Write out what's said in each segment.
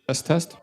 Test, test.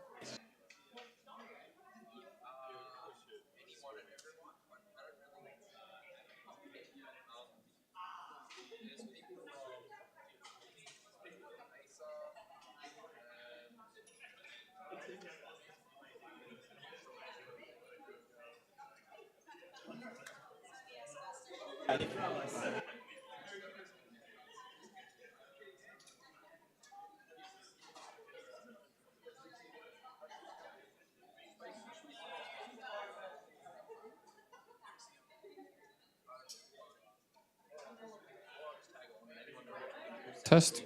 Test.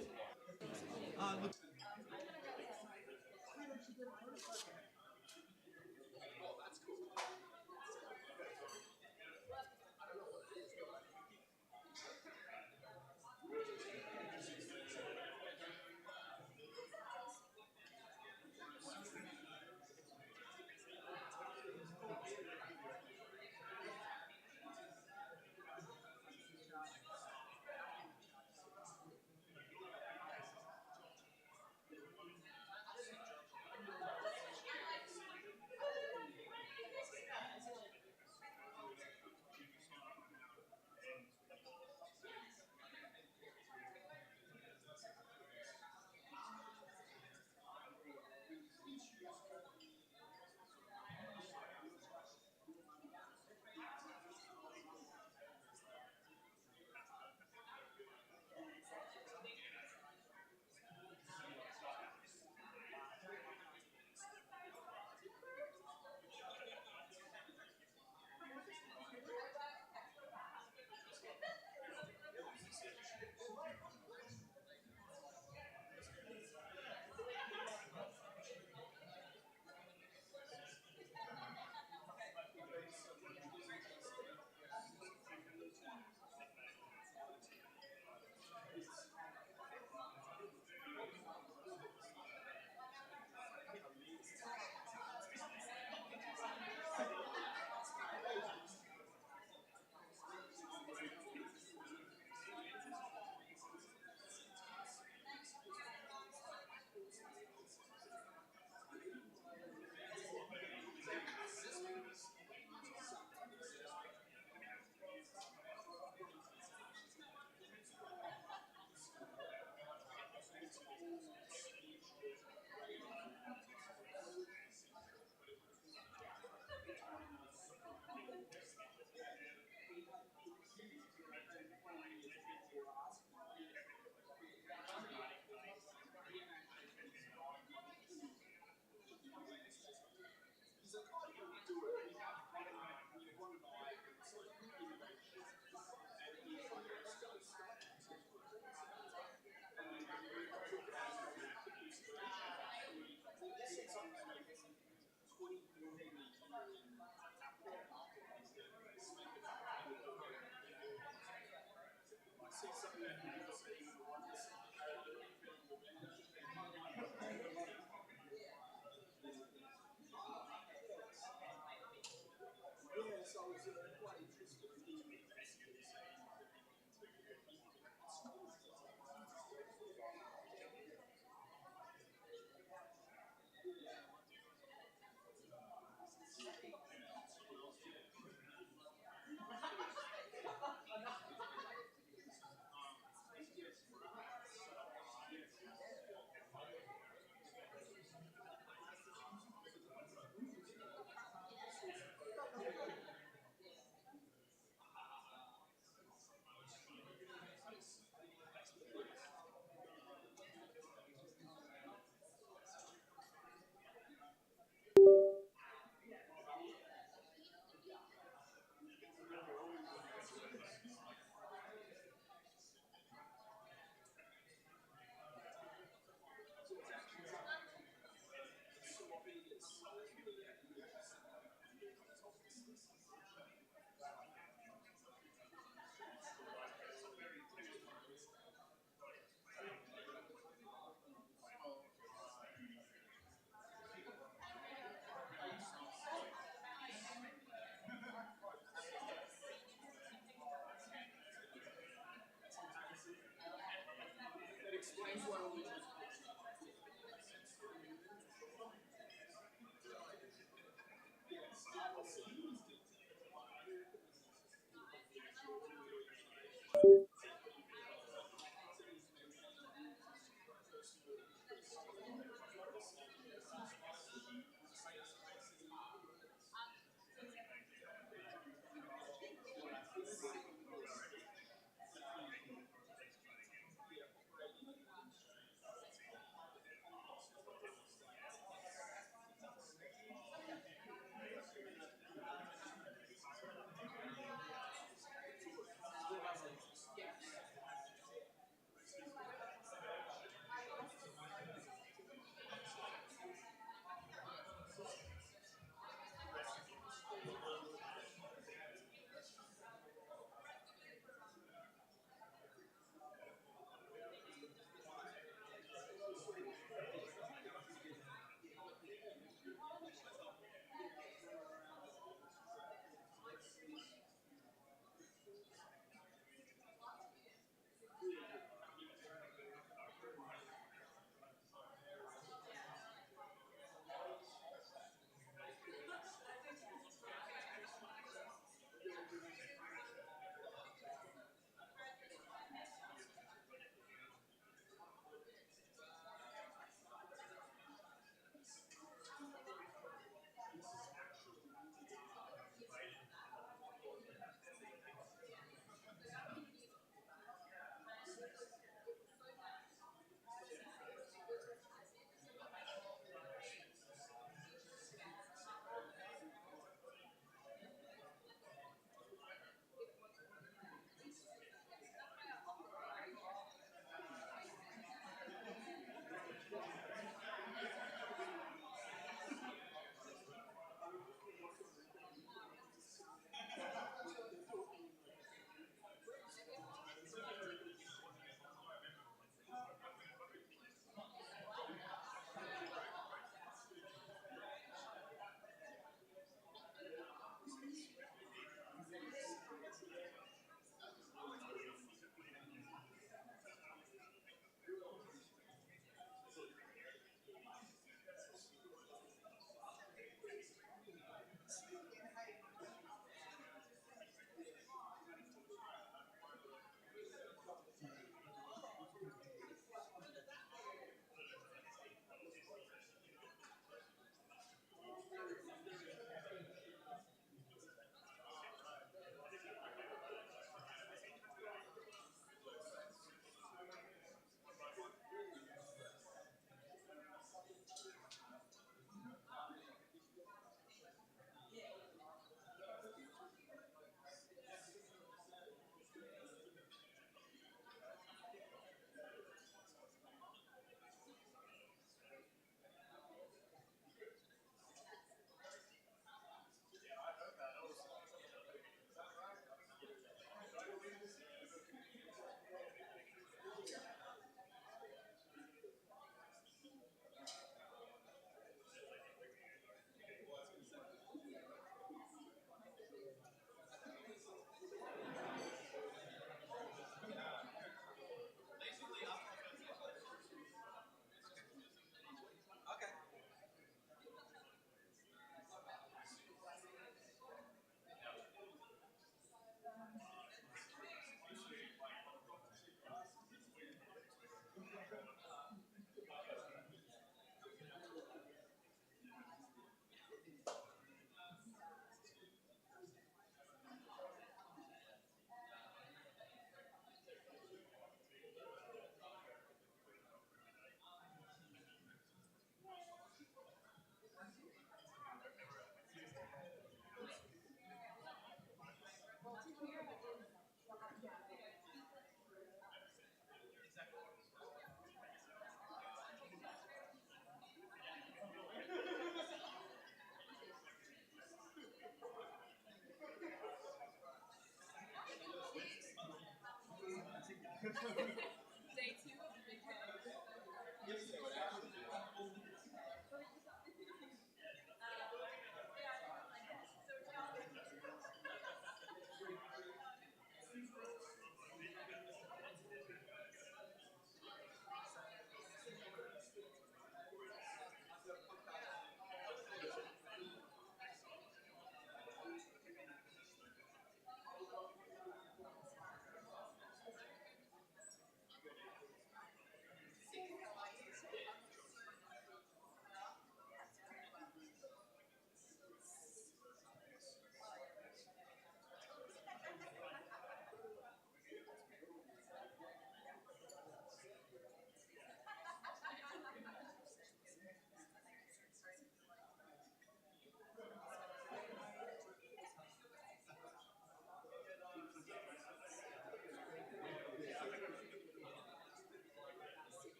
Day two of the big day.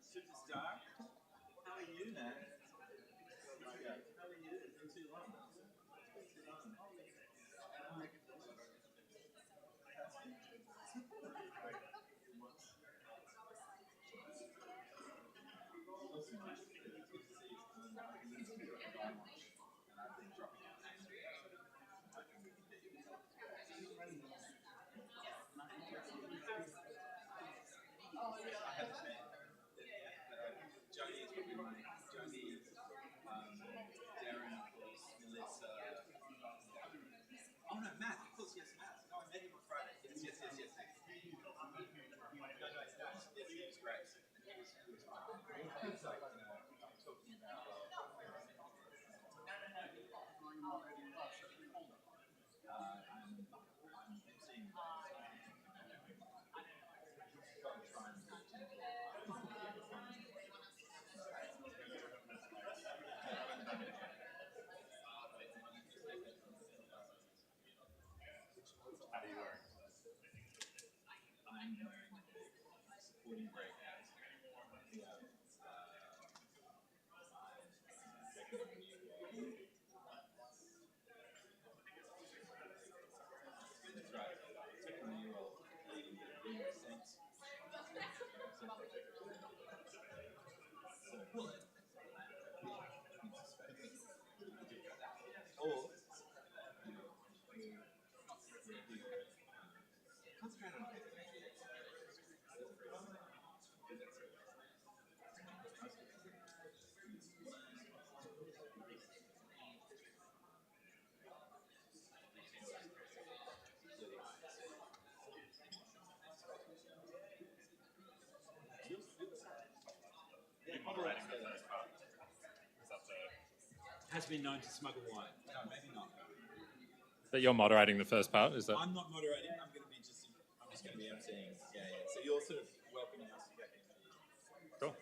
Superstar, how are you, man? How are you? It's been too long. It's been too long. Jody is probably mine. Jody, Darren, of course, Melissa. Oh no, Matt, of course, yes, Matt. No, I met him on Friday. Yes. No, it's great. It's like, talking about. I'm seeing. How do you work? I'm supporting breakouts. Yeah. That's right. Taking a new role, leading the Lunar sense. Or concentrate on has been known to smuggle wine. No, maybe not. But you're moderating the first part, is that? I'm not moderating. I'm just going to be emceeing. Yeah. So you're sort of welcoming us back in. Cool.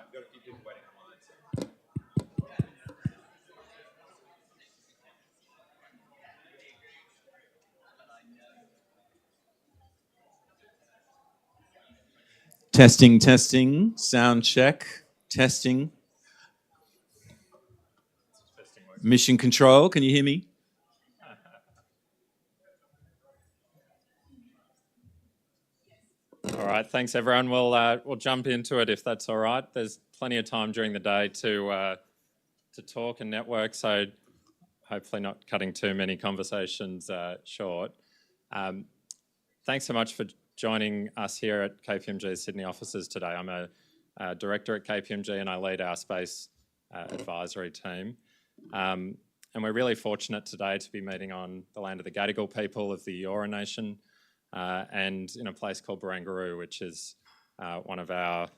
I've got a few people waiting online. Testing, sound check, testing. Mission control, can you hear me? All right, thanks everyone. We'll jump into it if that's all right. There's plenty of time during the day to talk and network, so hopefully not cutting too many conversations short. Thanks so much for joining us here at KPMG's Sydney offices today. I'm a director at KPMG and I lead our space advisory team. And we're really fortunate today to be meeting on the land of the Gadigal people of the Eora Nation and in a place called Barangaroo, which is one of our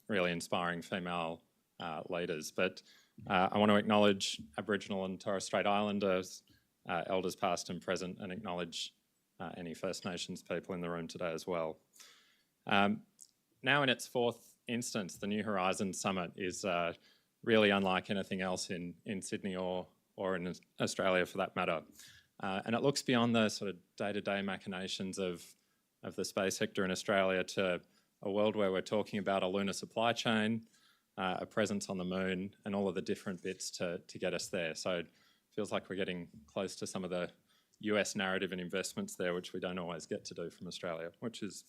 really inspiring female leaders. But I want to acknowledge Aboriginal and Torres Strait Islanders, elders past and present, and acknowledge any First Nations people in the room today as well. Now in its fourth instance, the New Horizons Summit is really unlike anything else in Sydney or in Australia for that matter. And it looks beyond the sort of day-to-day machinations of the space sector in Australia to a world where we're talking about a lunar supply chain, a presence on the moon, and all of the different bits to get us there. So it feels like we're getting close to some of the US narrative and investments there, which we don't always get to do from Australia, which is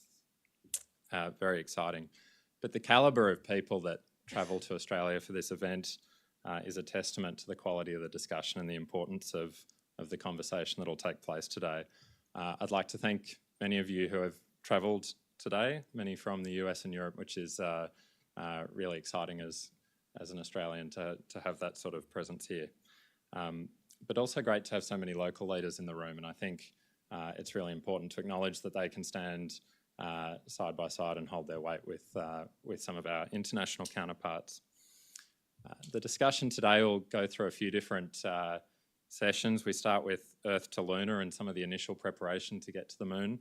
very exciting. But the calibre of people that travel to Australia for this event is a testament to the quality of the discussion and the importance of the conversation that will take place today. I'd like to thank many of you who have travelled today, many from the US and Europe, which is really exciting as an Australian to have that sort of presence here. But also great to have so many local leaders in the room, and I think it's really important to acknowledge that they can stand side by side and hold their weight with some of our international counterparts. The discussion today will go through a few different sessions. We start with Earth to Lunar and some of the initial preparation to get to the moon.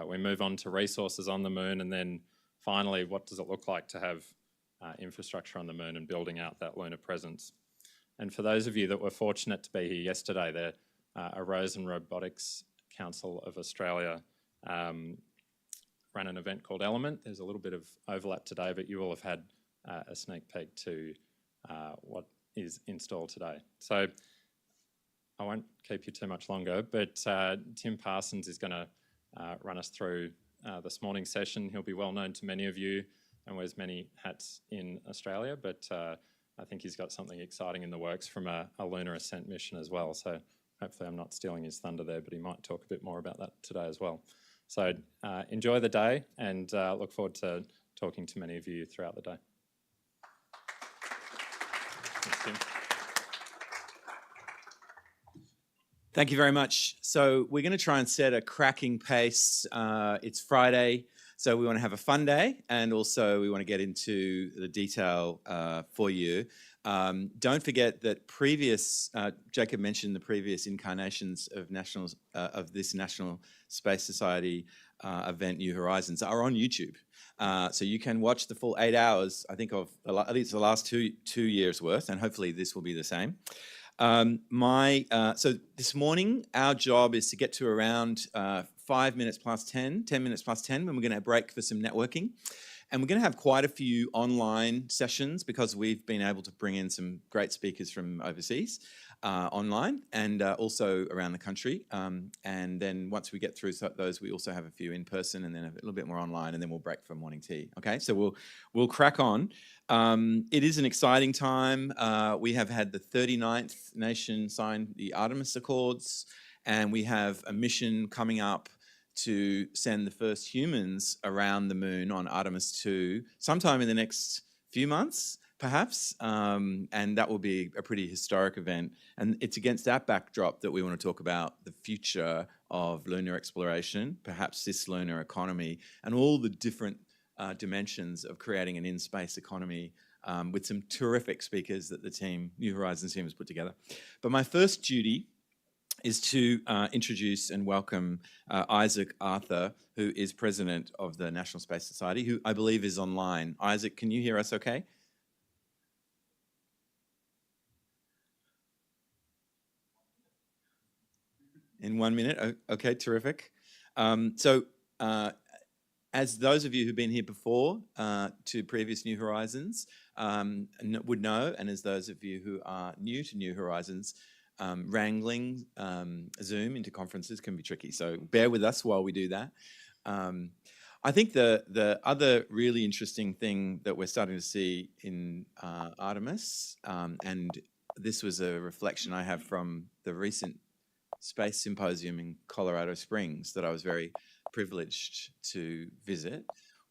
We move on to resources on the moon, and then finally, what does it look like to have infrastructure on the moon and building out that lunar presence. And for those of you that were fortunate to be here yesterday, the Arose and Robotics Council of Australia ran an event called Element. There's a little bit of overlap today, but you will have had a sneak peek to what is installed today. So I won't keep you too much longer, but Tim Parsons is going to run us through this morning's session. He'll be well known to many of you and wears many hats in Australia, but I think he's got something exciting in the works from a lunar ascent mission as well. So hopefully I'm not stealing his thunder there, but he might talk a bit more about that today as well. So enjoy the day and look forward to talking to many of you throughout the day. Thanks, Tim. Thank you very much. So we're going to try and set a cracking pace. It's Friday, so we want to have a fun day, and also we want to get into the detail for you. Don't forget that Jacob mentioned the previous incarnations of this National Space Society event, New Horizons, are on YouTube. So you can watch the full 8 hours, I think at least the last two years worth, and hopefully this will be the same. So this morning, our job is to get to around 10 minutes past 10, when we're going to break for some networking. And we're going to have quite a few online sessions because we've been able to bring in some great speakers from overseas online and also around the country. And then once we get through those, we also have a few in person and then a little bit more online, and then we'll break for morning tea. Okay, so we'll crack on. It is an exciting time. We have had the 39th nation sign the Artemis Accords, and we have a mission coming up to send the first humans around the moon on Artemis 2 sometime in the next few months, perhaps, and that will be a pretty historic event. And it's against that backdrop that we want to talk about the future of lunar exploration, perhaps cislunar economy, and all the different dimensions of creating an in-space economy with some terrific speakers that the New Horizons team has put together. But my first duty is to introduce and welcome Isaac Arthur, who is president of the National Space Society, who I believe is online. Isaac, can you hear us okay? In 1 minute? Okay, terrific. As those of you who've been here before to previous New Horizons would know, and as those of you who are new to New Horizons, wrangling Zoom into conferences can be tricky. So bear with us while we do that. I think the other really interesting thing that we're starting to see in Artemis, and this was a reflection I have from the recent Space Symposium in Colorado Springs that I was very privileged to visit,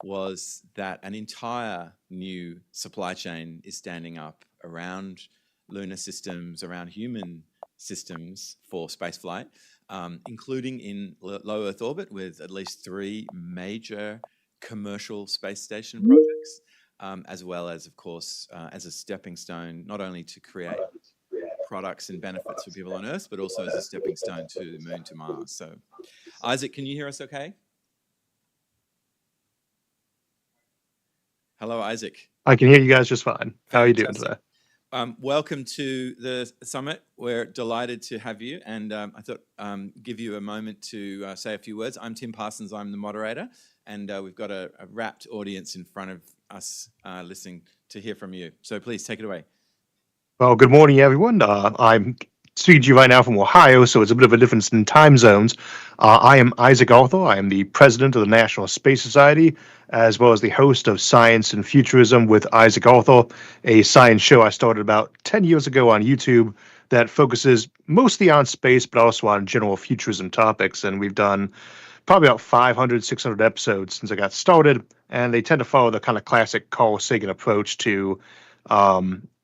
was that an entire new supply chain is standing up around lunar systems, around human systems for spaceflight, including in low Earth orbit with at least 3 major commercial space station projects, as well as, of course, as a stepping stone, not only to create products and benefits for people on Earth, but also as a stepping stone to the Moon, to Mars. So, Isaac, can you hear us okay? Hello, Isaac. I can hear you guys just fine. How are you doing today? Welcome to the summit. We're delighted to have you, and I thought give you a moment to say a few words. I'm Tim Parsons, I'm the moderator, and we've got a rapt audience in front of us listening to hear from you. So please take it away. Well, good morning, everyone. I'm speaking to you right now from Ohio, so it's a bit of a difference in time zones. I am Isaac Arthur. I am the president of the National Space Society, as well as the host of Science and Futurism with Isaac Arthur, a science show I started about 10 years ago on YouTube that focuses mostly on space, but also on general futurism topics. And we've done probably about 500, 600 episodes since I got started, and they tend to follow the kind of classic Carl Sagan approach to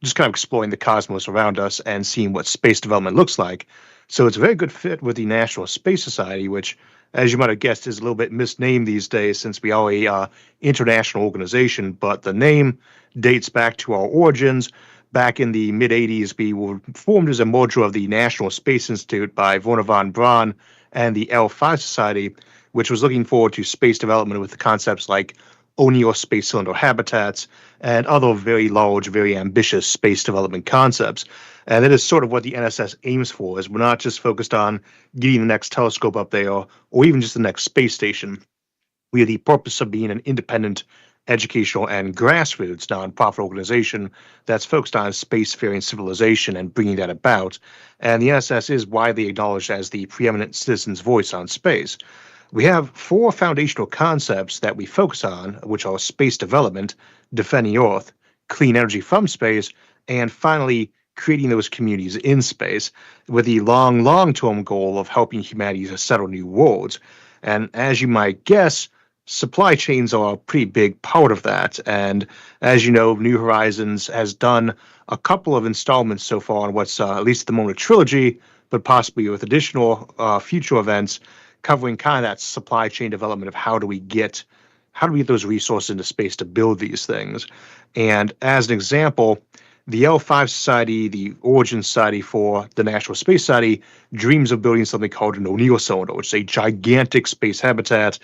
just kind of exploring the cosmos around us and seeing what space development looks like. So it's a very good fit with the National Space Society, which, as you might have guessed, is a little bit misnamed these days since we are a international organization. But the name dates back to our origins. Back in the mid-'80s, we were formed as a module of the National Space Institute by Wernher von Braun and the L5 Society, which was looking forward to space development with the concepts like O'Neill space cylinder habitats and other very large, very ambitious space development concepts. And that is sort of what the NSS aims for, is we're not just focused on getting the next telescope up there or even just the next space station. We have the purpose of being an independent, educational, and grassroots nonprofit organization that's focused on spacefaring civilization and bringing that about. And the NSS is widely acknowledged as the preeminent citizen's voice on space. We have 4 foundational concepts that we focus on, which are space development, defending Earth, clean energy from space, and finally, creating those communities in space with the long-term goal of helping humanity to settle new worlds. And as you might guess, supply chains are a pretty big part of that. And as you know, New Horizons has done a couple of installments so far on what's at least the moment trilogy, but possibly with additional future events covering kind of that supply chain development of how do we get those resources into space to build these things. And as an example, the L5 Society, the origin society for the National Space Society, dreams of building something called an O'Neill cylinder, which is a gigantic space habitat,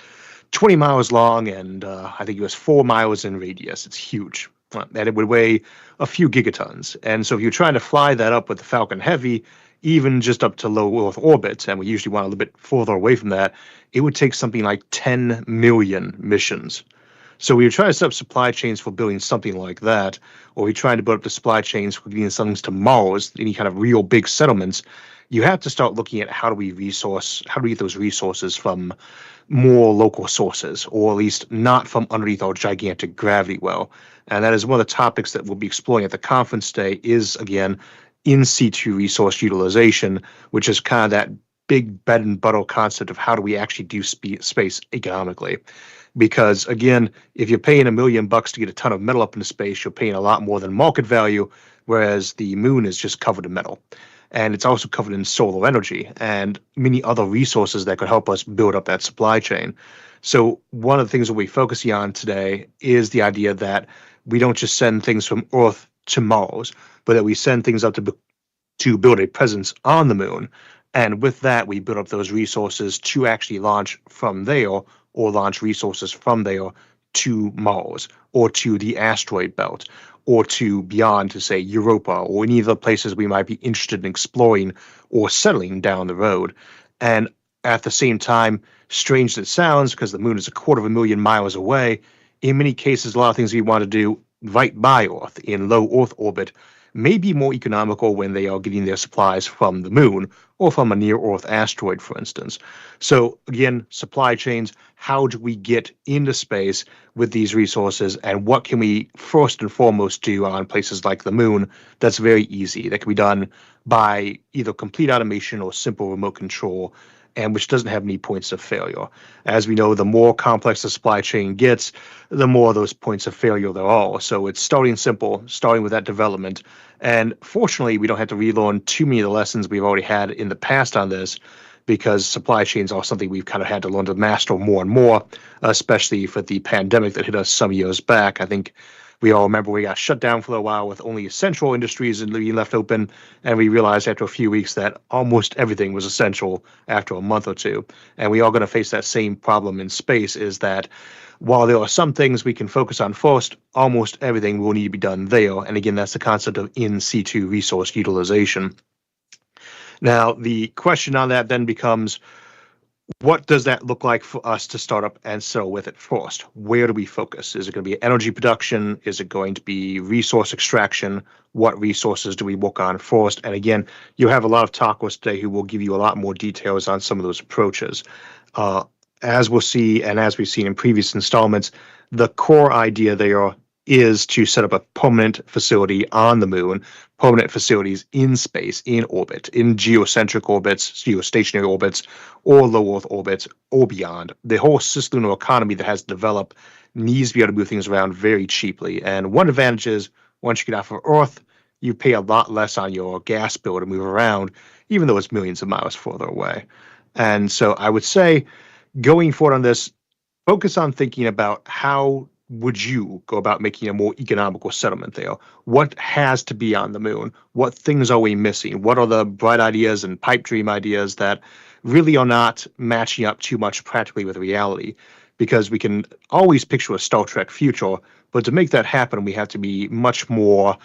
20 miles long, and I think it was 4 miles in radius. It's huge. And it would weigh a few gigatons. And so if you're trying to fly that up with the Falcon Heavy, even just up to low Earth orbit, and we usually want a little bit further away from that, it would take something like 10 million missions. So we were trying to set up supply chains for building something like that, or we're trying to build up the supply chains for getting something to Mars, any kind of real big settlements. You have to start looking at how do we get those resources from more local sources, or at least not from underneath our gigantic gravity well. And that is one of the topics that we'll be exploring at the conference today is, again, in situ resource utilization, which is kind of that big bread and butter concept of how do we actually do space economically. Because again, if you're paying $1 million to get a ton of metal up into space, you're paying a lot more than market value, whereas the moon is just covered in metal. And it's also covered in solar energy and many other resources that could help us build up that supply chain. So one of the things that we're focusing on today is the idea that we don't just send things from Earth to Mars, but that we send things up to build a presence on the moon. And with that, we build up those resources to actually launch from there or launch resources from there to Mars or to the asteroid belt or to beyond to say Europa or any of the places we might be interested in exploring or settling down the road. And at the same time, strange as it sounds, because the moon is 250,000 miles away, in many cases, a lot of things we want to do right by Earth in low Earth orbit may be more economical when they are getting their supplies from the moon or from a near-Earth asteroid, for instance. So again, supply chains, how do we get into space with these resources, and what can we first and foremost do on places like the moon that's very easy, that can be done by either complete automation or simple remote control, and which doesn't have any points of failure. As we know, the more complex the supply chain gets, the more those points of failure there are. So it's starting simple, starting with that development. And fortunately, we don't have to relearn too many of the lessons we've already had in the past on this, because supply chains are something we've kind of had to learn to master more and more, especially for the pandemic that hit us some years back. I think we all remember we got shut down for a while with only essential industries being left open, and we realized after a few weeks that almost everything was essential after a month or two. And we are going to face that same problem in space, is that while there are some things we can focus on first, almost everything will need to be done there. And again, that's the concept of in situ resource utilization. Now, the question on that then becomes, what does that look like for us to start up and settle with it first? Where do we focus? Is it going to be energy production? Is it going to be resource extraction? What resources do we work on first? And again, you have a lot of talkers today who will give you a lot more details on some of those approaches. As we'll see, and as we've seen in previous installments, the core idea there is to set up a permanent facility on the moon, permanent facilities in space, in orbit, in geocentric orbits, geostationary orbits, or low Earth orbits, or beyond. The whole cislunar economy that has developed needs to be able to move things around very cheaply. And one advantage is, once you get off of Earth, you pay a lot less on your gas bill to move around, even though it's millions of miles further away. And so I would say, going forward on this, focus on thinking about how would you go about making a more economical settlement there? What has to be on the moon? What things are we missing? What are the bright ideas and pipe dream ideas that really are not matching up too much practically with reality? Because we can always picture a Star Trek future, but to make that happen, we have to be much more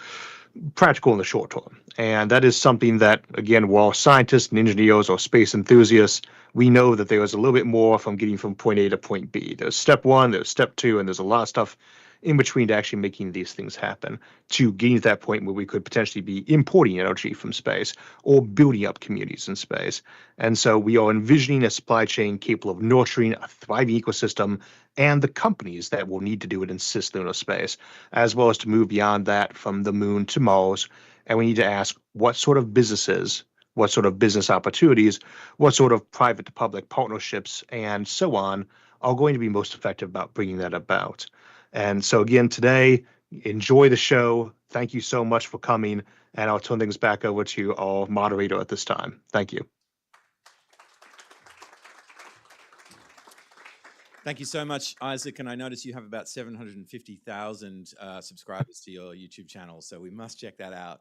practical in the short term. And that is something that, again, we're all scientists and engineers or space enthusiasts. We know that there is a little bit more from getting from point A to point B. There's step one, there's step two, and there's a lot of stuff in between to actually making these things happen, to getting to that point where we could potentially be importing energy from space or building up communities in space. And so we are envisioning a supply chain capable of nurturing a thriving ecosystem and the companies that will need to do it in cislunar space, as well as to move beyond that from the moon to Mars. And we need to ask, what sort of businesses, what sort of business opportunities, what sort of private to public partnerships, and so on, are going to be most effective about bringing that about. And so again, today, enjoy the show. Thank you so much for coming, and I'll turn things back over to our moderator at this time. Thank you. Thank you so much, Isaac. And I notice you have about 750,000 subscribers to your YouTube channel, so we must check that out.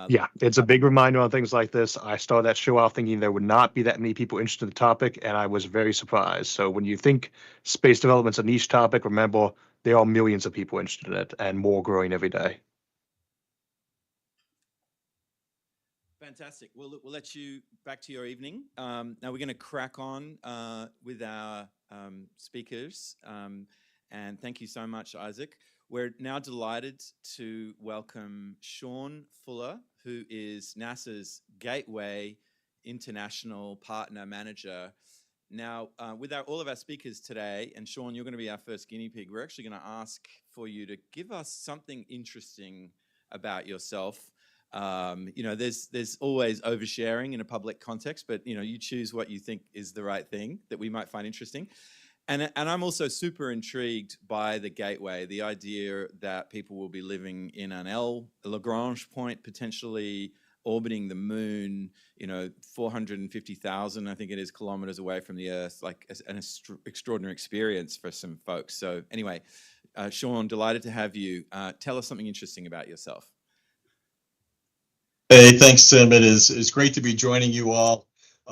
Yeah, it's a big reminder on things like this. I started that show out thinking there would not be that many people interested in the topic, and I was very surprised. So when you think space development's a niche topic, remember there are millions of people interested in it, and more growing every day. Fantastic. Well, look, we'll let you back to your evening. Now we're going to crack on with our speakers. And thank you so much, Isaac. We're now delighted to welcome Sean Fuller, who is NASA's Gateway International Partner Manager. Now, with all of our speakers today, and Sean, you're going to be our first guinea pig, we're actually going to ask for you to give us something interesting about yourself. You know, there's always oversharing in a public context, but you know, you choose what you think is the right thing that we might find interesting. And I'm also super intrigued by the gateway, the idea that people will be living in an Lagrange point, potentially orbiting the moon, you know, 450,000, I think it is, kilometers away from the Earth, like an extraordinary experience for some folks. So anyway, Sean, delighted to have you. Tell us something interesting about yourself. Hey, thanks, Tim. It is great to be joining you all.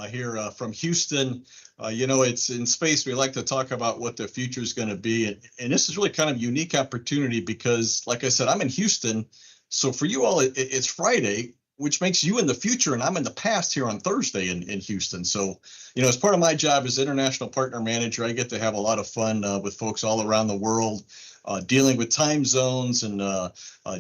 here from Houston. It's in space. We like to talk about what the future is going to be. And this is really kind of a unique opportunity because, like I said, I'm in Houston. So for you all, it's Friday, which makes you in the future and I'm in the past here on Thursday in Houston. So, as part of my job as International Partner Manager, I get to have a lot of fun with folks all around the world, dealing with time zones and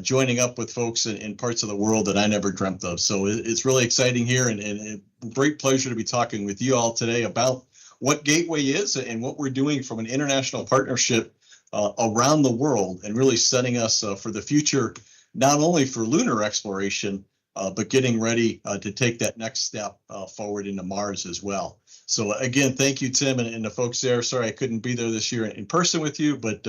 joining up with folks in parts of the world that I never dreamt of. So it's really exciting here and a great pleasure to be talking with you all today about what Gateway is and what we're doing from an international partnership around the world and really setting us for the future, not only for lunar exploration, but getting ready to take that next step forward into Mars as well. So again, thank you, Tim, and the folks there. Sorry I couldn't be there this year in person with you, but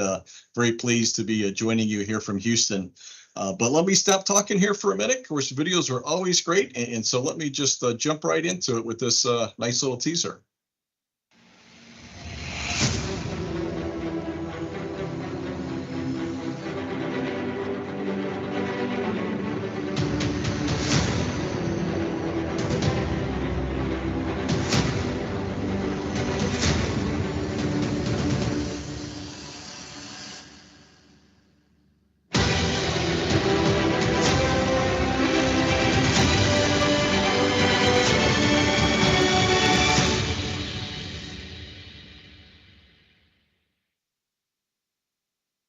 very pleased to be joining you here from Houston. But let me stop talking here for a minute. Of course, videos are always great, and so let me just jump right into it with this nice little teaser.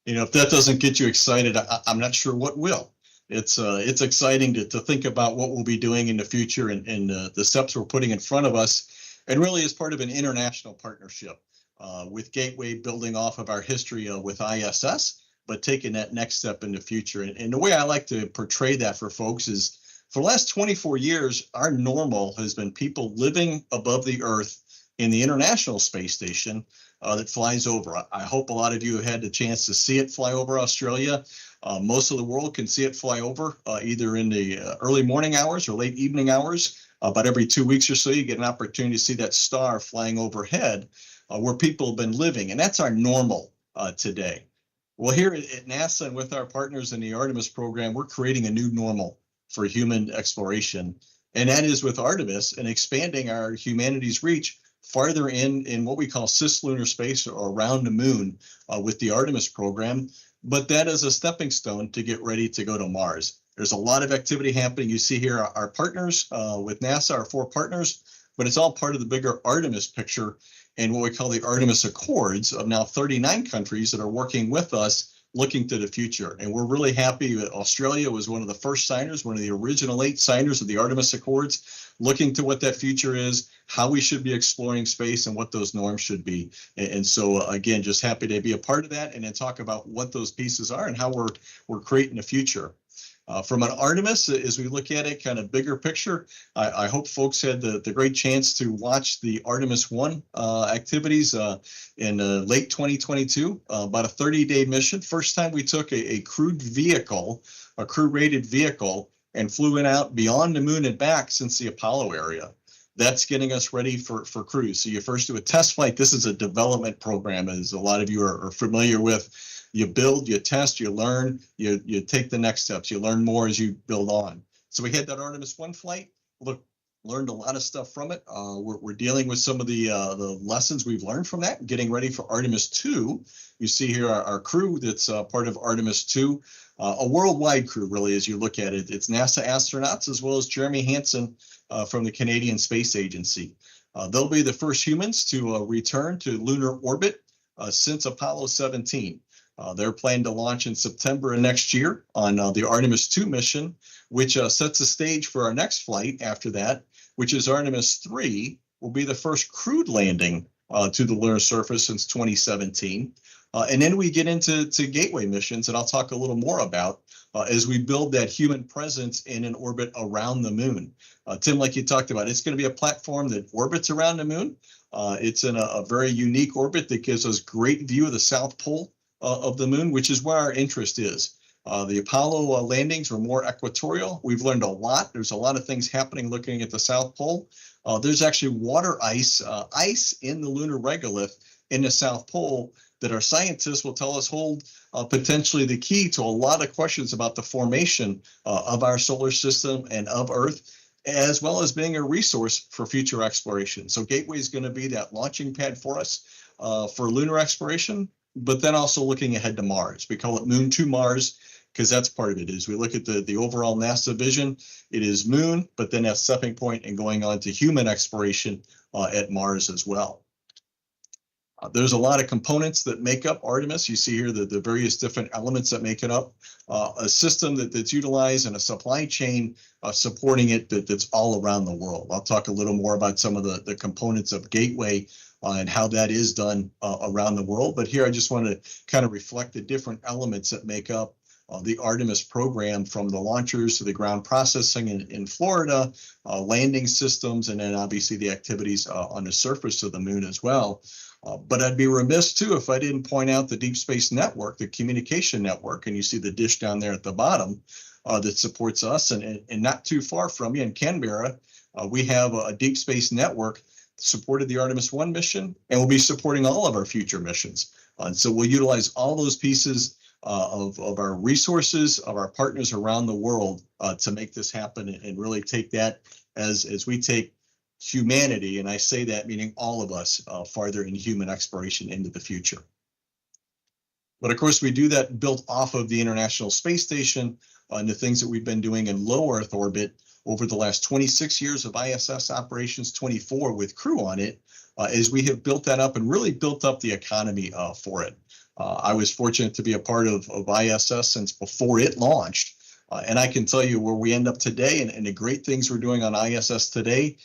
If that doesn't get you excited, I'm not sure what will. It's exciting to think about what we'll be doing in the future and the steps we're putting in front of us, and really as part of an international partnership with Gateway building off of our history with ISS, but taking that next step in the future. And the way I like to portray that for folks is for the last 24 years, our normal has been people living above the Earth in the International Space Station that flies over. I hope a lot of you have had the chance to see it fly over Australia. Most of the world can see it fly over either in the early morning hours or late evening hours. About every 2 weeks or so, you get an opportunity to see that star flying overhead where people have been living. And that's our normal today. Well, here at NASA and with our partners in the Artemis program, we're creating a new normal for human exploration. And that is with Artemis and expanding our humanity's reach farther in what we call cislunar space or around the moon with the Artemis program. But that is a stepping stone to get ready to go to Mars. There's a lot of activity happening. You see here our partners with NASA, our 4 partners, but it's all part of the bigger Artemis picture and what we call the Artemis Accords of now 39 countries that are working with us looking to the future. And we're really happy that Australia was one of the first signers, one of the original 8 signers of the Artemis Accords, looking to what that future is, how we should be exploring space and what those norms should be. And so again, just happy to be a part of that and then talk about what those pieces are and how we're creating the future. From an Artemis, as we look at it, kind of bigger picture, I hope folks had the great chance to watch the Artemis 1 activities in late 2022, about a 30-day mission. First time we took a crewed vehicle, a crew-rated vehicle, and flew it out beyond the moon and back since the Apollo area. That's getting us ready for cruise. So you first do a test flight. This is a development program, as a lot of you are familiar with. You build, you test, you learn, you take the next steps. You learn more as you build on. So we had that Artemis 1 flight. Learned a lot of stuff from it. We're dealing with some of the lessons we've learned from that, getting ready for Artemis 2. You see here our crew that's part of Artemis 2, a worldwide crew, really, as you look at it. It's NASA astronauts as well as Jeremy Hansen from the Canadian Space Agency. They'll be the first humans to return to lunar orbit since Apollo 17. They're planning to launch in September of next year on the Artemis 2 mission, which sets the stage for our next flight after that, which is Artemis 3, will be the first crewed landing to the lunar surface since 2017. And then we get into Gateway missions, and I'll talk a little more about as we build that human presence in an orbit around the moon. Tim, like you talked about, it's going to be a platform that orbits around the moon. It's in a very unique orbit that gives us great view of the South Pole of the moon, which is where our interest is. The Apollo landings were more equatorial. We've learned a lot. There's a lot of things happening looking at the South Pole. There's actually water ice in the lunar regolith in the South Pole that our scientists will tell us hold potentially the key to a lot of questions about the formation of our solar system and of Earth. as well as being a resource for future exploration. So Gateway is going to be that launching pad for us for lunar exploration, but then also looking ahead to Mars. We call it Moon to Mars because that's part of it. As we look at the overall NASA vision, it is Moon, but then that stepping point and going on to human exploration at Mars as well. There's a lot of components that make up Artemis. You see here the various different elements that make it up. A system that's utilized and a supply chain supporting it that's all around the world. I'll talk a little more about some of the components of Gateway and how that is done around the world. But here I just want to kind of reflect the different elements that make up the Artemis program, from the launchers to the ground processing in Florida, landing systems, and then obviously the activities on the surface of the moon as well. But I'd be remiss too if I didn't point out the Deep Space Network, the communication network, and you see the dish down there at the bottom that supports us. And not too far from you in Canberra, we have a Deep Space Network supported the Artemis 1 mission and will be supporting all of our future missions. And so we'll utilize all those pieces of our resources, of our partners around the world to make this happen and really take that as we take humanity, and I say that meaning all of us, farther in human exploration into the future. But of course, we do that built off of the International Space Station and the things that we've been doing in low Earth orbit over the last 26 years of ISS operations, 24 with crew on it, as we have built that up and really built up the economy for it. I was fortunate to be a part of ISS since before it launched. And I can tell you where we end up today and the great things we're doing on ISS today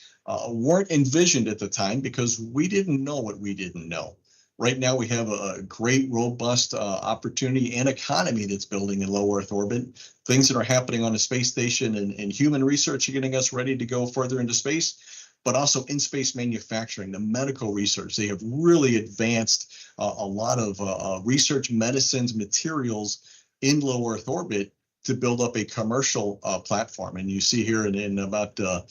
weren't envisioned at the time because we didn't know what we didn't know. Right now, we have a great, robust opportunity and economy that's building in low Earth orbit. Things that are happening on the space station and human research are getting us ready to go further into space, but also in-space manufacturing, the medical research. They have really advanced a lot of research medicines, materials in low Earth orbit to build up a commercial platform. And you see here in about the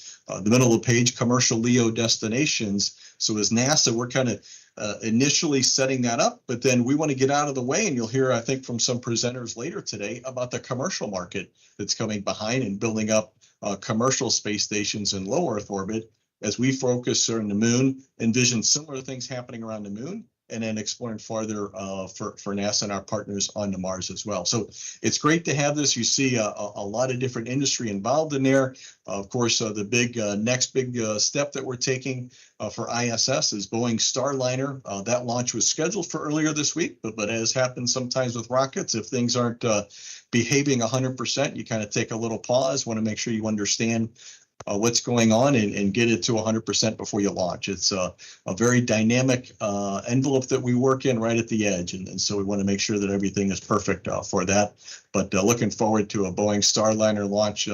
middle of the page, commercial LEO destinations. So as NASA, we're kind of initially setting that up, but then we want to get out of the way. And you'll hear, I think, from some presenters later today about the commercial market that's coming behind and building up commercial space stations in low Earth orbit as we focus on the moon, envision similar things happening around the moon, and then exploring farther for NASA and our partners on to Mars as well. So it's great to have this. You see a lot of different industry involved in there. Of course, the big next big step that we're taking for ISS is Boeing Starliner. That launch was scheduled for earlier this week, but as happens sometimes with rockets, if things aren't behaving 100%, you kind of take a little pause, want to make sure you understand what's going on and get it to 100% before you launch. It's a very dynamic envelope that we work in right at the edge. And so we want to make sure that everything is perfect for that. But looking forward to a Boeing Starliner launch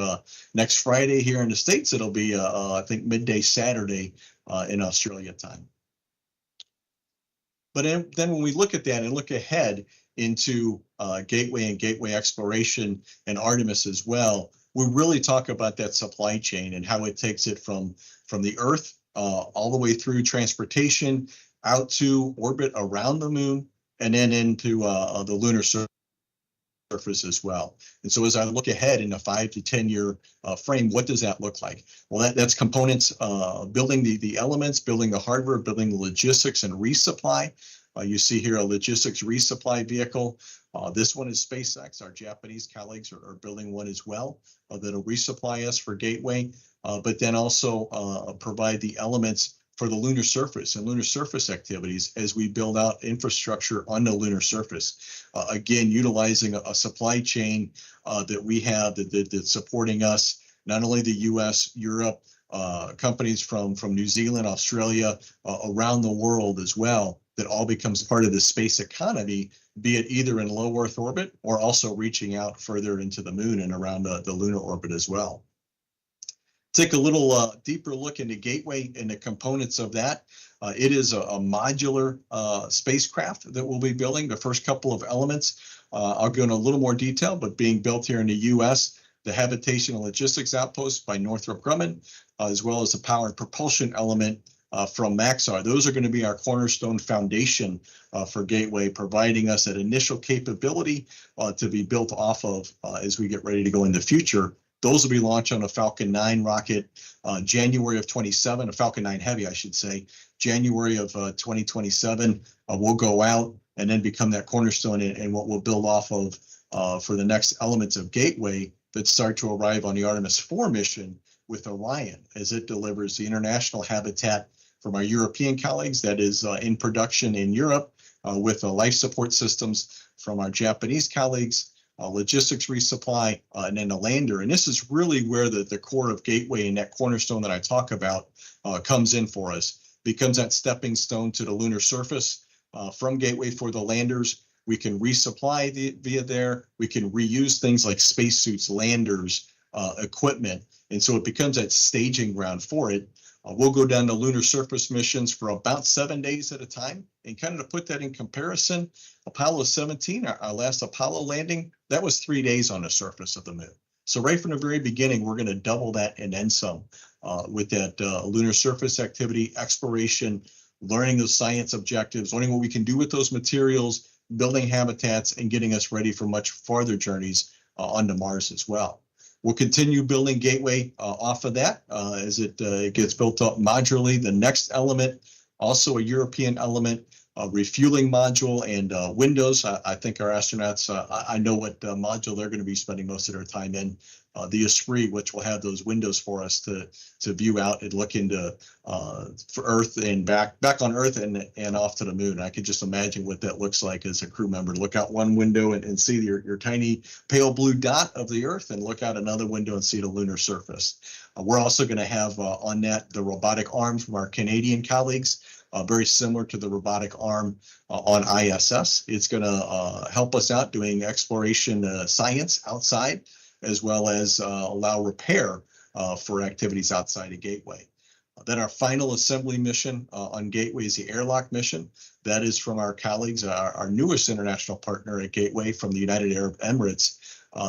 next Friday here in the States. It'll be, I think, midday Saturday in Australia time. But then when we look at that and look ahead into Gateway and Gateway exploration and Artemis as well, we really talk about that supply chain and how it takes it from the Earth all the way through transportation out to orbit around the moon and then into the lunar surface as well. And so as I look ahead in a 5 to 10 year frame, what does that look like? Well, that's components, building the elements, building the hardware, building the logistics and resupply. You see here a logistics resupply vehicle. This one is SpaceX. Our Japanese colleagues are building one as well that'll resupply us for Gateway, but then also provide the elements for the lunar surface and lunar surface activities as we build out infrastructure on the lunar surface. Again, utilizing a supply chain that we have that's supporting us, not only the US, Europe, companies from New Zealand, Australia, around the world as well, that all becomes part of the space economy, be it either in low Earth orbit or also reaching out further into the moon and around the lunar orbit as well. Take a little deeper look into Gateway and the components of that. It is a modular spacecraft that we'll be building. The first couple of elements, I'll go into a little more detail, but being built here in the US, the habitation and logistics outpost by Northrop Grumman, as well as the power and propulsion element from Maxar. Those are going to be our cornerstone foundation for Gateway, providing us that initial capability to be built off of as we get ready to go in the future Those will be launched on a Falcon 9 rocket January of 27, a Falcon 9 Heavy, I should say. January of 2027 will go out and then become that cornerstone and what we'll build off of for the next elements of Gateway that start to arrive on the Artemis 4 mission with Orion as it delivers the international habitat from our European colleagues that is in production in Europe with life support systems from our Japanese colleagues, logistics resupply, and then a lander. And this is really where the core of Gateway and that cornerstone that I talk about comes in for us. Becomes that stepping stone to the lunar surface. From Gateway for the landers, we can resupply via there. We can reuse things like spacesuits, landers, equipment. And so it becomes that staging ground for it. We'll go down to lunar surface missions for about 7 days at a time. And kind of to put that in comparison, Apollo 17, our last Apollo landing, that was 3 days on the surface of the moon. So right from the very beginning, we're going to double that and then some with that lunar surface activity, exploration, learning the science objectives, learning what we can do with those materials, building habitats, and getting us ready for much farther journeys onto Mars as well. We'll continue building Gateway off of that as it gets built up modularly. The next element, also a European element, refueling module and windows. I think our astronauts, I know what module they're going to be spending most of their time in. The Esprit, which will have those windows for us to view out and look into for Earth and back on Earth and off to the moon. I could just imagine what that looks like as a crew member to look out one window and see your tiny pale blue dot of the Earth and look out another window and see the lunar surface. We're also going to have on that the robotic arm from our Canadian colleagues, very similar to the robotic arm on ISS. It's going to help us out doing exploration science outside, as well as allow repair for activities outside of Gateway. Then our final assembly mission on Gateway is the airlock mission. That is from our colleagues, our newest international partner at Gateway from the United Arab Emirates.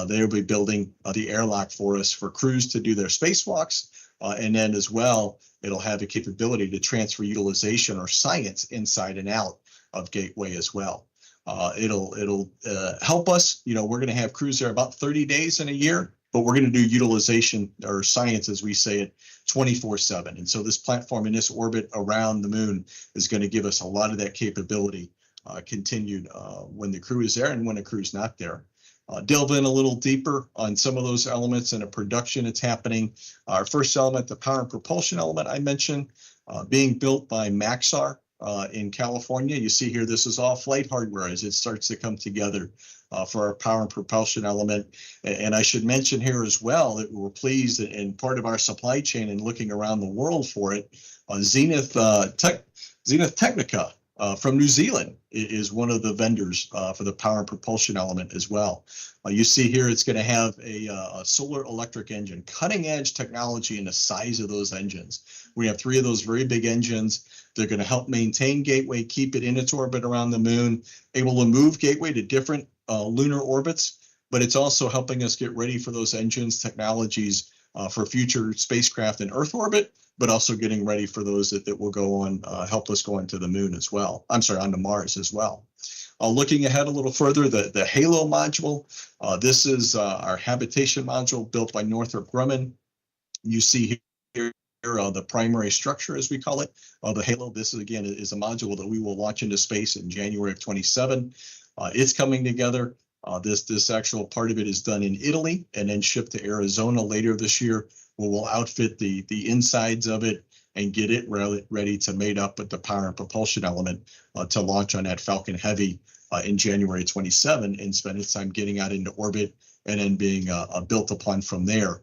They'll be building the airlock for us for crews to do their spacewalks. And then as well, it'll have the capability to transfer utilization or science inside and out of Gateway as well. It'll help us. You know, we're going to have crews there about 30 days in a year, but we're going to do utilization or science, as we say it, 24/7. And so this platform in this orbit around the moon is going to give us a lot of that capability continued when the crew is there and when the crew's not there. Delve in a little deeper on some of those elements and the production that's happening. Our first element, the power and propulsion element I mentioned, being built by Maxar in California. You see here, this is all flight hardware as it starts to come together for our power and propulsion element. And I should mention here as well that we're pleased that in part of our supply chain and looking around the world for it, Zenith Technica from New Zealand is one of the vendors for the power and propulsion element as well. You see here, it's going to have a solar electric engine, cutting edge technology in the size of those engines. We have 3 of those very big engines. They're going to help maintain Gateway, keep it in its orbit around the moon, able to move Gateway to different lunar orbits, but it's also helping us get ready for those engines, technologies for future spacecraft in Earth orbit, but also getting ready for those that will go on, help us go into the moon as well. I'm sorry, onto Mars as well. Looking ahead a little further, the Halo module. This is our habitation module built by Northrop Grumman. You see here the primary structure, as we call it, the Halo. This is, again, is a module that we will launch into space in January of 27. It's coming together. This actual part of it is done in Italy and then shipped to Arizona later this year, where we'll outfit the insides of it and get it ready to mate up with the power and propulsion element to launch on that Falcon Heavy in January 27 and spend its time getting out into orbit and then being built upon from there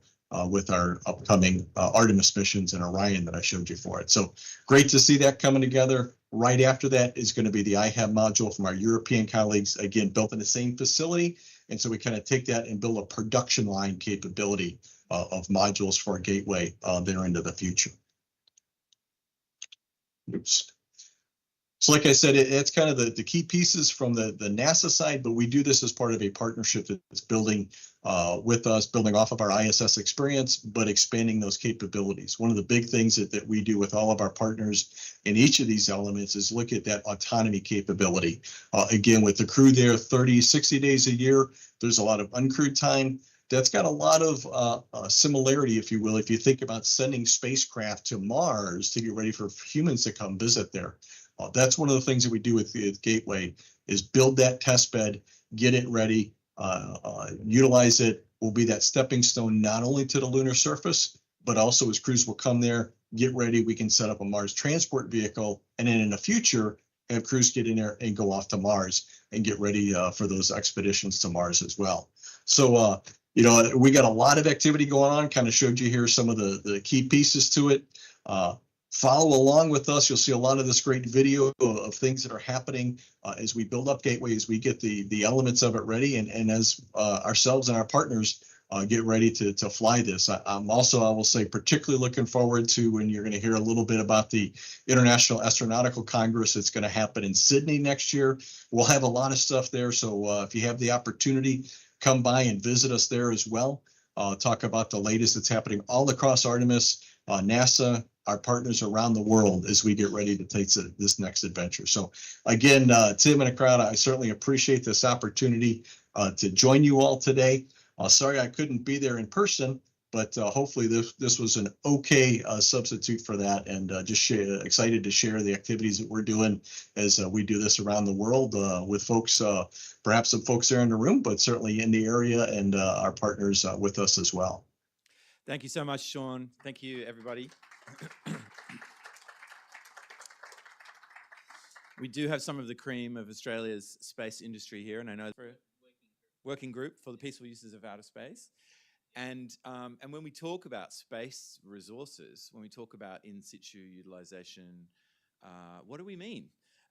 with our upcoming Artemis missions and Orion that I showed you for it. So great to see that coming together. Right after that is going to be the IHAB module from our European colleagues, again, built in the same facility. And so we kind of take that and build a production line capability of modules for a Gateway there into the future. Oops. So like I said, it's kind of the key pieces from the NASA side, but we do this as part of a partnership that's building with us, building off of our ISS experience, but expanding those capabilities. One of the big things that we do with all of our partners in each of these elements is look at that autonomy capability. Again, with the crew there 30, 60 days a year, there's a lot of uncrewed time. that's got a lot of similarity, if you will, if you think about sending spacecraft to Mars to get ready for humans to come visit there. That's one of the things that we do with the Gateway is build that test bed, get it ready, utilize it, will be that stepping stone not only to the lunar surface, but also as crews will come there, get ready, we can set up a Mars transport vehicle, and then in the future, have crews get in there and go off to Mars and get ready for those expeditions to Mars as well. So, you know, we got a lot of activity going on, kind of showed you here some of the key pieces to it. Follow along with us. You'll see a lot of this great video of things that are happening as we build up Gateway, as we get the elements of it ready, and as ourselves and our partners get ready to fly this. I'm also, I will say, particularly looking forward to when you're going to hear a little bit about the International Astronautical Congress that's going to happen in Sydney next year. We'll have a lot of stuff there. So if you have the opportunity, come by and visit us there as well. Talk about the latest that's happening all across Artemis, NASA, our partners around the world as we get ready to take this next adventure. So again, Tim and the crowd, I certainly appreciate this opportunity to join you all today. Sorry I couldn't be there in person, but hopefully this was an okay substitute for that, and just excited to share the activities that we're doing as we do this around the world with folks, perhaps some folks there in the room, but certainly in the area, and our partners with us as well. Thank you so much, Sean. Thank you, everybody. We do have some of the cream of Australia's space industry here, and I know for a working group for the peaceful uses of outer space. And when we talk about space resources, when we talk about in situ utilization, what do we mean?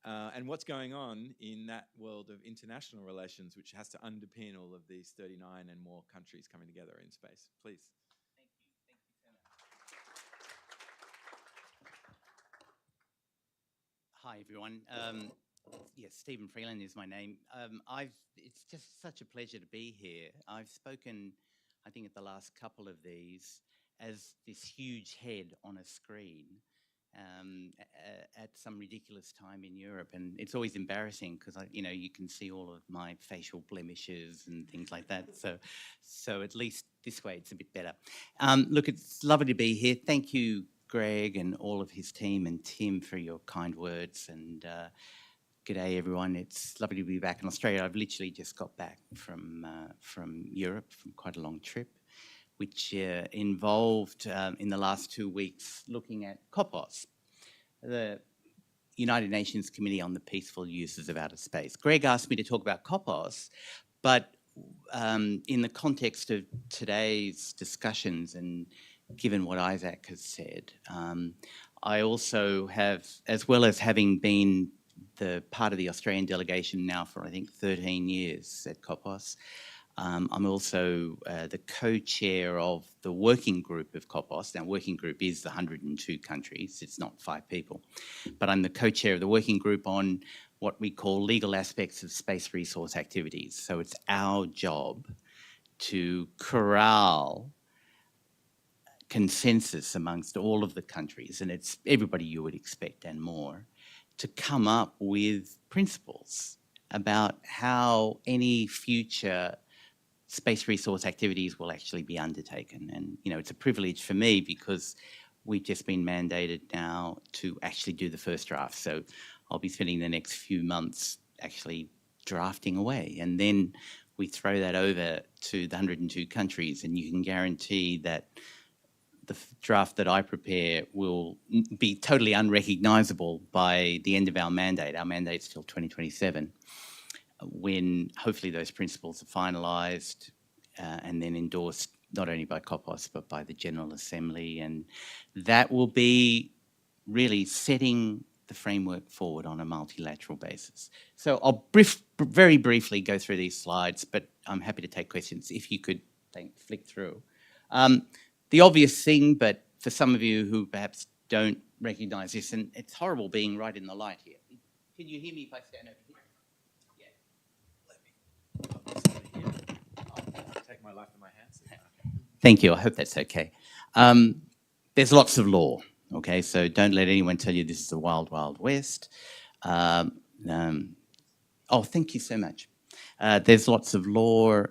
And what's going on in that world of international relations, which has to underpin all of these 39 and more countries coming together in space? Please. Hi, everyone. Yes, Stephen Freeland is my name. It's just such a pleasure to be here. I've spoken, I think, at the last couple of these as this huge head on a screen at some ridiculous time in Europe, and it's always embarrassing because you can see all of my facial blemishes and things like that. So at least this way, it's a bit better. Look, it's lovely to be here. Thank you, Greg and all of his team, and Tim for your kind words, and g'day everyone. It's lovely to be back in Australia. I've literally just got back from Europe, from quite a long trip, which involved in the last 2 weeks looking at COPOS, the United Nations Committee on the Peaceful Uses of Outer Space. Greg asked me to talk about COPOS, but in the context of today's discussions, and given what Isaac has said, I also have, as well as having been the part of the Australian delegation now for, I think, 13 years at COPOS, I'm also the co-chair of the working group of COPOS. Now, working group is the 102 countries. It's not 5 people. But I'm the co-chair of the working group on what we call legal aspects of space resource activities. So it's our job to corral consensus amongst all of the countries, and it's everybody you would expect and more, to come up with principles about how any future space resource activities will actually be undertaken. And, it's a privilege for me because we've just been mandated now to actually do the first draft. So I'll be spending the next few months actually drafting away. And then we throw that over to the 102 countries, and you can guarantee that the draft that I prepare will be totally unrecognisable by the end of our mandate. Our mandate's till 2027, when hopefully those principles are finalised and then endorsed not only by COPOS but by the General Assembly, and that will be really setting the framework forward on a multilateral basis. So I'll very briefly go through these slides, but I'm happy to take questions if you could flick through. The obvious thing, but for some of you who perhaps don't recognise this, and it's horrible being right in the light here. Can you hear me if I stand over here? Yeah. Let me I'll take my life in my hands. Thank you. I hope that's okay. There's lots of law, okay? So don't let anyone tell you this is the wild, wild west. Oh, thank you so much. There's lots of law.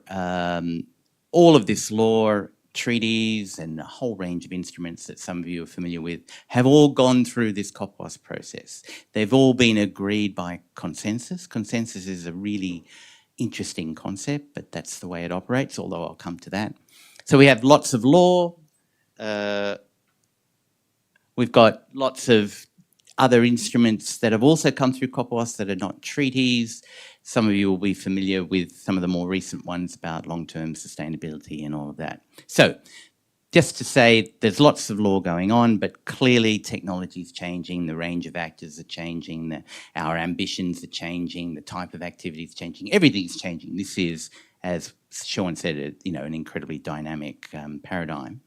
all of this law, treaties, and a whole range of instruments that some of you are familiar with have all gone through this COPOS process. They've all been agreed by consensus. Consensus is a really interesting concept, but that's the way it operates, although I'll come to that. So we have lots of law. We've got lots of other instruments that have also come through COPOS that are not treaties. Some of you will be familiar with some of the more recent ones about long-term sustainability and all of that. So just to say, there's lots of law going on, but clearly technology is changing, the range of actors are changing, our ambitions are changing, the type of activity is changing, everything's changing. This is, as Sean said, an incredibly dynamic paradigm.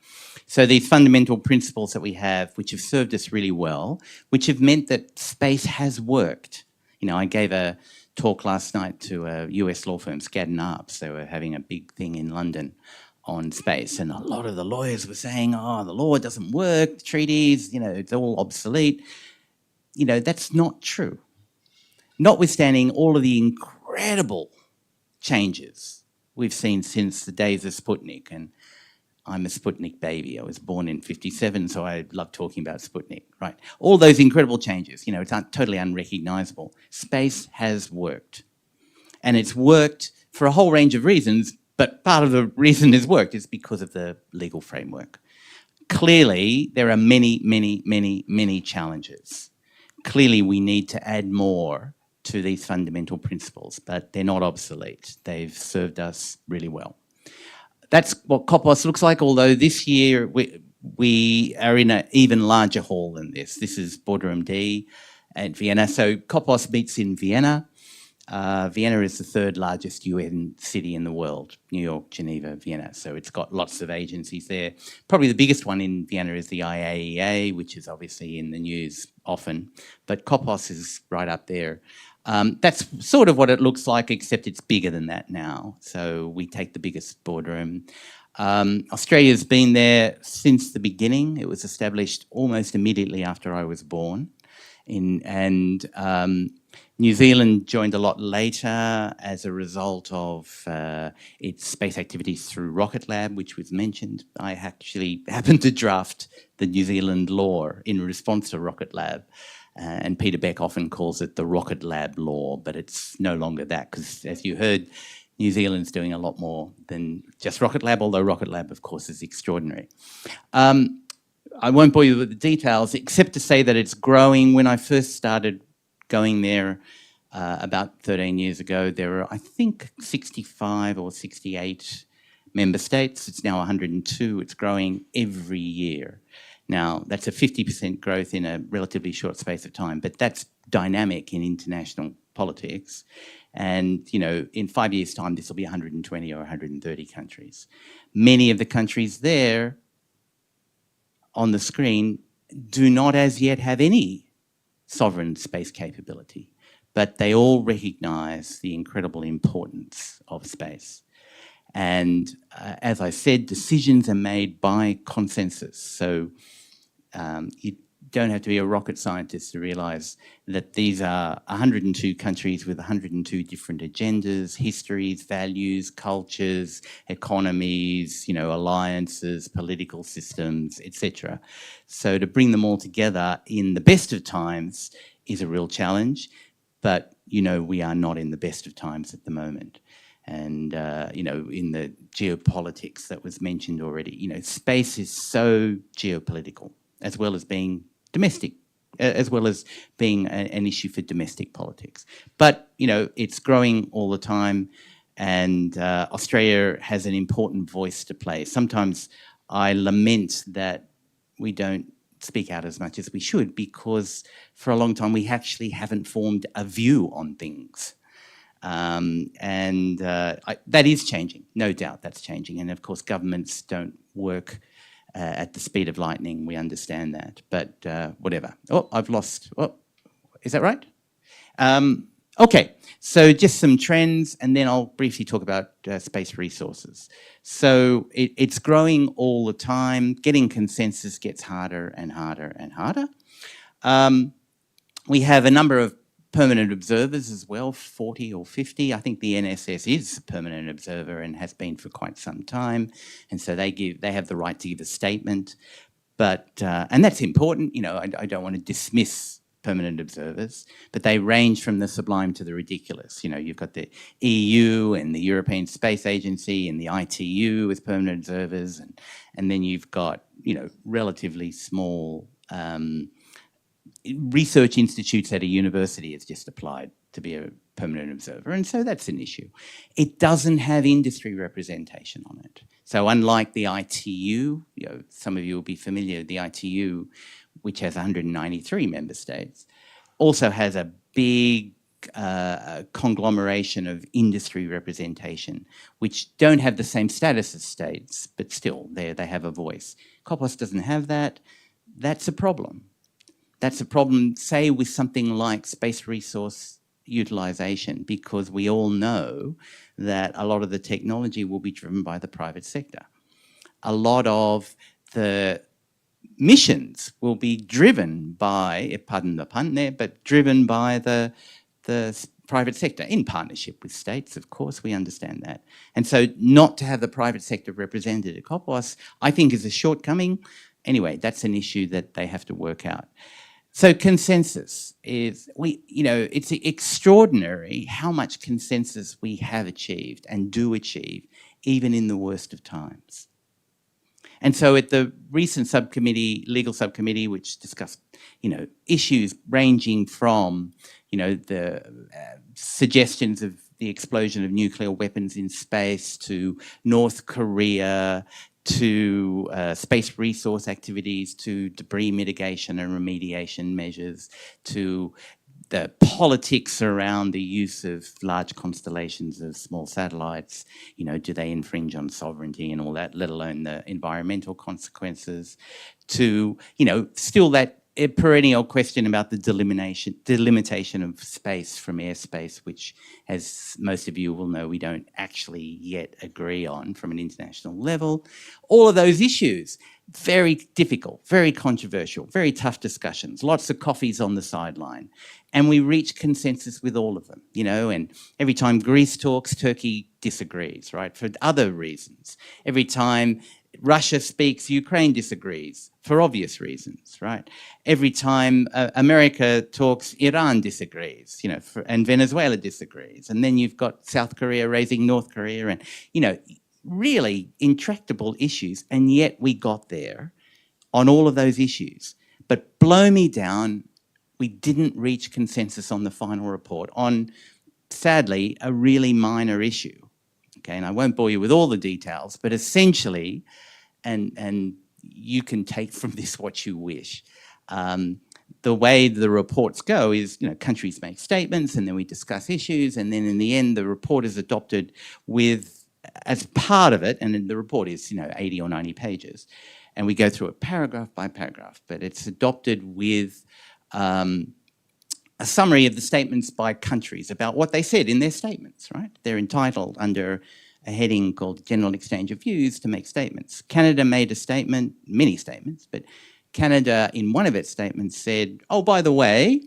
So these fundamental principles that we have, which have served us really well, which have meant that space has worked. I gave a talk last night to a US law firm, Skadden Arps. They were having a big thing in London on space, and a lot of the lawyers were saying, oh, the law doesn't work, the treaties, it's all obsolete. That's not true. Notwithstanding all of the incredible changes we've seen since the days of Sputnik, and I'm a Sputnik baby. I was born in 57, so I love talking about Sputnik, right? All those incredible changes, it's totally unrecognizable. Space has worked. And it's worked for a whole range of reasons, but part of the reason it's worked is because of the legal framework. Clearly, there are many, many, many, many challenges. Clearly, we need to add more to these fundamental principles, but they're not obsolete. They've served us really well. That's what COPOS looks like, although this year we are in an even larger hall than this. This is Boardroom D at Vienna. So COPOS meets in Vienna. Vienna is the third largest UN city in the world, New York, Geneva, Vienna. So it's got lots of agencies there. Probably the biggest one in Vienna is the IAEA, which is obviously in the news often, but COPOS is right up there. That's sort of what it looks like, except it's bigger than that now. So we take the biggest boardroom. Australia's been there since the beginning. It was established almost immediately after I was born. New Zealand joined a lot later as a result of its space activities through Rocket Lab, which was mentioned. I actually happened to draft the New Zealand law in response to Rocket Lab. And Peter Beck often calls it the Rocket Lab law, but it's no longer that because, as you heard, New Zealand's doing a lot more than just Rocket Lab, although Rocket Lab, of course, is extraordinary. I won't bore you with the details, except to say that it's growing. When I first started going there about 13 years ago, there were, I think, 65 or 68 member states. It's now 102. It's growing every year. Now, that's a 50% growth in a relatively short space of time, but that's dynamic in international politics. And, in 5 years' time, this will be 120 or 130 countries. Many of the countries there on the screen do not as yet have any sovereign space capability, but they all recognize the incredible importance of space. And as I said, decisions are made by consensus. So you don't have to be a rocket scientist to realize that these are 102 countries with 102 different agendas, histories, values, cultures, economies, alliances, political systems, etc. So to bring them all together in the best of times is a real challenge, but we are not in the best of times at the moment. And, in the geopolitics that was mentioned already, space is so geopolitical, as well as being domestic, as well as being an issue for domestic politics. But, it's growing all the time, and Australia has an important voice to play. Sometimes I lament that we don't speak out as much as we should, because for a long time we actually haven't formed a view on things. That is changing, no doubt that's changing. And of course, governments don't work at the speed of lightning, we understand that, but whatever. Oh, I've lost, is that right? Okay, so just some trends, and then I'll briefly talk about space resources. So it's growing all the time. Getting consensus gets harder and harder and harder. We have a number of permanent observers as well, 40 or 50. I think the NSS is a permanent observer and has been for quite some time. And so they have the right to give a statement. But, and that's important, you know, I don't want to dismiss permanent observers, but they range from the sublime to the ridiculous. You know, you've got the EU and the European Space Agency and the ITU as permanent observers, and then you've got, you know, relatively small research institutes at a university has just applied to be a permanent observer, and so that's an issue. It doesn't have industry representation on it. So unlike the ITU, you know, some of you will be familiar with the ITU, which has 193 member states, also has a big conglomeration of industry representation, which don't have the same status as states, but still they have a voice. COPOS doesn't have that. That's a problem. That's a problem, say, with something like space resource utilization, because we all know that a lot of the technology will be driven by the private sector. A lot of the missions will be driven by, pardon the pun there, but driven by the private sector in partnership with states, of course, we understand that. And so not to have the private sector represented at COPOS, I think is a shortcoming. Anyway, that's an issue that they have to work out. So consensus is, it's extraordinary how much consensus we have achieved and do achieve, even in the worst of times. And so at the recent subcommittee, legal subcommittee, which discussed, issues ranging from, the suggestions of the explosion of nuclear weapons in space to North Korea, to space resource activities, to debris mitigation and remediation measures, to the politics around the use of large constellations of small satellites, do they infringe on sovereignty and all that, let alone the environmental consequences, to, still that perennial question about the delimitation of space from airspace, which, as most of you will know, we don't actually yet agree on from an international level. All of those issues, very difficult, very controversial, very tough discussions, lots of coffees on the sideline. And we reach consensus with all of them, and every time Greece talks, Turkey disagrees, right, for other reasons. Every time Russia speaks, Ukraine disagrees for obvious reasons, right? Every time America talks, Iran disagrees, and Venezuela disagrees. And then you've got South Korea raising North Korea and, really intractable issues. And yet we got there on all of those issues. But blow me down, we didn't reach consensus on the final report on, sadly, a really minor issue. Okay, and I won't bore you with all the details, but essentially, and you can take from this what you wish. The way the reports go is, countries make statements and then we discuss issues, and then in the end, the report is adopted with, as part of it, and the report is, 80 or 90 pages, and we go through it paragraph by paragraph, but it's adopted with a summary of the statements by countries about what they said in their statements, right? They're entitled under a heading called General Exchange of Views to make statements. Canada made a statement, many statements, but Canada in one of its statements said, oh, by the way,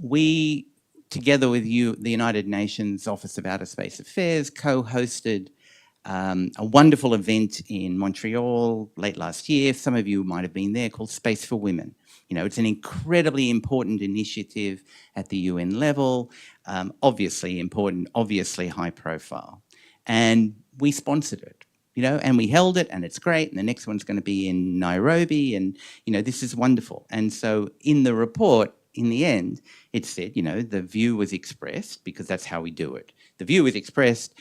we, together with the United Nations Office of Outer Space Affairs, co-hosted a wonderful event in Montreal late last year. Some of you might have been there, called Space for Women. It's an incredibly important initiative at the UN level, obviously important, obviously high profile. And we sponsored it, and we held it, and it's great, and the next one's going to be in Nairobi, and, this is wonderful. And so in the report, in the end, it said, the view was expressed, because that's how we do it. The view was expressed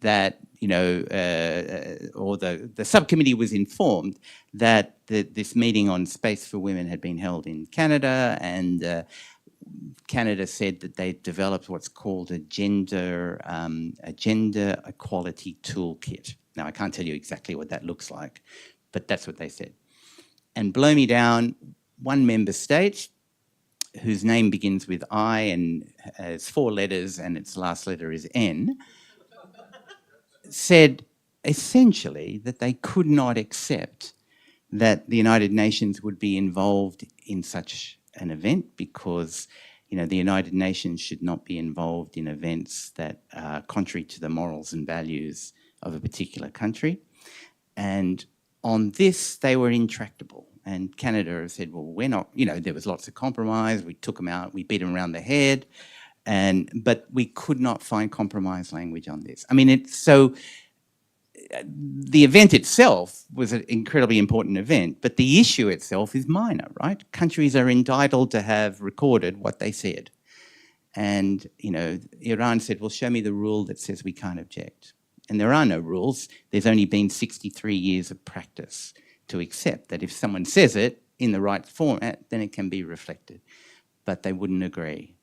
that, or the subcommittee was informed that this meeting on Space for Women had been held in Canada, and Canada said that they developed what's called a gender equality toolkit. Now, I can't tell you exactly what that looks like, but that's what they said. And blow me down, one member state, whose name begins with I and has 4 letters and its last letter is N, said essentially that they could not accept that the United Nations would be involved in such an event because, You know, the United Nations should not be involved in events that are contrary to the morals and values of a particular country. And on this, they were intractable. And Canada have said, well, we're not, you know, there was lots of compromise. We took them out, we beat them around the head. But we could not find compromise language on this. I mean, the event itself was an incredibly important event, but the issue itself is minor, right? Countries are entitled to have recorded what they said. And, you know, Iran said, well, show me the rule that says we can't object. And there are no rules. There's only been 63 years of practice to accept that if someone says it in the right format, then it can be reflected. But they wouldn't agree.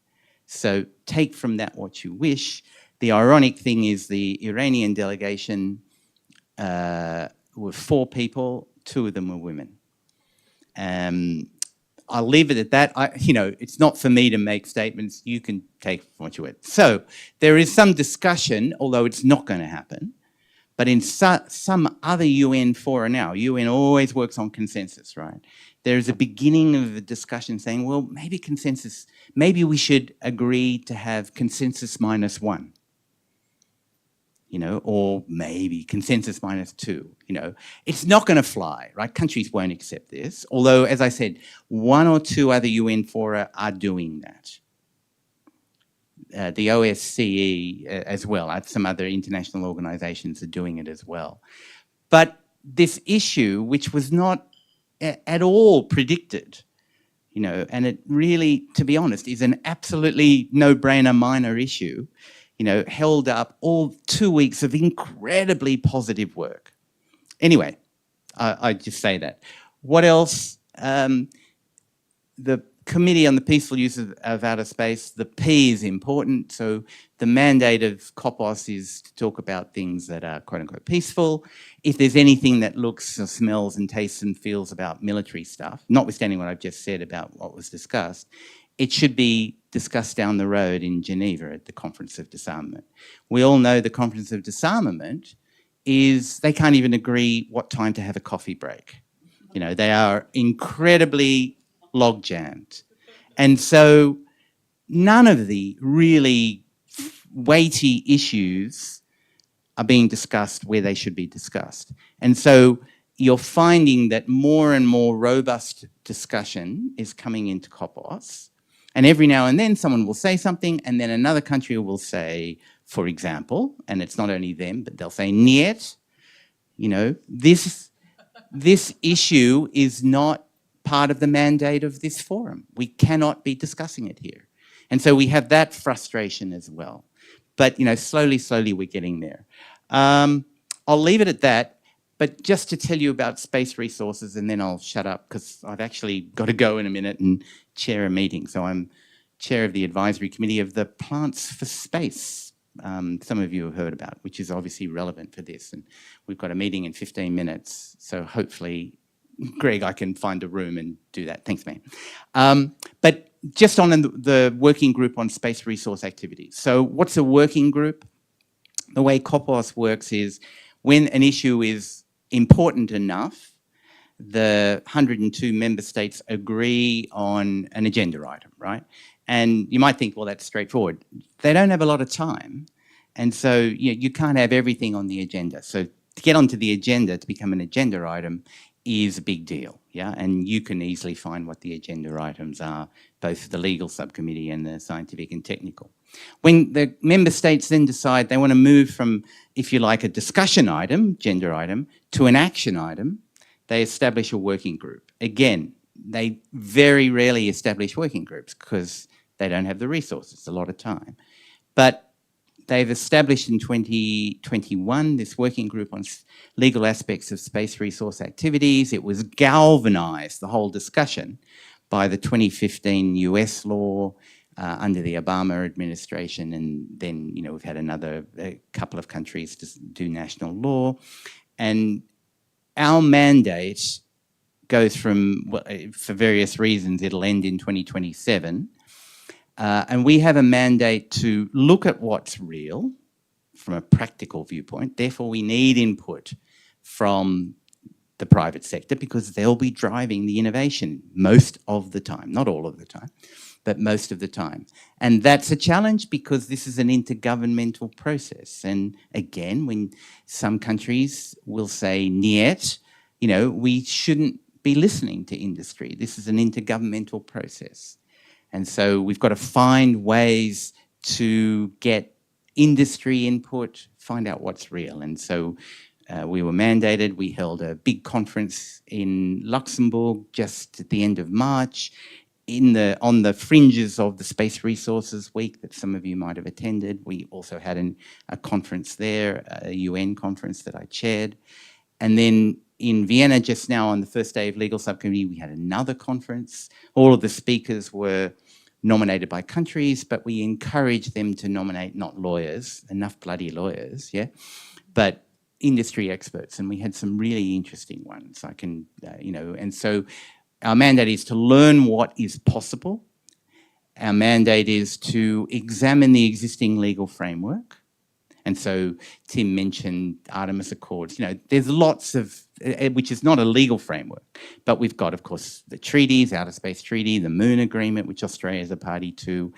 So take from that what you wish. The ironic thing is the Iranian delegation were 4 people, 2 of them were women. I'll leave it at that. You know, it's not for me to make statements. You can take what you want. So there is some discussion, although it's not going to happen. But in some other UN fora now, UN always works on consensus, right? There's a beginning of a discussion saying, well, maybe consensus, maybe we should agree to have consensus -1. You know, or maybe consensus -2, you know. It's not going to fly, right? Countries won't accept this. Although, as I said, 1 or 2 other UN fora are doing that. The OSCE as well, some other international organizations are doing it as well. But this issue, which was not at all predicted, you know, and it really, to be honest, is an absolutely no-brainer minor issue, you know, held up all 2 weeks of incredibly positive work. Anyway, I just say that. What else? The Committee on the Peaceful Use of Outer Space, the P is important. So the mandate of COPOS is to talk about things that are quote unquote peaceful. If there's anything that looks or smells and tastes and feels about military stuff, notwithstanding what I've just said about what was discussed, it should be discussed down the road in Geneva at the Conference of Disarmament. We all know the Conference of Disarmament is, they can't even agree what time to have a coffee break. You know, they are incredibly log jammed. And so none of the really weighty issues are being discussed where they should be discussed. And so you're finding that more and more robust discussion is coming into COPOS. And every now and then someone will say something and then another country will say, for example, and it's not only them, but they'll say, niet, you know, this issue is not part of the mandate of this forum. We cannot be discussing it here. And so we have that frustration as well. But, you know, slowly, we're getting there. I'll leave it at that. But just to tell you about space resources, and then I'll shut up because I've actually got to go in a minute and chair a meeting. So I'm chair of the advisory committee of the Plants for Space. Some of you have heard about, which is obviously relevant for this. And we've got a meeting in 15 minutes. So hopefully, Greg, I can find a room and do that. Thanks, man. But just on the working group on space resource activities. So what's a working group? The way COPOS works is when an issue is important enough, the 102 member states agree on an agenda item, right? And you might think, well, that's straightforward. They don't have a lot of time. And so you can't have everything on the agenda. So to get onto the agenda, to become an agenda item, is a big deal, yeah? And you can easily find what the agenda items are, both the legal subcommittee and the scientific and technical. When the member states then decide they want to move from, if you like, a discussion item, agenda item, to an action item, they establish a working group. Again, they very rarely establish working groups because they don't have the resources, a lot of time. But they've established in 2021 this working group on legal aspects of space resource activities. It was galvanized, the whole discussion, by the 2015 US law under the Obama administration. And then, you know, we've had a couple of countries to do national law. And our mandate goes from, well, for various reasons, it'll end in 2027. And we have a mandate to look at what's real from a practical viewpoint. Therefore, we need input from the private sector because they'll be driving the innovation most of the time, not all of the time. but most of the time. And that's a challenge because this is an intergovernmental process. And again, when some countries will say, niet, you know, we shouldn't be listening to industry. This is an intergovernmental process. And so we've got to find ways to get industry input, find out what's real. And so we were mandated. We held a big conference in Luxembourg just at the end of March on the fringes of the Space Resources Week that some of you might have attended. We also had a conference there, a UN conference that I chaired. And then in Vienna just now on the first day of Legal Subcommittee, we had another conference. All of the speakers were nominated by countries, but we encouraged them to nominate not lawyers, enough bloody lawyers, yeah, but industry experts. And we had some really interesting ones. I can, you know, and so our mandate is to learn what is possible. Our mandate is to examine the existing legal framework. And so Tim mentioned Artemis Accords. You know, there's lots of, which is not a legal framework, but we've got, of course, the treaties, Outer Space Treaty, the Moon Agreement, which Australia is a party to.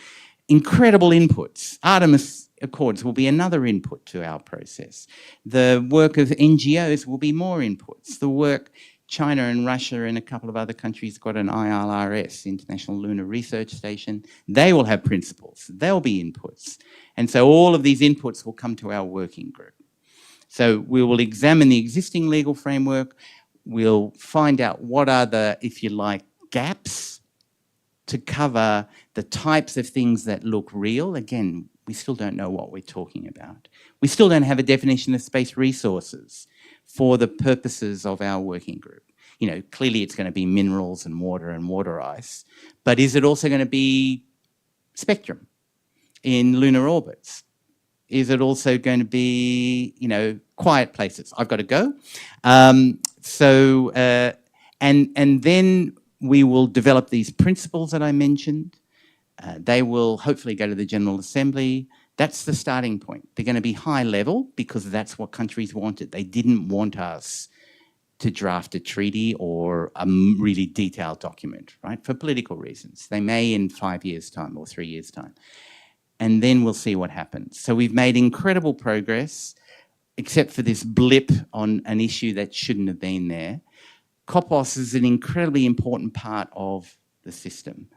Incredible inputs. Artemis Accords will be another input to our process. The work of NGOs will be more inputs. The work China and Russia and a couple of other countries got an ILRS, International Lunar Research Station. They will have principles. They'll be inputs. And so all of these inputs will come to our working group. So we will examine the existing legal framework. We'll find out what are the, if you like, gaps to cover the types of things that look real. Again, we still don't know what we're talking about. We still don't have a definition of space resources for the purposes of our working group. You know, clearly it's going to be minerals and water ice, but is it also going to be spectrum in lunar orbits? Is it also going to be, you know, quiet places? I've got to go. And then we will develop these principles that I mentioned. They will hopefully go to the General Assembly. That's the starting point. They're going to be high level because that's what countries wanted. They didn't want us to draft a treaty or a really detailed document, right? For political reasons. They may in 5 years' time or 3 years' time. And then we'll see what happens. So we've made incredible progress, except for this blip on an issue that shouldn't have been there. COPOS is an incredibly important part of the system.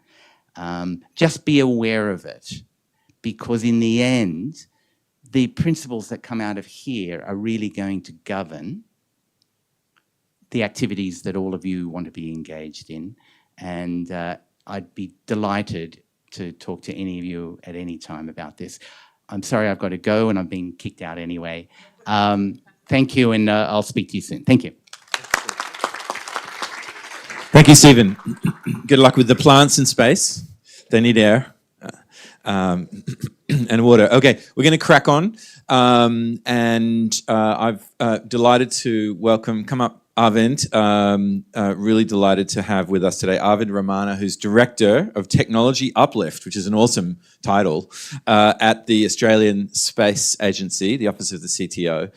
Just be aware of it, because in the end, the principles that come out of here are really going to govern the activities that all of you want to be engaged in. And I'd be delighted to talk to any of you at any time about this. I'm sorry I've got to go and I'm being kicked out anyway. Thank you, and I'll speak to you soon. Thank you. Thank you, Stephen. Good luck with the plants in space. They need air and water. Okay, we're going to crack on. I've delighted to welcome, come up, Arvind. Really delighted to have with us today Arvind Ramana, who's Director of Technology Uplift, which is an awesome title, at the Australian Space Agency, the Office of the CTO.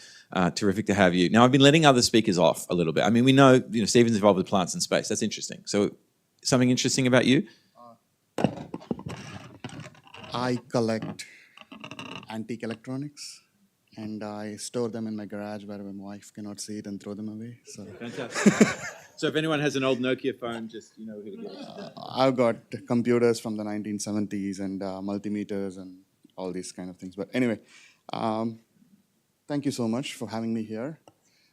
Terrific to have you. Now, I've been letting other speakers off a little bit. I mean, we know, Stephen's involved with plants in space. That's interesting. So something interesting about you? I collect antique electronics and I store them in my garage where my wife cannot see it and throw them away. So Fantastic. So if anyone has an old Nokia phone, just who to get it. I've got computers from the 1970s and multimeters and all these kind of things. But anyway, thank you so much for having me here.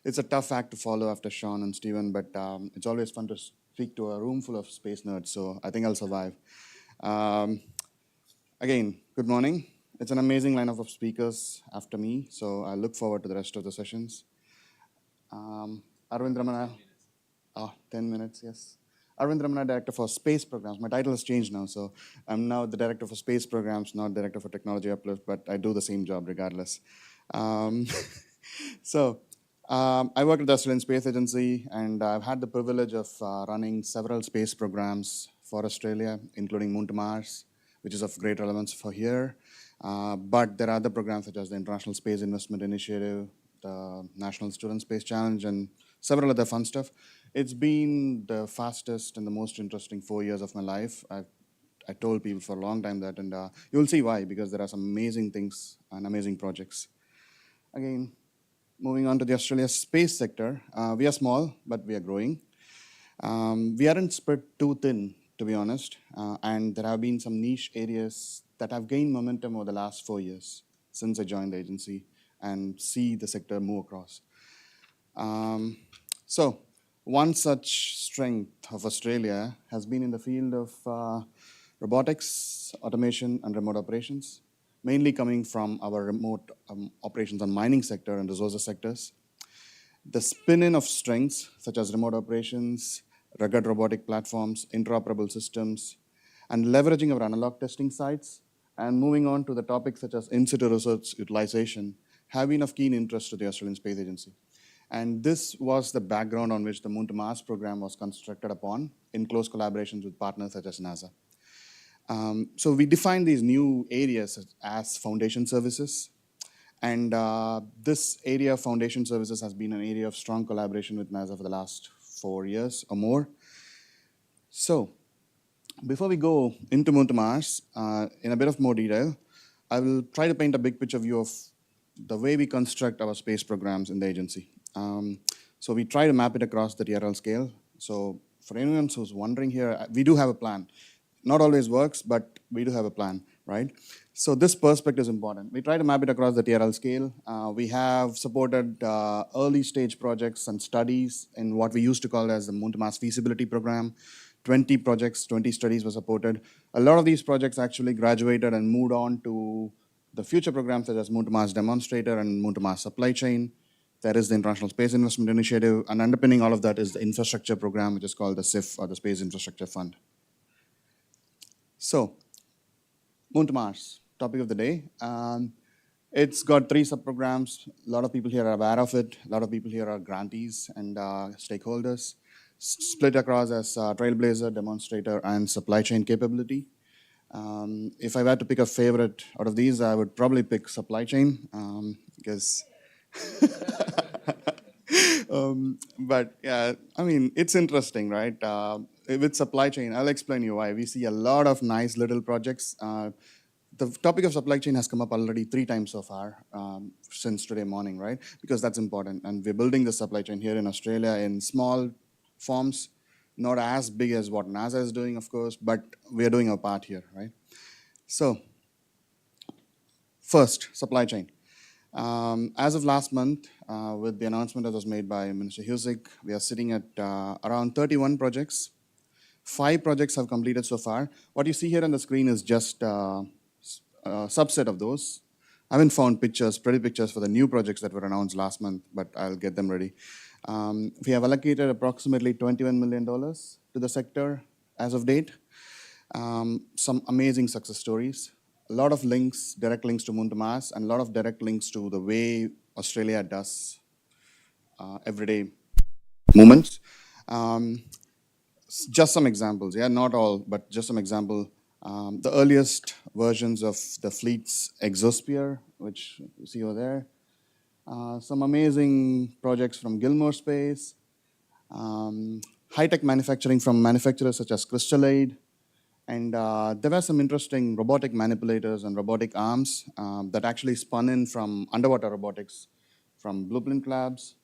It's a tough act to follow after Sean and Stephen, but it's always fun to speak to a room full of space nerds, so I think I'll survive. Again, good morning. It's an amazing lineup of speakers after me, so I look forward to the rest of the sessions. Arvind Ramana, 10 minutes, yes. Arvind Ramana, Director for Space Programs. My title has changed now, so I'm now the Director for Space Programs, not Director for Technology Uplift, but I do the same job regardless. I work at the Australian Space Agency, and I've had the privilege of running several space programs for Australia, including Moon to Mars, which is of great relevance for here. But there are other programs such as the International Space Investment Initiative, the National Student Space Challenge, and several other fun stuff. It's been the fastest and the most interesting 4 years of my life. I told people for a long time that, and you'll see why, because there are some amazing things and amazing projects. Again, moving on to the Australia space sector, we are small, but we are growing. We aren't spread too thin, to be honest, and there have been some niche areas that have gained momentum over the last 4 years since I joined the agency and see the sector move across. So one such strength of Australia has been in the field of robotics, automation, and remote operations, mainly coming from our remote operations on mining sector and resources sectors. The spin-in of strengths, such as remote operations, rugged robotic platforms, interoperable systems, and leveraging our analog testing sites, and moving on to the topics such as in-situ resource utilization, have been of keen interest to the Australian Space Agency. And this was the background on which the Moon to Mars program was constructed upon in close collaborations with partners such as NASA. So we defined these new areas as foundation services. And this area of foundation services has been an area of strong collaboration with NASA for the last 4 years or more. So before we go into Moon to Mars, in a bit of more detail, I will try to paint a big picture view of the way we construct our space programs in the agency. So we try to map it across the TRL scale. So for anyone who's wondering here, we do have a plan. Not always works, but we do have a plan, right? So this perspective is important. We try to map it across the TRL scale. We have supported early stage projects and studies in what we used to call as the Moon to Mars feasibility program. 20 projects, 20 studies were supported. A lot of these projects actually graduated and moved on to the future programs such as Moon to Mars demonstrator and Moon to Mars supply chain. There is the International Space Investment Initiative, and underpinning all of that is the infrastructure program, which is called the SIF, or the Space Infrastructure Fund. So, Moon to Mars, topic of the day. It's got 3 subprograms. A lot of people here are aware of it. A lot of people here are grantees and stakeholders. Split across as Trailblazer, Demonstrator, and Supply Chain Capability. If I were to pick a favorite out of these, I would probably pick Supply Chain, because but yeah, I mean, it's interesting, right? With supply chain, I'll explain you why. We see a lot of nice little projects. The topic of supply chain has come up already 3 times so far since today morning, right? Because that's important. And we're building the supply chain here in Australia in small forms, not as big as what NASA is doing, of course, but we're doing our part here, right? So, first, supply chain. As of last month, with the announcement that was made by Minister Husick, we are sitting at around 31 projects. 5 projects have completed so far. What you see here on the screen is just a subset of those. I haven't found pictures, pretty pictures for the new projects that were announced last month, but I'll get them ready. We have allocated approximately $21 million to the sector as of date. Some amazing success stories. A lot of links, direct links to Moon to Mars, and a lot of direct links to the way Australia does everyday movements. Just some examples, yeah, not all, but just some example. The earliest versions of the fleet's exosphere, which you see over there. Some amazing projects from Gilmore Space. High-tech manufacturing from manufacturers such as Crystal Aid. And there were some interesting robotic manipulators and robotic arms that actually spun in from underwater robotics from Blueprint Labs.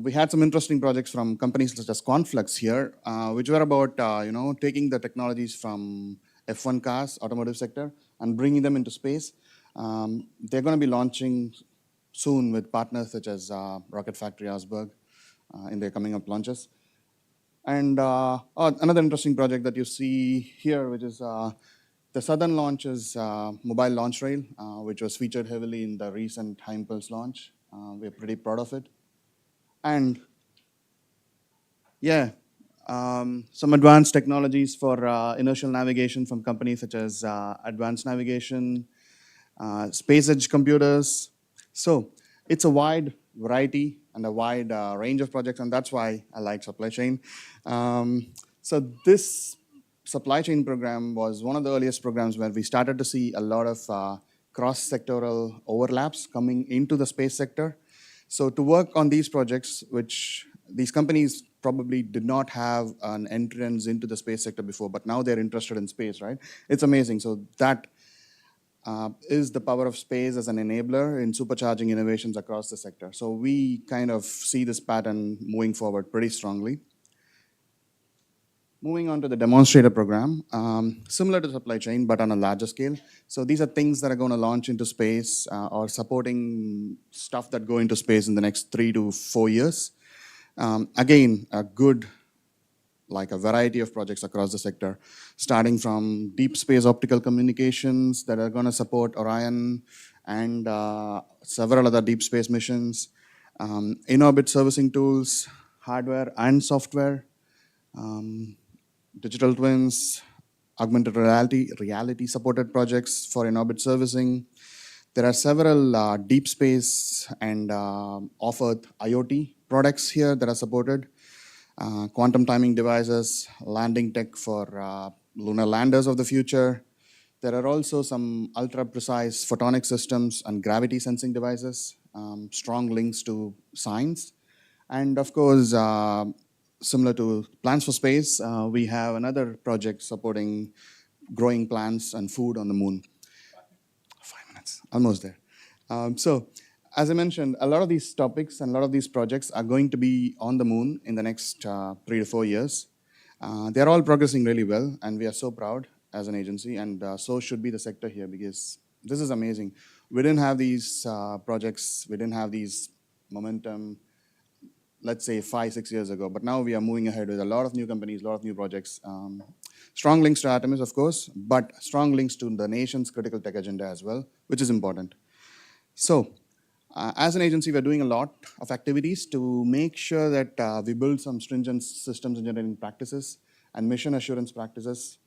We had some interesting projects from companies such as Conflux here, which were about taking the technologies from F1 cars, automotive sector, and bringing them into space. They're going to be launching soon with partners such as Rocket Factory Augsburg in their coming up launches. And another interesting project that you see here, which is the Southern Launch's mobile launch rail, which was featured heavily in the recent Hypersonics launch. We're pretty proud of it. And yeah, some advanced technologies for inertial navigation from companies such as Advanced Navigation, Space Edge Computers. So it's a wide variety and a wide range of projects, and that's why I like supply chain. So this supply chain program was one of the earliest programs where we started to see a lot of cross-sectoral overlaps coming into the space sector. So to work on these projects, which these companies probably did not have an entrance into the space sector before, but now they're interested in space, right? It's amazing. So that is the power of space as an enabler in supercharging innovations across the sector. So we kind of see this pattern moving forward pretty strongly. Moving on to the demonstrator program, similar to supply chain, but on a larger scale. So these are things that are going to launch into space or supporting stuff that go into space in the next 3 to 4 years. Again, a variety of projects across the sector, starting from deep space optical communications that are going to support Orion and several other deep space missions, in-orbit servicing tools, hardware and software, digital twins, augmented reality supported projects for in-orbit servicing. There are several deep space and off-Earth IoT products here that are supported. Quantum timing devices, landing tech for lunar landers of the future. There are also some ultra-precise photonic systems and gravity sensing devices, strong links to science. And of course, similar to Plans for Space, we have another project supporting growing plants and food on the moon. 5 minutes, almost there. So, as I mentioned, a lot of these topics and a lot of these projects are going to be on the moon in the next 3 to 4 years. They're all progressing really well, and we are so proud as an agency, and so should be the sector here, because this is amazing. We didn't have these projects, we didn't have these momentum, let's say 5, 6 years ago, but now we are moving ahead with a lot of new companies, a lot of new projects. Strong links to Artemis, of course, but strong links to the nation's critical tech agenda as well, which is important. So, as an agency, we're doing a lot of activities to make sure that we build some stringent systems engineering practices and mission assurance practices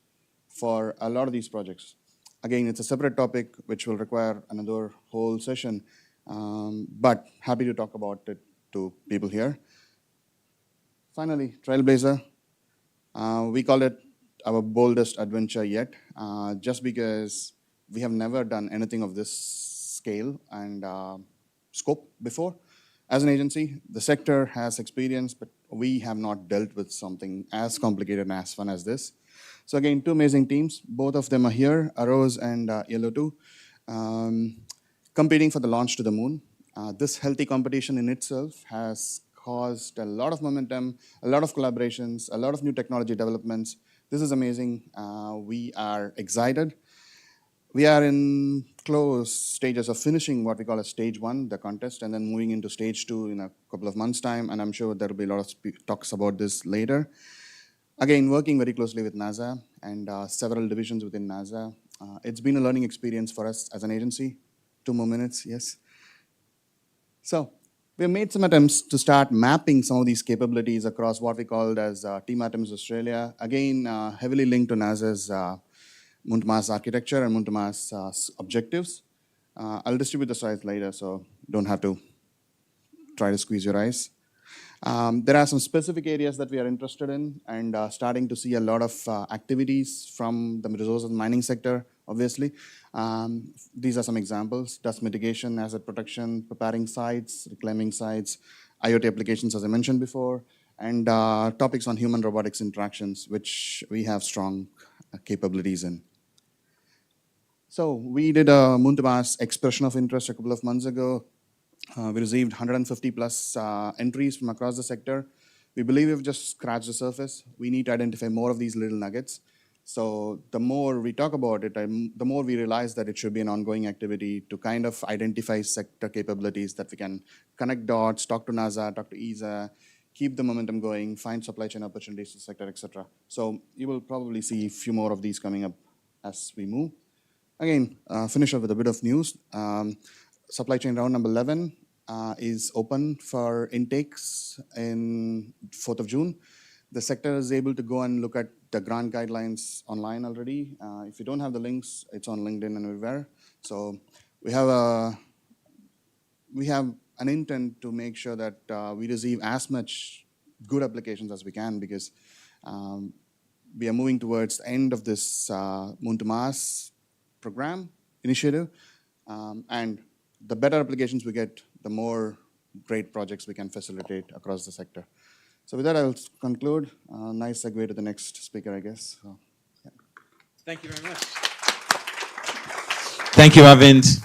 for a lot of these projects. Again, it's a separate topic which will require another whole session, but happy to talk about it to people here. Finally, Trailblazer. We call it our boldest adventure yet, just because we have never done anything of this scale and scope before. As an agency, the sector has experience, but we have not dealt with something as complicated and as fun as this. So again, 2 amazing teams. Both of them are here, Arrows and Yellow 2, competing for the launch to the moon. This healthy competition in itself has caused a lot of momentum, a lot of collaborations, a lot of new technology developments. This is amazing. We are excited. We are in close stages of finishing what we call a stage 1, the contest, and then moving into stage 2 in a couple of months' time, and I'm sure there will be a lot of talks about this later. Again, working very closely with NASA and several divisions within NASA. It's been a learning experience for us as an agency. 2 more minutes, yes. So we have made some attempts to start mapping some of these capabilities across what we called as Team Artemis Australia. Again, heavily linked to NASA's Moon to Mars architecture and Moon to Mars objectives. I'll distribute the slides later, so don't have to try to squeeze your eyes. There are some specific areas that we are interested in, and starting to see a lot of activities from the resources mining sector, obviously. These are some examples: dust mitigation, asset protection, preparing sites, reclaiming sites, IoT applications, as I mentioned before, and topics on human robotics interactions, which we have strong capabilities in. So we did a Moon to Mars expression of interest a couple of months ago. We received 150 plus entries from across the sector. We believe we've just scratched the surface. We need to identify more of these little nuggets. So the more we talk about it, the more we realize that it should be an ongoing activity to kind of identify sector capabilities that we can connect dots, talk to NASA, talk to ESA, keep the momentum going, find supply chain opportunities to the sector, etc. So you will probably see a few more of these coming up as we move. Again, finish up with a bit of news. Supply chain round number 11 is open for intakes in 4th of June. The sector is able to go and look at the grant guidelines online already. If you don't have the links, it's on LinkedIn and everywhere. So we have an intent to make sure that we receive as much good applications as we can, because we are moving towards the end of this Moon to Mars program initiative, and the better applications we get, the more great projects we can facilitate across the sector. So with that, I'll conclude. Nice segue to the next speaker, I guess. So, yeah. Thank you very much. Thank you, Arvind.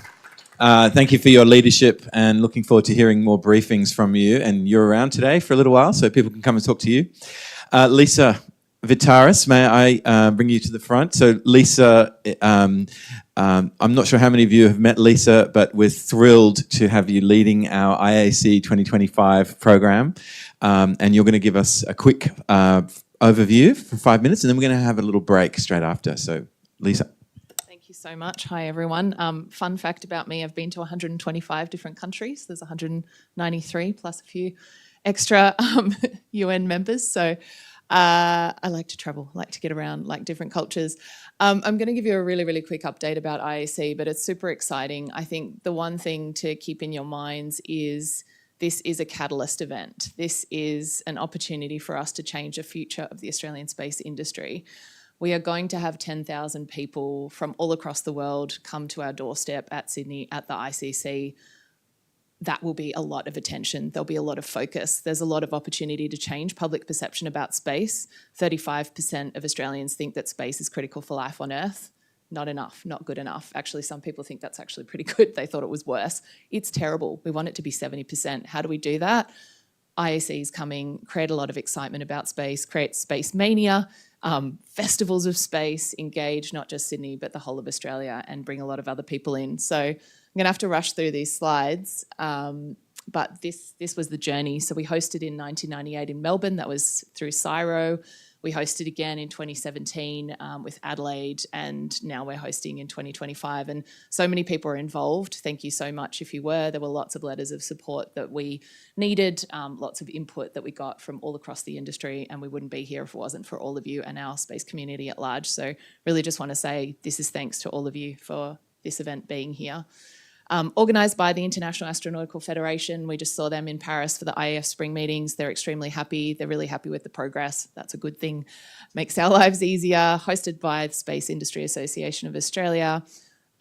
Thank you for your leadership, and looking forward to hearing more briefings from you. And you're around today for a little while, so people can come and talk to you. Lisa Vitaris, may I bring you to the front? So Lisa, I'm not sure how many of you have met Lisa, but we're thrilled to have you leading our IAC 2025 program. And you're going to give us a quick overview for 5 minutes, and then we're going to have a little break straight after. So Lisa. Thank you so much. Hi, everyone. Fun fact about me, I've been to 125 different countries. There's 193 plus a few extra UN members. So I like to travel, like to get around, like different cultures. I'm going to give you a really, really quick update about IAC, but it's super exciting. I think the one thing to keep in your minds is this is a catalyst event. This is an opportunity for us to change the future of the Australian space industry. We are going to have 10,000 people from all across the world come to our doorstep at Sydney at the ICC. That will be a lot of attention. There'll be a lot of focus. There's a lot of opportunity to change public perception about space. 35% of Australians think that space is critical for life on Earth. Not enough, not good enough. Actually, some people think that's actually pretty good. They thought it was worse. It's terrible. We want it to be 70%. How do we do that? IAC is coming, create a lot of excitement about space, create space mania, festivals of space, engage not just Sydney, but the whole of Australia, and bring a lot of other people in. So I'm going to have to rush through these slides, but this was the journey. So we hosted in 1998 in Melbourne. That was through CSIRO. We hosted again in 2017 with Adelaide, and now we're hosting in 2025. And so many people are involved. Thank you so much if you were. There were lots of letters of support that we needed, lots of input that we got from all across the industry, and we wouldn't be here if it wasn't for all of you and our space community at large. So really just want to say this is thanks to all of you for this event being here. Organised by the International Astronautical Federation. We just saw them in Paris for the IAF spring meetings. They're extremely happy. They're really happy with the progress. That's a good thing. Makes our lives easier. Hosted by the Space Industry Association of Australia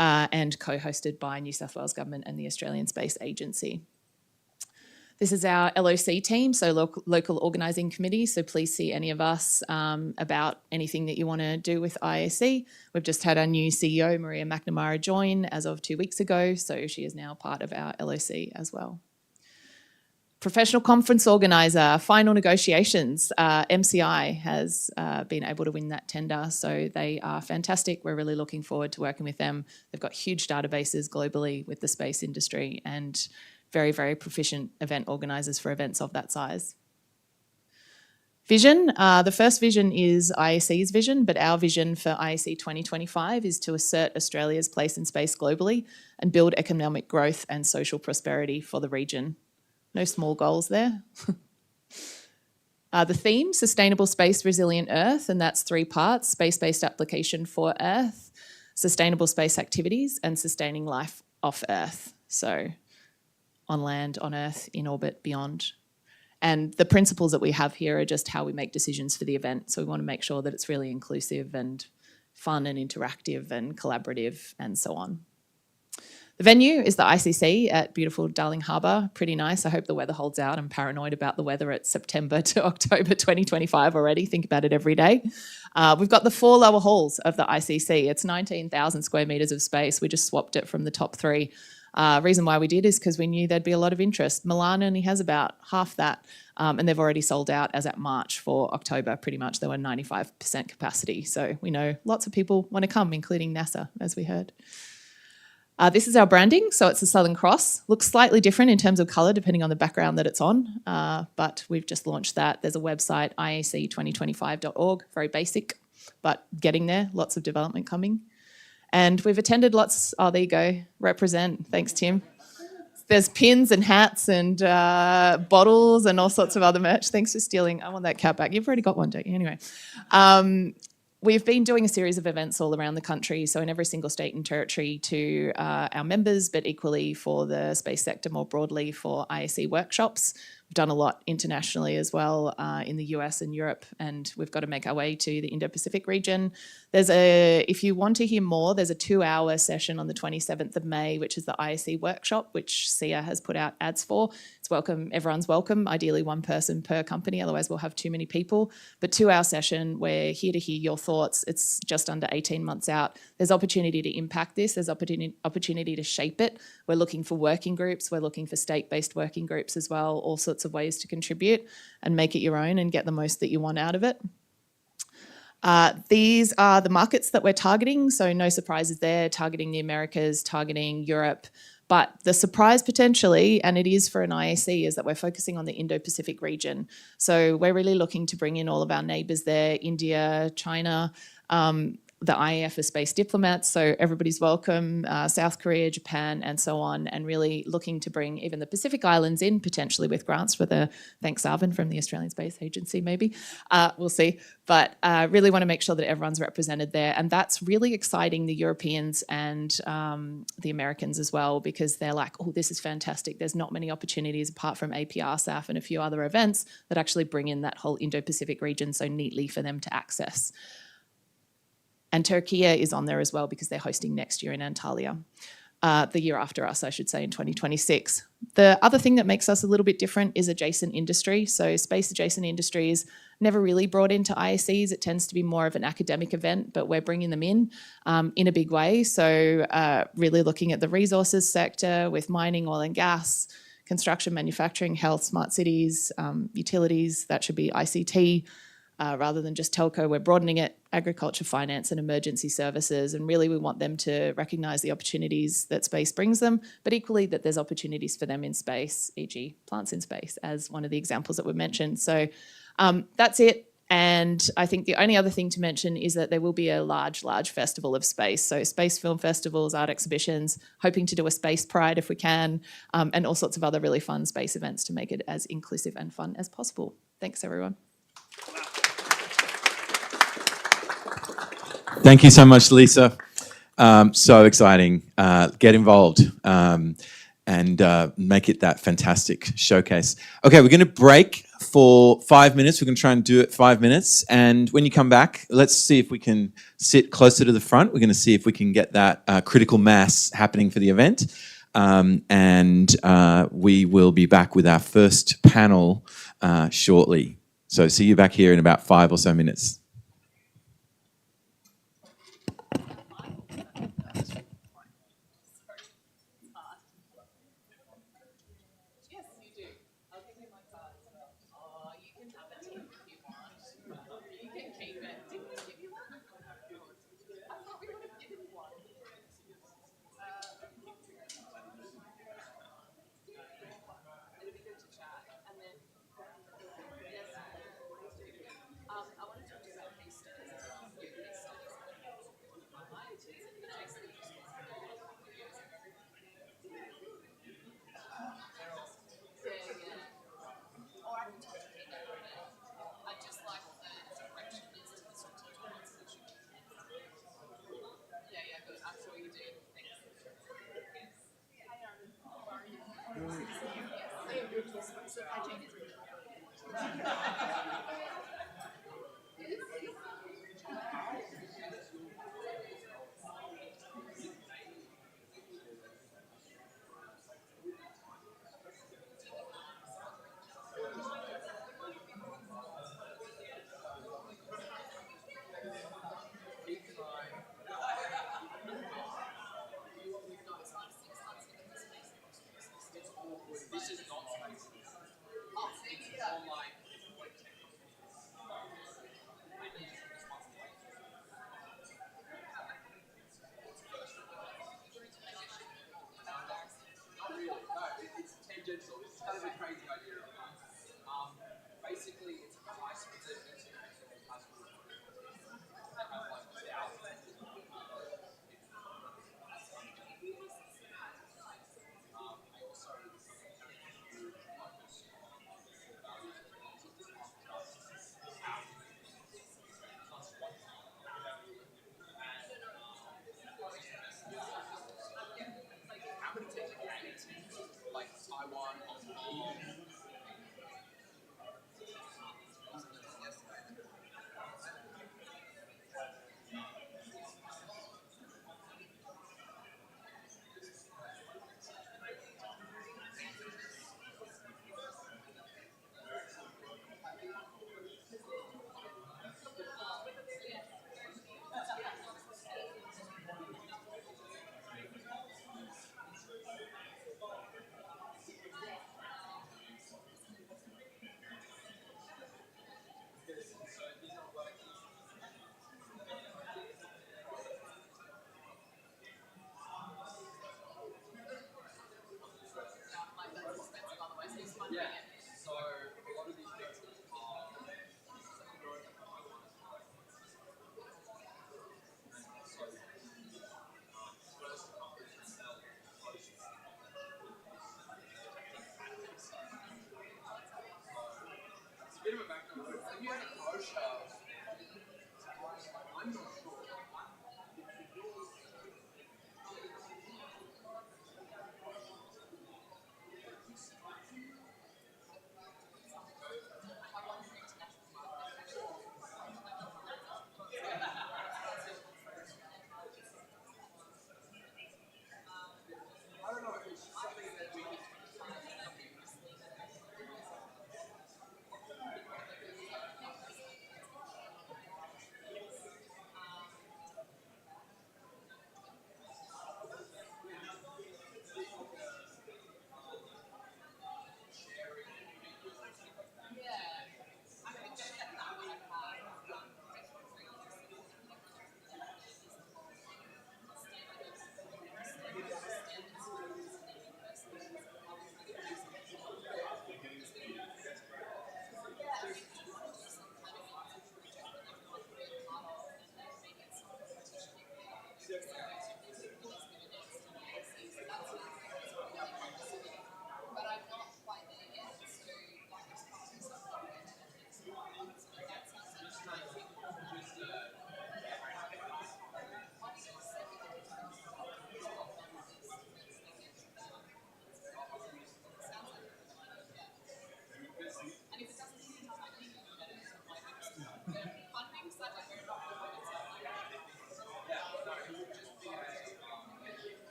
and co-hosted by New South Wales Government and the Australian Space Agency. This is our LOC team, so local organising committee. So please see any of us about anything that you want to do with IAC. We've just had our new CEO, Maria McNamara, join as of 2 weeks ago. So she is now part of our LOC as well. Professional conference organiser, final negotiations. MCI has been able to win that tender. So they are fantastic. We're really looking forward to working with them. They've got huge databases globally with the space industry, and very, very proficient event organisers for events of that size. Vision. The first vision is IAC's vision, but our vision for IAC 2025 is to assert Australia's place in space globally and build economic growth and social prosperity for the region. No small goals there. The theme, Sustainable Space Resilient Earth, and that's 3 parts: space-based application for Earth, sustainable space activities, and sustaining life off Earth. So on land, on Earth, in orbit, beyond. And the principles that we have here are just how we make decisions for the event. So we want to make sure that it's really inclusive and fun and interactive and collaborative and so on. The venue is the ICC at beautiful Darling Harbour. Pretty nice. I hope the weather holds out. I'm paranoid about the weather at September to October 2025 already. Think about it every day. We've got the 4 lower halls of the ICC. It's 19,000 square metres of space. We just swapped it from the top 3. Reason why we did is because we knew there'd be a lot of interest. Milan only has about half that, and they've already sold out as at March for October. Pretty much they were 95% capacity. So we know lots of people want to come, including NASA, as we heard. This is our branding. So it's the Southern Cross. Looks slightly different in terms of colour depending on the background that it's on, but we've just launched that. There's a website, iac2025.org, very basic, but getting there, lots of development coming. And we've attended lots, oh, there you go, represent, thanks Tim. There's pins and hats and bottles and all sorts of other merch. Thanks for stealing, I want that cap back. You've already got one, don't you? Anyway. We've been doing a series of events all around the country, so in every single state and territory to our members, but equally for the space sector more broadly for IAC workshops. We've done a lot internationally as well in the US and Europe, and we've got to make our way to the Indo-Pacific region. If you want to hear more, there's a 2-hour session on the 27th of May, which is the ISE workshop, which SIA has put out ads for. It's welcome, everyone's welcome, ideally one person per company, otherwise we'll have too many people. But 2-hour session, we're here to hear your thoughts. It's just under 18 months out. There's opportunity to impact this, there's opportunity to shape it. We're looking for working groups, we're looking for state-based working groups as well, all sorts of ways to contribute and make it your own and get the most that you want out of it. These are the markets that we're targeting, so no surprises there, targeting the Americas, targeting Europe. But the surprise potentially, and it is for an IAC, is that we're focusing on the Indo-Pacific region. So we're really looking to bring in all of our neighbours there, India, China, the IAF for space diplomats, so everybody's welcome, South Korea, Japan, and so on, and really looking to bring even the Pacific Islands in, potentially with grants for the, thanks Arvin from the Australian Space Agency maybe, we'll see. But really want to make sure that everyone's represented there, and that's really exciting the Europeans and the Americans as well, because they're like, oh, this is fantastic. There's not many opportunities apart from APR, SAF and a few other events that actually bring in that whole Indo-Pacific region so neatly for them to access. And Turkey is on there as well because they're hosting next year in Antalya. The year after us, I should say, in 2026. The other thing that makes us a little bit different is adjacent industry. So space adjacent industries never really brought into ISEs. It tends to be more of an academic event, but we're bringing them in a big way. So really looking at the resources sector with mining, oil and gas, construction, manufacturing, health, smart cities, utilities, that should be ICT. Rather than just telco, we're broadening it, agriculture, finance and emergency services, and really we want them to recognise the opportunities that space brings them, but equally that there's opportunities for them in space, e.g. plants in space, as one of the examples that were mentioned. So that's it. And I think the only other thing to mention is that there will be a large festival of space. So space film festivals, art exhibitions, hoping to do a space pride if we can, and all sorts of other really fun space events to make it as inclusive and fun as possible. Thanks, everyone. Thank you so much, Lisa. So exciting. Get involved and make it that fantastic showcase. Okay, we're going to break for 5 minutes. We're going to try and do it 5 minutes. And when you come back, let's see if we can sit closer to the front. We're going to see if we can get that critical mass happening for the event. And we will be back with our first panel shortly. So see you back here in about 5 or so minutes. I wanted to do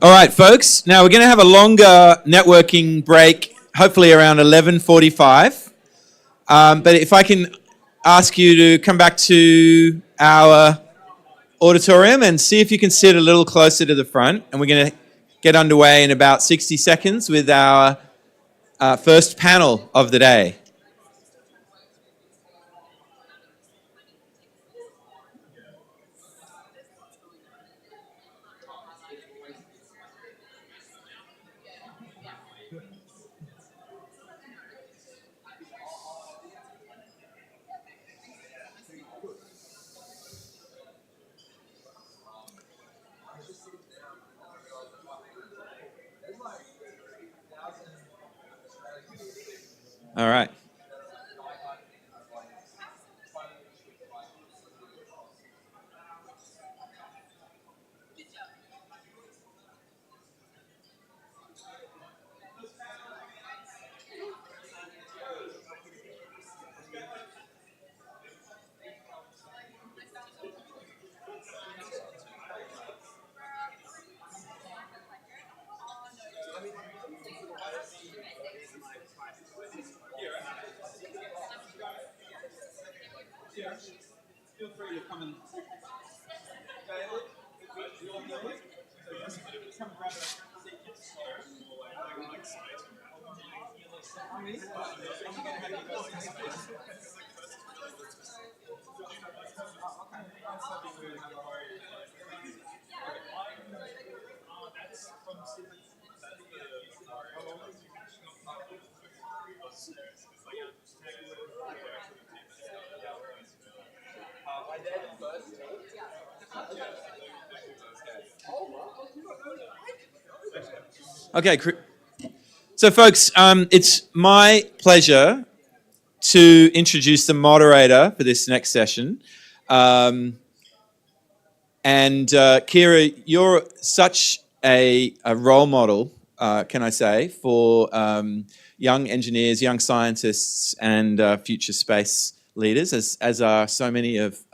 All right, folks. Now we're going to have a longer networking break, hopefully around 11:45. But if I can ask you to come back to our auditorium and see if you can sit a little closer to the front. And we're going to get underway in about 60 seconds with our first panel of the day. All right. Feel free to come and Okay, so folks, it's my pleasure to introduce the moderator for this next session. And Kira, you're such a role model, can I say, for young engineers, young scientists, and future space leaders, as are so many of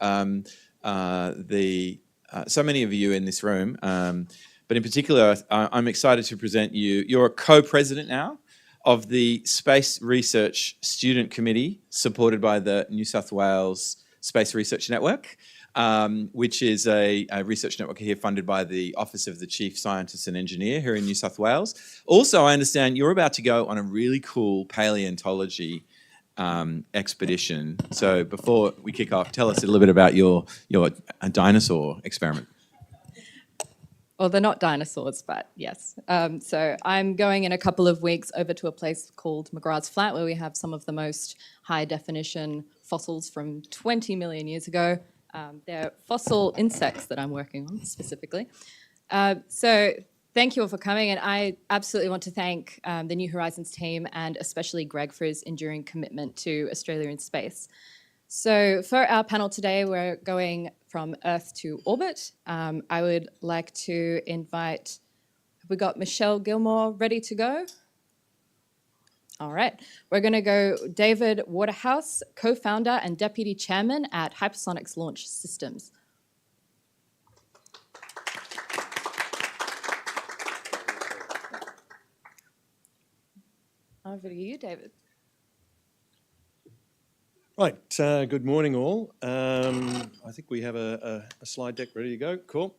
you in this room. But in particular, I'm excited to present you. You're a co-president now of the Space Research Student Committee, supported by the New South Wales Space Research Network, which is a research network here funded by the Office of the Chief Scientist and Engineer here in New South Wales. Also, I understand you're about to go on a really cool paleontology expedition. So before we kick off, tell us a little bit about your dinosaur experiment. Well, they're not dinosaurs, but yes. So I'm going in a couple of weeks over to a place called McGrath's Flat, where we have some of the most high-definition fossils from 20 million years ago. They're fossil insects that I'm working on specifically. So thank you all for coming, and I absolutely want to thank the New Horizons team and especially Greg for his enduring commitment to Australia in space. So for our panel today, we're going from Earth to orbit. I would like to invite, have we got Michelle Gilmore ready to go? All right, we're gonna go David Waterhouse, co-founder and deputy chairman at Hypersonics Launch Systems. Over to you, David. Right, good morning all. I think we have a slide deck ready to go, cool.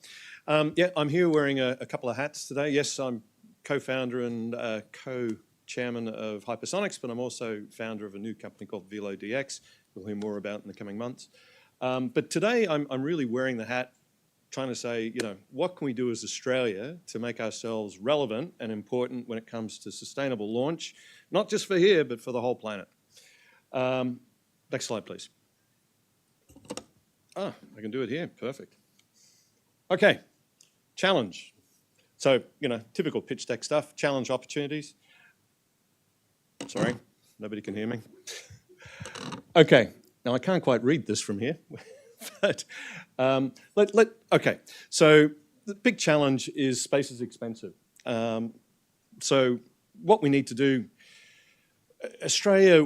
Yeah, I'm here wearing a couple of hats today. Yes, I'm co-founder and co-chairman of Hypersonics, but I'm also founder of a new company called VeloDX, we'll hear more about in the coming months. But today I'm really wearing the hat trying to say, you know, what can we do as Australia to make ourselves relevant and important when it comes to sustainable launch, not just for here, but for the whole planet. Next slide, please. I can do it here, perfect. Okay, challenge. So, you know, typical pitch deck stuff, challenge opportunities. Sorry, nobody can hear me. Okay, now I can't quite read this from here, but okay. So the big challenge is space is expensive. So what we need to do, Australia,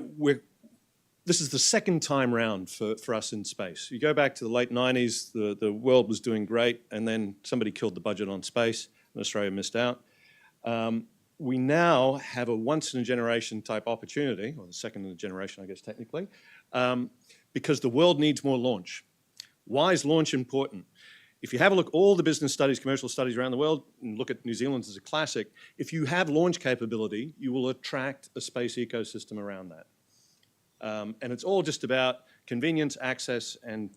this is the second time round for us in space. You go back to the late 90s, the world was doing great, and then somebody killed the budget on space. and Australia missed out. We now have a once-in-a-generation type opportunity, or the second in the generation, I guess, technically, because the world needs more launch. Why is launch important? If you have a look at all the business studies, commercial studies around the world, and look at New Zealand as a classic, if you have launch capability, you will attract a space ecosystem around that. And it's all just about convenience, access, and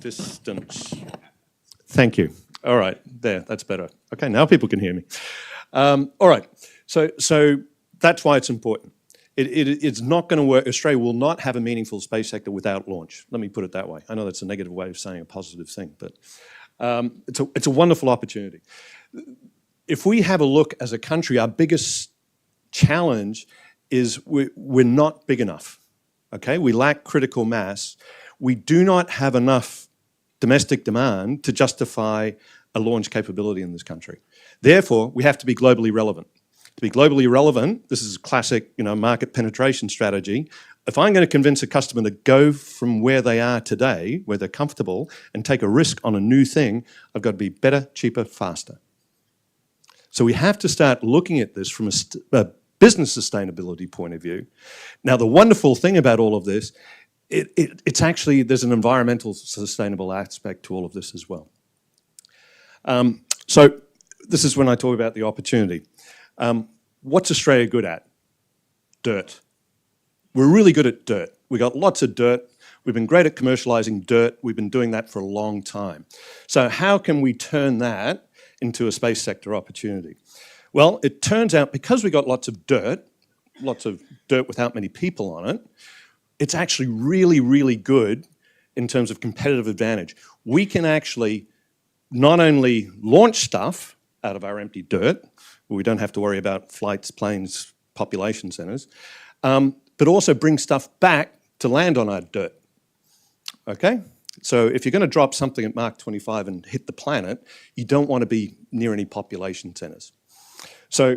distance. Thank you. All right, there, that's better. Okay, now people can hear me. All right, so that's why it's important. It's not going to work. Australia will not have a meaningful space sector without launch. Let me put it that way. I know that's a negative way of saying a positive thing, but it's a wonderful opportunity. If we have a look as a country, our biggest challenge is we're not big enough, okay? We lack critical mass. We do not have enough domestic demand to justify a launch capability in this country. Therefore, we have to be globally relevant. To be globally relevant, this is a classic, market penetration strategy. If I'm going to convince a customer to go from where they are today, where they're comfortable, and take a risk on a new thing, I've got to be better, cheaper, faster. So we have to start looking at this from a business sustainability point of view. Now, the wonderful thing about all of this, it's actually, there's an environmental sustainable aspect to all of this as well. So this is when I talk about the opportunity. What's Australia good at? Dirt. We're really good at dirt. We got lots of dirt. We've been great at commercializing dirt. We've been doing that for a long time. So how can we turn that into a space sector opportunity? Well, it turns out because we got lots of dirt without many people on it, it's actually really, really good in terms of competitive advantage. We can actually not only launch stuff out of our empty dirt, where we don't have to worry about flights, planes, population centers, but also bring stuff back to land on our dirt, okay? So if you're going to drop something at Mark 25 and hit the planet, you don't want to be near any population centers. So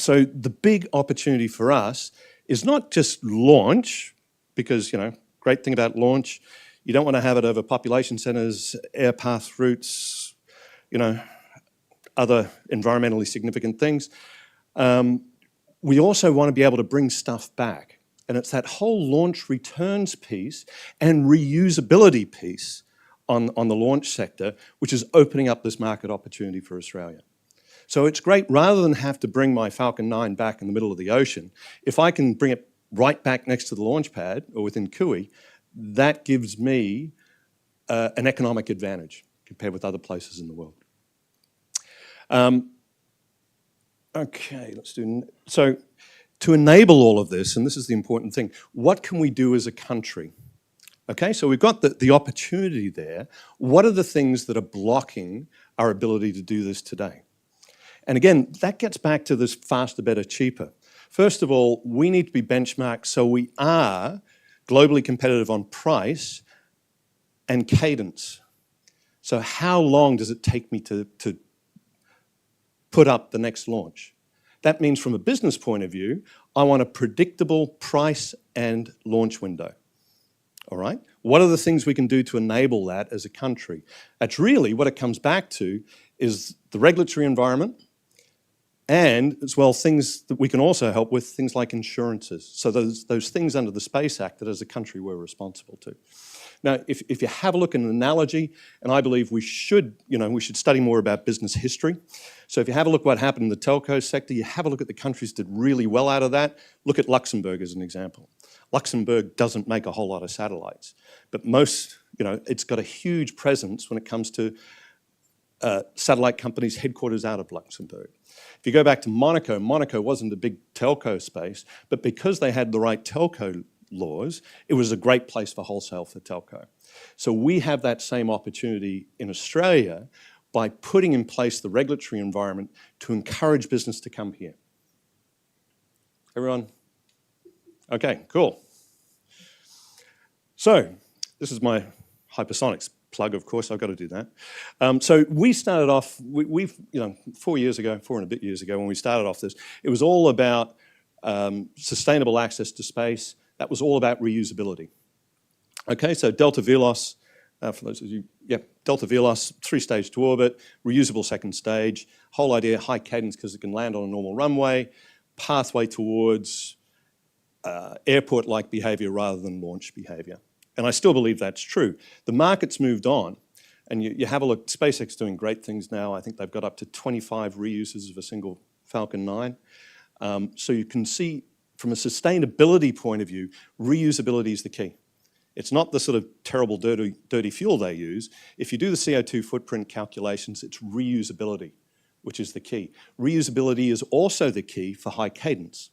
the big opportunity for us is not just launch, because, great thing about launch, you don't want to have it over population centers, air path routes, other environmentally significant things. We also want to be able to bring stuff back. And it's that whole launch returns piece and reusability piece on the launch sector, which is opening up this market opportunity for Australia. So it's great, rather than have to bring my Falcon 9 back in the middle of the ocean, if I can bring it right back next to the launch pad or within Kui, that gives me an economic advantage compared with other places in the world. Okay, let's do, so to enable all of this, and this is the important thing, what can we do as a country? Okay, so we've got the opportunity there. What are the things that are blocking our ability to do this today? And again, that gets back to this faster, better, cheaper. First of all, we need to be benchmarked so we are globally competitive on price and cadence. So how long does it take me to put up the next launch? That means from a business point of view, I want a predictable price and launch window. All right? What are the things we can do to enable that as a country? That's really what it comes back to, is the regulatory environment, and as well things that we can also help with, things like insurances. So those things under the Space Act that as a country we're responsible to. Now, if you have a look at an analogy, and I believe we should study more about business history. So if you have a look at what happened in the telco sector, you have a look at the countries that did really well out of that. Look at Luxembourg as an example. Luxembourg doesn't make a whole lot of satellites, but it's got a huge presence when it comes to satellite companies headquarters out of Luxembourg. If you go back to Monaco, Monaco wasn't a big telco space, but because they had the right telco laws, it was a great place for wholesale for telco. So we have that same opportunity in Australia by putting in place the regulatory environment to encourage business to come here. Everyone? Okay, cool. So this is my Hypersonics plug, of course, I've got to do that. So we started off, 4 years ago, 4 and a bit years ago, when we started off this, it was all about sustainable access to space. That was all about reusability. Okay, so Delta Velos For those of you, Delta Velos, 3-stage to orbit, reusable second stage. Whole idea, high cadence because it can land on a normal runway, pathway towards airport-like behavior rather than launch behavior. And I still believe that's true. The market's moved on, and you have a look, SpaceX doing great things now. I think they've got up to 25 reuses of a single Falcon 9. So you can see from a sustainability point of view, reusability is the key. It's not the sort of terrible, dirty fuel they use. If you do the CO2 footprint calculations, it's reusability, which is the key. Reusability is also the key for high cadence,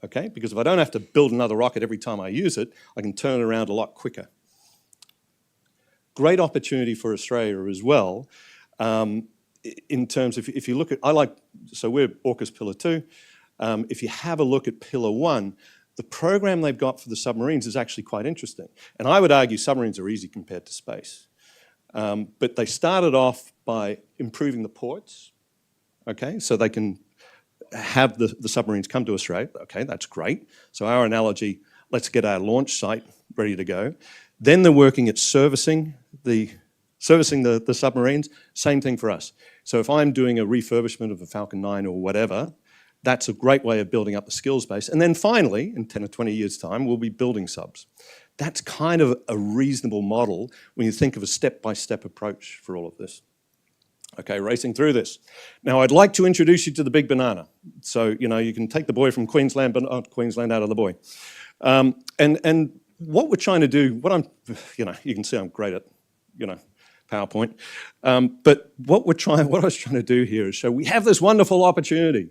okay? Because if I don't have to build another rocket every time I use it, I can turn it around a lot quicker. Great opportunity for Australia as well, in terms of, if you look at, so we're AUKUS Pillar 2. If you have a look at Pillar 1, the program they've got for the submarines is actually quite interesting. And I would argue submarines are easy compared to space. But they started off by improving the ports, okay? So they can have the submarines come to Australia. Okay, that's great. So our analogy, let's get our launch site ready to go. Then they're working at servicing the submarines. Same thing for us. So if I'm doing a refurbishment of a Falcon 9 or whatever, that's a great way of building up the skills base. And then finally, in 10 or 20 years' time, we'll be building subs. That's kind of a reasonable model when you think of a step-by-step approach for all of this. Okay, racing through this. Now, I'd like to introduce you to the big banana. So, you can take the boy from Queensland, but not Queensland out of the boy. And what we're trying to do, you can see I'm great at, PowerPoint. But what I was trying to do here is show we have this wonderful opportunity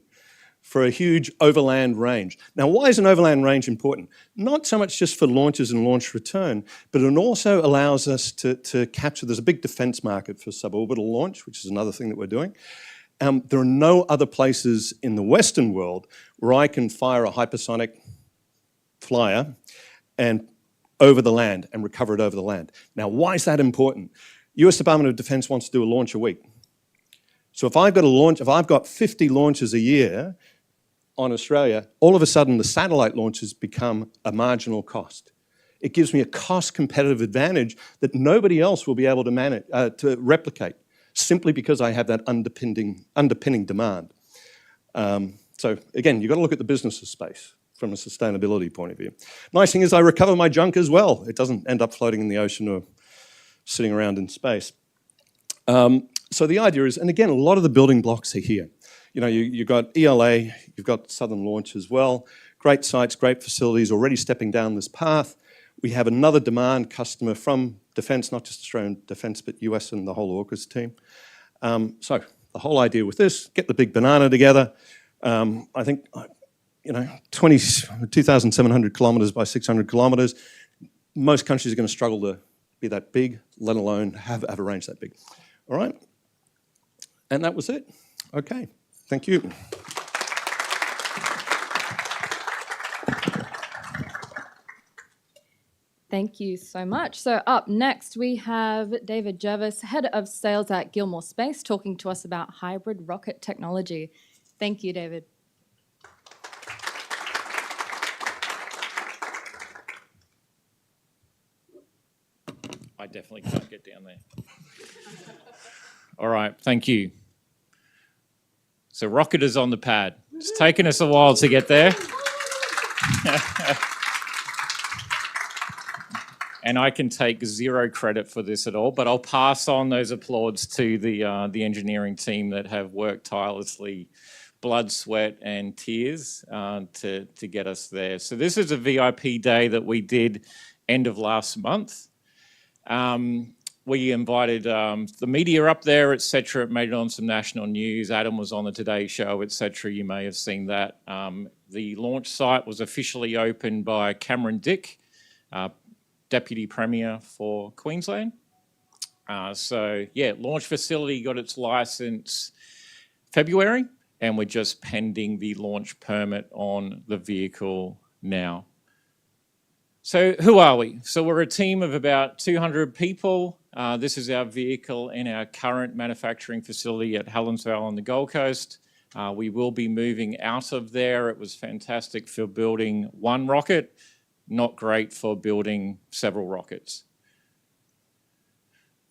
for a huge overland range. Now, why is an overland range important? Not so much just for launches and launch return, but it also allows us to capture, there's a big defense market for suborbital launch, which is another thing that we're doing. There are no other places in the Western world where I can fire a hypersonic flyer and over the land and recover it over the land. Now, why is that important? US Department of Defense wants to do a launch a week. So if I've got 50 launches a year on Australia, all of a sudden the satellite launches become a marginal cost. It gives me a cost competitive advantage that nobody else will be able to manage, to replicate, simply because I have that underpinning demand. So again, you've got to look at the business of space from a sustainability point of view. Nice thing is I recover my junk as well. It doesn't end up floating in the ocean or sitting around in space. So the idea is, and again, a lot of the building blocks are here. You've got ELA, you've got Southern Launch as well. Great sites, great facilities, already stepping down this path. We have another demand customer from Defence, not just Australian Defence, but US and the whole AUKUS team. So the whole idea with this, get the big banana together. I think, 2,700 kilometres by 600 kilometres. Most countries are going to struggle to be that big, let alone have a range that big. All right? And that was it. Okay. Thank you. Thank you so much. So up next, we have David Jervis, Head of Sales at Gilmore Space, talking to us about hybrid rocket technology. Thank you, David. I definitely can't get down there. All right, thank you. So rocket is on the pad. It's taken us a while to get there. And I can take zero credit for this at all, but I'll pass on those applauds to the engineering team that have worked tirelessly, blood, sweat, and tears to get us there. So this is a VIP day that we did end of last month. We invited the media up there, etc. It made it on some national news. Adam was on the Today Show, etc. You may have seen that. The launch site was officially opened by Cameron Dick, Deputy Premier for Queensland. Launch facility got its licence February, and we're just pending the launch permit on the vehicle now. So who are we? So we're a team of about 200 people. This is our vehicle in our current manufacturing facility at Helensvale on the Gold Coast. We will be moving out of there. It was fantastic for building one rocket, not great for building several rockets.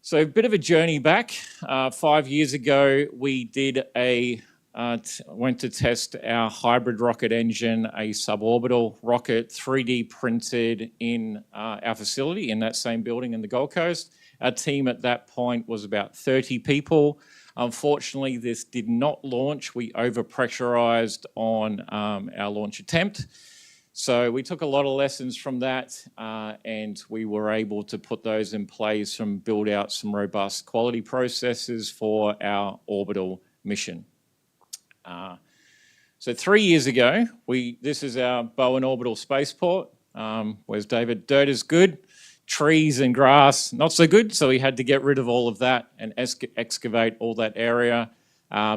So a bit of a journey back. 5 years ago, we did went to test our hybrid rocket engine, a suborbital rocket, 3D printed in our facility in that same building in the Gold Coast. Our team at that point was about 30 people. Unfortunately, this did not launch. We overpressurized on our launch attempt. So we took a lot of lessons from that, and we were able to put those in place and build out some robust quality processes for our orbital mission. So 3 years ago, this is our Bowen Orbital Spaceport. Where's David? Dirt is good. Trees and grass, not so good. So we had to get rid of all of that and excavate all that area.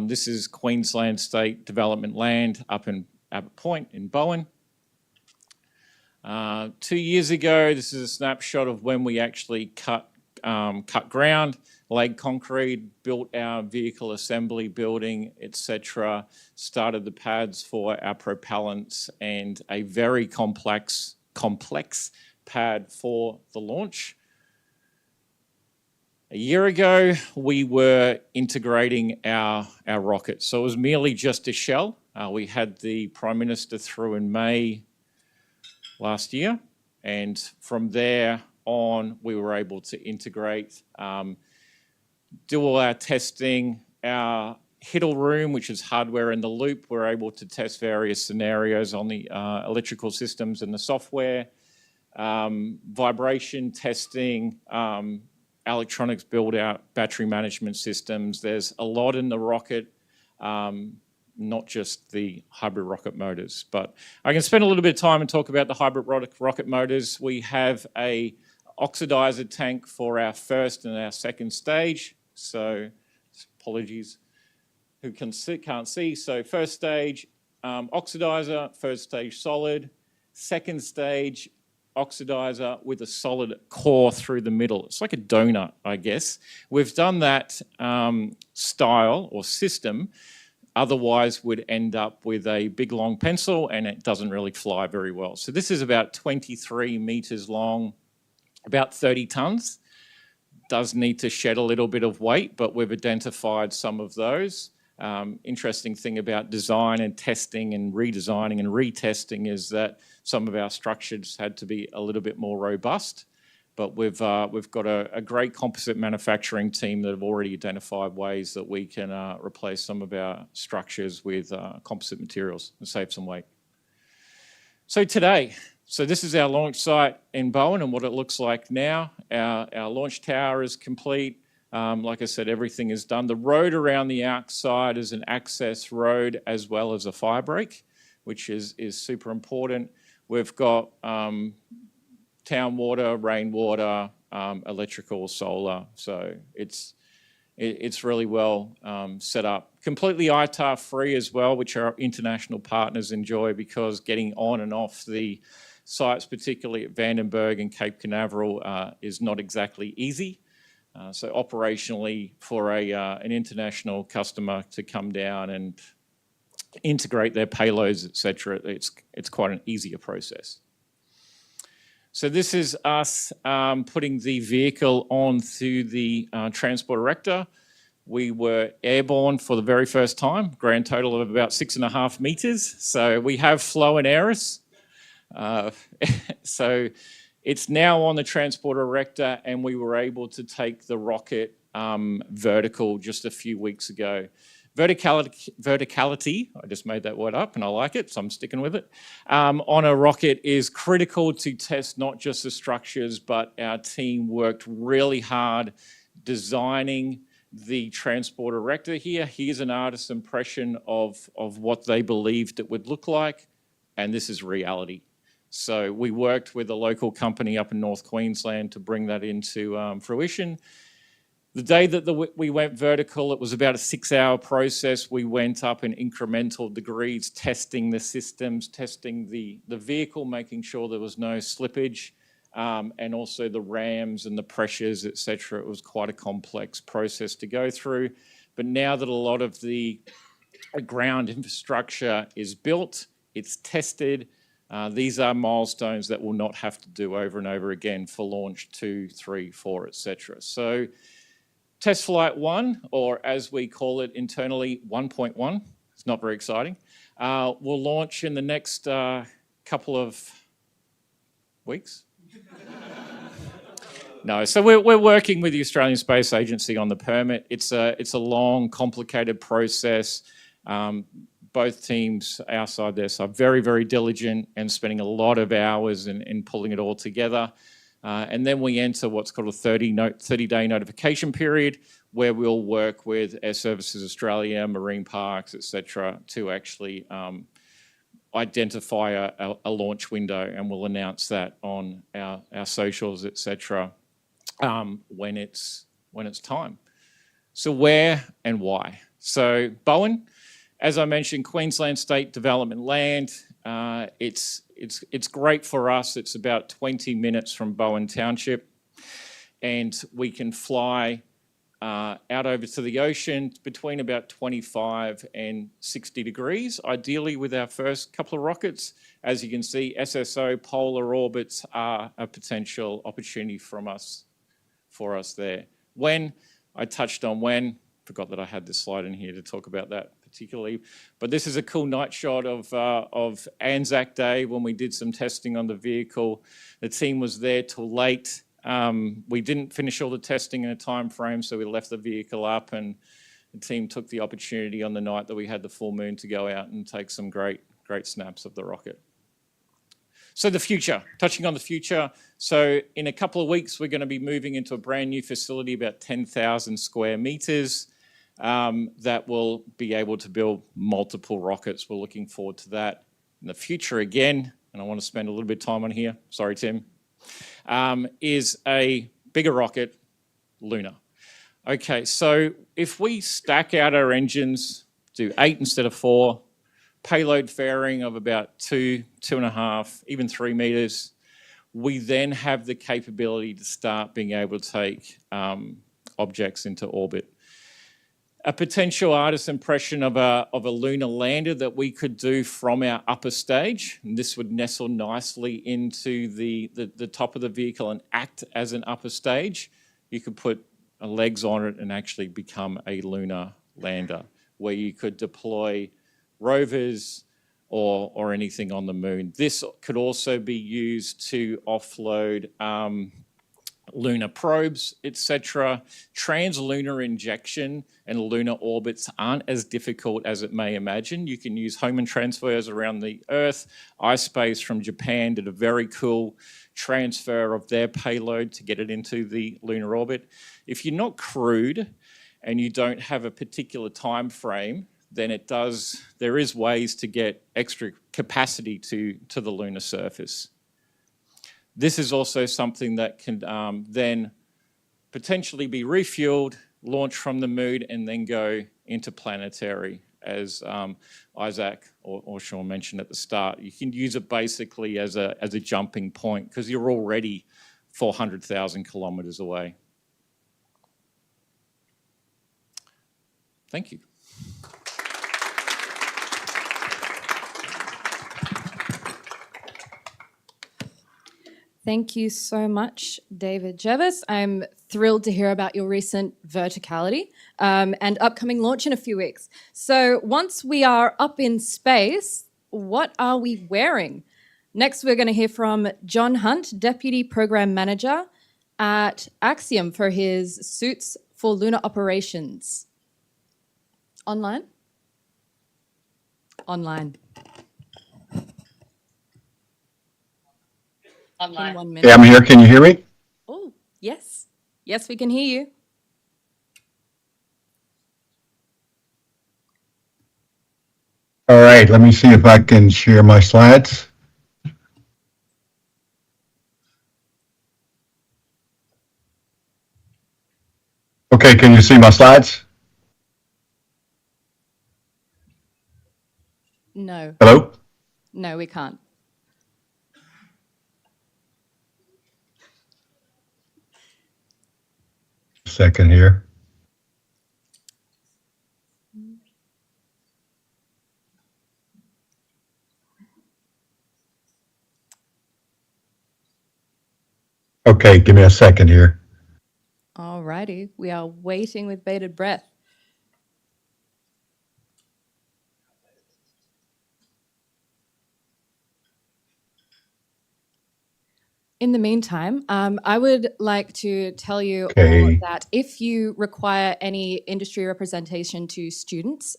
This is Queensland State Development land up in Abbott Point in Bowen. 2 years ago, this is a snapshot of when we actually cut ground, laid concrete, built our vehicle assembly building, etc. Started the pads for our propellants and a very complex pad for the launch. A year ago, we were integrating our rocket. So it was merely just a shell. We had the Prime Minister through in May last year, and from there on we were able to integrate, do all our testing. Our Hiddle room, which is hardware in the loop, we're able to test various scenarios on the electrical systems and the software, vibration testing, electronics build out, battery management systems. There's a lot in the rocket, not just the hybrid rocket motors. But I can spend a little bit of time and talk about the hybrid rocket motors. We have a oxidizer tank for our first and our second stage. So apologies who can't see. So first stage, oxidizer, first stage solid, second stage oxidizer with a solid core through the middle. It's like a donut, I guess. We've done that style or system, otherwise would end up with a big long pencil and it doesn't really fly very well. So this is about 23 meters long, about 30 tons. Does need to shed a little bit of weight, but we've identified some of those. Interesting thing about design and testing and redesigning and retesting is that some of our structures had to be a little bit more robust, but we've got a great composite manufacturing team that have already identified ways that we can replace some of our structures with composite materials and save some weight. So this is our launch site in Bowen and what it looks like now. Our launch tower is complete. Like I said, everything is done. The road around the outside is an access road as well as a fire break, which is super important. We've got town water, rainwater, electrical, solar. So it's really well set up. Completely ITAR free as well, which our international partners enjoy because getting on and off the sites, particularly at Vandenberg and Cape Canaveral, is not exactly easy. So operationally, for an international customer to come down and integrate their payloads, etc., it's quite an easier process. So this is us putting the vehicle onto the transport erector. We were airborne for the very first time, grand total of about 6.5 meters. So we have flown Aeris. So it's now on the transport erector, and we were able to take the rocket vertical just a few weeks ago. Verticality, I just made that word up and I like it, so I'm sticking with it, on a rocket is critical to test not just the structures, but our team worked really hard designing the transport erector here. Here's an artist's impression of what they believed it would look like, and this is reality. So we worked with a local company up in North Queensland to bring that into fruition. The day that we went vertical, it was about a 6-hour process. We went up in incremental degrees, testing the systems, testing the vehicle, making sure there was no slippage, and also the rams and the pressures, etc. It was quite a complex process to go through. But now that a lot of the ground infrastructure is built, it's tested, these are milestones that we'll not have to do over and over again for launch 2, 3, 4, etc. So Test Flight 1, or as we call it internally, 1.1, it's not very exciting, will launch in the next couple of weeks. No, so we're working with the Australian Space Agency on the permit. It's a long, complicated process. Both teams, our side, their side, very, very diligent and spending a lot of hours in pulling it all together. And then we enter what's called a 30-day notification period, where we'll work with Air Services Australia, marine parks, etc., to actually identify a launch window, and we'll announce that on our socials, etc., when it's time. So where and why? So Bowen, as I mentioned, Queensland State Development Land. It's great for us. It's about 20 minutes from Bowen Township, and we can fly out over to the ocean between about 25 and 60 degrees, ideally with our first couple of rockets. As you can see, SSO polar orbits are a potential opportunity for us there. When, I touched on when, forgot that I had this slide in here to talk about that particularly, but this is a cool night shot of Anzac Day when we did some testing on the vehicle. The team was there till late. We didn't finish all the testing in a time frame, so we left the vehicle up, and the team took the opportunity on the night that we had the full moon to go out and take some great snaps of the rocket. So the future, touching on the future. So in a couple of weeks, we're going to be moving into a brand new facility, about 10,000 square meters, that will be able to build multiple rockets. We're looking forward to that. In the future again, and I want to spend a little bit of time on here, sorry Tim, is a bigger rocket, Lunar. Okay, so if we stack out our engines, do 8 instead of 4, payload fairing of about 2.5, even 3 meters, we then have the capability to start being able to take objects into orbit. A potential artist's impression of a lunar lander that we could do from our upper stage, and this would nestle nicely into the top of the vehicle and act as an upper stage. You could put legs on it and actually become a lunar lander, where you could deploy rovers or anything on the moon. This could also be used to offload lunar probes, etc. Translunar injection and lunar orbits aren't as difficult as it may imagine. You can use Hohmann transfers around the Earth. iSpace from Japan did a very cool transfer of their payload to get it into the lunar orbit. If you're not crewed and you don't have a particular time frame, then there is ways to get extra capacity to the lunar surface. This is also something that can then potentially be refueled, launched from the moon, and then go interplanetary, as Isaac or Sean mentioned at the start. You can use it basically as a jumping point because you're already 400,000 kilometers away. Thank you. Thank you so much, David Jervis. I'm thrilled to hear about your recent verticality and upcoming launch in a few weeks. So once we are up in space, what are we wearing? Next, we're going to hear from John Hunt, Deputy Program Manager at Axiom, for his suits for lunar operations. Online? Online. Online. 1 minute. Yeah, I'm here. Can you hear me? Oh, yes. Yes, we can hear you. All right, let me see if I can share my slides. Okay, can you see my slides? No. Hello? No, we can't. Second here. Okay, give me a second here. All Alrighty, we are waiting with bated breath. In the meantime, I would like to tell you all Okay. that if you require any industry representation to students,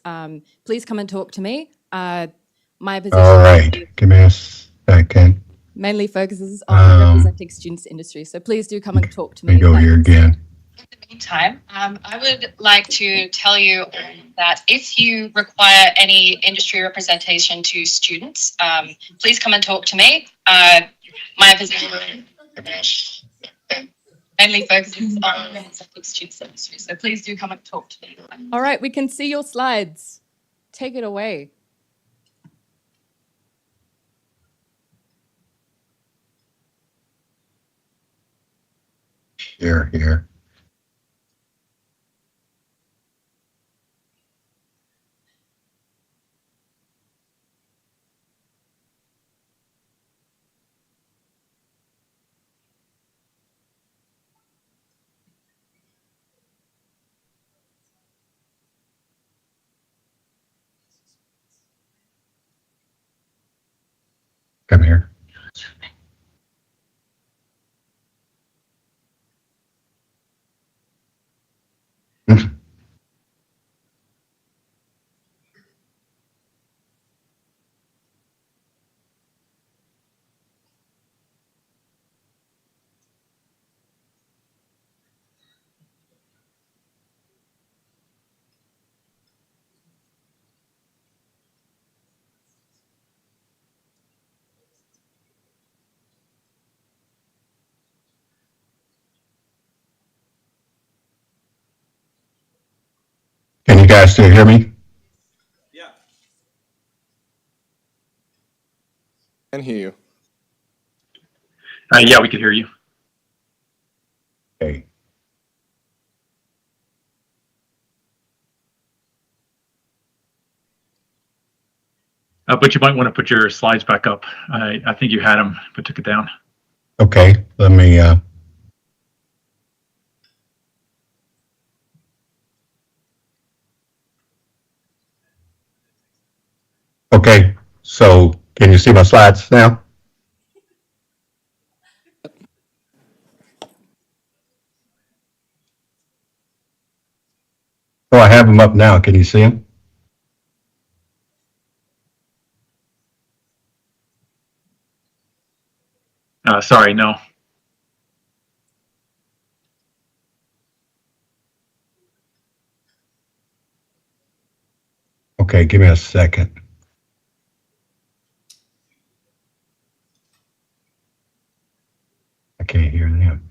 please come and talk to me. My position All right. Give me a second. mainly focuses on representing students to industry. So please do come and talk to Let me me. go here again. Meantime, I would like to tell you that if you require any industry representation to students, please come and talk to me. My position mainly focuses on representing students in industry. So please do come and talk to me. All right, we can see your slides. Take it away. Here. Come here. Can you guys still hear me? Yeah. Can hear you. Yeah, we can hear you. Okay. But you might want to put your slides back up. I think you had them, but took it down. Okay. Let me. Okay. So can you see my slides now? Oh, I have them up now. Can you see them? Sorry, no. Okay, give me a second. I can't hear them.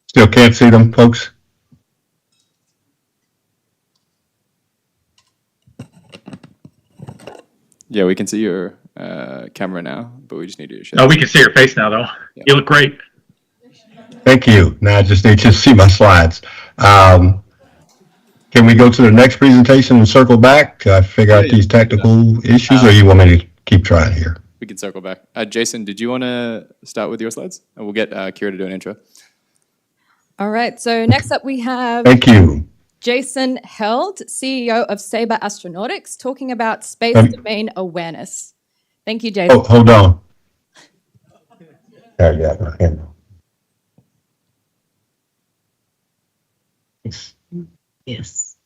Still can't see them, folks? Yeah, we can see your camera now, but we just need you to share. We can see your face now, though. Yeah. You look great. Thank you. Now I just need to see my slides. Can we go to the next presentation and circle back to figure out these technical issues, or you want me to keep trying here? We can circle back. Jason, did you want to start with your slides? And we'll get Kira to do an intro. All right, so next up we have Thank you. Jason Held, CEO of Sabre Astronautics, talking about space domain awareness. Thank you, Jason. Oh, hold on. There, yeah, my hand. Yes.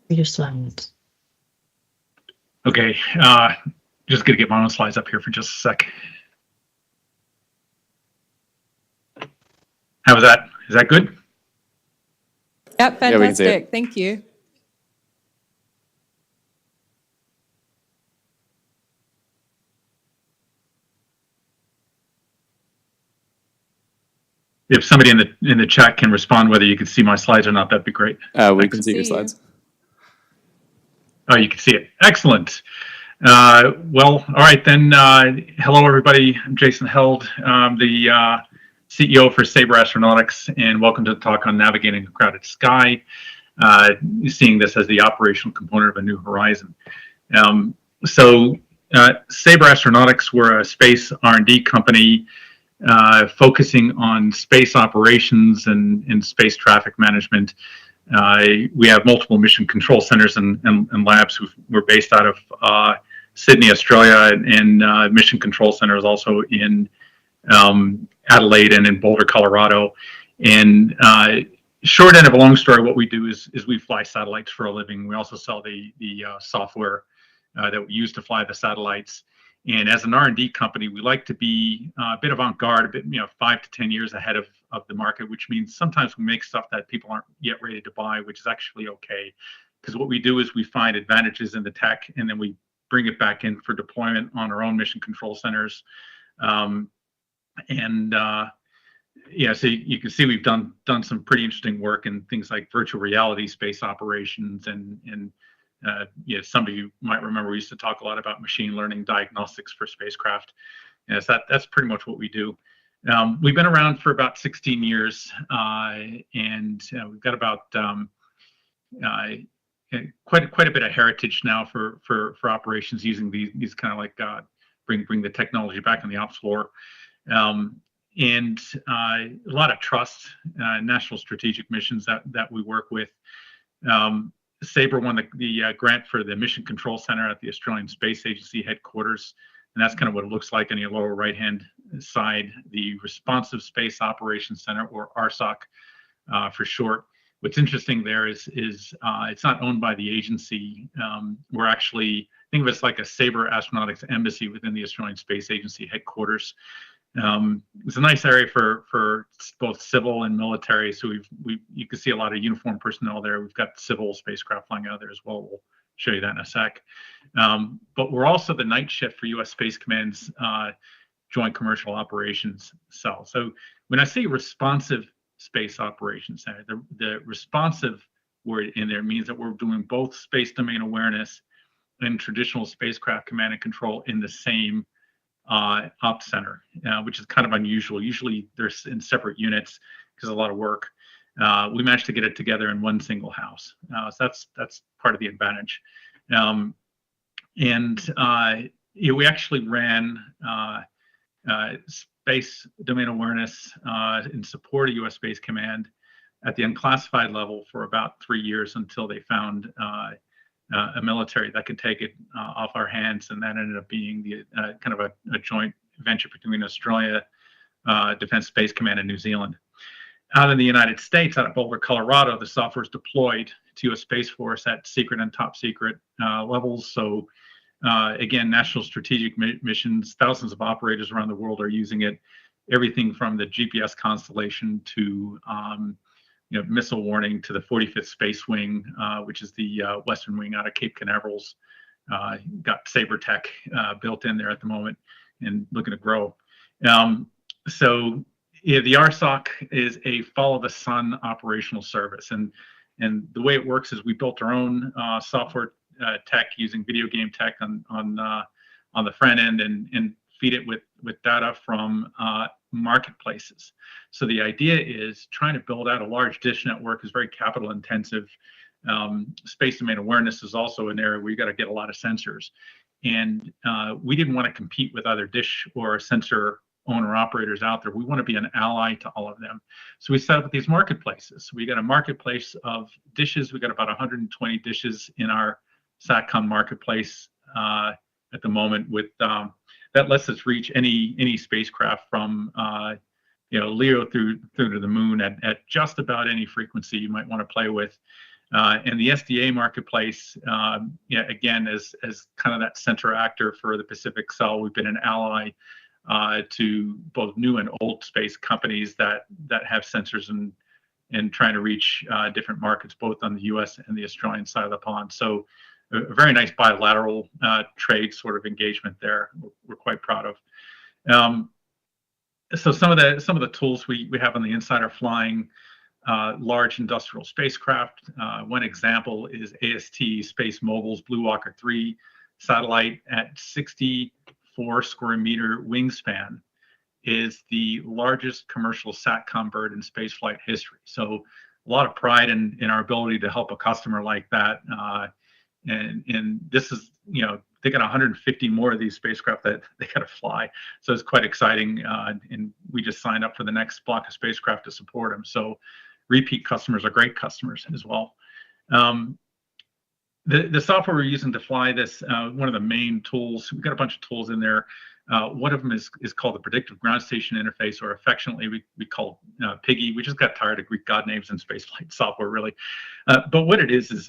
Your slides. Okay, just gonna get my own slides up here for just a sec. How was that? Is that good? Yep, Yeah, we can see it. fantastic. Thank you. if somebody in the chat can respond whether you can see my slides or not, that'd be great. We can see your slides. Oh, you can see it. Excellent. Well, all right then. Hello, everybody. I'm Jason Held, the CEO for Sabre Astronautics, and welcome to the talk on navigating a crowded sky. Seeing this as the operational component of a new horizon. Sabre Astronautics, we're a space R&D company focusing on space operations and space traffic management. We have multiple mission control centers and labs. We're based out of Sydney, Australia, and mission control centers also in Adelaide and in Boulder, Colorado. And short end of a long story, what we do is we fly satellites for a living. We also sell the software that we use to fly the satellites. And as an R&D company, we like to be a bit avant-garde, a bit 5 to 10 years ahead of the market, which means sometimes we make stuff that people aren't yet ready to buy, which is actually okay. Because what we do is we find advantages in the tech, and then we bring it back in for deployment on our own mission control centers. Yeah, so you can see we've done some pretty interesting work in things like virtual reality space operations, and some of you might remember we used to talk a lot about machine learning diagnostics for spacecraft. Yes, that's pretty much what we do. We've been around for about 16 years, and we've got about quite a bit of heritage now for operations using these kind of like bring the technology back on the ops floor. And a lot of trust, national strategic missions that we work with. Sabre won the grant for the Mission Control Center at the Australian Space Agency headquarters, and that's kind of what it looks like on your lower right-hand side, the Responsive Space Operations Center, or RSOC for short. What's interesting there is it's not owned by the agency. We're actually, think of it as like a Sabre Astronautics embassy within the Australian Space Agency headquarters. It's a nice area for both civil and military. So you can see a lot of uniformed personnel there. We've got civil spacecraft flying out there as well. We'll show you that in a sec. But we're also the night shift for U.S. Space Command's Joint Commercial Operations Cell. So when I say Responsive Space Operations Center, the responsive word in there means that we're doing both space domain awareness and traditional spacecraft command and control in the same op center, which is kind of unusual. Usually they're in separate units because a lot of work. We managed to get it together in one single house. So that's part of the advantage. We actually ran space domain awareness in support of U.S. Space Command at the unclassified level for about 3 years until they found a military that could take it off our hands, and that ended up being the kind of a joint venture between Australia, Defense Space Command, and New Zealand. Out in the United States, out of Boulder, Colorado, the software is deployed to U.S. Space Force at secret and top secret levels. So again, national strategic missions, thousands of operators around the world are using it. Everything from the GPS constellation to missile warning to the 45th Space Wing, which is the Western Wing out of Cape Canaveral's. Got Sabre Tech built in there at the moment and looking to grow. The RSOC is a follow the sun operational service, and the way it works is we built our own software tech using video game tech on the front end and feed it with data from marketplaces. So the idea is trying to build out a large dish network is very capital intensive. Space domain awareness is also an area where you got to get a lot of sensors, and we didn't want to compete with other dish or sensor owner operators out there. We want to be an ally to all of them. So we set up these marketplaces. We got a marketplace of dishes. We got about 120 dishes in our SATCOM marketplace at the moment. With that lets us reach any spacecraft from LEO through to the moon at just about any frequency you might want to play with. And the SDA marketplace, again, as kind of that center actor for the Pacific Cell, we've been an ally to both new and old space companies that have sensors and trying to reach different markets, both on the U.S. and the Australian side of the pond. So a very nice bilateral trade sort of engagement there. We're quite proud of. So some of the tools we have on the inside are flying large industrial spacecraft. One example is AST Space Mobile's Blue Walker 3 satellite at 64 square meter wingspan is the largest commercial SATCOM bird in spaceflight history. So a lot of pride in our ability to help a customer like that. And this is, they got 150 more of these spacecraft that they got to fly. So it's quite exciting. And we just signed up for the next block of spacecraft to support them. So repeat customers are great customers as well. The software we're using to fly this, one of the main tools, we've got a bunch of tools in there. One of them is called the Predictive Ground Station Interface, or affectionately we call PGI. We just got tired of Greek god names and spaceflight software, really. But what it is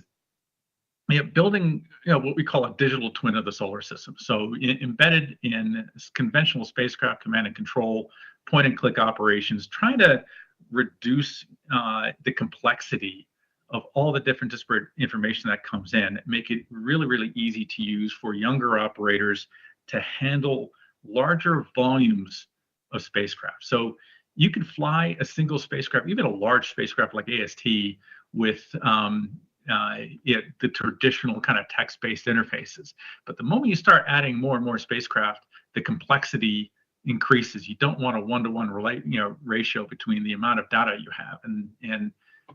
building what we call a digital twin of the solar system. So embedded in conventional spacecraft command and control, point and click operations, trying to reduce the complexity of all the different disparate information that comes in, make it really, really easy to use for younger operators to handle larger volumes of spacecraft. So you can fly a single spacecraft, even a large spacecraft like AST, with the traditional kind of text-based interfaces. But the moment you start adding more and more spacecraft, the complexity increases. You don't want a one-to-one ratio between the amount of data you have and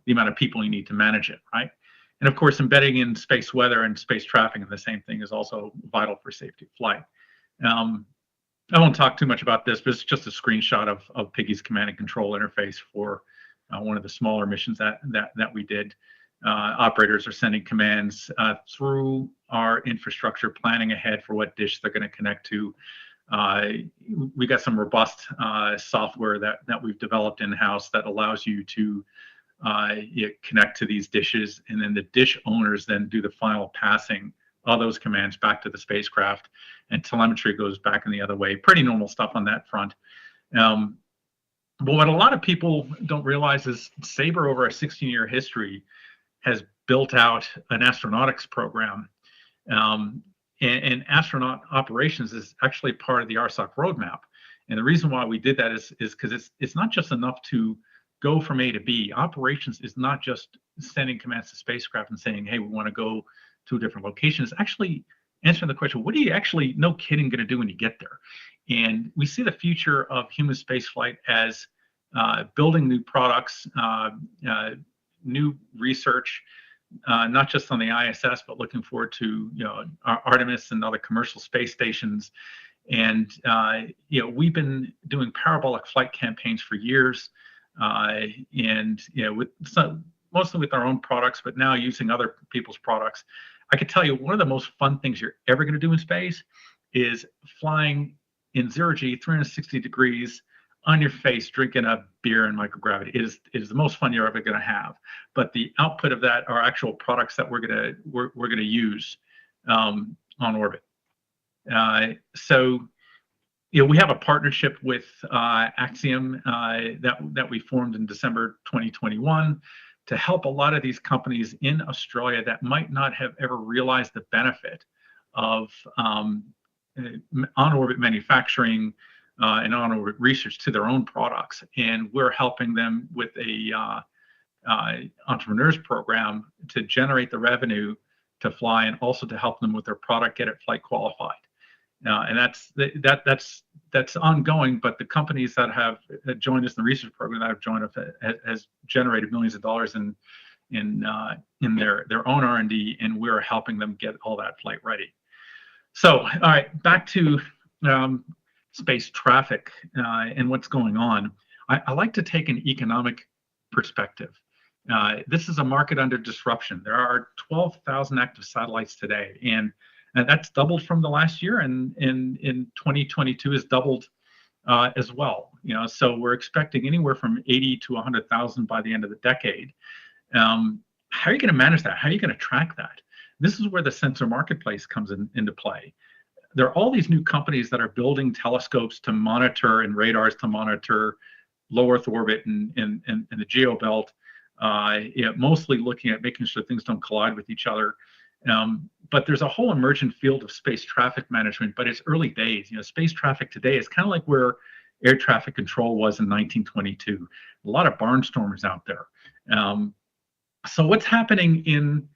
the amount of people you need to manage it, right? And of course, embedding in space weather and space traffic and the same thing is also vital for safety of flight. I won't talk too much about this, but it's just a screenshot of PGI's command and control interface for one of the smaller missions that we did. Operators are sending commands through our infrastructure, planning ahead for what dish they're going to connect to. We got some robust software that we've developed in-house that allows you to connect to these dishes, and then the dish owners then do the final passing of those commands back to the spacecraft, and telemetry goes back in the other way. Pretty normal stuff on that front. But what a lot of people don't realize is Sabre, over a 16-year history, has built out an astronautics program. And astronaut operations is actually part of the RSOC roadmap. And the reason why we did that is because it's not just enough to go from A to B. Operations is not just sending commands to spacecraft and saying, hey, we want to go to a different location. It's actually answering the question, what are you actually, no kidding, going to do when you get there? And we see the future of human spaceflight as building new products, new research, not just on the ISS, but looking forward to Artemis and other commercial space stations. And we've been doing parabolic flight campaigns for years, and mostly with our own products, but now using other people's products. I could tell you one of the most fun things you're ever going to do in space is flying in 0G, 360 degrees, on your face, drinking a beer in microgravity. It is the most fun you're ever going to have. But the output of that are actual products that we're gonna use on orbit. So we have a partnership with Axiom that we formed in December 2021 to help a lot of these companies in Australia that might not have ever realized the benefit of on-orbit manufacturing and on-orbit research to their own products. And we're helping them with a entrepreneurs program to generate the revenue to fly, and also to help them with their product, get it flight qualified. And that's ongoing, but the companies that have joined us in the research program that have joined us has generated millions of dollars in their own R&D, and we're helping them get all that flight ready. So, all right, back to space traffic and what's going on. I like to take an economic perspective. This is a market under disruption. There are 12,000 active satellites today, and that's doubled from the last year, and in 2022 is doubled as well. So we're expecting anywhere from 80 to 100,000 by the end of the decade. How are you going to manage that? How are you going to track that? This is where the sensor marketplace comes into play. There are all these new companies that are building telescopes to monitor and radars to monitor low Earth orbit and the geo belt, mostly looking at making sure things don't collide with each other. But there's a whole emergent field of space traffic management, but it's early days. Space traffic today is kind of like where air traffic control was in 1922. A lot of barnstormers out there. So what's happening in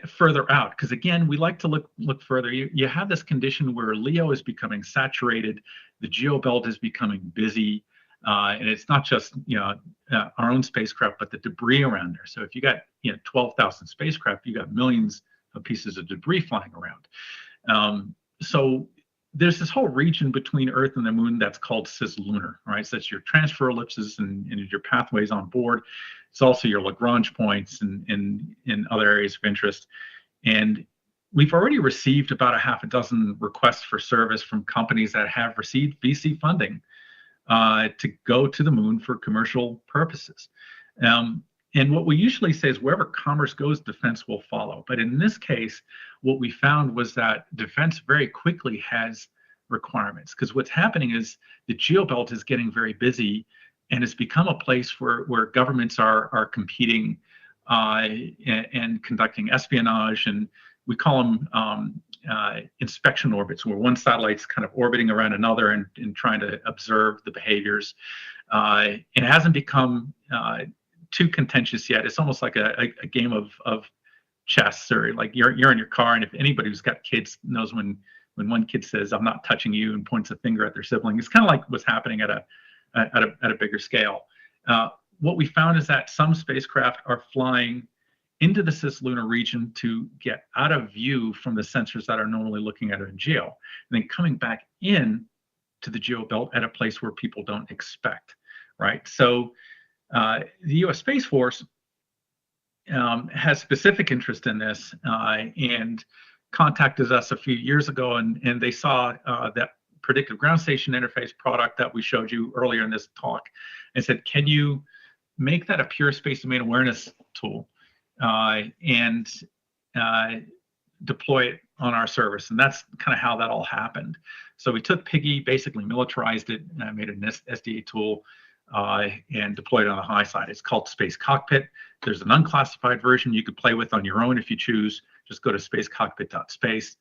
further out? Because again, we like to look further. You have this condition where LEO is becoming saturated, the geobelt is becoming busy, and it's not just our own spacecraft, but the debris around there. So if you got 12,000 spacecraft, you got millions of pieces of debris flying around. So there's this whole region between Earth and the Moon that's called cislunar, right? So that's your transfer ellipses and your pathways on board. It's also your Lagrange points and other areas of interest. And we've already received about a half a dozen requests for service from companies that have received VC funding to go to the Moon for commercial purposes. And what we usually say is wherever commerce goes, defense will follow. But in this case, what we found was that defense very quickly has requirements, because what's happening is the geobelt is getting very busy, and it's become a place where governments are competing and conducting espionage, and we call them inspection orbits, where one satellite's kind of orbiting around another and trying to observe the behaviors. It hasn't become too contentious yet. It's almost like a game of chess, or like you're in your car, and if anybody who's got kids knows when one kid says "I'm not touching you" and points a finger at their sibling, it's kind of like what's happening at a bigger scale. What we found is that some spacecraft are flying into the cislunar region to get out of view from the sensors that are normally looking at it in geo, and then coming back in to the geobelt at a place where people don't expect, right? So the U.S. Space Force has specific interest in this and contacted us a few years ago, and they saw that predictive ground station interface product that we showed you earlier in this talk, and said, can you make that a pure space domain awareness tool and deploy it on our service? And that's kind of how that all happened. So we took Piggy, basically militarized it, made an SDA tool, and deployed it on the high side. It's called Space Cockpit. There's an unclassified version you could play with on your own if you choose. Just go to spacecockpit.space.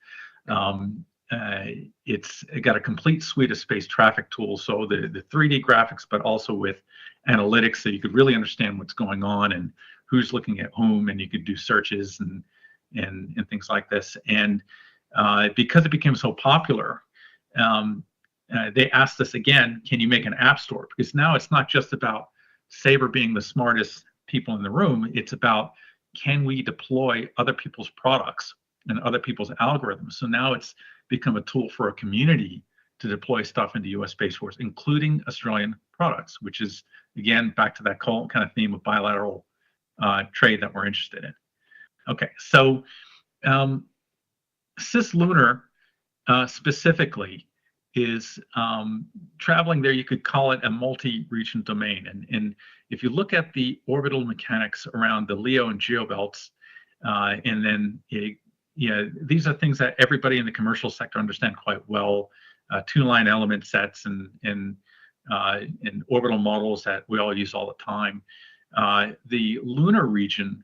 It's got a complete suite of space traffic tools, so the 3D graphics, but also with analytics, so you could really understand what's going on and who's looking at whom, and you could do searches and things like this. And because it became so popular, they asked us again, can you make an app store? Because now it's not just about Sabre being the smartest people in the room, it's about, can we deploy other people's products and other people's algorithms? So now it's become a tool for a community to deploy stuff into U.S. Space Force, including Australian products, which is, again, back to that kind of theme of bilateral trade that we're interested in. Okay, so cislunar specifically is traveling there. You could call it a multi-region domain. And if you look at the orbital mechanics around the LEO and geobelts, and then these are things that everybody in the commercial sector understand quite well. Two-line element sets and orbital models that we all use all the time. The lunar region,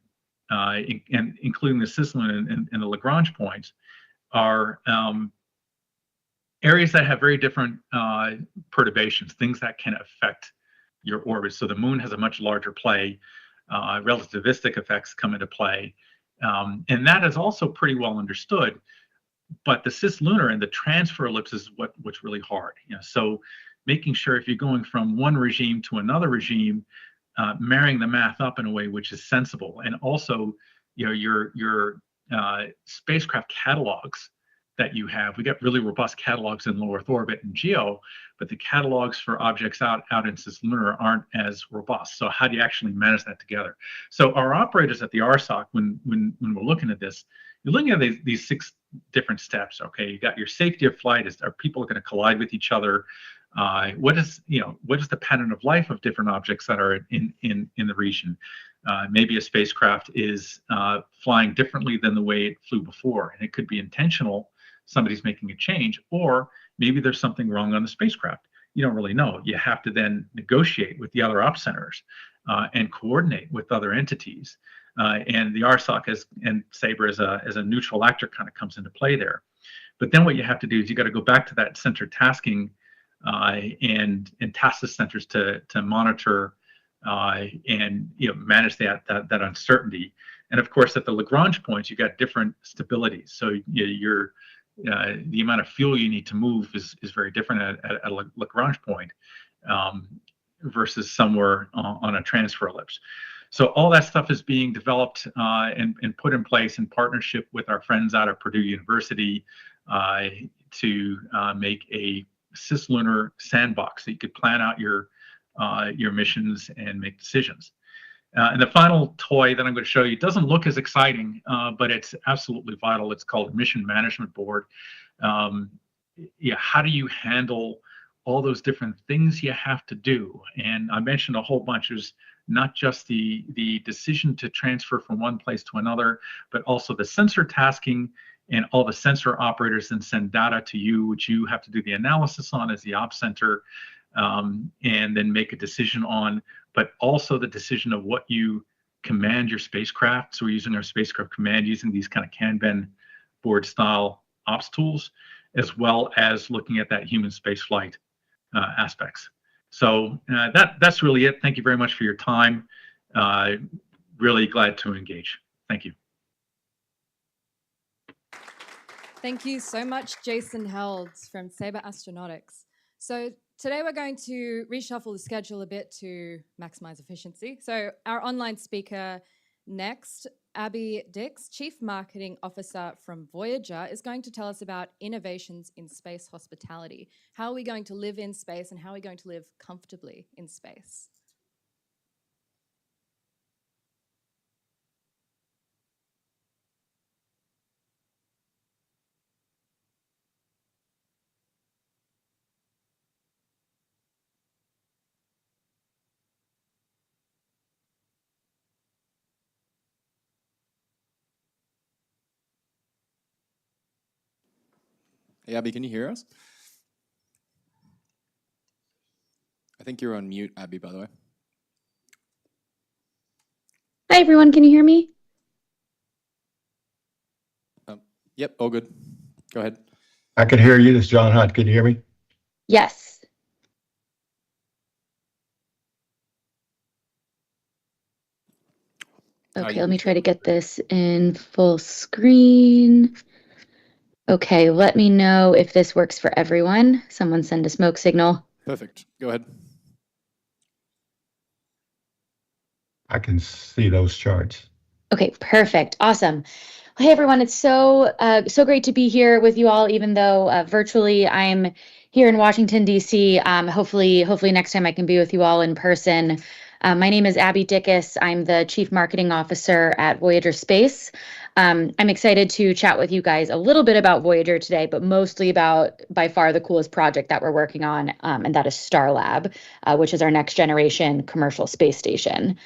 and including the cislunar and the Lagrange points, are areas that have very different perturbations, things that can affect your orbit. So the moon has a much larger play. Relativistic effects come into play. And that is also pretty well understood. But the cislunar and the transfer ellipse is what's really hard. So making sure if you're going from one regime to another regime, marrying the math up in a way which is sensible, and also your spacecraft catalogs that you have. We got really robust catalogs in low Earth orbit and geo, but the catalogs for objects out in cislunar aren't as robust. So how do you actually manage that together? So our operators at the RSOC, when we're looking at this, you're looking at these 6 different steps. Okay, you got your safety of flight. Are people going to collide with each other? What is the pattern of life of different objects that are in the region? Maybe a spacecraft is flying differently than the way it flew before, and it could be intentional. Somebody's making a change, or maybe there's something wrong on the spacecraft. You don't really know. You have to then negotiate with the other op centers and coordinate with other entities. And the RSOC and Sabre as a neutral actor kind of comes into play there. But then what you have to do is you got to go back to that center tasking and task centers to monitor and manage that uncertainty. And of course, at the Lagrange points, you got different stabilities. So the amount of fuel you need to move is very different at a Lagrange point versus somewhere on a transfer ellipse. So all that stuff is being developed and put in place in partnership with our friends out of Purdue University to make a cislunar sandbox that you could plan out your missions and make decisions. And the final toy that I'm going to show you doesn't look as exciting, but it's absolutely vital. It's called a Mission Management Board. How do you handle all those different things you have to do? And I mentioned a whole bunch. There's not just the decision to transfer from one place to another, but also the sensor tasking, and all the sensor operators then send data to you, which you have to do the analysis on as the ops center, and then make a decision on, but also the decision of what you command your spacecraft. So we're using our spacecraft command using these kind of Kanban board style ops tools, as well as looking at that human space flight aspects. So that's really it. Thank you very much for your time. Really glad to engage. Thank you. Thank you so much, Jason Helds from Sabre Astronautics. So today we're going to reshuffle the schedule a bit to maximize efficiency. So our online speaker next, Abby Dix, Chief Marketing Officer from Voyager, is going to tell us about innovations in space hospitality. How are we going to live in space and how are we going to live comfortably in space? Hey, Abby, can you hear us? I think you're on mute, Abby, by the way. Hi, everyone. Can you hear me? Yep, all good. Go ahead. I can hear you. This is John Hunt. Can you hear me? Yes. Okay, let me try to get this in full screen. Okay, let me know if this works for everyone. Someone send a smoke signal. Perfect. Go ahead. I can see those charts. Okay, perfect. Awesome. Hey, everyone. It's so great to be here with you all, even though virtually I'm here in Washington, D.C. Hopefully next time I can be with you all in person. My name is Abby Dickus. I'm the Chief Marketing Officer at Voyager Space. I'm excited to chat with you guys a little bit about Voyager today, but mostly about by far the coolest project that we're working on, and that is Starlab, which is our next generation commercial space station.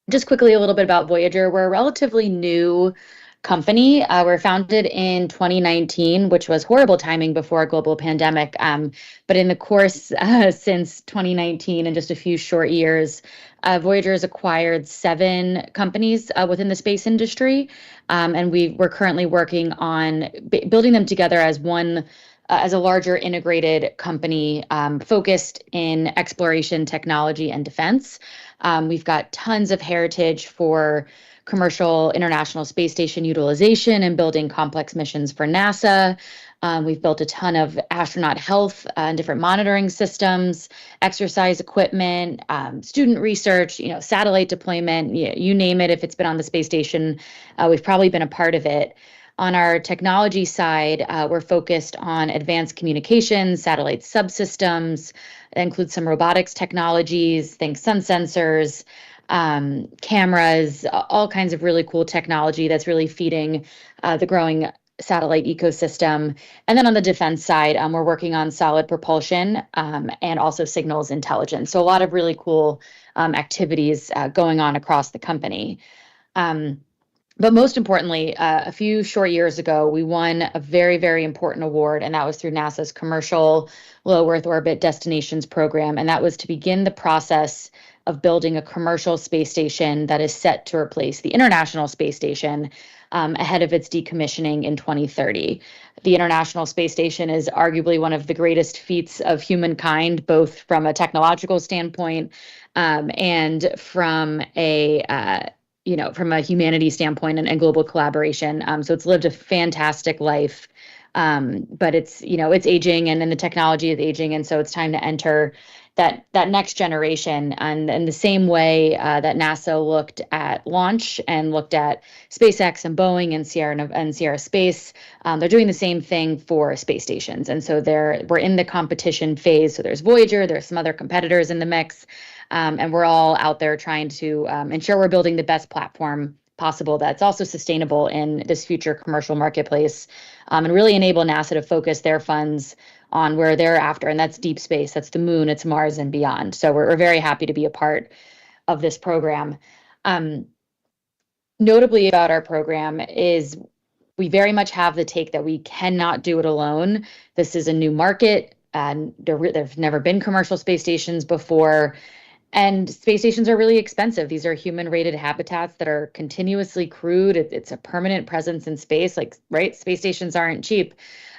Just quickly, a little bit about Voyager. We're a relatively new company. We're founded in 2019, which was horrible timing before a global pandemic. But in the course since 2019 and just a few short years, Voyager has acquired 7 companies within the space industry. And we're currently working on building them together as one as a larger integrated company focused in exploration, technology, and defense. We've got tons of heritage for commercial International Space Station utilization and building complex missions for NASA. We've built a ton of astronaut health and different monitoring systems, exercise equipment, student research, satellite deployment, you name it. If it's been on the space station, we've probably been a part of it. On our technology side, we're focused on advanced communications, satellite subsystems. That includes some robotics technologies, think sun sensors, cameras, all kinds of really cool technology that's really feeding the growing satellite ecosystem. And then on the defense side, we're working on solid propulsion and also signals intelligence. So a lot of really cool activities going on across the company. But most importantly, a few short years ago, we won a very, very important award, and that was through NASA's Commercial Low Earth Orbit Destinations Program. And that was to begin the process of building a commercial space station that is set to replace the International Space Station ahead of its decommissioning in 2030. The International Space Station is arguably one of the greatest feats of humankind, both from a technological standpoint and from a from a humanity standpoint and global collaboration. So it's lived a fantastic life, but it's aging, and then the technology is aging, and so it's time to enter that next generation. And in the same way that NASA looked at launch and looked at SpaceX and Boeing and Sierra Space, they're doing the same thing for space stations. And so we're in the competition phase. So there's Voyager, there's some other competitors in the mix, and we're all out there trying to ensure we're building the best platform possible that's also sustainable in this future commercial marketplace, and really enable NASA to focus their funds on where they're after, and that's deep space, that's the moon, it's Mars and beyond. So we're very happy to be a part of this program. Notably about our program is we very much have the take that we cannot do it alone. This is a new market, and there've never been commercial space stations before. And space stations are really expensive. These are human-rated habitats that are continuously crewed. It's a permanent presence in space, right? Space stations aren't cheap.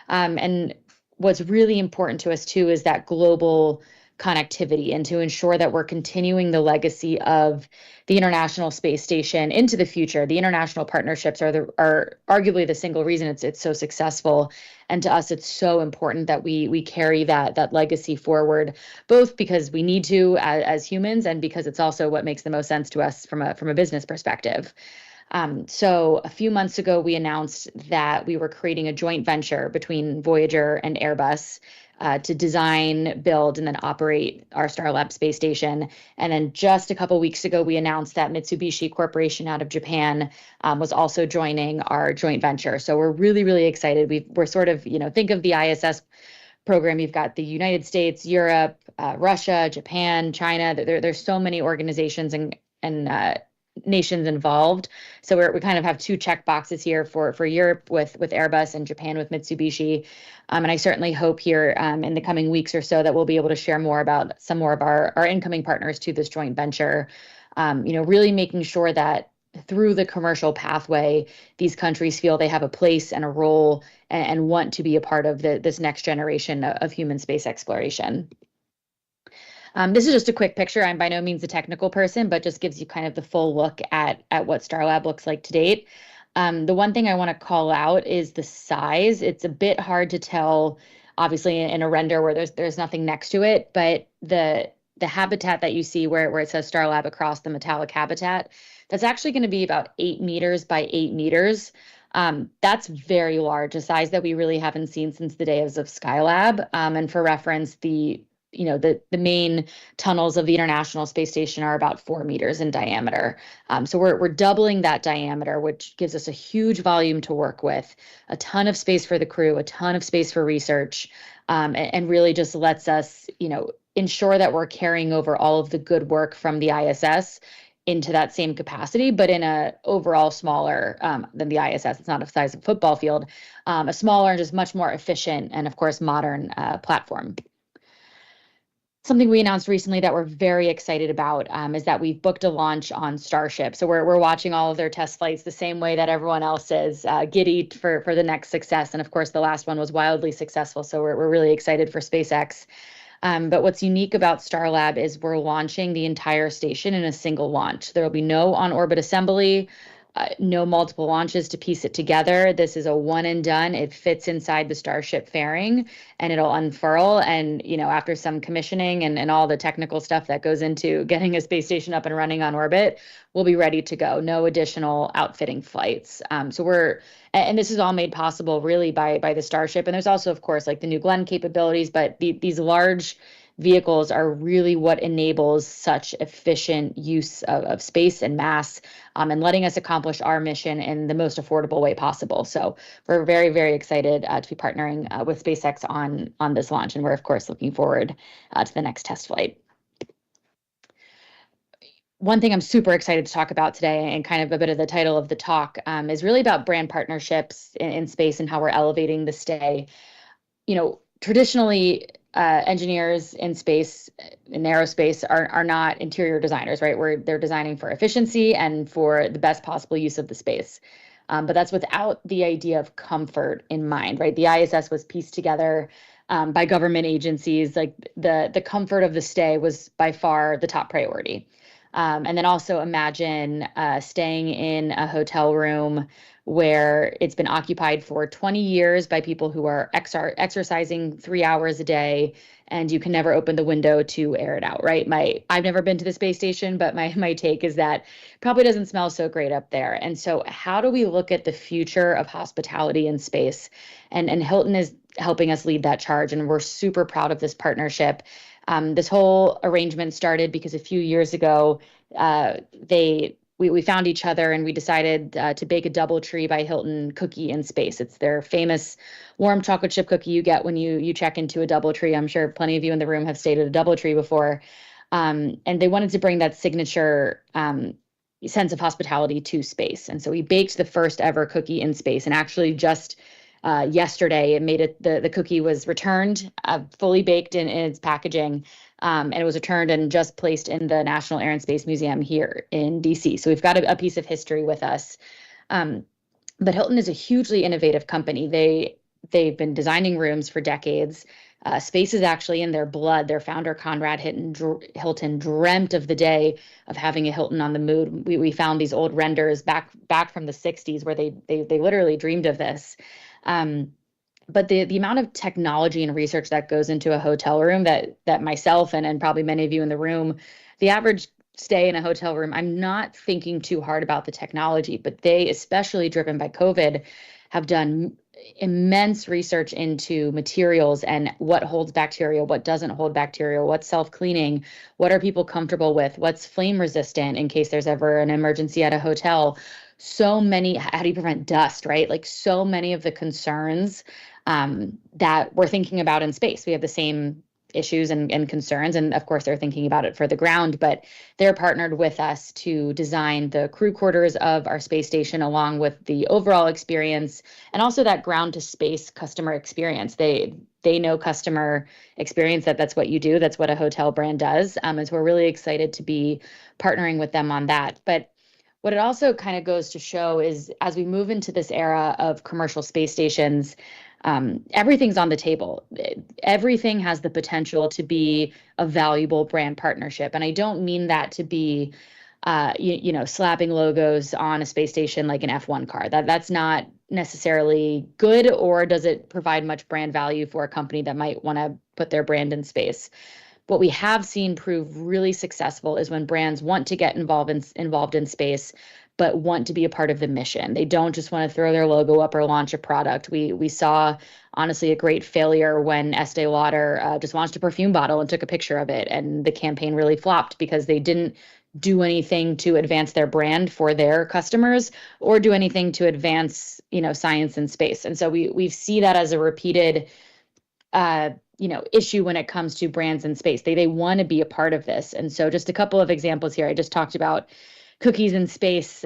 And what's really important to us, too, is that global connectivity, and to ensure that we're continuing the legacy of the International Space Station into the future. The international partnerships are arguably the single reason it's so successful. And to us, it's so important that we carry that legacy forward, both because we need to as humans, and because it's also what makes the most sense to us from a business perspective. So a few months ago, we announced that we were creating a joint venture between Voyager and Airbus to design, build, and then operate our Starlab space station. And then just a couple weeks ago, we announced that Mitsubishi Corporation out of Japan was also joining our joint venture. So we're really, really excited. We're sort of, think of the ISS program. You've got the United States, Europe, Russia, Japan, China. There's so many organizations and nations involved. So we kind of have two check boxes here for Europe with Airbus and Japan with Mitsubishi. And I certainly hope here in the coming weeks or so that we'll be able to share more about some more of our incoming partners to this joint venture. Really making sure that through the commercial pathway, these countries feel they have a place and a role and want to be a part of this next generation of human space exploration. This is just a quick picture. I'm by no means a technical person, but just gives you kind of the full look at what Starlab looks like to date. The one thing I want to call out is the size. It's a bit hard to tell, obviously, in a render where there's nothing next to it, but the habitat that you see where it says Starlab across the metallic habitat, that's actually going to be about 8 meters by 8 meters. That's very large, a size that we really haven't seen since the days of Skylab. And for reference, the main tunnels of the International Space Station are about 4 meters in diameter. So we're doubling that diameter, which gives us a huge volume to work with, a ton of space for the crew, a ton of space for research, and really just lets us, ensure that we're carrying over all of the good work from the ISS into that same capacity, but in a overall smaller than the ISS. It's not the size of a football field, a smaller and just much more efficient and, of course, modern platform. Something we announced recently that we're very excited about is that we've booked a launch on Starship. So we're watching all of their test flights the same way that everyone else is, giddy for the next success. And of course, the last one was wildly successful. So we're really excited for SpaceX. But what's unique about Starlab is we're launching the entire station in a single launch. There will be no on-orbit assembly, no multiple launches to piece it together. This is a one and done. It fits inside the Starship fairing and it'll unfurl. And, after some commissioning and all the technical stuff that goes into getting a space station up and running on orbit, we'll be ready to go. No additional outfitting flights. And this is all made possible really by the Starship. And there's also, of course, like the New Glenn capabilities, but these large vehicles are really what enables such efficient use of space and mass, and letting us accomplish our mission in the most affordable way possible. So we're very, very excited to be partnering with SpaceX on this launch. And we're, of course, looking forward to the next test flight. One thing I'm super excited to talk about today, and kind of a bit of the title of the talk, is really about brand partnerships in space and how we're elevating the stay. Traditionally, engineers in space, in aerospace, are not interior designers, right? Where they're designing for efficiency and for the best possible use of the space. But that's without the idea of comfort in mind, right? The ISS was pieced together by government agencies. Like the comfort of the stay was by far the top priority. And then also imagine staying in a hotel room where it's been occupied for 20 years by people who are exercising 3 hours a day, and you can never open the window to air it out, right? I've never been to the space station, but my take is that probably doesn't smell so great up there. And so how do we look at the future of hospitality in space? And Hilton is helping us lead that charge, and we're super proud of this partnership. This whole arrangement started because a few years ago, we found each other and we decided to bake a DoubleTree by Hilton cookie in space. It's their famous warm chocolate chip cookie you get when you check into a DoubleTree. I'm sure plenty of you in the room have stayed at a DoubleTree before. And they wanted to bring that signature sense of hospitality to space. And so we baked the first ever cookie in space, and actually just yesterday it made it, the cookie was returned, fully baked in its packaging, and it was returned and just placed in the National Air and Space Museum here in DC. So we've got a piece of history with us. But Hilton is a hugely innovative company. They've been designing rooms for decades. Space is actually in their blood. Their founder, Conrad Hilton, dreamt of the day of having a Hilton on the moon. We found these old renders back from the 60s where they literally dreamed of this. But the amount of technology and research that goes into a hotel room that myself and probably many of you in the room, the average stay in a hotel room, I'm not thinking too hard about the technology, but they, especially driven by COVID, have done immense research into materials and what holds bacteria, what doesn't hold bacteria, what's self-cleaning, what are people comfortable with, what's flame resistant in case there's ever an emergency at a hotel. So many, how do you prevent dust, right? Like so many of the concerns that we're thinking about in space. We have the same issues and concerns, and of course they're thinking about it for the ground, but they're partnered with us to design the crew quarters of our space station along with the overall experience and also that ground to space customer experience. They know customer experience, that's what you do, that's what a hotel brand does, and so we're really excited to be partnering with them on that. But what it also kind of goes to show is as we move into this era of commercial space stations, everything's on the table. Everything has the potential to be a valuable brand partnership. And I don't mean that to be, slapping logos on a space station like an F1 car. That's not necessarily good, or does it provide much brand value for a company that might want to put their brand in space? What we have seen prove really successful is when brands want to get involved in space, but want to be a part of the mission. They don't just want to throw their logo up or launch a product. We saw, honestly, a great failure when Estee Lauder just launched a perfume bottle and took a picture of it, and the campaign really flopped because they didn't do anything to advance their brand for their customers or do anything to advance, science and space. And so we see that as a repeated issue when it comes to brands in space. They want to be a part of this. And so just a couple of examples here. I just talked about cookies in space.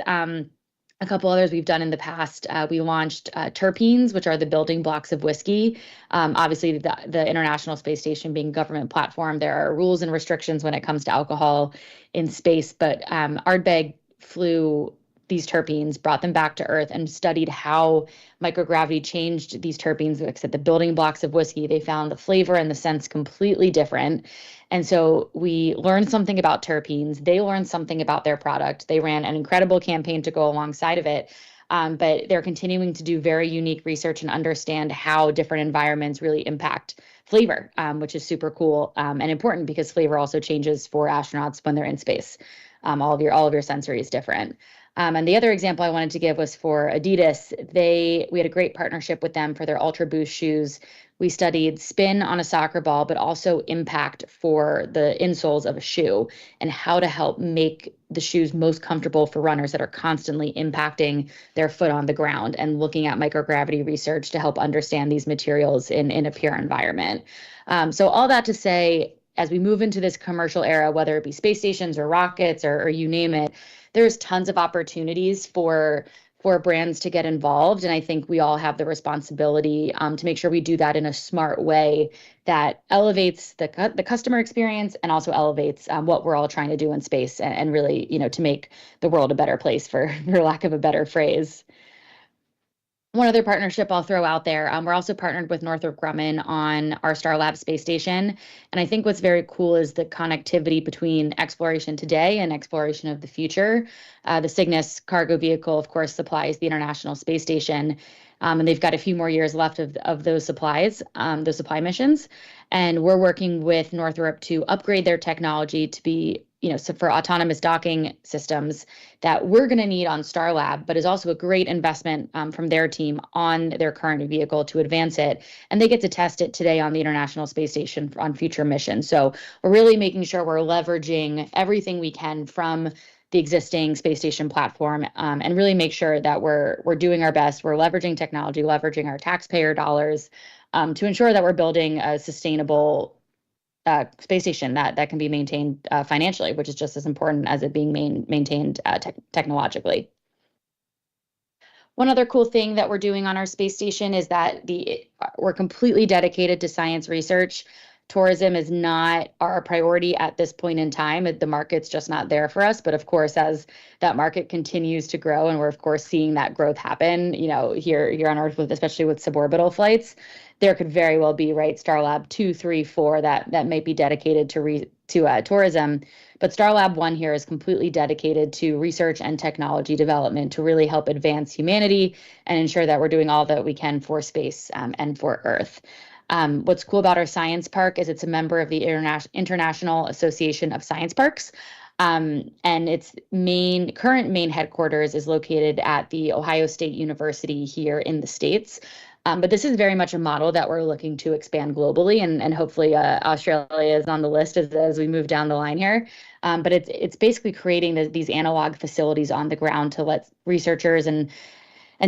A couple others we've done in the past. We launched terpenes, which are the building blocks of whiskey. Obviously, the International Space Station being a government platform, there are rules and restrictions when it comes to alcohol in space. But Ardbeg flew these terpenes, brought them back to Earth, and studied how microgravity changed these terpenes. Like I said, the building blocks of whiskey, they found the flavor and the scents completely different. And so we learned something about terpenes. They learned something about their product. They ran an incredible campaign to go alongside of it. But they're continuing to do very unique research and understand how different environments really impact flavor, which is super cool and important because flavor also changes for astronauts when they're in space. All of your sensory is different. And the other example I wanted to give was for Adidas. We had a great partnership with them for their Ultra Boost shoes. We studied spin on a soccer ball, but also impact for the insoles of a shoe and how to help make the shoes most comfortable for runners that are constantly impacting their foot on the ground, and looking at microgravity research to help understand these materials in a pure environment. So all that to say, as we move into this commercial era, whether it be space stations or rockets or you name it, there's tons of opportunities for for brands to get involved. And I think we all have the responsibility to make sure we do that in a smart way that elevates the customer experience and also elevates what we're all trying to do in space and really, to make the world a better place, for lack of a better phrase. One other partnership I'll throw out there, we're also partnered with Northrop Grumman on our Starlab space station. And I think what's very cool is the connectivity between exploration today and exploration of the future. The Cygnus cargo vehicle, of course, supplies the International Space Station. And they've got a few more years left of those supplies, those supply missions. And we're working with Northrop to upgrade their technology to be, so for autonomous docking systems that we're going to need on Starlab, but is also a great investment from their team on their current vehicle to advance it. And they get to test it today on the International Space Station on future missions. So we're really making sure we're leveraging everything we can from the existing space station platform, and really make sure that we're doing our best. We're leveraging technology, leveraging our taxpayer dollars to ensure that we're building a sustainable space station that can be maintained financially, which is just as important as it being maintained technologically. One other cool thing that we're doing on our space station is that we're completely dedicated to science research. Tourism is not our priority at this point in time. The market's just not there for us. But of course, as that market continues to grow, and we're of course seeing that growth happen, here on Earth, especially with suborbital flights, there could very well be, right, Starlab 2, 3, 4 that might be dedicated to tourism. But Starlab 1 here is completely dedicated to research and technology development to really help advance humanity and ensure that we're doing all that we can for space and for Earth. What's cool about our science park is it's a member of the International Association of Science Parks. And its current main headquarters is located at the Ohio State University here in the States. But this is very much a model that we're looking to expand globally, and hopefully Australia is on the list as we move down the line here. But it's basically creating these analog facilities on the ground to let researchers and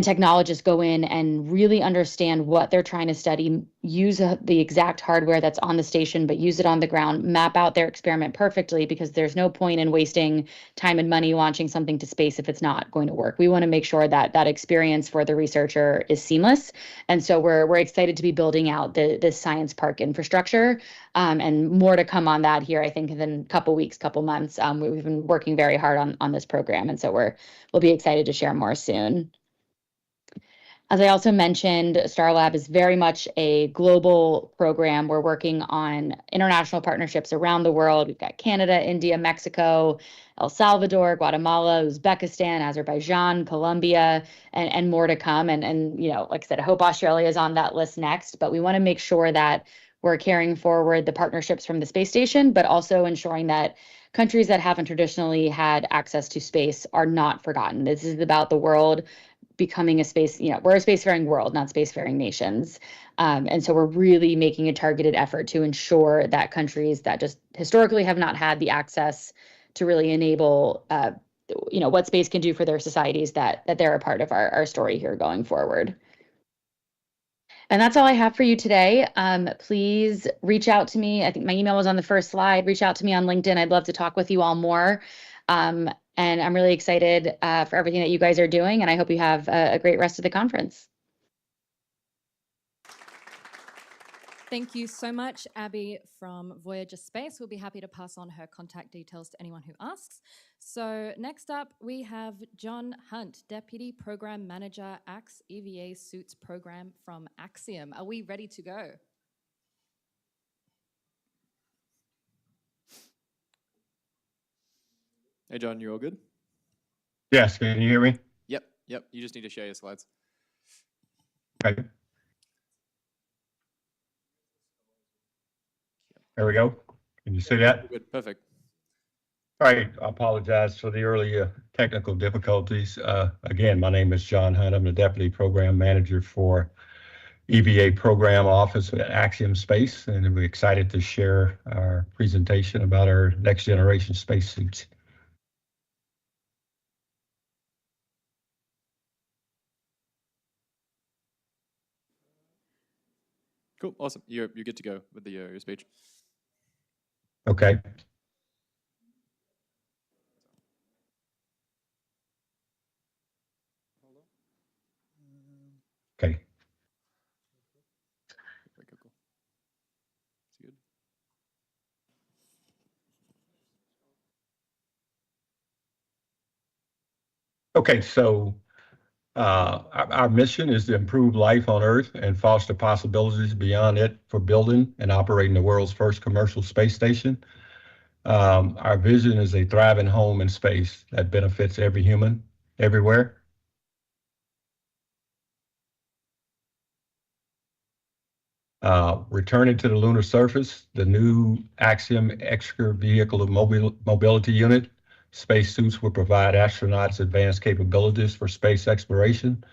technologists go in and really understand what they're trying to study, use the exact hardware that's on the station, but use it on the ground, map out their experiment perfectly, because there's no point in wasting time and money launching something to space if it's not going to work. We want to make sure that that experience for the researcher is seamless. And so we're excited to be building out this science park infrastructure, and more to come on that here, I think, in a couple weeks, couple months. We've been working very hard on this program, and so we'll be excited to share more soon. As I also mentioned, Starlab is very much a global program. We're working on international partnerships around the world. We've got Canada, India, Mexico, El Salvador, Guatemala, Uzbekistan, Azerbaijan, Colombia, and more to come. And like I said, I hope Australia is on that list next, but we want to make sure that we're carrying forward the partnerships from the space station, but also ensuring that countries that haven't traditionally had access to space are not forgotten. This is about the world becoming a space, we're a spacefaring world, not spacefaring nations. And so we're really making a targeted effort to ensure that countries that just historically have not had the access to really enable, what space can do for their societies, that they're a part of our story here going forward. And that's all I have for you today. Please reach out to me. I think my email was on the first slide. Reach out to me on LinkedIn. I'd love to talk with you all more. And I'm really excited for everything that you guys are doing, and I hope you have a great rest of the conference. Thank you so much, Abby from Voyager Space. We'll be happy to pass on her contact details to anyone who asks. So next up, we have John Hunt, Deputy Program Manager, AX EVA Suits Program from Axiom. Are we ready to go? Hey, John, you all good? Yes, can you hear me? Yep. You just need to share your slides. Okay. There we go. Can you see that? Good. Perfect. All right. I apologize for the early technical difficulties. Again, my name is John Hunt. I'm the Deputy Program Manager for EVA Program Office at Axiom Space, and we're excited to share our presentation about our next generation spacesuits. Cool. Awesome. You're good to go with your speech. Okay. Okay. Okay, so our mission is to improve life on Earth and foster possibilities beyond it for building and operating the world's first commercial space station. Our vision is a thriving home in space that benefits every human everywhere. Returning to the lunar surface, the new Axiom Extravehicular Mobility Unit spacesuits will provide astronauts advanced capabilities for space exploration.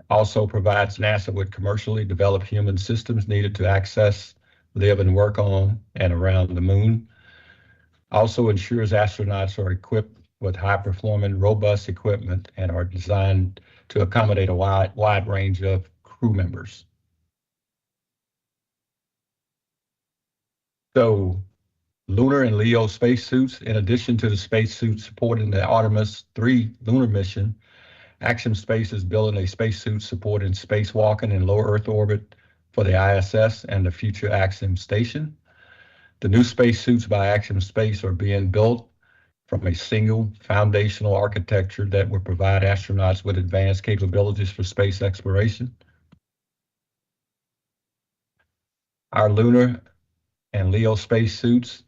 Also provides NASA with commercially developed human systems needed to access, live, and work on and around the moon. Also ensures astronauts are equipped with high-performing, robust equipment and are designed to accommodate a wide range of crew members. So Lunar and Leo spacesuits, in addition to the spacesuits supporting the Artemis 3 lunar mission, Axiom Space is building a spacesuit supporting spacewalking in low Earth orbit for the ISS and the future Axiom station. The new spacesuits by Axiom Space are being built from a single foundational architecture that will provide astronauts with advanced capabilities for space exploration. Our Lunar and Leo spacesuits,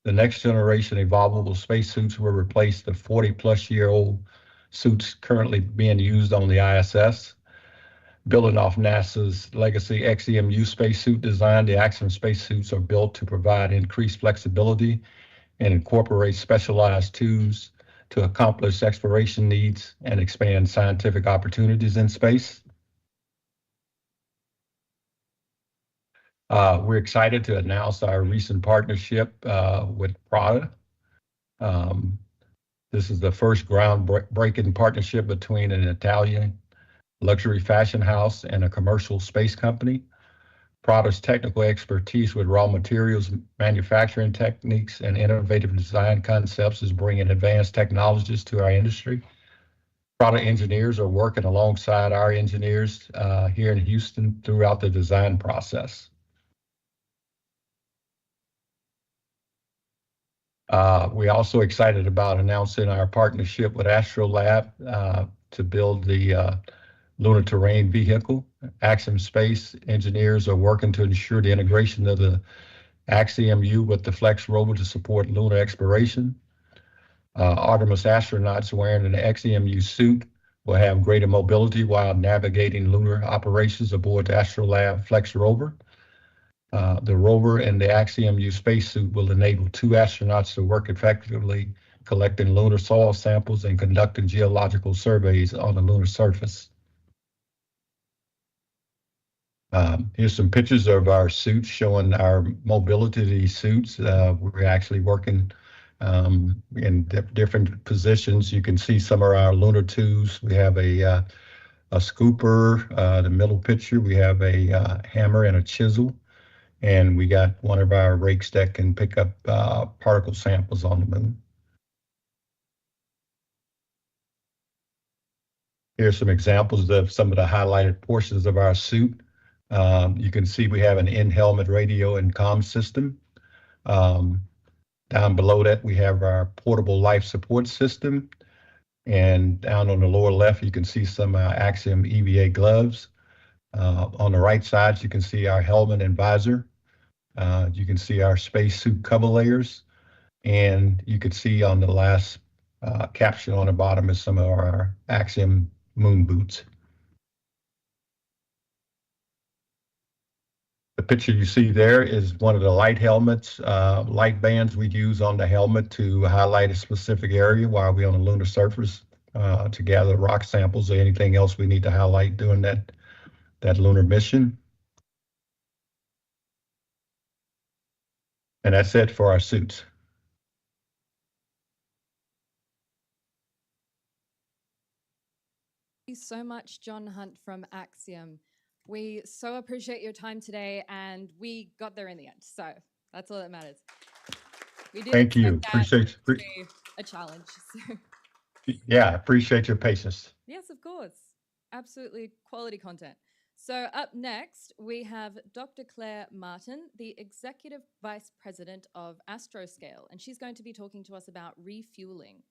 the next generation evolvable spacesuits, will replace the 40-plus-year-old suits currently being used on the ISS. Building off NASA's legacy XEMU spacesuit design, the Axiom spacesuits are built to provide increased flexibility and incorporate specialized tools to accomplish exploration needs and expand scientific opportunities in space. We're excited to announce our recent partnership with Prada. This is the first groundbreaking partnership between an Italian luxury fashion house and a commercial space company. Prada's technical expertise with raw materials, manufacturing techniques, and innovative design concepts is bringing advanced technologies to our industry. Prada engineers are working alongside our engineers here in Houston throughout the design process. We're also excited about announcing our partnership with Astrolab to build the lunar terrain vehicle. Axiom Space engineers are working to ensure the integration of the Axiom-U with the Flex rover to support lunar exploration. Artemis astronauts wearing an Axiom-U suit will have greater mobility while navigating lunar operations aboard the Astrolab Flex rover. The rover and the Axiom-U spacesuit will enable 2 astronauts to work effectively collecting lunar soil samples and conducting geological surveys on the lunar surface. Here's some pictures of our suits showing our mobility of these suits. We're actually working in different positions. You can see some of our lunar tools. We have a scooper, the middle picture. We have a hammer and a chisel. And we got one of our rakes that can pick up particle samples on the moon. Here's some examples of some of the highlighted portions of our suit. You can see we have an in-helmet radio and comm system. Down below that, we have our portable life support system. And down on the lower left, you can see some Axiom EVA gloves. On the right side, you can see our helmet and visor. You can see our spacesuit cover layers. And you can see on the last caption on the bottom is some of our Axiom moon boots. The picture you see there is one of the light helmets, light bands we use on the helmet to highlight a specific area while we're on the lunar surface to gather rock samples or anything else we need to highlight during that lunar mission. And that's it for our suits. Thank you so much, John Hunt from Axiom. We so appreciate your time today, and we got there in the end. So that's all that matters. We did Thank you. Appreciate a challenge. So. Yeah, appreciate your patience. Yes, of course. absolutely quality content. So up next, we have Dr. Claire Martin, the Executive Vice President of Astroscale, and she's going to be talking to us about refueling.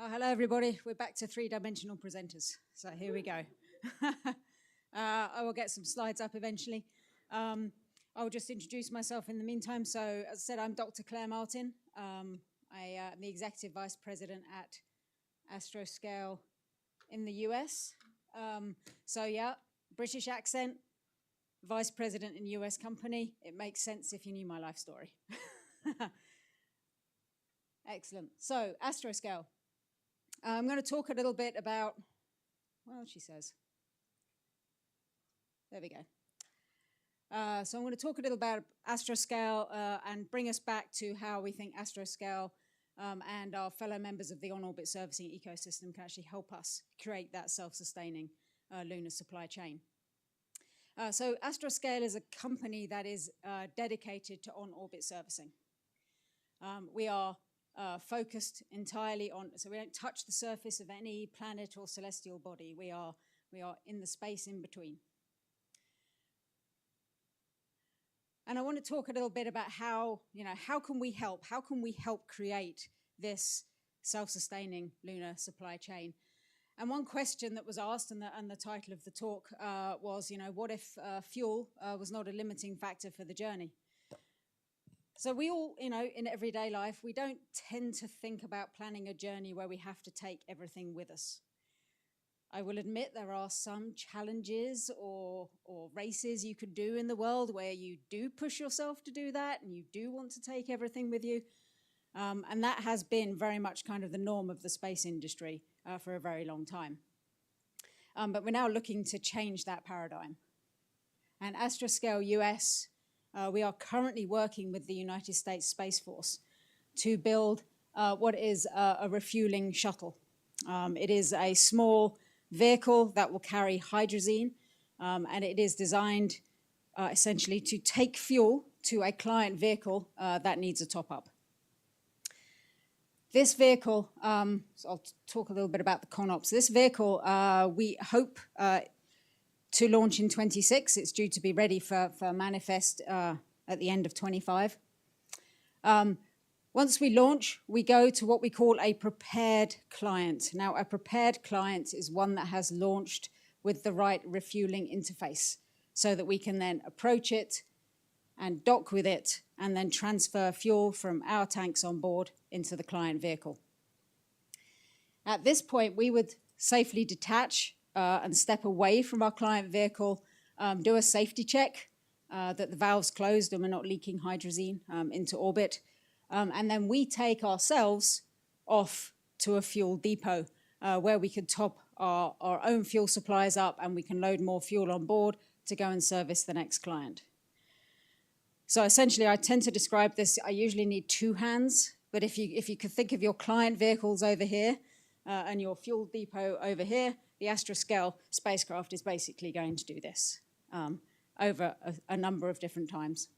Oh, hello, everybody. We're back to three-dimensional presenters. So here we go. I will get some slides up eventually. I'll just introduce myself in the meantime. So as I said, I'm Dr. Claire Martin. I am the Executive Vice President at Astroscale in the US. So yeah, British accent, Vice President in US company. It makes sense if you knew my life story. Excellent. So Astroscale. I'm going to talk a little bit about, well, she says, there we go. So I'm going to talk a little about Astroscale and bring us back to how we think Astroscale and our fellow members of the on-orbit servicing ecosystem can actually help us create that self-sustaining lunar supply chain. So Astroscale is a company that is dedicated to on-orbit servicing. We are focused entirely on, so we don't touch the surface of any planet or celestial body. We are in the space in between. And I want to talk a little bit about how can we help? How can we help create this self-sustaining lunar supply chain? And one question that was asked, and the title of the talk was, what if fuel was not a limiting factor for the journey? So we all, in everyday life, we don't tend to think about planning a journey where we have to take everything with us. I will admit there are some challenges or races you could do in the world where you do push yourself to do that and you do want to take everything with you. And that has been very much kind of the norm of the space industry for a very long time. But we're now looking to change that paradigm. And Astroscale US, we are currently working with the United States Space Force to build what is a refueling shuttle. It is a small vehicle that will carry hydrazine, and it is designed essentially to take fuel to a client vehicle that needs a top-up. This vehicle, so I'll talk a little bit about the ConOps. This vehicle, we hope to launch in 26. It's due to be ready for manifest at the end of 25. Once we launch, we go to what we call a prepared client. Now, a prepared client is one that has launched with the right refueling interface so that we can then approach it and dock with it and then transfer fuel from our tanks on board into the client vehicle. At this point, we would safely detach and step away from our client vehicle, do a safety check that the valve's closed and we're not leaking hydrazine into orbit. And then we take ourselves off to a fuel depot where we could top our own fuel supplies up and we can load more fuel on board to go and service the next client. So essentially, I tend to describe this, I usually need two hands, but if you could think of your client vehicles over here and your fuel depot over here, the Astroscale spacecraft is basically going to do this over a number of different times.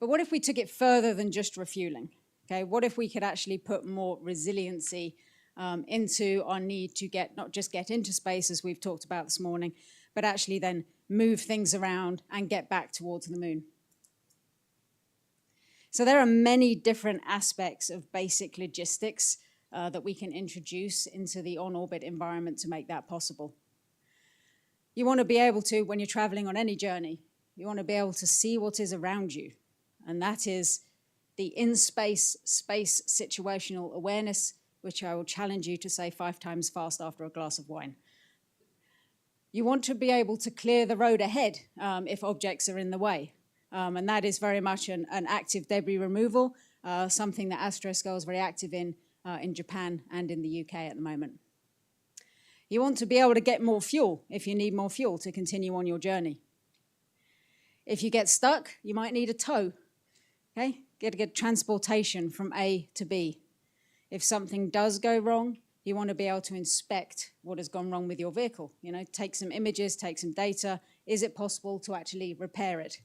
But what if we took it further than just refueling? Okay, what if we could actually put more resiliency into our need to not just get into space, as we've talked about this morning, but actually then move things around and get back towards the moon? So there are many different aspects of basic logistics that we can introduce into the on-orbit environment to make that possible. You want to be able to, when you're traveling on any journey, you want to be able to see what is around you. And that is the in-space space situational awareness, which I will challenge you to say 5 times fast after a glass of wine. You want to be able to clear the road ahead if objects are in the way. And that is very much an active debris removal, something that Astroscale is very active in Japan and in the UK at the moment. You want to be able to get more fuel if you need more fuel to continue on your journey. If you get stuck, you might need a tow. Okay, get transportation from A to B. If something does go wrong, You want to be able to inspect what has gone wrong with your vehicle. You know, take some images, take some data. Is it possible to actually repair it?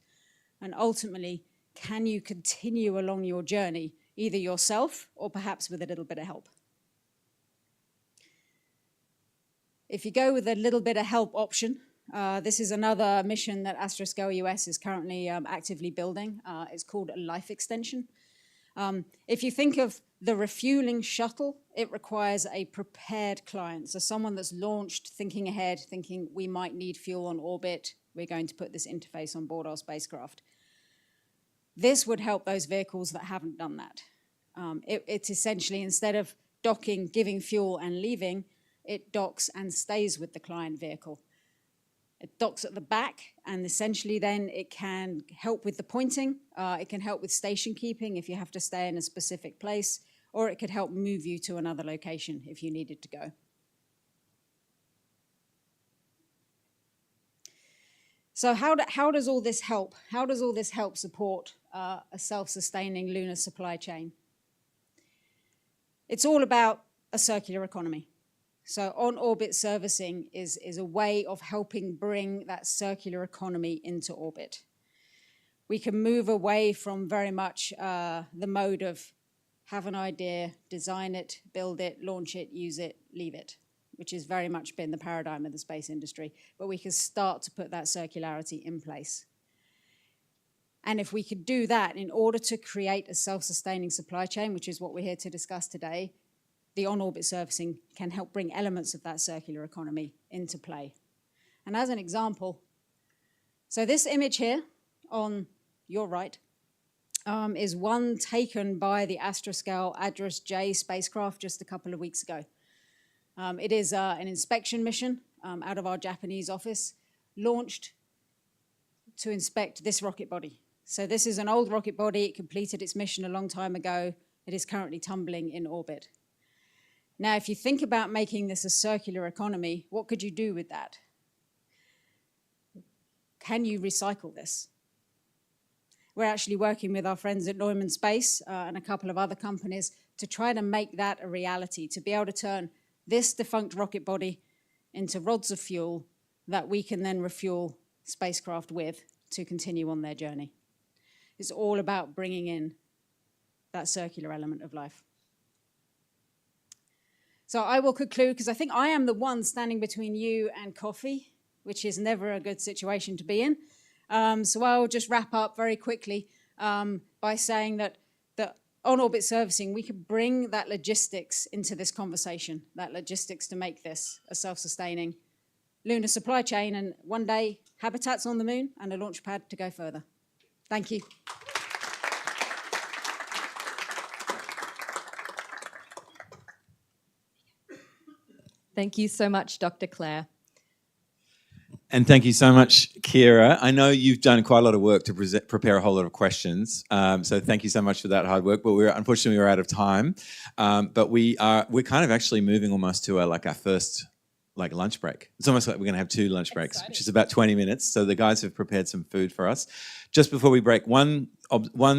And ultimately, can you continue along your journey, either yourself or perhaps with a little bit of help? If you go with a little bit of help option, this is another mission that Astroscale US is currently actively building. It's called a life extension. If you think of the refueling shuttle, it requires a prepared client. So someone that's launched, thinking ahead, thinking we might need fuel on orbit. We're going to put this interface on board our spacecraft. This would help those vehicles that haven't done that. It's essentially, instead of docking, giving fuel and leaving, it docks and stays with the client vehicle. It docks at the back, and essentially then it can help with the pointing. It can help with station keeping if you have to stay in a specific place, or it could help move you to another location if you needed to go. So how does all this help? How does all this help support a self-sustaining lunar supply chain? It's all about a circular economy. So on-orbit servicing is a way of helping bring that circular economy into orbit. We can move away from very much the mode of have an idea, design it, build it, launch it, use it, leave it, which has very much been the paradigm of the space industry. But we can start to put that circularity in place. And if we could do that in order to create a self-sustaining supply chain, which is what we're here to discuss today, the on-orbit servicing can help bring elements of that circular economy into play. And as an example, so this image here on your right is one taken by the Astroscale ADRAS-J spacecraft just a couple of weeks ago. It is an inspection mission out of our Japanese office, launched to inspect this rocket body. So this is an old rocket body. It completed its mission a long time ago. It is currently tumbling in orbit. Now, if you think about making this a circular economy, what could you do with that? Can you recycle this? We're actually working with our friends at Neumann Space and a couple of other companies to try to make that a reality, to be able to turn this defunct rocket body into rods of fuel that we can then refuel spacecraft with to continue on their journey. It's all about bringing in that circular element of life. So I will conclude, because I think I am the one standing between you and coffee, which is never a good situation to be in. So I'll just wrap up very quickly by saying that on-orbit servicing, we could bring that logistics into this conversation, that logistics to make this a self-sustaining lunar supply chain, and one day habitats on the moon and a launch pad to go further. Thank you. Thank you so much, Dr. Claire. And thank you so much, Kira. I know you've done quite a lot of work to prepare a whole lot of questions. So thank you so much for that hard work. But unfortunately we're out of time. But we're kind of actually moving almost to our first lunch break. It's almost like we're going to have 2 lunch breaks, which is about 20 minutes. So the guys have prepared some food for us. Just before we break, one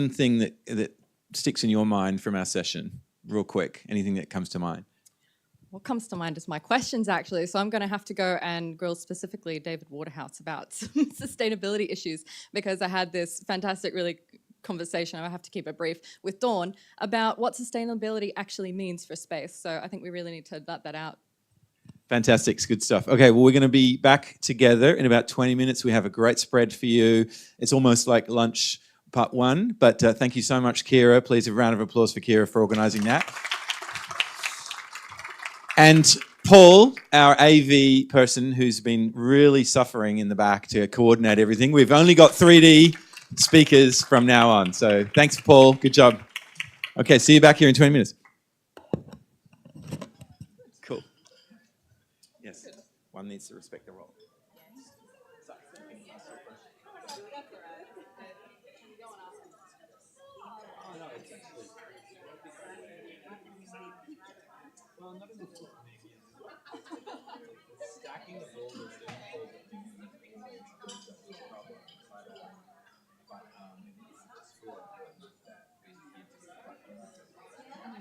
thing that sticks in your mind from our session, real quick. Anything that comes to mind? What comes to mind is my questions, actually. So I'm going to have to go and grill specifically David Waterhouse about some sustainability issues, because I had this fantastic, really conversation, I have to keep it brief, with Dawn about what sustainability actually means for space. So I think we really need to nut that out. Fantastic, it's good stuff. Okay, well, we're going to be back together in about 20 minutes. We have a great spread for you. It's almost like lunch part 1, but thank you so much, Kira. Please, a round of applause for Kira for organising that. And Paul, our AV person who's been really suffering in the back to coordinate everything. We've only got 3D speakers from now on. So thanks, Paul. Good job. Okay, see you back here in 20 minutes. Cool. Yes, one needs to respect the role.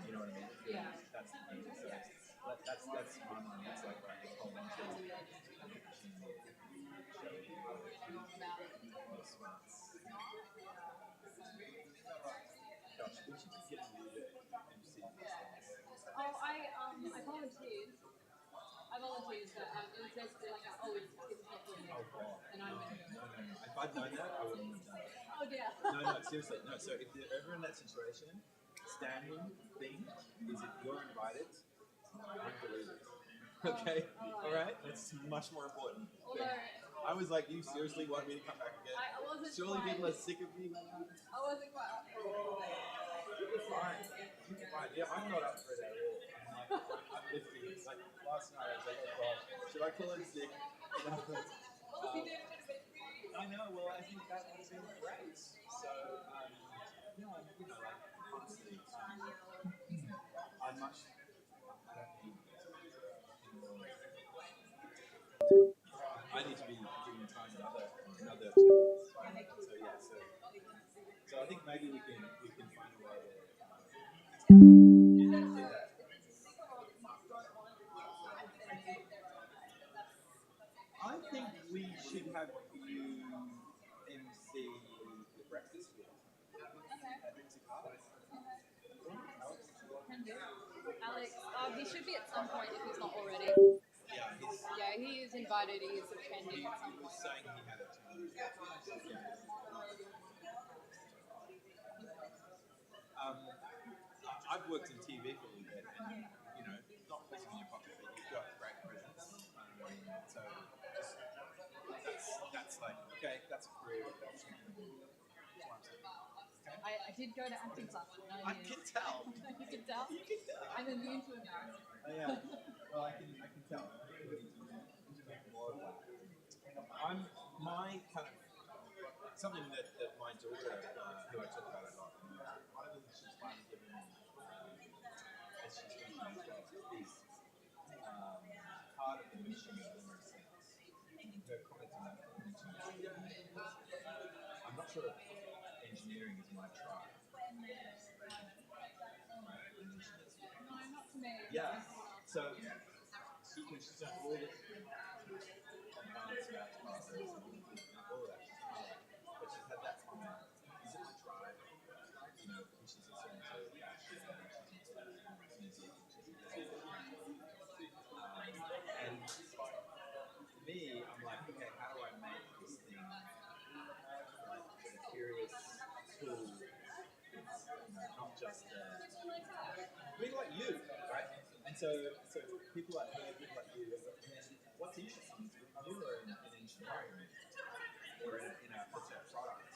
You know what I mean? Yeah. That's should be getting you to MC. Oh, I volunteered. I volunteered, but it was basically like, it's not for you. And I went. No. If I'd known that, I wouldn't have done it. Oh dear. No, seriously. No, so if you're ever in that situation, standing thing is if you're invited, don't believe it. Okay? Alright? That's much more important. I was like, you seriously want me to come back again? I wasn't Surely quite. people are sick of me. I wasn't quite up for it. You're fine. Yeah, I'm not up for that at all. I'm lifting. It's like last night I was like, oh gosh, should I call in sick? I know, well, I think that would have been great. So, no, like, honestly, I'm much, I don't need I need to be giving time another so yeah, so I think maybe we can find a way to do that. I think we should have you MC the breakfast with. Alex, he should be at some point if he's not already. Yeah, he is invited. He is attending at some he was point. saying he had a time. I've worked in TV for a little bit, and not putting in your pocket, but you've got great presence. So that's like okay, that's a career. I did go to acting class for 9 years. I can tell. You can tell? You can tell. I'm immune to embarrassment. Oh, yeah. Well, I can tell. I'm my kind of something that my daughter, who I talk about a lot, one of the things she's finally given me as she's going to do is part of the mission of Lunar sense. Her comment on that I'm not sure if engineering is my tribe. No, not to me. Yeah. So she's done all this advanced math classes and all that. But she's had that comment. Is it my tribe? And she's also into fashion and she's into music and for me, I'm like, okay, how do I make this thing like a curious tool? Not just people like you, right? And so people like her, people like you, what's interesting is when you were in engineering or in a product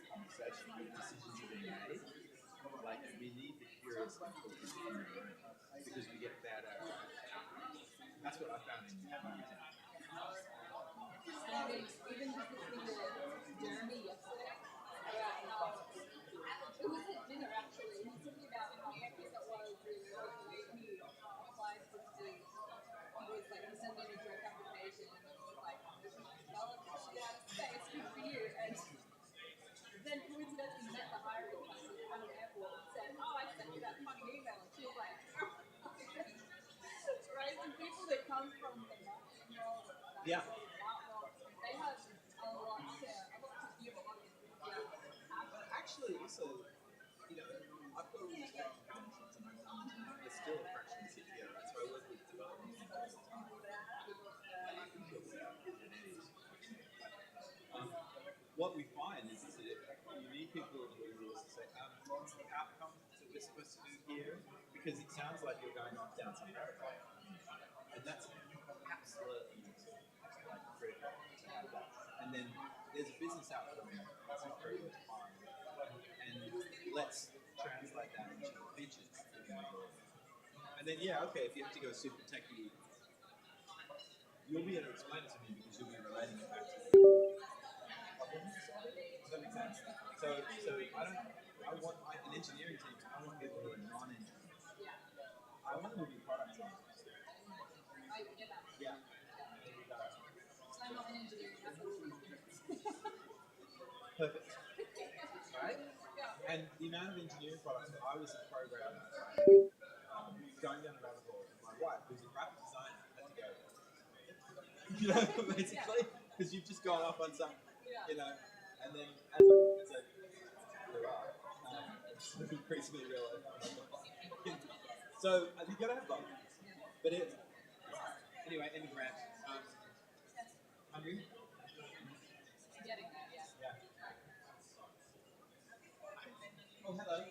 conversation where decisions are being made, like we need the curious people in the room because we get better. That's what I found in music. Even just listening to Jeremy yesterday about how it was at dinner actually. He was talking about how epic it was the way he applies for students. He was like, he sent in a job application and it was like, develop this shit out of space, good for you. And then coincidentally met the hiring person at an airport and said, oh, I sent you that funny email. And she was like, right? And people that come from the marketing world, Yeah. they have a lot to give on it. Actually, also, I've got all these great connections and there's still a fraction of CTO, right? So I work with development teams all the time. And I can talk about Kubernetes. What we find is that you need people who will say, what's the outcome that we're supposed to do here? Because it sounds like you're going down some road. And that's absolutely like critical to have that. And then there's a business outcome that's not very well defined. And let's translate that into features. And then if you have to go super techy, you'll be able to explain it to me because you'll be relating it back to the problem. Does that make sense? So I want an engineering team, I want people who are non-engineers. I want them to be product engineers. Yeah. I'm not an engineer. Perfect. Right? And the amount of engineering products that I was a programmer, going down a rabbit hole with my wife, who's a graphic designer, had to go. Basically, because you've just gone off on some, and then as I blew up, increasingly real. So you've got to have both. But anyway, any grant. Hungry? Getting there, yeah. Oh, hello.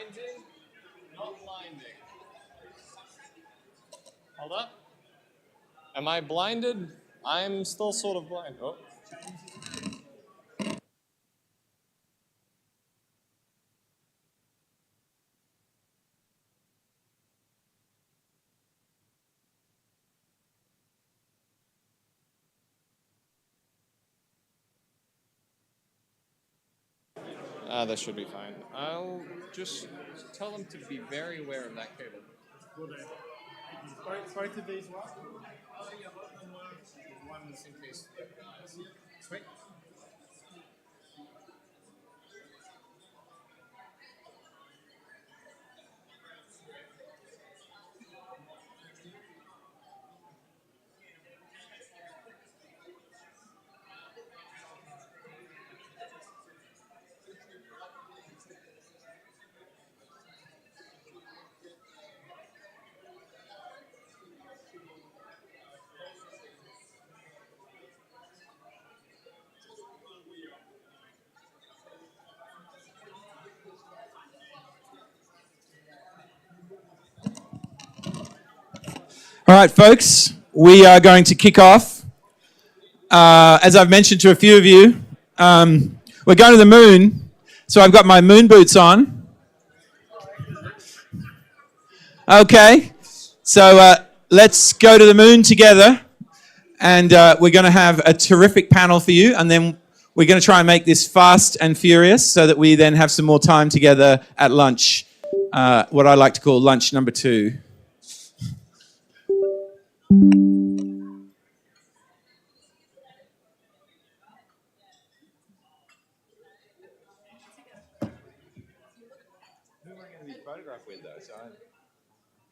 blinding, not blinding. Hold up. Am I blinded? I'm still sort of blind. Oh. That should be fine. I'll just tell them to be very aware of that cable. Both of these work? One's in case. Sweet. All right, folks, we are going to kick off. As I've mentioned to a few of you, we're going to the moon, so I've got my moon boots on. Okay, so let's go to the moon together, and we're going to have a terrific panel for you, and then we're going to try and make this fast and furious so that we then have some more time together at lunch, what I like to call lunch number 2. Photographed with though, so I'm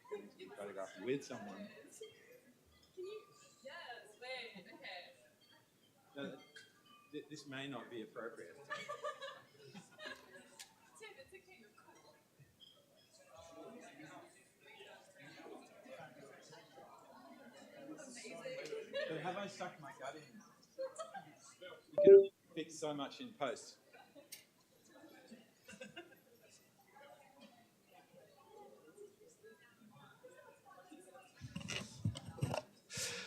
going to be photographed with someone. No, this may not be appropriate. But have I stuck my gut in? You can fix so much in post.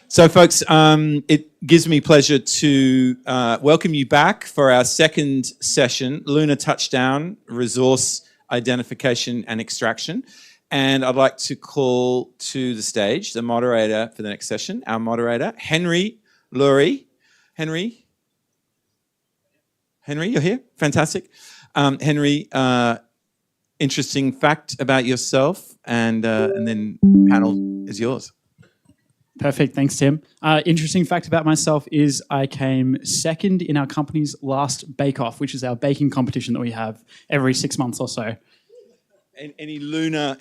So, folks, it gives me pleasure to welcome you back for our second session, Lunar Touchdown, Resource Identification and Extraction. And I'd like to call to the stage the moderator for the next session, our moderator, Henry Lurie. Henry, you're here? Fantastic. Henry, interesting fact about yourself, and then panel is yours. Perfect, thanks Tim. Interesting fact about myself is I came second in our company's last bake-off, which is our baking competition that we have every 6 months or so. Any lunar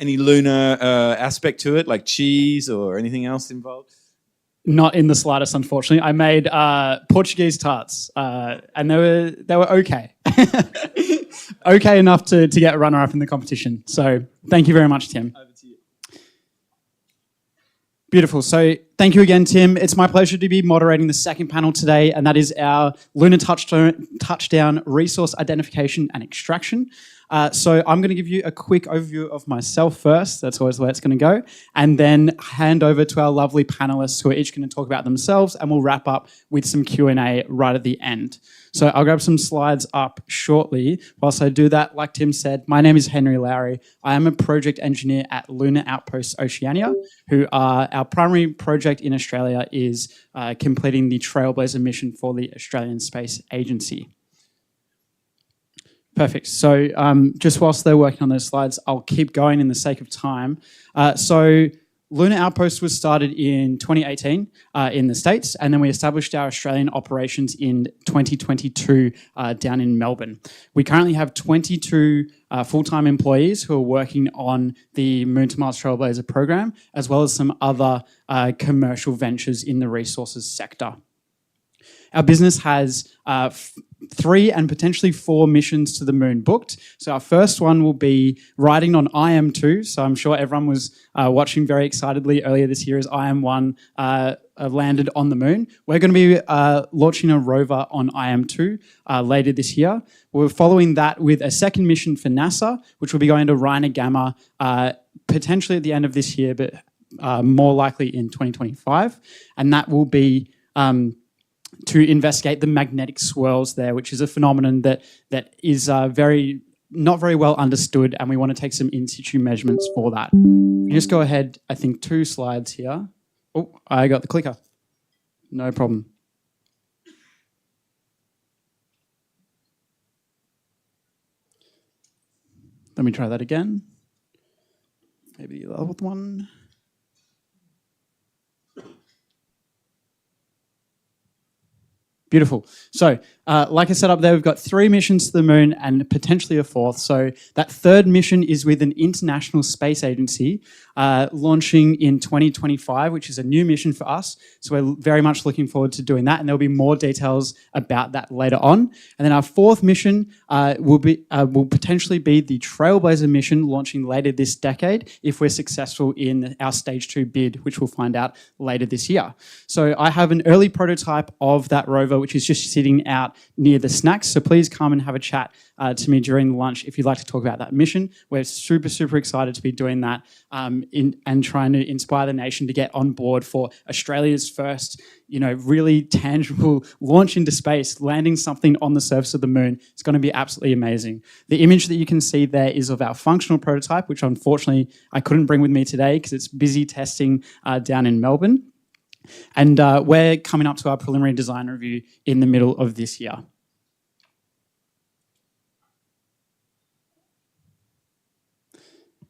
aspect to it, like cheese or anything else involved? Not in the slightest, unfortunately. I made Portuguese tarts, and they were okay. Okay enough to get a runner-up in the competition. So thank you very much, Tim. Over to you. Beautiful. So thank you again, Tim. It's my pleasure to be moderating the second panel today, and that is our Lunar Touchdown Resource Identification and Extraction. So I'm going to give you a quick overview of myself first. That's always the way it's going to go. And then hand over to our lovely panelists who are each going to talk about themselves, and we'll wrap up with some Q&A right at the end. So I'll grab some slides up shortly. Whilst I do that, like Tim said, my name is Henry Lowry. I am a project engineer at Lunar Outpost Oceania, who are our primary project in Australia is completing the Trailblazer mission for the Australian Space Agency. Perfect. So just whilst they're working on those slides, I'll keep going in the sake of time. So Lunar Outpost was started in 2018 in the States, and then we established our Australian operations in 2022 down in Melbourne. We currently have 22 full-time employees who are working on the Moon to Mars Trailblazer program, as well as some other commercial ventures in the resources sector. Our business has 3 and potentially 4 missions to the moon booked. So our first one will be riding on IM-2. So I'm sure everyone was watching very excitedly earlier this year as IM-1 landed on the moon. We're going to be launching a rover on IM-2 later this year. We're following that with a second mission for NASA, which will be going to Rhino Gamma potentially at the end of this year, but more likely in 2025. And that will be to investigate the magnetic swirls there, which is a phenomenon that is not very well understood, and we want to take some in situ measurements for that. You just go ahead, I think 2 slides here. Oh, I got the clicker. No problem. Let me try that again. Maybe the other one. Beautiful. So, like I said up there, we've got 3 missions to the moon and potentially a 4th. So that 3rd mission is with an international space agency launching in 2025, which is a new mission for us. So we're very much looking forward to doing that, and there'll be more details about that later on. And then our 4th mission will potentially be the Trailblazer mission launching later this decade if we're successful in our stage 2 bid, which we'll find out later this year. So I have an early prototype of that rover, which is just sitting out near the snacks. So please come and have a chat to me during the lunch if you'd like to talk about that mission. We're super, super excited to be doing that and trying to inspire the nation to get on board for Australia's first, really tangible launch into space, landing something on the surface of the moon. It's going to be absolutely amazing. The image that you can see there is of our functional prototype, which unfortunately I couldn't bring with me today because it's busy testing down in Melbourne. And we're coming up to our preliminary design review in the middle of this year.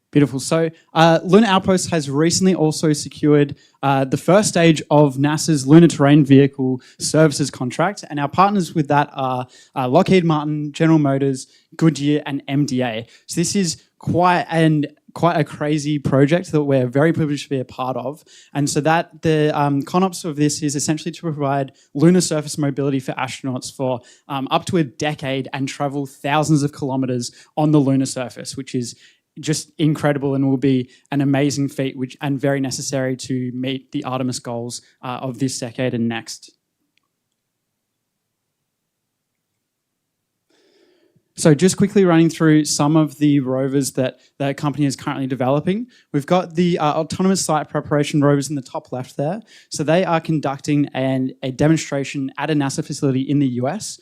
Beautiful. So Lunar Outpost has recently also secured the first stage of NASA's Lunar Terrain Vehicle Services contract. And our partners with that are Lockheed Martin, General Motors, Goodyear, and MDA. So this is quite a crazy project that we're very privileged to be a part of. And so that the ConOps of this is essentially to provide lunar surface mobility for astronauts for up to a decade and travel thousands of kilometers on the lunar surface, which is just incredible and will be an amazing feat and very necessary to meet the Artemis goals of this decade and next. So just quickly running through some of the rovers that the company is currently developing. We've got the autonomous site preparation rovers in the top left there. So they are conducting a demonstration at a NASA facility in the US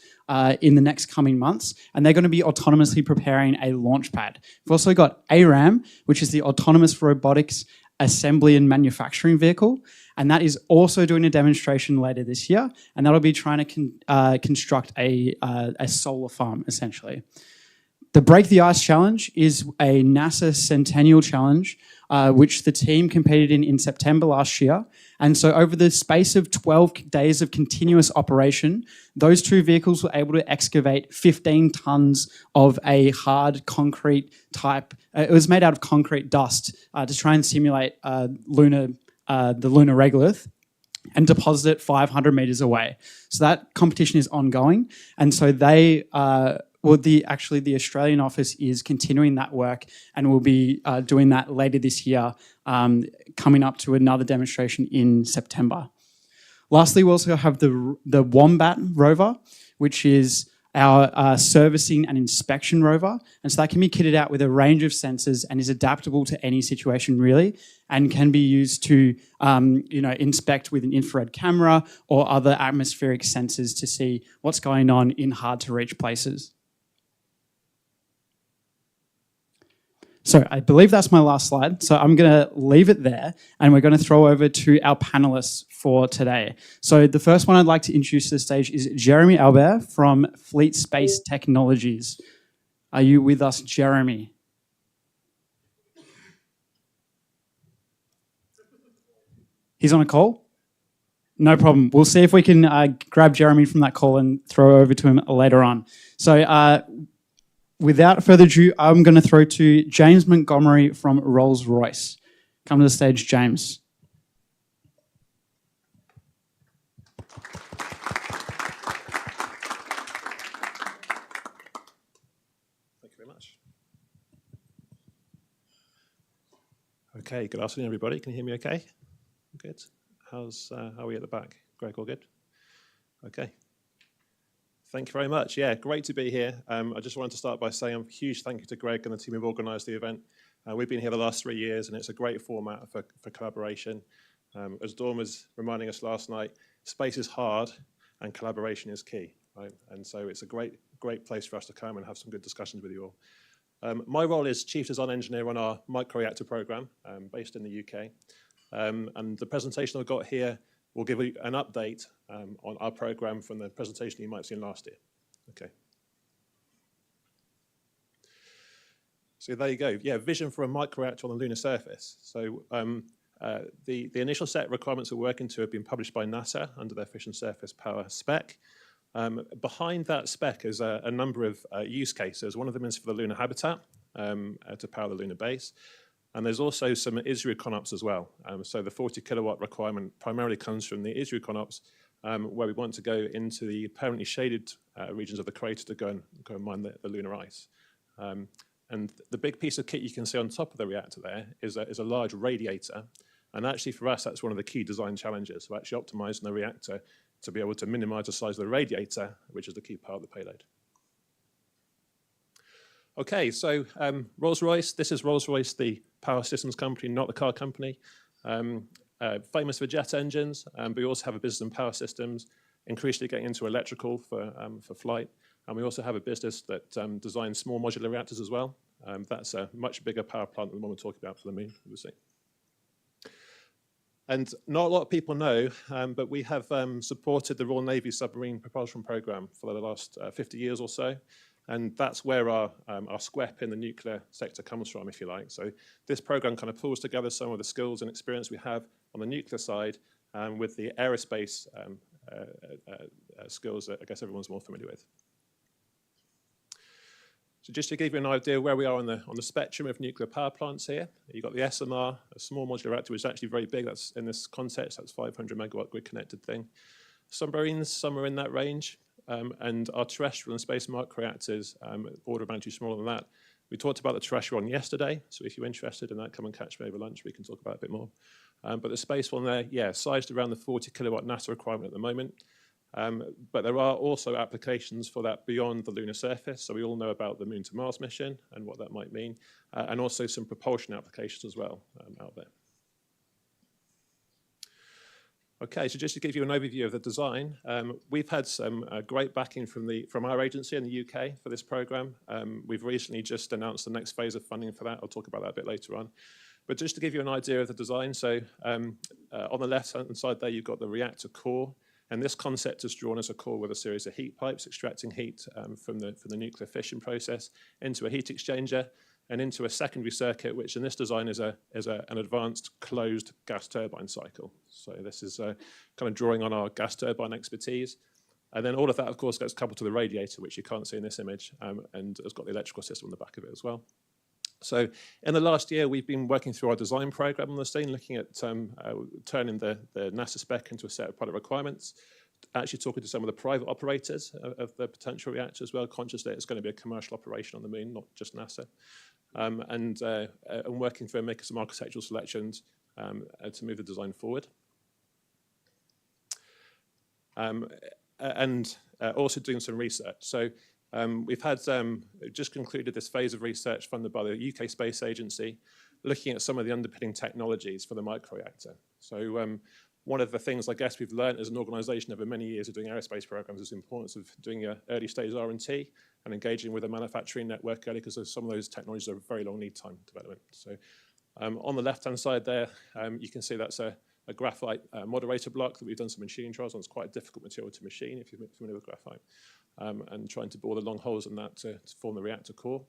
in the next coming months, and they're going to be autonomously preparing a launch pad. We've also got ARAM, which is the Autonomous Robotics Assembly and Manufacturing Vehicle, and that is also doing a demonstration later this year, and that'll be trying to construct a solar farm, essentially. The Break the Ice Challenge is a NASA Centennial Challenge, which the team competed in September last year. And so over the space of 12 days of continuous operation, those 2 vehicles were able to excavate 15 tons of a hard concrete type. It was made out of concrete dust to try and simulate the lunar regolith and deposit it 500 meters away. So that competition is ongoing. And so they... the Australian office is continuing that work and will be doing that later this year, coming up to another demonstration in September. Lastly, we also have the Wombat rover, which is our servicing and inspection rover. And so that can be kitted out with a range of sensors and is adaptable to any situation really, and can be used to inspect with an infrared camera or other atmospheric sensors to see what's going on in hard to reach places. So I believe that's my last slide. So I'm going to leave it there and we're going to throw over to our panelists for today. So the first one I'd like to introduce to the stage is Jeremy Albert from Fleet Space Technologies. Are you with us, Jeremy? He's on a call? No problem. We'll see if we can grab Jeremy from that call and throw over to him later on. So without further ado, I'm going to throw to James Montgomery from Rolls-Royce. Come to the stage, James. Thank you very much. Okay, good afternoon, everybody. Can you hear me okay? Good. how are we at the back? Greg, all good? Okay. Thank you very much. Yeah, great to be here. I just wanted to start by saying a huge thank you to Greg and the team who've organised the event. We've been here the last 3 years, and it's a great format for collaboration. As Dawn was reminding us last night, space is hard and collaboration is key, right? And so it's a great place for us to come and have some good discussions with you all. My role is Chief Design Engineer on our microreactor program based in the UK. And the presentation I've got here will give you an update on our program from the presentation you might have seen last year. Okay. So there you go. Yeah, vision for a microreactor on the lunar surface. So the initial set of requirements we're working to have been published by NASA under their fission surface power spec. Behind that spec is a number of use cases. One of them is for the lunar habitat to power the lunar base. And there's also some ISRU CONOPS as well. So the 40 kilowatt requirement primarily comes from the ISRU CONOPS, where we want to go into the permanently shaded regions of the crater to go and mine the lunar ice. And the big piece of kit you can see on top of the reactor there is a large radiator. And actually for us, that's one of the key design challenges. So actually optimizing the reactor to be able to minimize the size of the radiator, which is the key part of the payload. Okay, so Rolls-Royce, this is Rolls-Royce, the power systems company, not the car company. Famous for jet engines, but we also have a business in power systems, increasingly getting into electrical for flight. And we also have a business that designs small modular reactors as well. That's a much bigger power plant than the one we're talking about for the moon, obviously. And not a lot of people know, but we have supported the Royal Navy submarine propulsion program for the last 50 years or so. And that's where our SQEP in the nuclear sector comes from, if you like. So this program kind of pulls together some of the skills and experience we have on the nuclear side with the aerospace skills that I guess everyone's more familiar with. So just to give you an idea where we are on the spectrum of nuclear power plants here, you've got the SMR, a small modular reactor, which is actually very big. That's in this context, that's 500 megawatt grid connected thing. Submarines, some are in that range. And our terrestrial and space microreactors, order of magnitude smaller than that. We talked about the terrestrial one yesterday, so if you're interested in that, come and catch me over lunch. We can talk about it a bit more. But the space one there, yeah, sized around the 40 kilowatt NASA requirement at the moment. But there are also applications for that beyond the lunar surface. So we all know about the Moon to Mars mission and what that might mean, and also some propulsion applications as well out there. Okay, so just to give you an overview of the design, we've had some great backing from our agency in the UK for this program. We've recently just announced the next phase of funding for that. I'll talk about that a bit later on. But just to give you an idea of the design, so on the left-hand side there, you've got the reactor core. And this concept is drawn as a core with a series of heat pipes extracting heat from the nuclear fission process into a heat exchanger and into a secondary circuit, which in this design is an advanced closed gas turbine cycle. So this is kind of drawing on our gas turbine expertise. And then all of that, of course, gets coupled to the radiator, which you can't see in this image, and has got the electrical system on the back of it as well. So in the last year, we've been working through our design program on the scene, looking at turning the NASA spec into a set of product requirements, actually talking to some of the private operators of the potential reactor as well, conscious that it's going to be a commercial operation on the moon, not just NASA. And working through making some architectural selections to move the design forward. And also doing some research. So we've had just concluded this phase of research funded by the UK Space Agency, looking at some of the underpinning technologies for the microreactor. So one of the things I guess we've learned as an organisation over many years of doing aerospace programs is the importance of doing early stage R&T and engaging with a manufacturing network early, because some of those technologies are very long lead time development. So on the left-hand side there, you can see that's a graphite moderator block that we've done some machining trials on. It's quite a difficult material to machine if you're familiar with graphite, and trying to bore the long holes in that to form the reactor core.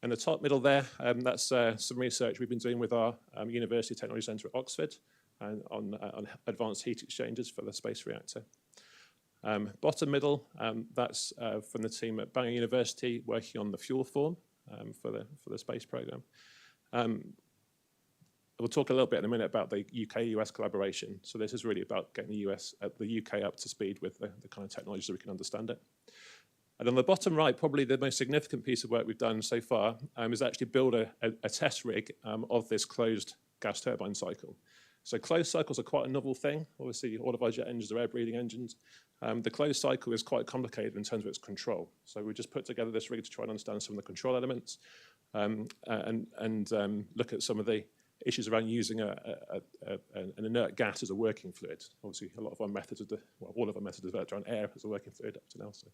In the top middle there, that's some research we've been doing with our University Technology Centre at Oxford and on advanced heat exchangers for the space reactor. Bottom middle, that's from the team at Bangor University working on the fuel form for the space program. We'll talk a little bit in a minute about the UK-US collaboration. So this is really about getting the UK up to speed with the kind of technology so we can understand it. And on the bottom right, probably the most significant piece of work we've done so far is actually build a test rig of this closed gas turbine cycle. So closed cycles are quite a novel thing. Obviously, all of our jet engines are air-breathing engines. The closed cycle is quite complicated in terms of its control. So we just put together this rig to try and understand some of the control elements and look at some of the issues around using an inert gas as a working fluid. Obviously, a lot of our methods, all of our methods are developed around air as a working fluid up to now. So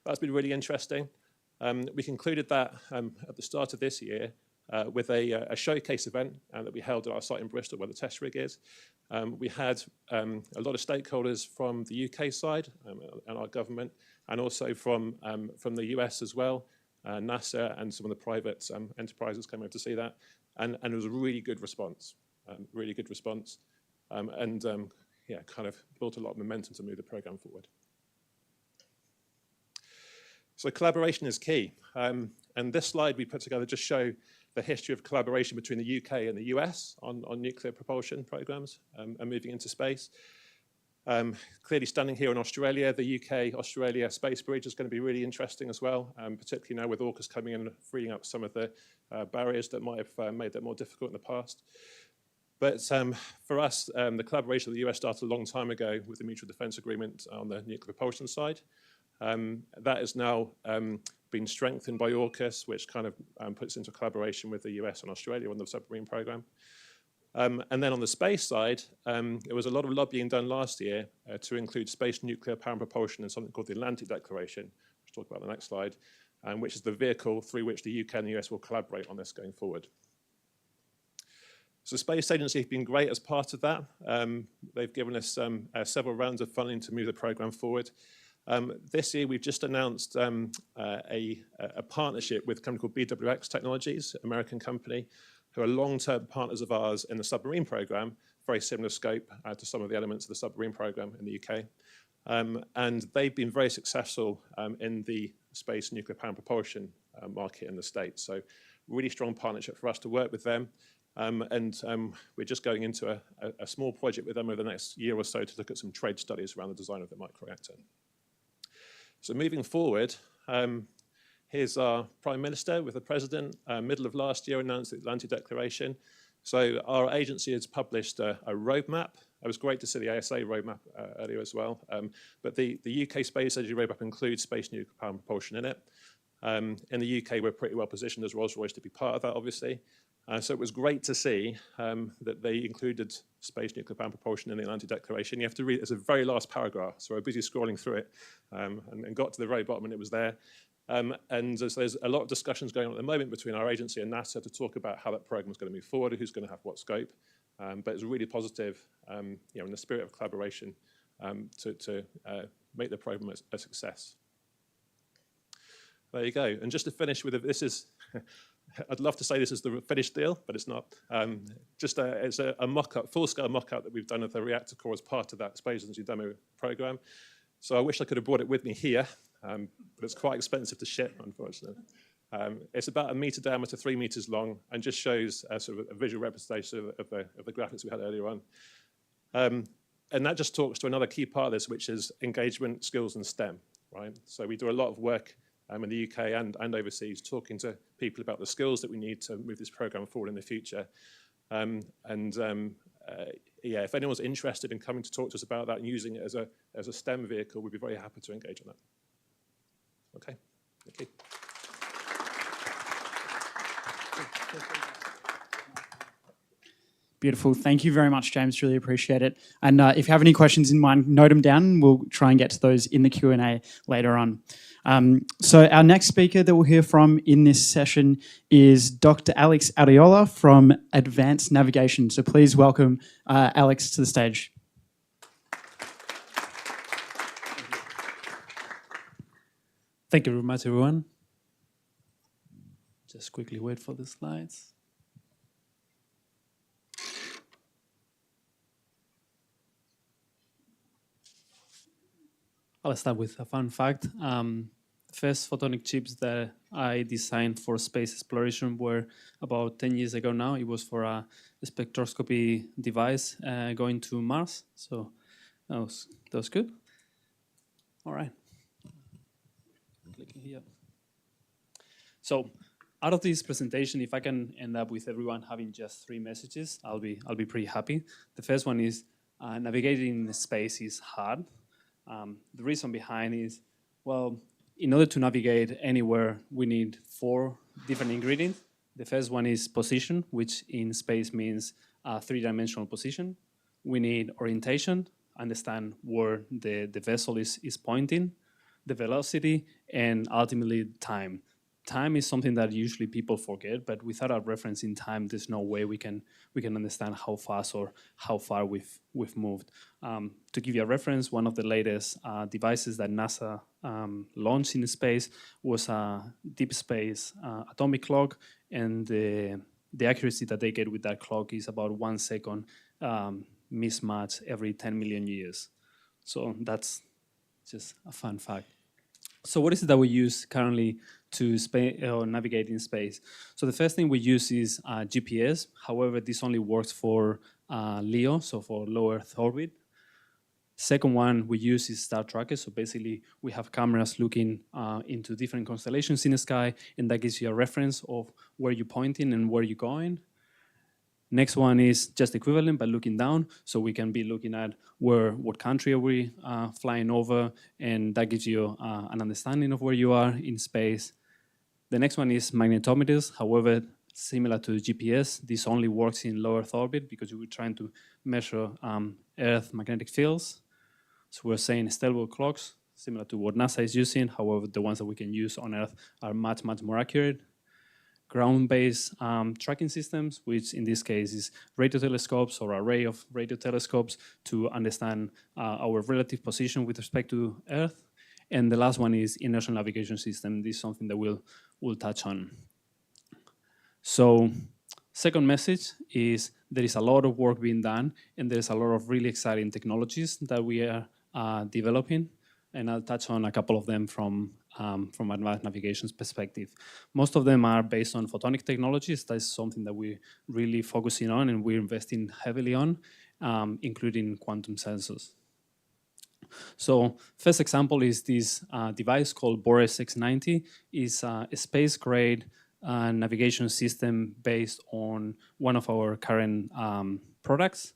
that's been really interesting. We concluded that at the start of this year with a showcase event that we held at our site in Bristol where the test rig is. We had a lot of stakeholders from the UK side and our government, and also from the US as well, NASA and some of the private enterprises came over to see that. And it was a really good response, yeah, kind of built a lot of momentum to move the program forward. So collaboration is key. And this slide we put together just show the history of collaboration between the UK and the US on nuclear propulsion programs and moving into space. Clearly standing here in Australia, the UK-Australia space bridge is going to be really interesting as well, particularly now with AUKUS coming in and freeing up some of the barriers that might have made that more difficult in the past. But for us, the collaboration with the US started a long time ago with the Mutual Defence Agreement on the nuclear propulsion side. That has now been strengthened by AUKUS, which kind of puts into collaboration with the US and Australia on the submarine program. And then on the space side, there was a lot of lobbying done last year to include space nuclear power and propulsion in something called the Atlantic Declaration, which we'll talk about in the next slide, which is the vehicle through which the UK and the US will collaborate on this going forward. So the Space Agency have been great as part of that. They've given us several rounds of funding to move the program forward. This year, we've just announced a partnership with a company called BWX Technologies, an American company, who are long-term partners of ours in the submarine program, very similar scope to some of the elements of the submarine program in the UK. And they've been very successful in the space nuclear power and propulsion market in the States. So really strong partnership for us to work with them. We're just going into a small project with them over the next year or so to look at some trade studies around the design of the microreactor. So moving forward, here's our Prime Minister with the President, middle of last year announced the Atlantic Declaration. So our agency has published a roadmap. It was great to see the ASA roadmap earlier as well. But the UK Space Agency roadmap includes space nuclear power and propulsion in it. In the UK, we're pretty well positioned as Rolls-Royce to be part of that, obviously. So it was great to see that they included space nuclear power and propulsion in the Atlantic Declaration. You have to read, it's a very last paragraph, so we're busy scrolling through it and got to the very bottom and it was there. And so there's a lot of discussions going on at the moment between our agency and NASA to talk about how that program is going to move forward, who's going to have what scope. But it's really positive, in the spirit of collaboration to make the program a success. There you go. And just to finish with, this is, I'd love to say this is the finished deal, but it's not. It's a mock-up, full-scale mock-up that we've done of the reactor core as part of that Space Agency demo program. So I wish I could have brought it with me here, but it's quite expensive to ship, unfortunately. It's about 1 meter diameter, 3 meters long, and just shows sort of a visual representation of the graphics we had earlier on. And that just talks to another key part of this, which is engagement, skills, and STEM, right? So we do a lot of work in the UK and overseas, talking to people about the skills that we need to move this program forward in the future. Yeah, if anyone's interested in coming to talk to us about that and using it as a STEM vehicle, we'd be very happy to engage on that. Okay, thank you. Beautiful. Thank you very much, James. Really appreciate it. And if you have any questions in mind, note them down. We'll try and get to those in the Q&A later on. So our next speaker that we'll hear from in this session is Dr. Alex Ariola from Advanced Navigation. So please welcome Alex to the stage. Thank you very much, everyone. Just quickly wait for the slides. I'll start with a fun fact. The first photonic chips that I designed for space exploration were about 10 years ago now. It was for a spectroscopy device going to Mars. So that was good. All right. Clicking here. So out of this presentation, if I can end up with everyone having just 3 messages, I'll be pretty happy. The first one is navigating in space is hard. The reason behind is, well, in order to navigate anywhere, we need 4 different ingredients. The first one is position, which in space means 3-dimensional position. We need orientation, understand where the vessel is pointing, the velocity, and ultimately time. Time is something that usually people forget, but without a reference in time, there's no way we can understand how fast or how far we've moved. To give you a reference, one of the latest devices that NASA launched in space was a deep space atomic clock, and the accuracy that they get with that clock is about 1 second mismatch every 10 million years. So that's just a fun fact. So what is it that we use currently to navigate in space? So the first thing we use is GPS. However, this only works for LEO, so for low Earth orbit. Second one we use is star trackers. So basically, we have cameras looking into different constellations in the sky, and that gives you a reference of where you're pointing and where you're going. Next one is just equivalent, but looking down. So we can be looking at what country are we flying over, and that gives you an understanding of where you are in space. The next one is magnetometers. However, similar to GPS, this only works in low Earth orbit because we're trying to measure Earth magnetic fields. So we're saying stellar clocks, similar to what NASA is using. However, the ones that we can use on Earth are much, much more accurate. Ground-based tracking systems, which in this case is radio telescopes or array of radio telescopes to understand our relative position with respect to Earth. And the last one is inertial navigation system. This is something that we'll touch on. So second message is there is a lot of work being done, and there's a lot of really exciting technologies that we are developing. And I'll touch on a couple of them from advanced navigation's perspective. Most of them are based on photonic technologies. That's something that we're really focusing on and we're investing heavily on, including quantum sensors. So first example is this device called Boris X90. It's a space-grade navigation system based on one of our current products.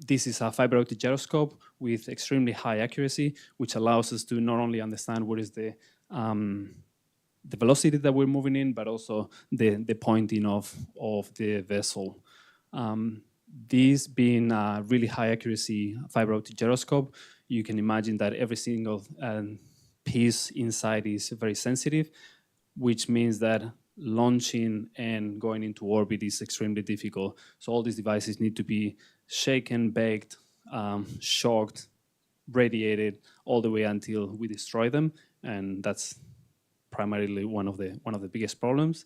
This is a fiber optic gyroscope with extremely high accuracy, which allows us to not only understand what is the velocity that we're moving in, but also the pointing of the vessel. This being a really high accuracy fiber optic gyroscope, you can imagine that every single piece inside is very sensitive, which means that launching and going into orbit is extremely difficult. So all these devices need to be shaken, baked, shocked, radiated all the way until we destroy them, and that's primarily one of the biggest problems.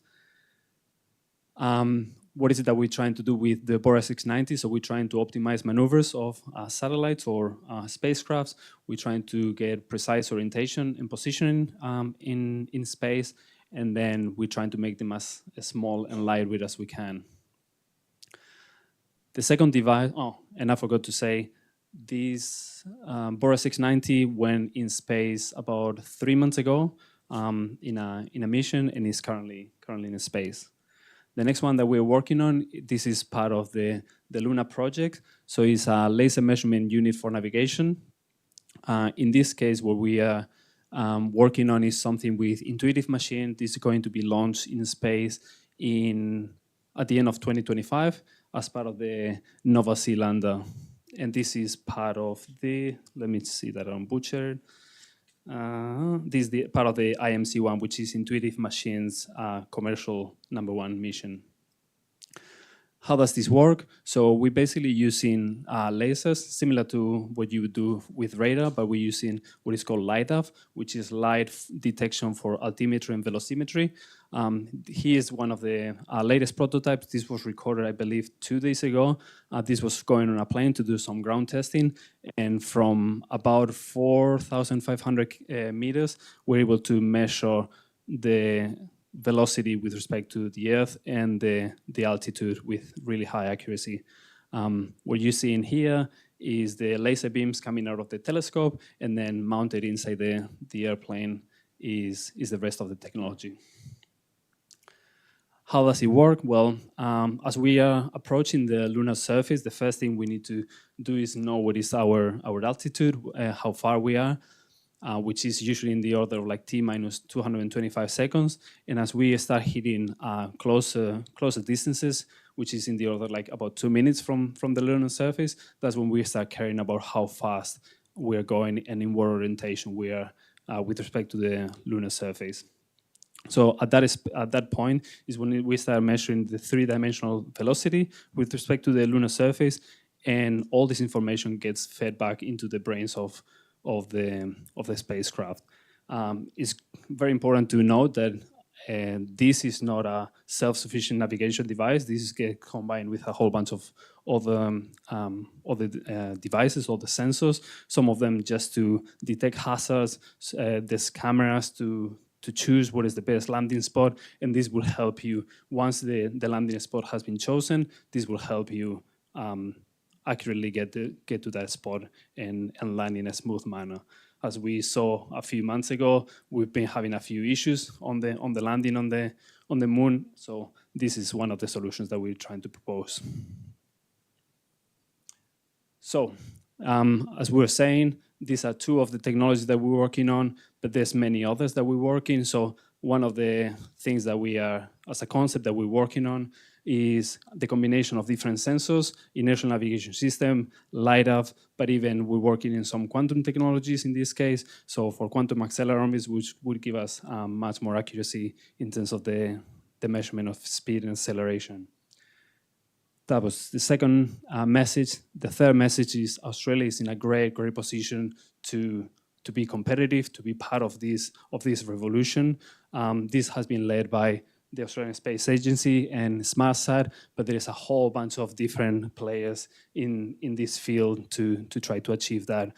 What is it that we're trying to do with the Boris X90? So we're trying to optimize maneuvers of satellites or spacecrafts. We're trying to get precise orientation and positioning in space, and then we're trying to make them as small and lightweight as we can. The second device, and I forgot to say, this Boris X90 went in space about 3 months ago in a mission, and is currently in space. The next one that we're working on, this is part of the Lunar project. So it's a laser measurement unit for navigation. In this case, what we are working on is something with intuitive machine. This is going to be launched in space at the end of 2025 as part of the Nova Zealander. And this is part of let me see that I'm butchered. This is part of the IMC-1, which is Intuitive Machines' commercial #1 mission. How does this work? So we're basically using lasers, similar to what you would do with radar, but we're using what is called LiDAR, which is light detection for altimetry and velocimetry. Here's one of the latest prototypes. This was recorded, I believe, 2 days ago. This was going on a plane to do some ground testing, and from about 4,500 meters, we're able to measure the velocity with respect to the Earth and the altitude with really high accuracy. What you see in here is the laser beams coming out of the telescope, and then mounted inside the airplane is the rest of the technology. How does it work? Well, as we are approaching the lunar surface, the first thing we need to do is know what is our altitude, how far we are, which is usually in the order of like T minus 225 seconds. And as we start hitting closer distances, which is in the order like about 2 minutes from the lunar surface, that's when we start caring about how fast we're going and in what orientation we are with respect to the lunar surface. So at that point is when we start measuring the three-dimensional velocity with respect to the lunar surface, and all this information gets fed back into the brains of the spacecraft. It's very important to note that this is not a self-sufficient navigation device. This is combined with a whole bunch of other devices, all the sensors. Some of them just to detect hazards. There's cameras to choose what is the best landing spot, and this will help you once the landing spot has been chosen. This will help you accurately get to that spot and land in a smooth manner. As we saw a few months ago, we've been having a few issues on the landing on the moon. So this is one of the solutions that we're trying to propose. So as we were saying, these are two of the technologies that we're working on, but there's many others that we're working. So one of the things that we are, as a concept that we're working on, is the combination of different sensors, inertial navigation system, LiDAR, but even we're working in some quantum technologies in this case. So for quantum accelerometers, which would give us much more accuracy in terms of the measurement of speed and acceleration. That was the second message. The third message is Australia is in a great position to be competitive, to be part of this revolution. This has been led by the Australian Space Agency and SmartSat, but there is a whole bunch of different players in this field to try to achieve that.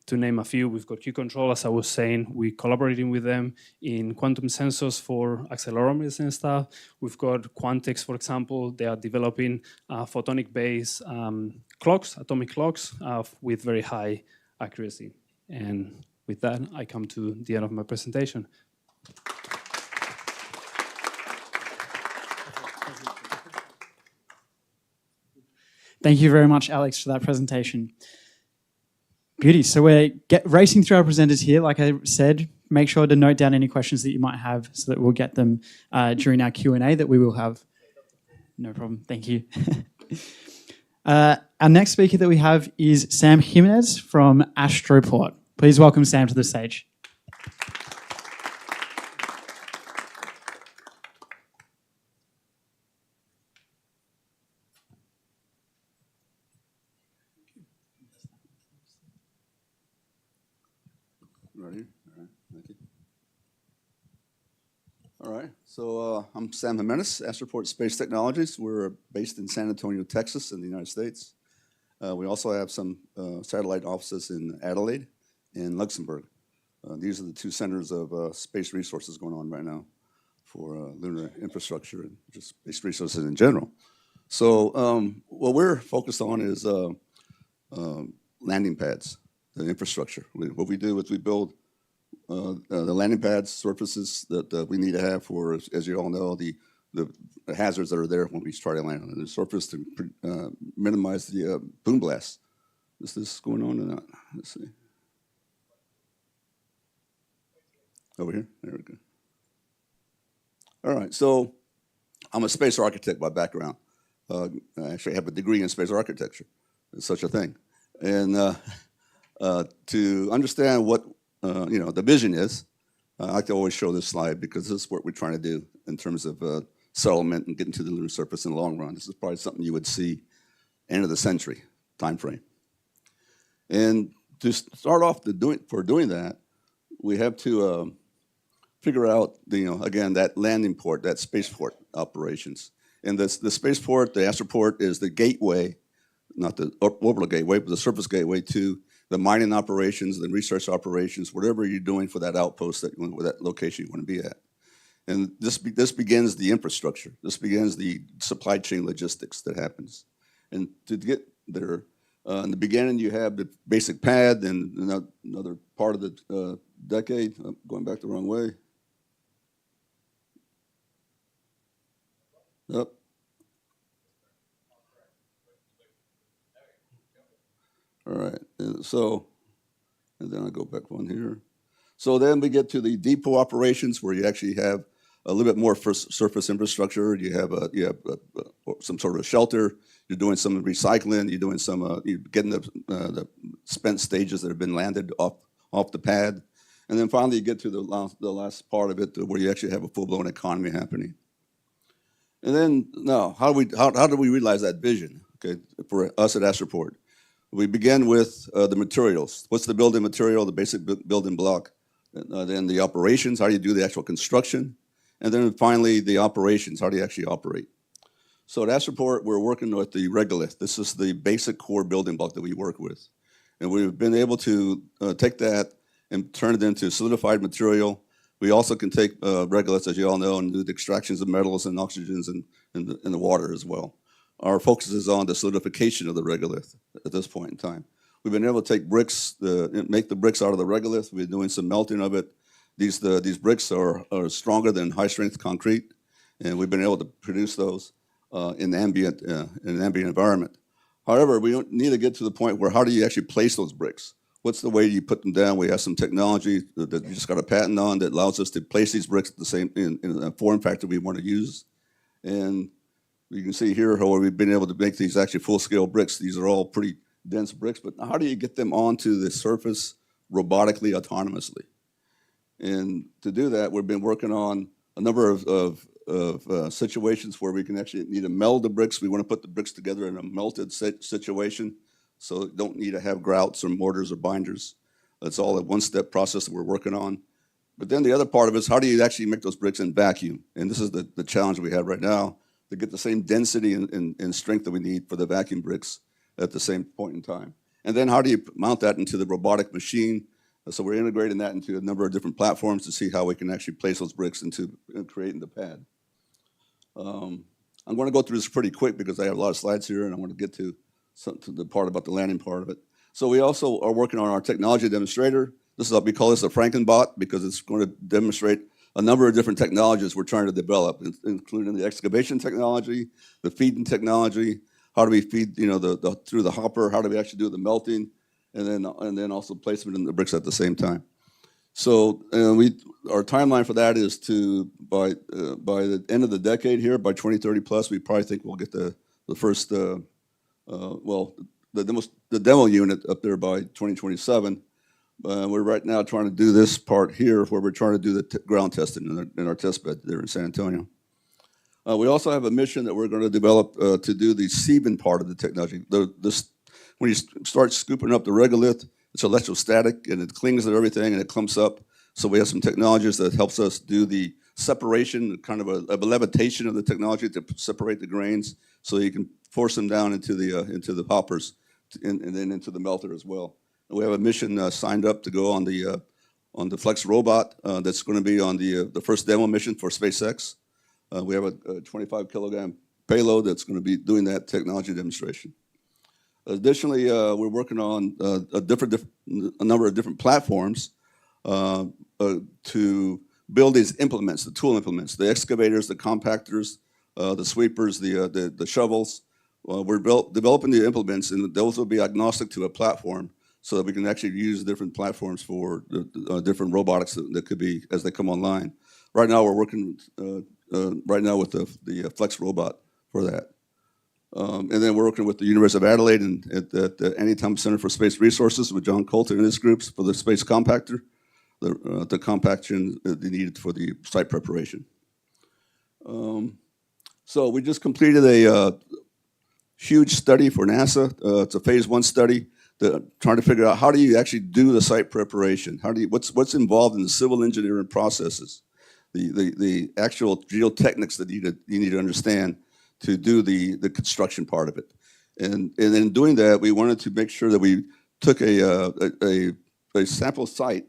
To name a few, we've got Q-Control, as I was saying, we're collaborating with them in quantum sensors for accelerometers and stuff. We've got Quantex, for example, they are developing photonic-based clocks, atomic clocks, with very high accuracy. And with that, I come to the end of my presentation. Thank you very much, Alex, for that presentation. Beauty. So we're racing through our presenters here. Like I said, make sure to note down any questions that you might have so that we'll get them during our Q&A that we will have. No problem. Thank you. Our next speaker that we have is Sam Jimenez from Astroport. Please welcome Sam to the stage. Ready? All right, thank you. All right, so I'm Sam Jimenez, Astroport Space Technologies. We're based in San Antonio, Texas, in the United States. We also have some satellite offices in Adelaide and Luxembourg. These are the two centers of space resources going on right now for lunar infrastructure and just space resources in general. So what we're focused on is landing pads, the infrastructure. What we do is we build the landing pads, surfaces that we need to have for, as you all know, the hazards that are there when we try to land on the surface to minimize the boom blast. Is this going on or not? Let's see. Over here? There we go. All right, so I'm a space architect by background. I actually have a degree in space architecture. There's such a thing. And to understand what the vision is, I like to always show this slide because this is what we're trying to do in terms of settlement and getting to the lunar surface in the long run. This is probably something you would see end of the century time frame. And to start off for doing that, we have to figure out again that landing port, that spaceport operations. And the spaceport, the Astroport, is the gateway, not the orbital gateway, but the surface gateway to the mining operations, the research operations, whatever you're doing for that outpost, that location you want to be at. And this begins the infrastructure. This begins the supply chain logistics that happens. And to get there, in the beginning, you have the basic pad, and another part of the decade, I'm going back the wrong way. Yep. All right, and then I go back one here. So then we get to the depot operations where you actually have a little bit more surface infrastructure. You have some sort of a shelter. You're doing some recycling. You're doing some you're getting the spent stages that have been landed off the pad, and then finally you get to the last part of it where you actually have a full-blown economy happening. And then now, how do we realize that vision? Okay, for us at Astroport, we begin with the materials. What's the building material, the basic building block? Then the operations, how do you do the actual construction? And then finally, the operations, how do you actually operate? So at Astroport, we're working with the Regolith. This is the basic core building block that we work with. And we've been able to take that and turn it into solidified material. We also can take regoliths, as you all know, and do the extractions of metals and oxygens in the water as well. Our focus is on the solidification of the regolith at this point in time. We've been able to take bricks, make the bricks out of the regolith. We're doing some melting of it. These bricks are stronger than high-strength concrete, and we've been able to produce those in an ambient environment. However, we don't need to get to the point where how do you actually place those bricks? What's the way you put them down? We have some technology that we just got a patent on that allows us to place these bricks in a form factor we want to use. And you can see here how we've been able to make these actually full-scale bricks. These are all pretty dense bricks, but how do you get them onto the surface robotically, autonomously? And to do that, we've been working on a number of situations where we can actually need to meld the bricks. We want to put the bricks together in a melted situation, so don't need to have grouts or mortars or binders. That's all a one-step process that we're working on. But then the other part of it is how do you actually make those bricks in vacuum? And this is the challenge we have right now, to get the same density and strength that we need for the vacuum bricks at the same point in time. And then how do you mount that into the robotic machine? So we're integrating that into a number of different platforms to see how we can actually place those bricks into creating the pad. I'm going to go through this pretty quick because I have a lot of slides here and I want to get to the part about the landing part of it. So we also are working on our technology demonstrator. This is what we call this a Frankenbot because it's going to demonstrate a number of different technologies we're trying to develop, including the excavation technology, the feeding technology, how do we feed, through the hopper, how do we actually do the melting, and then also placement in the bricks at the same time. So our timeline for that is to by the end of the decade here, by 2030 plus, we probably think we'll get the first the demo unit up there by 2027. We're right now trying to do this part here where we're trying to do the ground testing in our test bed there in San Antonio. We also have a mission that we're going to develop to do the sieving part of the technology. When you start scooping up the regolith, it's electrostatic and it clings to everything and it clumps up. So we have some technologies that helps us do the separation, kind of a levitation of the technology to separate the grains, so you can force them down into the hoppers and then into the melter as well. And we have a mission signed up to go on the Flex robot that's going to be on the first demo mission for SpaceX. We have a 25 kilogram payload that's going to be doing that technology demonstration. Additionally, we're working on a number of different platforms to build these implements, the tool implements, the excavators, the compactors, the sweepers, the shovels. We're developing the implements, and those will be agnostic to a platform so that we can actually use different platforms for different robotics that could be as they come online. Right now, we're working right now with the Flex robot for that. And then we're working with the University of Adelaide and at the Anytime Center for Space Resources with John Coulter and his groups for the space compactor, the compaction that they needed for the site preparation. So we just completed a huge study for NASA. It's a phase 1 study trying to figure out how do you actually do the site preparation? What's involved in the civil engineering processes, the actual geotechnics that you need to understand to do the construction part of it. And in doing that, we wanted to make sure that we took a sample site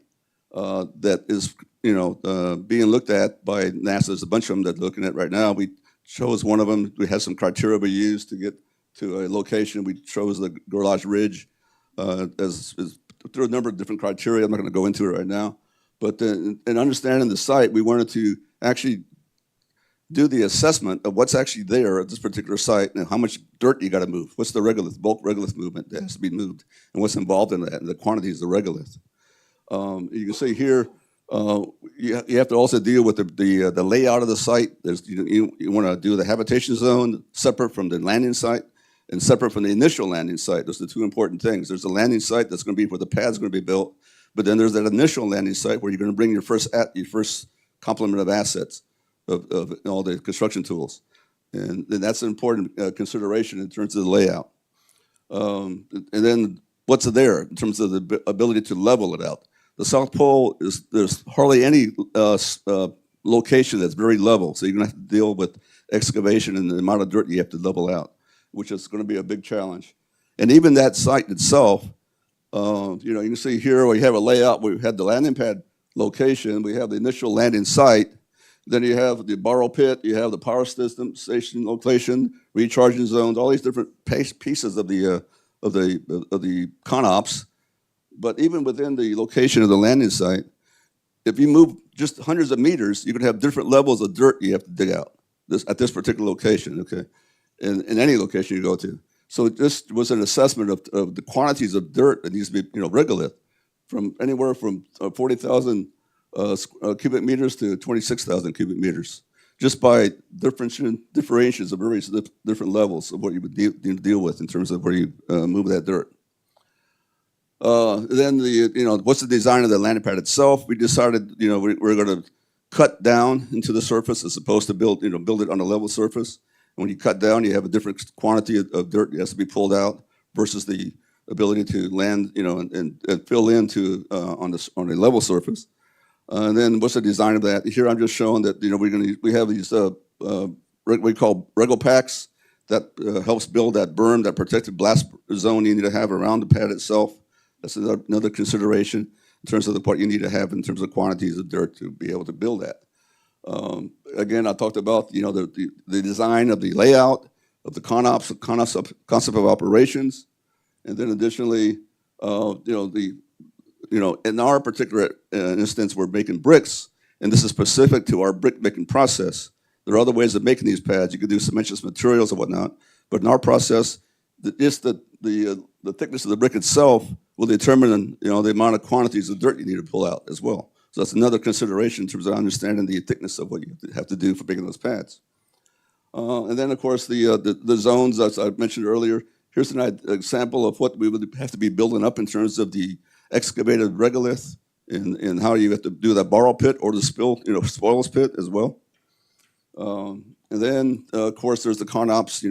that is being looked at by NASA. There's a bunch of them that they're looking at right now. We chose one of them. We had some criteria we used to get to a location. We chose the Garage Ridge through a number of different criteria. I'm not going to go into it right now. But in understanding the site, we wanted to actually do the assessment of what's actually there at this particular site and how much dirt you got to move. What's the regolith, bulk regolith movement that has to be moved, and what's involved in that, and the quantities of regolith. You can see here, you have to also deal with the layout of the site. You want to do the habitation zone separate from the landing site and separate from the initial landing site. Those are the two important things. There's a landing site that's going to be where the pad's going to be built, but then there's that initial landing site where you're going to bring your first complement of assets of all the construction tools. And that's an important consideration in terms of the layout. And then what's there in terms of the ability to level it out. The South Pole, there's hardly any location that's very level, so you're going to have to deal with excavation and the amount of dirt you have to level out, which is going to be a big challenge. And even that site itself, you can see here we have a layout. We had the landing pad location. We have the initial landing site. Then you have the borrow pit. You have the power system station location, recharging zones, all these different pieces of the ConOps. But even within the location of the landing site, if you move just hundreds of meters, you can have different levels of dirt you have to dig out at this particular location, okay, in any location you go to. So this was an assessment of the quantities of dirt that needs to be, regolith, from anywhere from 40,000 cubic meters to 26,000 cubic meters, just by differentiations of various different levels of what you would deal with in terms of where you move that dirt. Then what's the design of the landing pad itself? We decided, we're going to cut down into the surface as opposed to build it on a level surface. And when you cut down, you have a different quantity of dirt that has to be pulled out versus the ability to land, and fill into on a level surface. And then what's the design of that? Here I'm just showing that we have these we call Rego packs that helps build that berm, that protected blast zone you need to have around the pad itself. That's another consideration in terms of what you need to have in terms of quantities of dirt to be able to build that. Again, I talked about the design of the layout of the concept of operations, and then additionally, in our particular instance, we're making bricks, and this is specific to our brick making process. There are other ways of making these pads. You could do cementitious materials and whatnot, but in our process, the thickness of the brick itself will determine the amount of quantities of dirt you need to pull out as well. So that's another consideration in terms of understanding the thickness of what you have to do for making those pads. And then, of course, the zones, as I mentioned earlier. Here's an example of what we would have to be building up in terms of the excavated regolith and how you have to do that borrow pit or the spoils pit as well. And then, of course, there's the ConOps,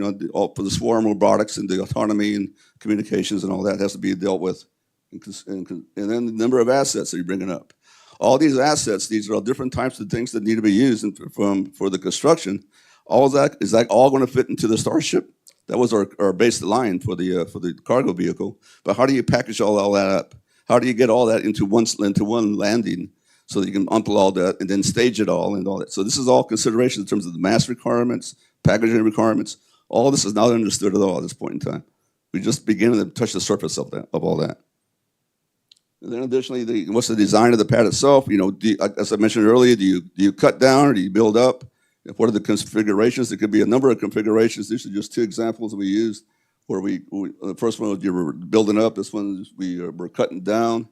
for the swarm robotics and the autonomy and communications and all that has to be dealt with. And then the number of assets that you're bringing up. All these assets, these are all different types of things that need to be used for the construction. All of that, is that all going to fit into the Starship? That was our baseline for the cargo vehicle. But how do you package all that up? How do you get all that into one landing so that you can unload all that and then stage it all and all that? So this is all consideration in terms of the mass requirements, packaging requirements. All this is not understood at all at this point in time. We just beginning to touch the surface of all that. And then additionally, what's the design of the pad itself? As I mentioned earlier, do you cut down or do you build up? What are the configurations? There could be a number of configurations. These are just two examples we used where the first one was you were building up. This one we were cutting down,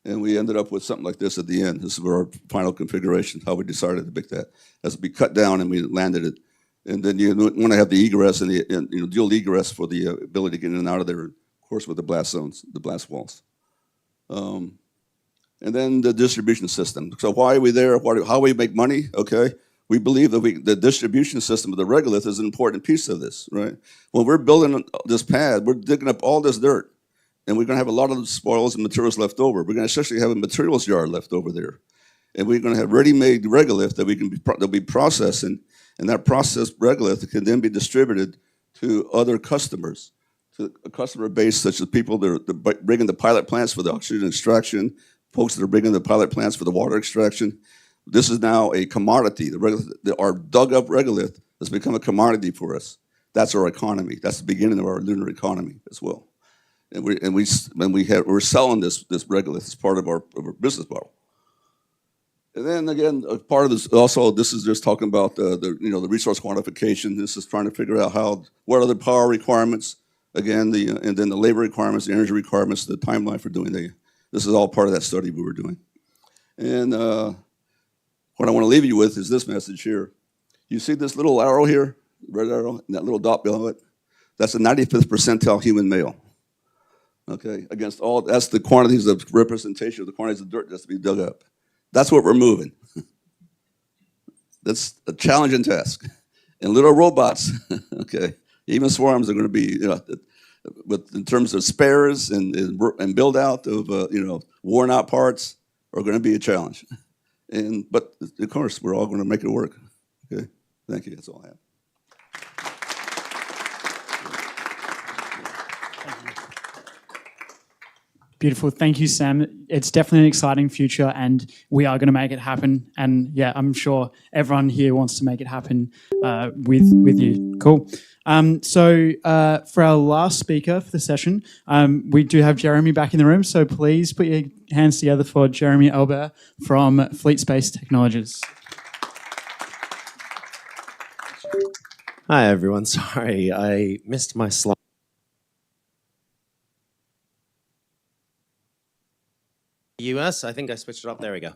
and we ended up with something like this at the end. This is our final configuration, how we decided to make that. As we cut down and we landed it. And then you want to have the egress and dual egress for the ability to get in and out of there, of course, with the blast zones, the blast walls. And then the distribution system. So why are we there? How we make money? Okay. We believe that the distribution system of the regolith is an important piece of this, right? When we're building this pad, we're digging up all this dirt, and we're going to have a lot of the spoils and materials left over. We're going to essentially have a materials yard left over there, and we're going to have ready-made regolith that that'll be processing, and that processed regolith can then be distributed to other customers, to a customer base such as people that are bringing the pilot plants for the oxygen extraction, folks that are bringing the pilot plants for the water extraction. This is now a commodity. Our dug-up regolith has become a commodity for us. That's our economy. That's the beginning of our lunar economy as well. And we're selling this regolith as part of our business model. And then again, part of this also, this is just talking about the resource quantification. This is trying to figure out what are the power requirements, again, and then the labor requirements, the energy requirements, the timeline for doing this is all part of that study we were doing. And what I want to leave you with is this message here. You see this little arrow here, red arrow, and that little dot below it? That's the 95th percentile human male. Okay, against all, that's the quantities of representation of the quantities of dirt that's to be dug up. That's what we're moving. That's a challenging task. And little robots, okay, even swarms are going to be, but in terms of spares and build out of, worn out parts are going to be a challenge. But of course, we're all going to make it work. Okay, thank you. That's all I have. Beautiful. Thank you, Sam. It's definitely an exciting future, and we are going to make it happen. And yeah, I'm sure everyone here wants to make it happen with you. Cool. So for our last speaker for the session, we do have Jeremy back in the room. So please put your hands together for Jeremy Albert from Fleet Space Technologies. Hi, everyone. Sorry, I missed my slide. US, I think I switched it up. There we go.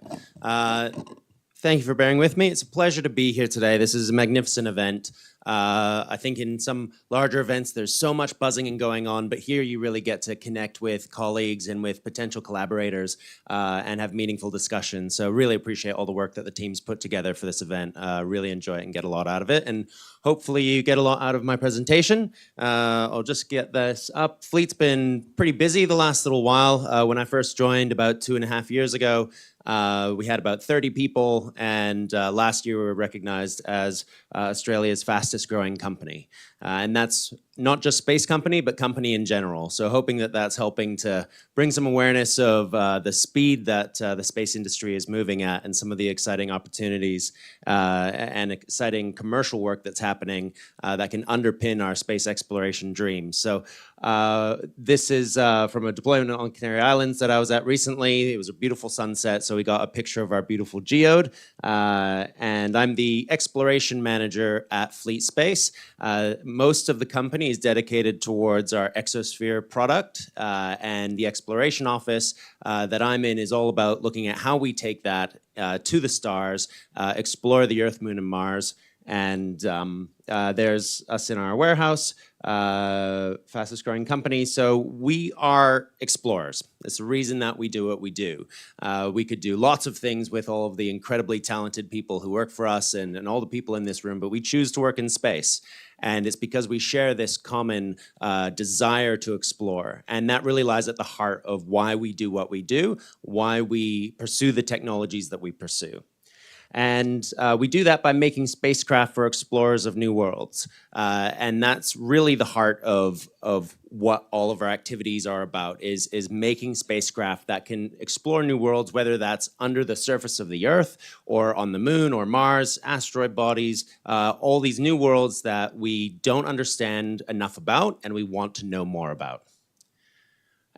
Thank you for bearing with me. It's a pleasure to be here today. This is a magnificent event. I think in some larger events, there's so much buzzing and going on, but here you really get to connect with colleagues and with potential collaborators and have meaningful discussions. So really appreciate all the work that the team's put together for this event. Really enjoy it and get a lot out of it. And hopefully you get a lot out of my presentation. I'll just get this up. Fleet's been pretty busy the last little while. When I first joined about 2.5 years ago, we had about 30 people, and last year we were recognized as Australia's fastest growing company. And that's not just space company, but company in general. So hoping that that's helping to bring some awareness of the speed that the space industry is moving at and some of the exciting opportunities and exciting commercial work that's happening that can underpin our space exploration dreams. So this is from a deployment on Canary Islands that I was at recently. It was a beautiful sunset, so we got a picture of our beautiful geode. And I'm the exploration manager at Fleet Space. Most of the company is dedicated towards our exosphere product, and the exploration office that I'm in is all about looking at how we take that to the stars, explore the Earth, Moon, and Mars. And there's us in our warehouse, fastest growing company. So we are explorers. It's the reason that we do what we do. We could do lots of things with all of the incredibly talented people who work for us and all the people in this room, but we choose to work in space. And it's because we share this common desire to explore. And that really lies at the heart of why we do what we do, why we pursue the technologies that we pursue. And we do that by making spacecraft for explorers of new worlds. And that's really the heart of what all of our activities are about, is making spacecraft that can explore new worlds, whether that's under the surface of the Earth or on the Moon or Mars, asteroid bodies, all these new worlds that we don't understand enough about and we want to know more about.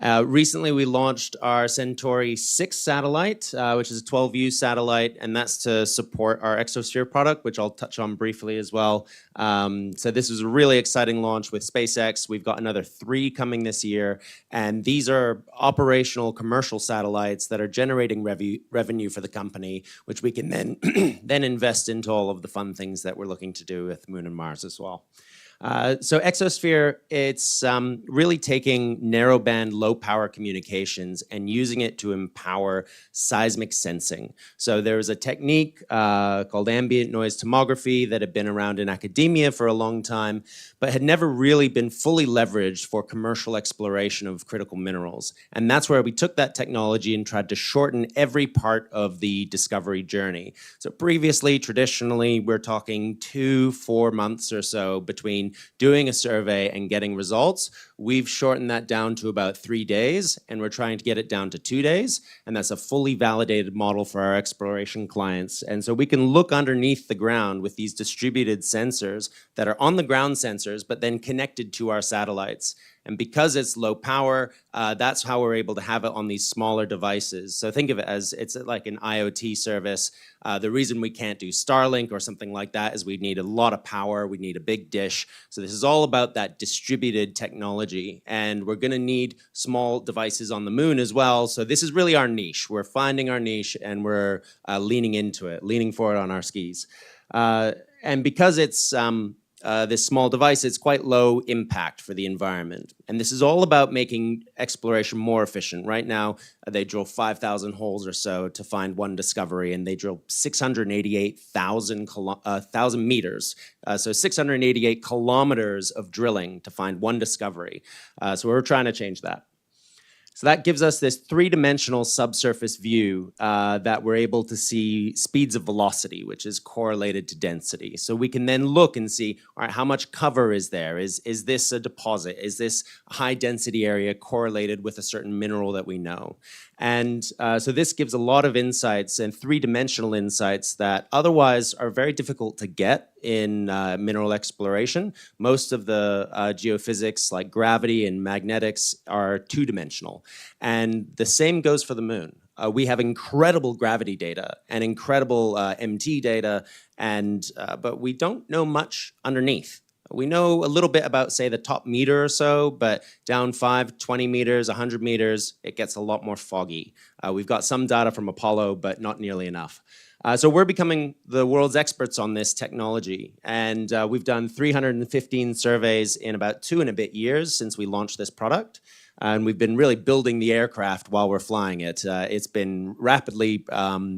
Recently, we launched our Centauri 6 satellite, which is a 12U satellite, and that's to support our exosphere product, which I'll touch on briefly as well. So this is a really exciting launch with SpaceX. We've got another 3 coming this year, and these are operational commercial satellites that are generating revenue for the company, which we can then, then invest into all of the fun things that we're looking to do with Moon and Mars as well. So exosphere, it's really taking narrowband, low-power communications and using it to empower seismic sensing. So there's a technique called ambient noise tomography that had been around in academia for a long time, but had never really been fully leveraged for commercial exploration of critical minerals. And that's where we took that technology and tried to shorten every part of the discovery journey. So previously, traditionally, we're talking 2-4 months or so between doing a survey and getting results. We've shortened that down to about 3 days, and we're trying to get it down to 2 days. And that's a fully validated model for our exploration clients. And so we can look underneath the ground with these distributed sensors that are on the ground sensors, but then connected to our satellites. And because it's low power, that's how we're able to have it on these smaller devices. So think of it as it's like an IoT service. The reason we can't do Starlink or something like that is we need a lot of power, we need a big dish. So this is all about that distributed technology. And we're gonna need small devices on the moon as well. So this is really our niche. We're finding our niche and we're leaning into it, leaning forward on our skis. And because it's this small device, it's quite low impact for the environment. And this is all about making exploration more efficient. Right now, they drill 5,000 holes or so to find one discovery, and they drill 688,000 meters. So 688 kilometers of drilling to find one discovery. So we're trying to change that. So that gives us this three-dimensional subsurface view that we're able to see speeds of velocity, which is correlated to density. So we can then look and see, all right, how much cover is there? Is this a deposit? Is this a high-density area correlated with a certain mineral that we know? And so this gives a lot of insights and three-dimensional insights that otherwise are very difficult to get in mineral exploration. Most of the geophysics like gravity and magnetics are two-dimensional. And the same goes for the moon. We have incredible gravity data and incredible MT data, and but we don't know much underneath. We know a little bit about, say, the top meter or so, but down 5, 20 meters, 100 meters, it gets a lot more foggy. We've got some data from Apollo, but not nearly enough. So we're becoming the world's experts on this technology. And we've done 315 surveys in about 2 and a bit years since we launched this product. And we've been really building the aircraft while we're flying it. It's been rapidly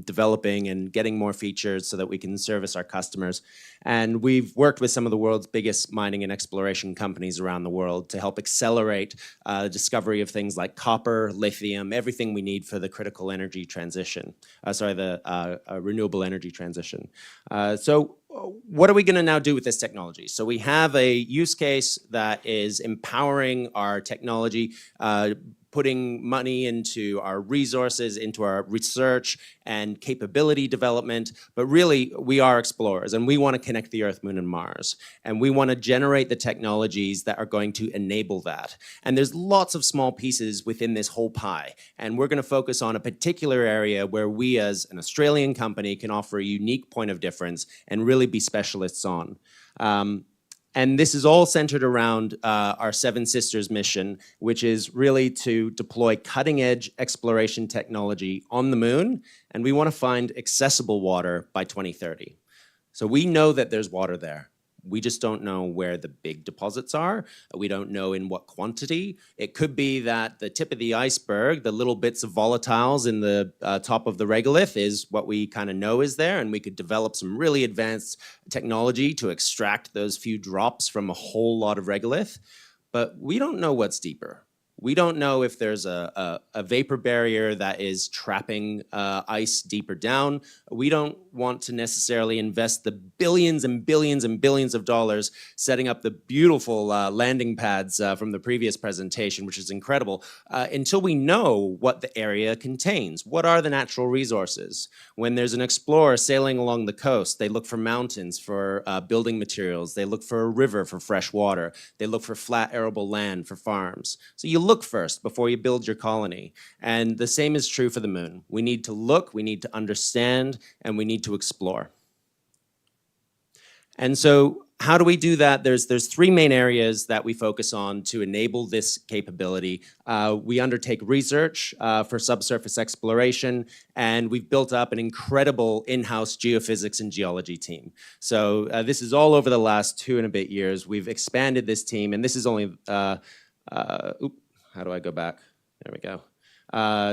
developing and getting more features so that we can service our customers. And we've worked with some of the world's biggest mining and exploration companies around the world to help accelerate the discovery of things like copper, lithium, everything we need for the critical energy transition, the renewable energy transition. So what are we going to now do with this technology? So we have a use case that is empowering our technology, putting money into our resources, into our research and capability development. But really, we are explorers, and we want to connect the Earth, Moon, and Mars. And we want to generate the technologies that are going to enable that. And there's lots of small pieces within this whole pie. And we're going to focus on a particular area where we, as an Australian company, can offer a unique point of difference and really be specialists on. And this is all centered around our Seven Sisters mission, which is really to deploy cutting-edge exploration technology on the moon, and we want to find accessible water by 2030. So we know that there's water there. We just don't know where the big deposits are. We don't know in what quantity. It could be that the tip of the iceberg, the little bits of volatiles in the top of the regolith is what we kind of know is there, and we could develop some really advanced technology to extract those few drops from a whole lot of regolith. But we don't know what's deeper. We don't know if there's a vapor barrier that is trapping ice deeper down. We don't want to necessarily invest the billions and billions and billions of dollars setting up the beautiful landing pads from the previous presentation, which is incredible, until we know what the area contains. What are the natural resources? When there's an explorer sailing along the coast, they look for mountains for building materials. They look for a river for fresh water. They look for flat arable land for farms. So you look first before you build your colony. And the same is true for the moon. We need to look, we need to understand, and we need to explore. And so how do we do that? There's 3 main areas that we focus on to enable this capability. We undertake research for subsurface exploration, and we've built up an incredible in-house geophysics and geology team. So this is all over the last 2 and a bit years. We've expanded this team, and this is only, how do I go back? There we go.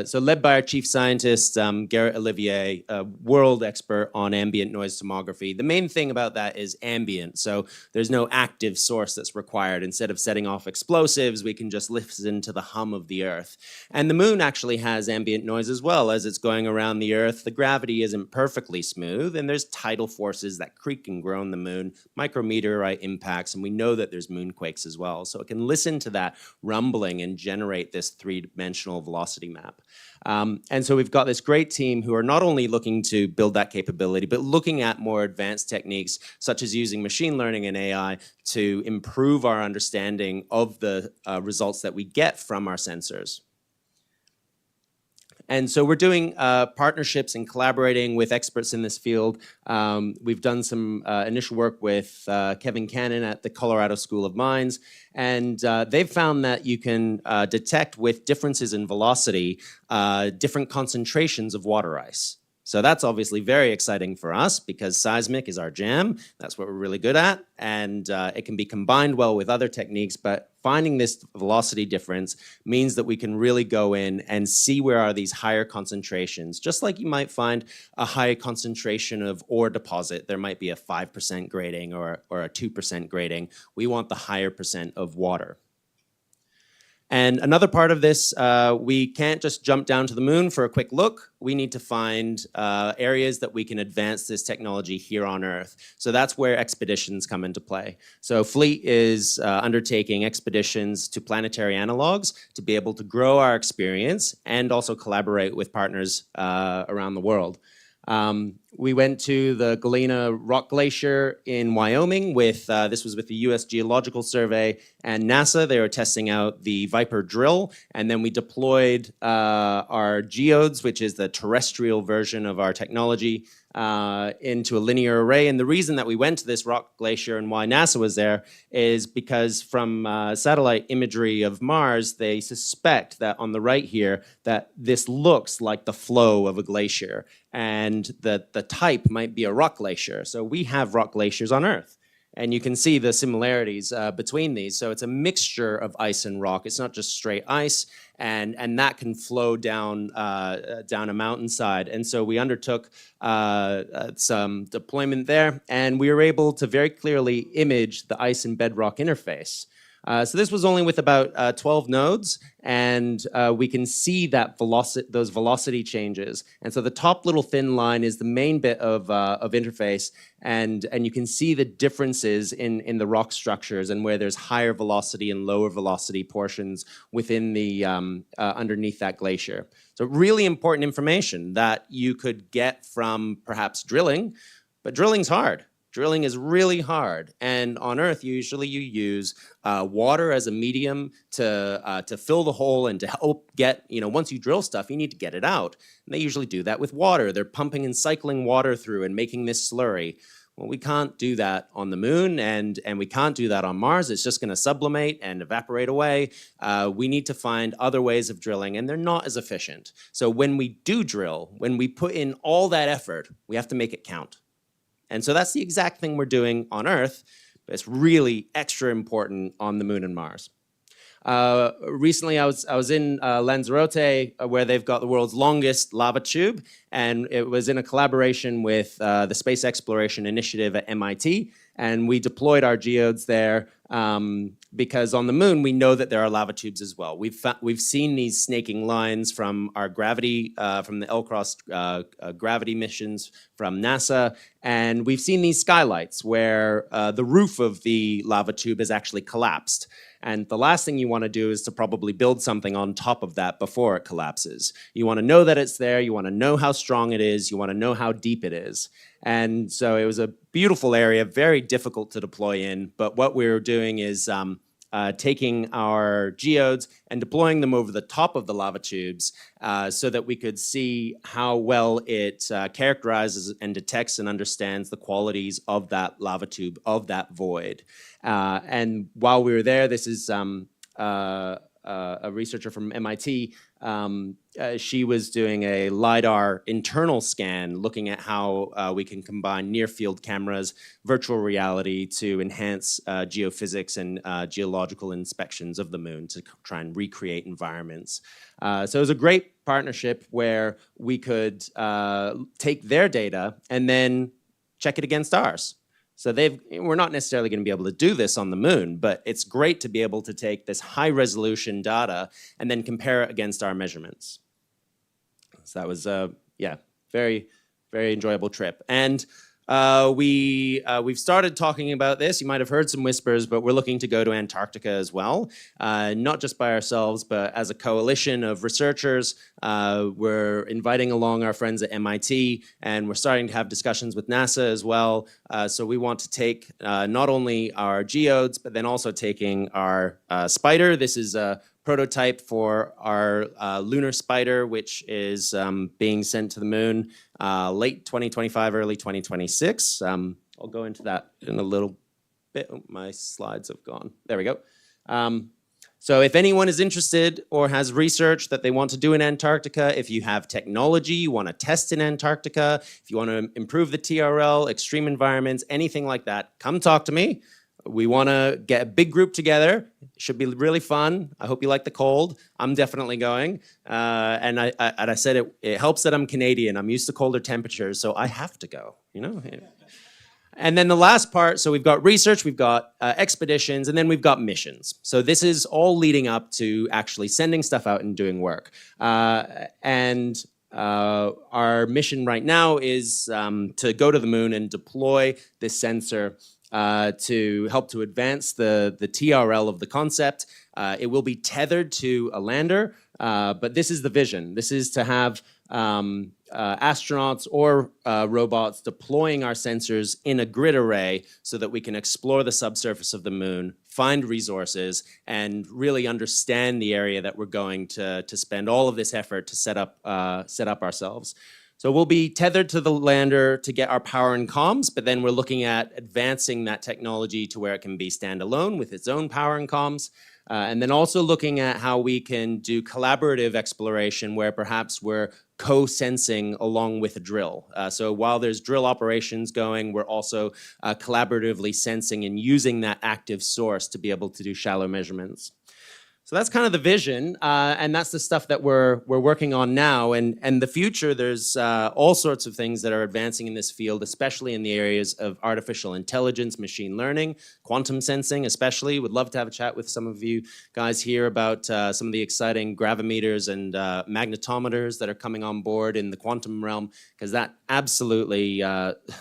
So led by our chief scientist, Garrett Olivier, a world expert on ambient noise tomography. The main thing about that is ambient, so there's no active source that's required. Instead of setting off explosives, we can just listen to the hum of the Earth. And the moon actually has ambient noise as well. As it's going around the Earth, the gravity isn't perfectly smooth, and there's tidal forces that creak and groan the moon, micrometeorite impacts, and we know that there's moonquakes as well. So it can listen to that rumbling and generate this 3-dimensional velocity map. And so we've got this great team who are not only looking to build that capability, but looking at more advanced techniques, such as using machine learning and AI to improve our understanding of the results that we get from our sensors. And so we're doing partnerships and collaborating with experts in this field. We've done some initial work with Kevin Cannon at the Colorado School of Mines, and they've found that you can detect with differences in velocity different concentrations of water ice. So that's obviously very exciting for us because seismic is our jam. That's what we're really good at. And it can be combined well with other techniques, but finding this velocity difference means that we can really go in and see where are these higher concentrations. Just like you might find a high concentration of ore deposit, there might be a 5% grading or a 2% grading. We want the higher percent of water. And another part of this, we can't just jump down to the moon for a quick look. We need to find areas that we can advance this technology here on Earth. So that's where expeditions come into play. So Fleet is undertaking expeditions to planetary analogs to be able to grow our experience and also collaborate with partners around the world. We went to the Galena Rock Glacier in Wyoming with, this was with the US Geological Survey and NASA. They were testing out the Viper drill, and then we deployed our geodes, which is the terrestrial version of our technology, into a linear array. And the reason that we went to this rock glacier and why NASA was there is because from satellite imagery of Mars, they suspect that on the right here, that this looks like the flow of a glacier and that the type might be a rock glacier. So we have rock glaciers on Earth. And you can see the similarities between these. So it's a mixture of ice and rock. It's not just straight ice, and that can flow down down a mountainside. And so we undertook some deployment there, and we were able to very clearly image the ice and bedrock interface. So this was only with about 12 nodes, and we can see that those velocity changes. And so the top little thin line is the main bit of interface, and you can see the differences in the rock structures and where there's higher velocity and lower velocity portions within the underneath that glacier. So really important information that you could get from perhaps drilling, but drilling's hard. Drilling is really hard, and on Earth, usually you use water as a medium to fill the hole and to help get, once you drill stuff, you need to get it out. And they usually do that with water. They're pumping and cycling water through and making this slurry. Well, we can't do that on the moon, and we can't do that on Mars. It's just going to sublimate and evaporate away. We need to find other ways of drilling, and they're not as efficient. So when we do drill, when we put in all that effort, we have to make it count. And so that's the exact thing we're doing on Earth, but it's really extra important on the moon and Mars. Recently, I was in Lanzarote, where they've got the world's longest lava tube, and it was in a collaboration with the Space Exploration Initiative at MIT, and we deployed our geodes there because on the moon, we know that there are lava tubes as well. We've seen these snaking lines from our gravity, from the LCROSS gravity missions from NASA, and we've seen these skylights where the roof of the lava tube has actually collapsed. And the last thing you want to do is to probably build something on top of that before it collapses. You want to know that it's there, you want to know how strong it is, you want to know how deep it is. And so it was a beautiful area, very difficult to deploy in, but what we were doing is taking our geodes and deploying them over the top of the lava tubes so that we could see how well it characterizes and detects and understands the qualities of that lava tube, of that void. And while we were there, this is a researcher from MIT. She was doing a LiDAR internal scan, looking at how we can combine near-field cameras, virtual reality to enhance geophysics and geological inspections of the moon to try and recreate environments. So it was a great partnership where we could take their data and then check it against ours. So we're not necessarily going to be able to do this on the moon, but it's great to be able to take this high resolution data and then compare it against our measurements. So that was, very, very enjoyable trip. And we've started talking about this. You might have heard some whispers, but we're looking to go to Antarctica as well, not just by ourselves, but as a coalition of researchers. We're inviting along our friends at MIT, and we're starting to have discussions with NASA as well. So we want to take not only our geodes, but then also taking our spider. This is a prototype for our lunar spider, which is being sent to the moon late 2025, early 2026. I'll go into that in a little bit. Oh, my slides have gone. There we go. So if anyone is interested or has research that they want to do in Antarctica, if you have technology you want to test in Antarctica, if you want to improve the TRL, extreme environments, anything like that, come talk to me. We want to get a big group together. Should be really fun. I hope you like the cold. I'm definitely going. And I said it helps that I'm Canadian. I'm used to colder temperatures, so I have to go, you know? And then the last part, so we've got research, we've got expeditions, and then we've got missions. So this is all leading up to actually sending stuff out and doing work. Our mission right now is to go to the moon and deploy this sensor to help to advance the TRL of the concept. It will be tethered to a lander, but this is the vision. This is to have astronauts or robots deploying our sensors in a grid array so that we can explore the subsurface of the moon, find resources, and really understand the area that we're going to spend all of this effort to set up ourselves. So we'll be tethered to the lander to get our power and comms, but then we're looking at advancing that technology to where it can be standalone with its own power and comms. And then also looking at how we can do collaborative exploration where perhaps we're co-sensing along with a drill. So while there's drill operations going, we're also collaboratively sensing and using that active source to be able to do shallow measurements. So that's kind of the vision, and that's the stuff that we're working on now. And the future, there's all sorts of things that are advancing in this field, especially in the areas of artificial intelligence, machine learning, quantum sensing especially. Would love to have a chat with some of you guys here about some of the exciting gravimeters and magnetometers that are coming on board in the quantum realm, because that absolutely,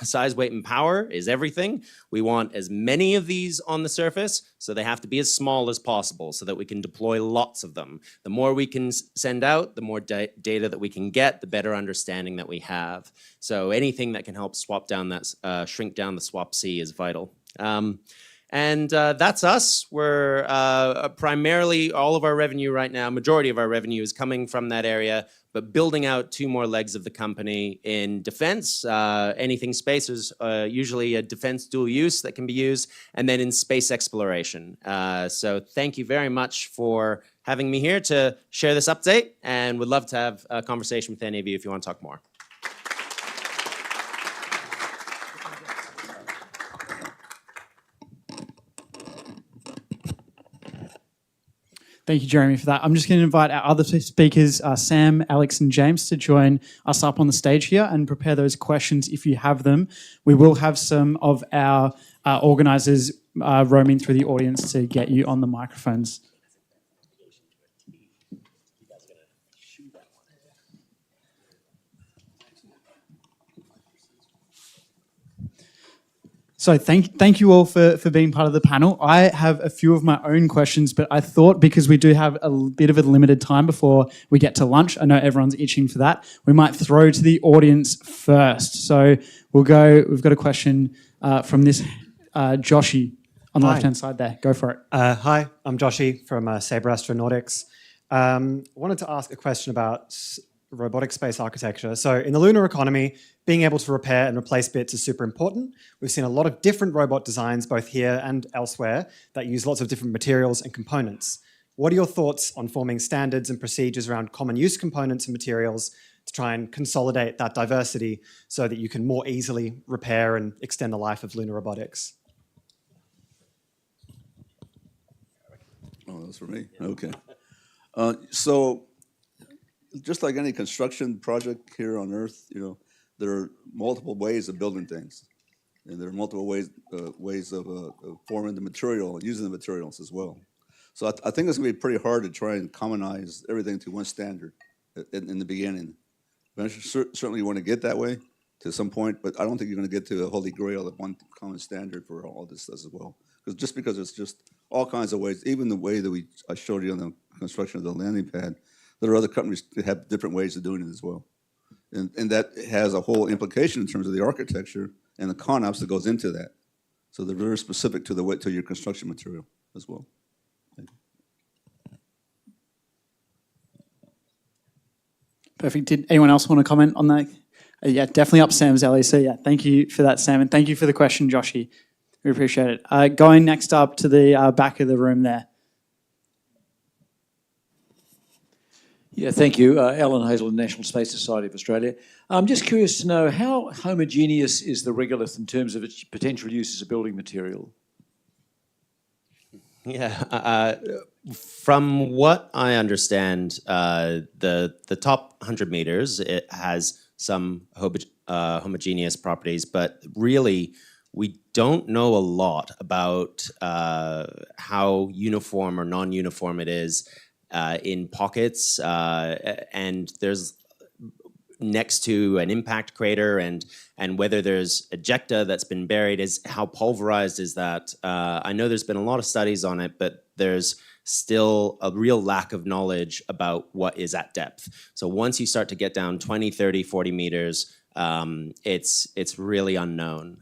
size, weight, and power is everything. We want as many of these on the surface, so they have to be as small as possible so that we can deploy lots of them. The more we can send out, the more data that we can get, the better understanding that we have. So anything that can help swap down that, shrink down the swap C is vital. That's us. We're primarily, all of our revenue right now, majority of our revenue is coming from that area, but building out 2 more legs of the company in defense. Anything space is usually a defense dual use that can be used, and then in space exploration. So thank you very much for having me here to share this update, and would love to have a conversation with any of you if you want to talk more. Thank you, Jeremy, for that. I'm just going to invite our other speakers, Sam, Alex, and James, to join us up on the stage here and prepare those questions if you have them. We will have some of our organisers roaming through the audience to get you on the microphones. So thank you all for being part of the panel. I have a few of my own questions, but I thought because we do have a bit of a limited time before we get to lunch, I know everyone's itching for that, we might throw to the audience first. So we've got a question from this Joshi on the left-hand side there. Go for it. Hi, I'm Joshi from Sabre Astronautics. Wanted to ask a question about robotic space architecture. So in the lunar economy, being able to repair and replace bits is super important. We've seen a lot of different robot designs, both here and elsewhere, that use lots of different materials and components. What are your thoughts on forming standards and procedures around common use components and materials to try and consolidate that diversity so that you can more easily repair and extend the life of lunar robotics? Oh, that's for me. Okay. So just like any construction project here on Earth, there are multiple ways of building things, and there are multiple ways of forming the material, using the materials as well. So I think it's going to be pretty hard to try and commonize everything to one standard in the beginning. But certainly you want to get that way to some point, but I don't think you're going to get to a holy grail of one common standard for all this as well. Because it's just all kinds of ways, even the way that I showed you on the construction of the landing pad, there are other companies that have different ways of doing it as well. And that has a whole implication in terms of the architecture and the ConOps that goes into that. So they're very specific to your construction material as well. Thank you. Perfect. Did anyone else want to comment on that? Yeah, definitely up Sam's alley. So yeah, thank you for that, Sam, and thank you for the question, Joshy. We appreciate it. Going next up to the back of the room there. Yeah, thank you. Alan Hazel, National Space Society of Australia. I'm just curious to know how homogeneous is the regolith in terms of its potential use as a building material? Yeah, from what I understand, the top 100 meters, it has some homogeneous properties, but really we don't know a lot about how uniform or non-uniform it is in pockets, and there's next to an impact crater, and whether there's ejecta that's been buried, is how pulverized is that? I know there's been a lot of studies on it, but there's still a real lack of knowledge about what is at depth. So once you start to get down 20, 30, 40 meters, it's really unknown.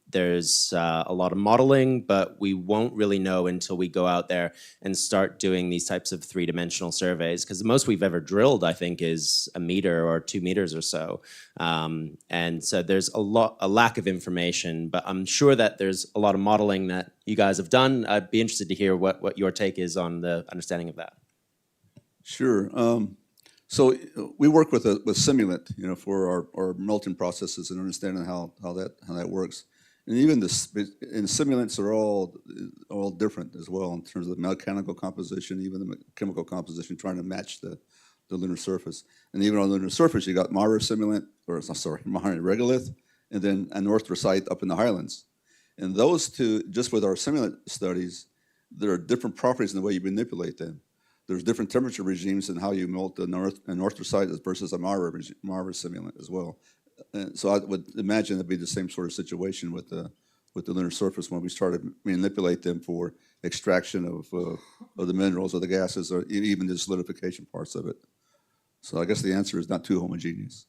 There's a lot of modeling, but we won't really know until we go out there and start doing these types of three-dimensional surveys, because the most we've ever drilled, I think, is 1 meter or 2 meters or so. And so there's a lack of information, but I'm sure that there's a lot of modeling that you guys have done. I'd be interested to hear what your take is on the understanding of that. Sure. So we work with Simulant, for our melting processes and understanding how that works. And even and simulants are all different as well in terms of the mechanical composition, even the chemical composition, trying to match the lunar surface. And even on the lunar surface, you got Mara Regolith, and then an orthrosite up in the highlands. And those two, just with our simulant studies, there are different properties in the way you manipulate them. There's different temperature regimes in how you melt an orthrosite versus a Mara simulant as well. So I would imagine it'd be the same sort of situation with the lunar surface when we started to manipulate them for extraction of the minerals or the gases, or even the solidification parts of it. So I guess the answer is not too homogeneous.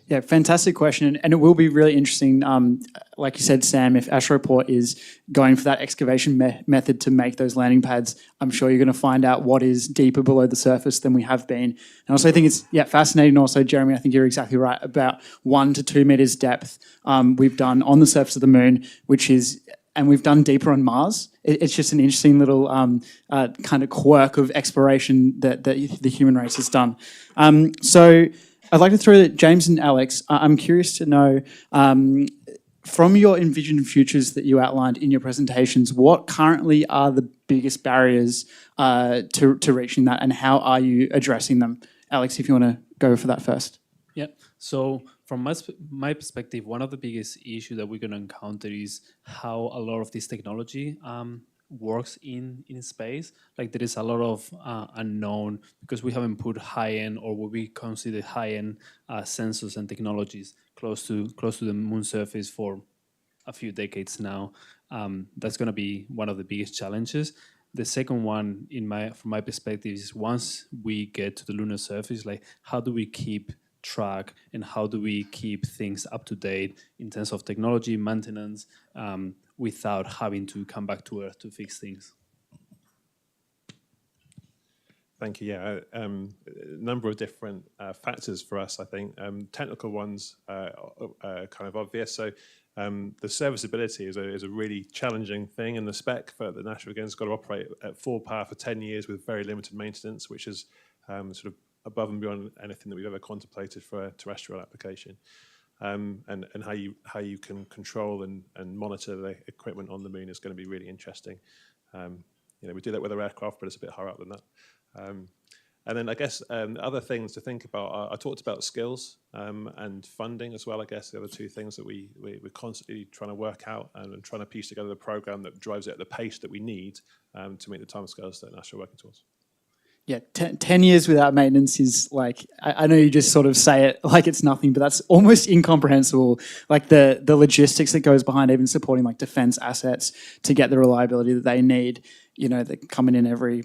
Yeah, fantastic question. And it will be really interesting, like you said, Sam, if Astroport is going for that excavation method to make those landing pads, I'm sure you're going to find out what is deeper below the surface than we have been. And also I think it's fascinating also, Jeremy, I think you're exactly right, about 1 to 2 meters depth we've done on the surface of the moon, and we've done deeper on Mars. It's just an interesting little kind of quirk of exploration that the human race has done. So I'd like to throw to James and Alex. I'm curious to know, from your envisioned futures that you outlined in your presentations, what currently are the biggest barriers to reaching that, and how are you addressing them? Alex, if you want to go for that first. Yeah, so from my perspective, one of the biggest issues that we're going to encounter is how a lot of this technology works in space. Like there is a lot of unknown, because we haven't put high-end, or what we consider high-end sensors and technologies close to the moon surface for a few decades now. That's going to be one of the biggest challenges. The second one, from my perspective, is once we get to the lunar surface, like how do we keep track and how do we keep things up to date in terms of technology, maintenance, without having to come back to Earth to fix things? Thank you. Yeah, a number of different factors for us, I think. Technical ones are kind of obvious. So the serviceability is a really challenging thing, and the spec for the National Again's got to operate at full power for 10 years with very limited maintenance, which is sort of above and beyond anything that we've ever contemplated for a terrestrial application. And how you can control and monitor the equipment on the moon is going to be really interesting. We do that with our aircraft, but it's a bit higher up than that. And then I guess other things to think about I talked about skills and funding as well. I guess the other two things that we're constantly trying to work out and trying to piece together the program that drives it at the pace that we need to meet the timescales that NASA are working towards. yeah, 10 years without maintenance is like, I know you just sort of say it like it's nothing, but that's almost incomprehensible. Like the logistics that goes behind even supporting like defense assets to get the reliability that they need, you know, that coming in every,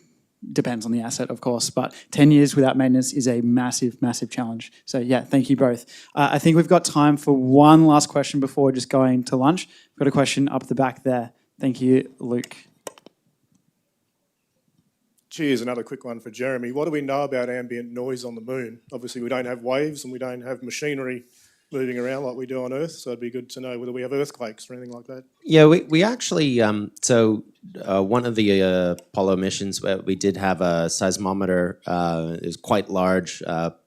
depends on the asset, of course, but 10 years without maintenance is a massive, massive challenge. So yeah, thank you both. I think we've got time for one last question before just going to lunch. We've got a question up the back there. Thank you, Luke. Cheers, another quick one for Jeremy. What do we know about ambient noise on the moon? Obviously, we don't have waves and we don't have machinery moving around like we do on Earth, so it'd be good to know whether we have earthquakes or anything like that. Yeah, we actually, one of the Apollo missions, we did have a seismometer. It was quite large,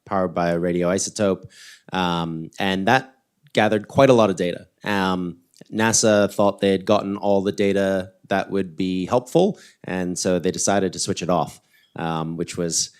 powered by a radioisotope, and that gathered quite a lot of data. NASA thought they had gotten all the data that would be helpful, and so they decided to switch it off, which was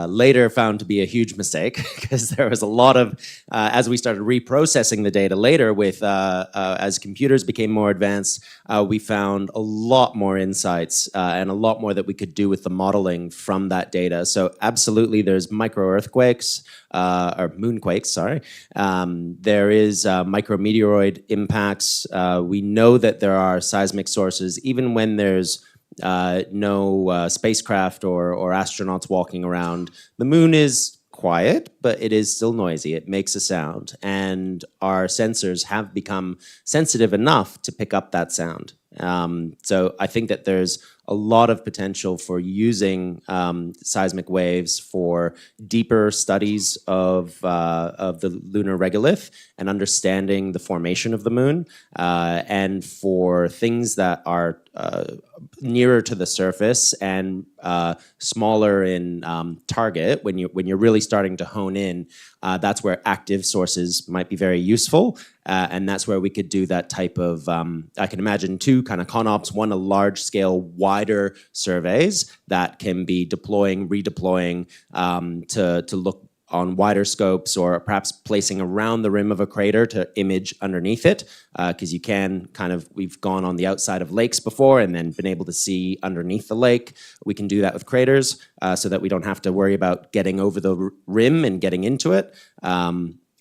later found to be a huge mistake because there was a lot of, as we started reprocessing the data later with, as computers became more advanced, we found a lot more insights and a lot more that we could do with the modeling from that data. So absolutely there's micro earthquakes, or moonquakes, sorry. There is micrometeoroid impacts. We know that there are seismic sources even when there's no spacecraft or astronauts walking around. The moon is quiet, but it is still noisy. It makes a sound, and our sensors have become sensitive enough to pick up that sound. So I think that there's a lot of potential for using seismic waves for deeper studies of the lunar regolith and understanding the formation of the moon, and for things that are nearer to the surface and smaller in target. When you're really starting to hone in, that's where active sources might be very useful, and that's where we could do that type of, I can imagine two kind of ConOps, one a large scale, wider surveys that can be deploying, redeploying to look on wider scopes, or perhaps placing around the rim of a crater to image underneath it, because you can kind of, we've gone on the outside of lakes before and then been able to see underneath the lake. We can do that with craters so that we don't have to worry about getting over the rim and getting into it.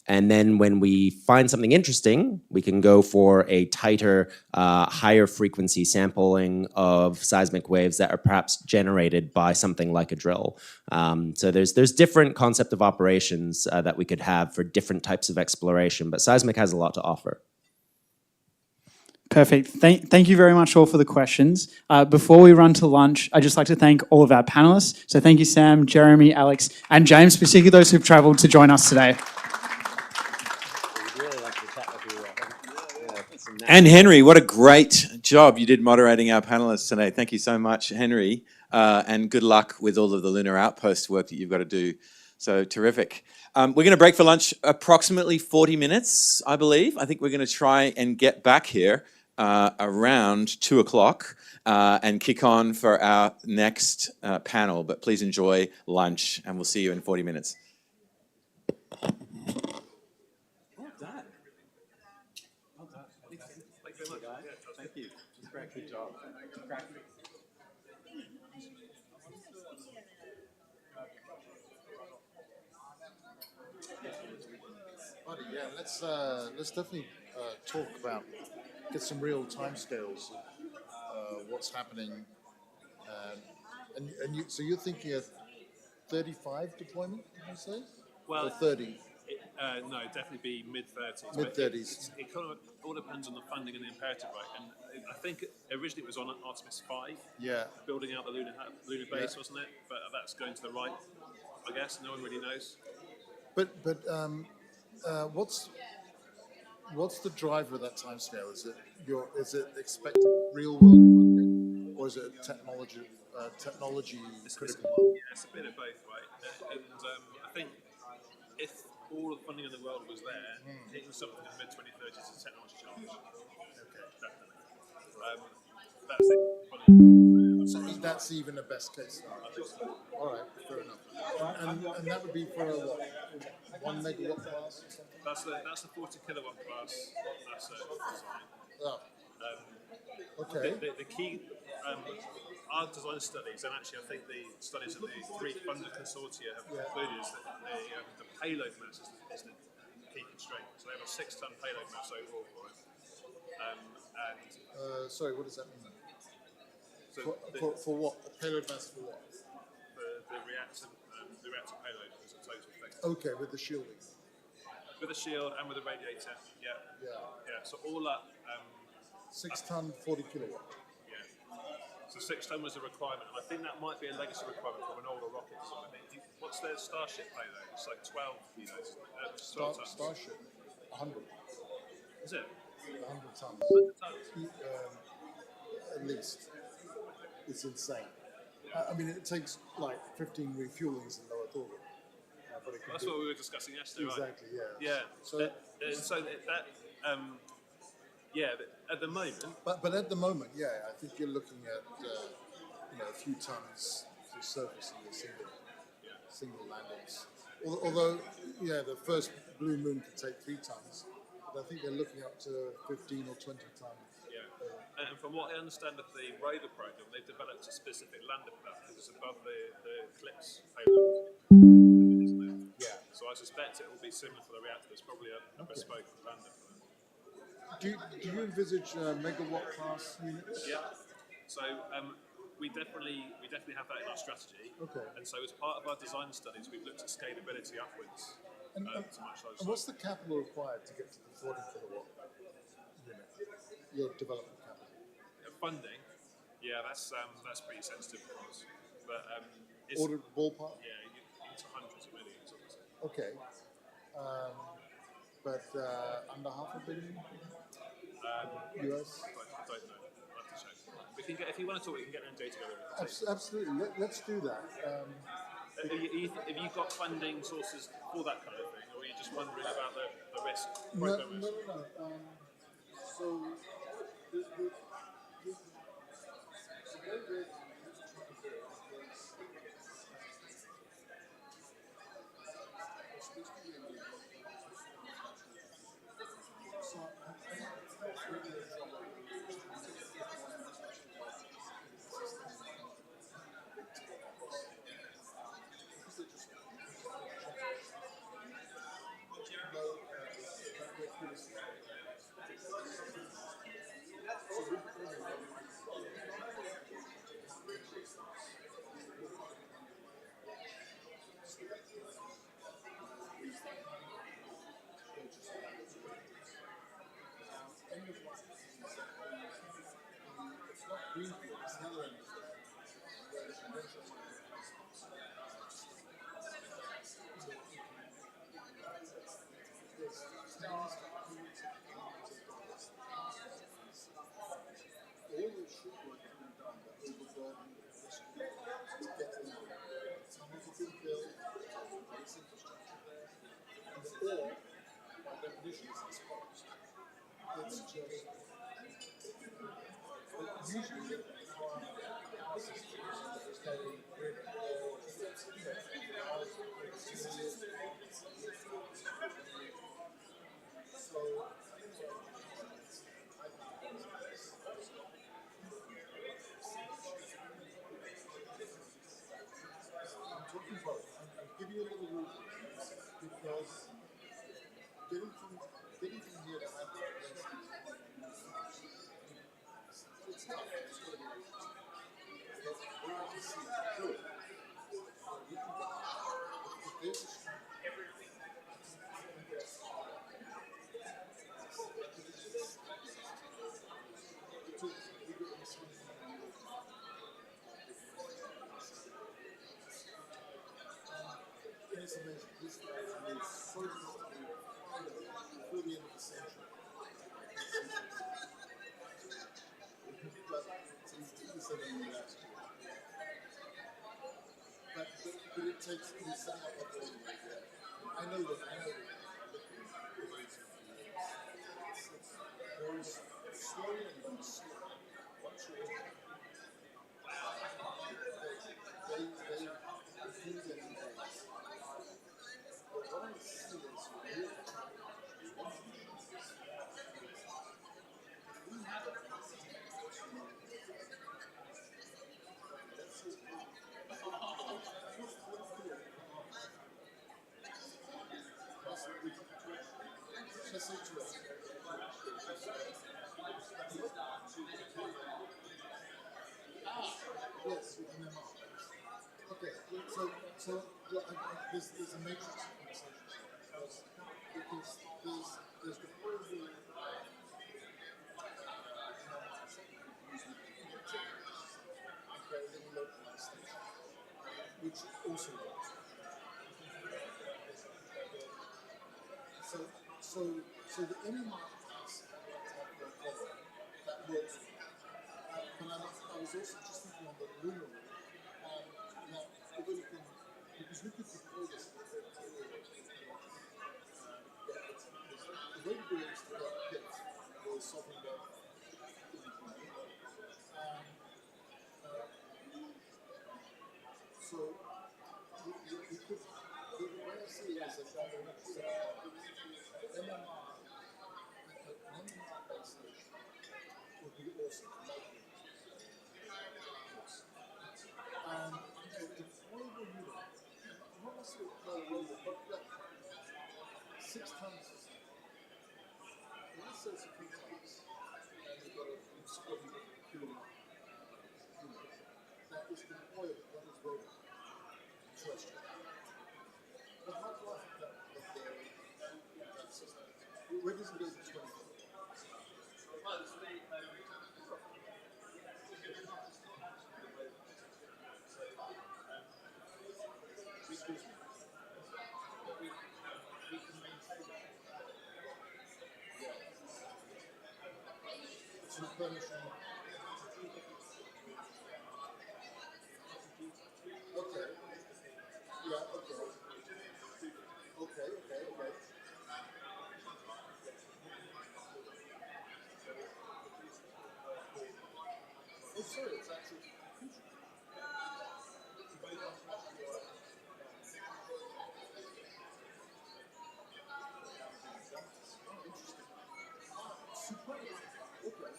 And then when we find something interesting, we can go for a tighter, higher frequency sampling of seismic waves that are perhaps generated by something like a drill. So there's different concept of operations that we could have for different types of exploration, but seismic has a lot to offer. Perfect. Thank you very much all for the questions. Before we run to lunch, I'd just like to thank all of our panelists. So thank you, Sam, Jeremy, Alex, and James, particularly those who've traveled to join us today. And Henry, what a great job you did moderating our panelists today. Thank you so much, Henry. And good luck with all of the Lunar Outpost work that you've got to do. So terrific. We're going to break for lunch approximately 40 minutes, I believe. I think we're going to try and get back here around 2 o'clock and kick on for our next panel. But please enjoy lunch, and we'll see you in 40 minutes. Good job. Yeah, let's definitely talk about, get some real timescales of what's happening, so you're thinking of 35 deployment, did you say? Well, or 30. No, definitely be mid-30s. Mid-30s. It kind of all depends on the funding and the imperative, right? And I think originally it was on Artemis 5. Yeah. Building out the lunar base, wasn't it? But that's going to the right, I guess. No one really knows. But what's the driver of that timescale? Is it expected real world funding, or is it technology critical? Yeah, it's a bit of both, right? And I think if all the funding in the world was there, hitting something in the mid-2030s is a technology challenge. Okay, definitely. That's it. So that's even a best case scenario. All right, fair enough. And that would be for a what? 1 megawatt class or something? That's the 40 kilowatt class. That's a design. Oh. Okay. The key, our design studies, and actually I think the studies that the three funded consortia have concluded, is that the payload mass is the key constraint. So they have a 6-ton payload mass overall for it. Sorry, what does that mean? So For what? A payload mass for what? the reactor payload is a total thing. Okay, with the shielding. With a shield and with a radiator, yeah. So all up. 6-ton, 40 kilowatt. Yeah. So 6-ton was a requirement, and I think that might be a legacy requirement from an older rocket design. What's their Starship payload? It's like 12 kilos. 12 tons. Starship, 100. Is it? 100 tons. At least. It's insane. I mean, it takes like 15 refuelings in low Earth orbit. But it can That's what we were discussing yesterday, exactly, right? Yeah. So at the moment. But at the moment, I think you're looking at a few tons to surface in a single landings. Although, the first Blue Moon could take 3 tons, but I think they're looking up to 15 or 20 tons. And from what I understand of the rover program, they've developed a specific lander for that because it's above the Eclipse payload. Yeah. So I suspect it will be similar for the reactor. There's probably a bespoke lander for that. Do you envisage megawatt class units? Yeah. So we definitely have that in our strategy. Okay. And so as part of our design studies, we've looked at scalability upwards to match those. And what's the capital required to get to the 40 kilowatt unit? Your development capital. Funding, that's pretty sensitive, of course. But it's ordered ballpark. Yeah, into hundreds of millions, obviously. Okay. But under $500 million. US. I don't know. I'll have to check. We can get, if you want to talk, we can get an NDA together. Absolutely. Let's do that. Have you got funding sources for that kind of thing, or are you just wondering about the risk? No. So I'll give you a little route because getting from here to Hypersonics, it's tough. It's going to be but we want to see through it. We can if there's a stream, it's amazing. This guy is so before the end of the century. But it takes setting up a building like that. I know that very slowly and very slow. Once you're in there, they refuse any days. But what I see is real Yes, with MMR. Okay, so there's a matrix of conversations because there's the proposal which also works. So the MMR class that works. But I was also just thinking on the Lunar one. Now, if we can, because we could deploy this. The way to do it is to get pits or sovereign wealth. So we could, the way I see it is that the MMR, an MMR base station would be awesome. The deployable unit, not necessarily deployable, but like 6 tons. Let's say it's a few tons, and you've got a squadron of unit that is deployable, that is robot. Terrestrial. The half-life of that system, where does it go to 20? Excuse me. We can maintain that. Yeah. It's replenishing. Okay. Yeah, okay. Okay. Oh, sorry, it's actually super. Okay.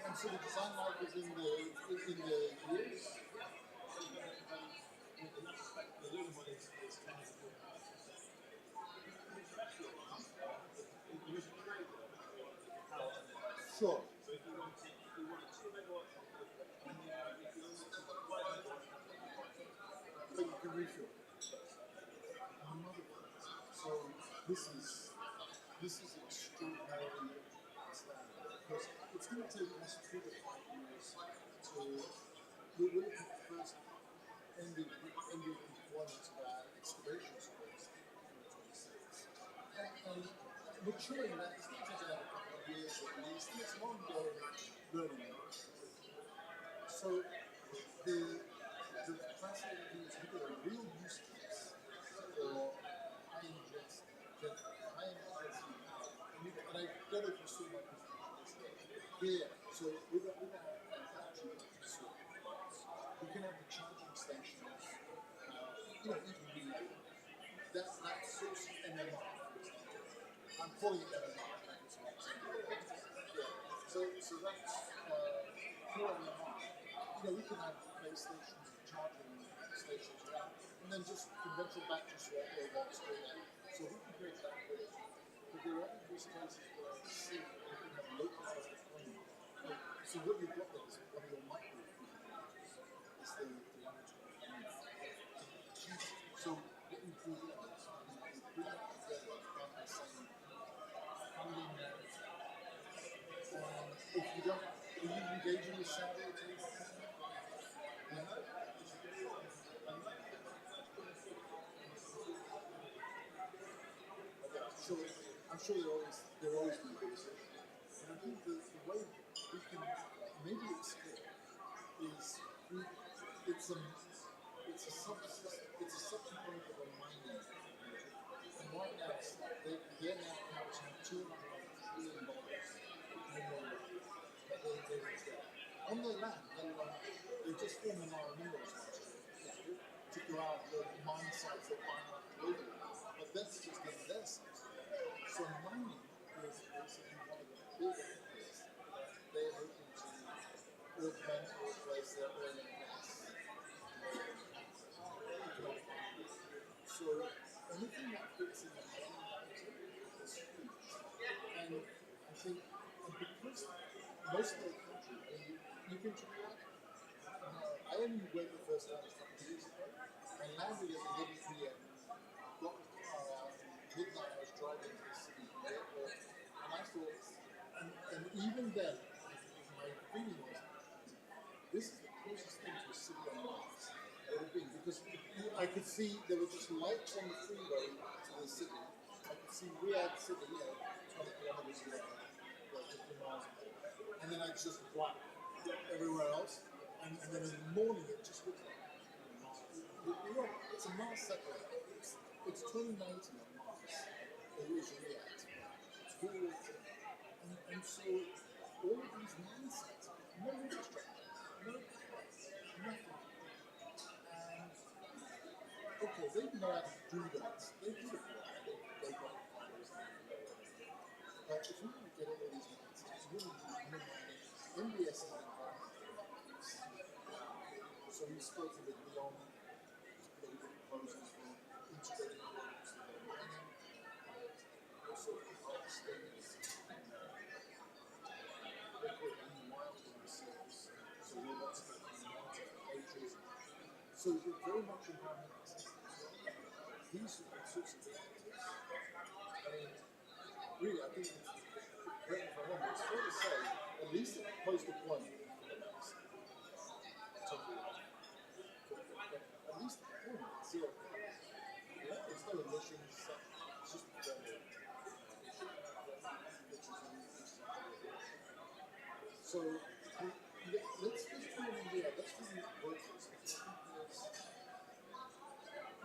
And so the design life is in the years? Sure. But you can refuel. So this is extraordinarily outstanding because it's going to take us 3 to 5 years to we're looking at the first ending deployment of our excavation space in 2026. And maturing that is going to take another couple of years at least, and it's an ongoing learning. So the fascinating thing is we've got a real use case for high-intensity power. And I don't know if you saw my presentation here. So we've got a battery swap. We can have the charging stations, even that source of MMR, for example. I'm calling it MMR. So that's for MMR. We can have base stations, charging stations around, and then just conventional battery swap robots doing that. So we can create that bridge. But there are other use cases where I see that we can have localized deployment. So what you've got there is one of your micro features. It's the so what we do there is we bring that together by saying funding narrative. If you don't, are you engaging with Saturday at all? I'm sure there are always negotiations. And I think the way we can maybe explore is it's a subcomponent of a mining. And right now they're now counting $2.5 trillion on their land. They just formed an RMMs to go out the mine sites that mine up globally. But that's just in their sites. So mining is basically one of the big areas that they're hoping to augment or replace their oil and gas. So anything that fits in the mining narrative is huge. And I think because most of the country, you can check out, I when we went the first time a couple of years ago, I landed at 11 p.m. Got midnight. I was driving to the city airport, and I thought, and even then, my feeling was, this is the closest thing to a city on Mars that would be, because I could see there were just lights on the freeway to the city. I could see Riyadh City, 20 kilometers away, 15 miles away, and then I just black everywhere else, and then in the morning it just looks like it's a Mars satellite. It's 2019 on Mars. It is Riyadh. It's really, and so all of these mindsets, no infrastructure, no nothing. And okay, they know how to do that. They do it. They got it. But if you want to get all of these mindsets, you really need MBS is an environment. So we've spoken with Leon, the proposals for integrating robotics with their mining, also for states. They call it wild service, so robots that can monitor ages. So we're very much environmental. These sorts of reactors, I mean, really, I think it's great for them. It's fair to say, at least at post-deployment, totally right. At least the deployment, zero carbon. There's no emissions, it's just general. So let's just do an idea, let's do workers.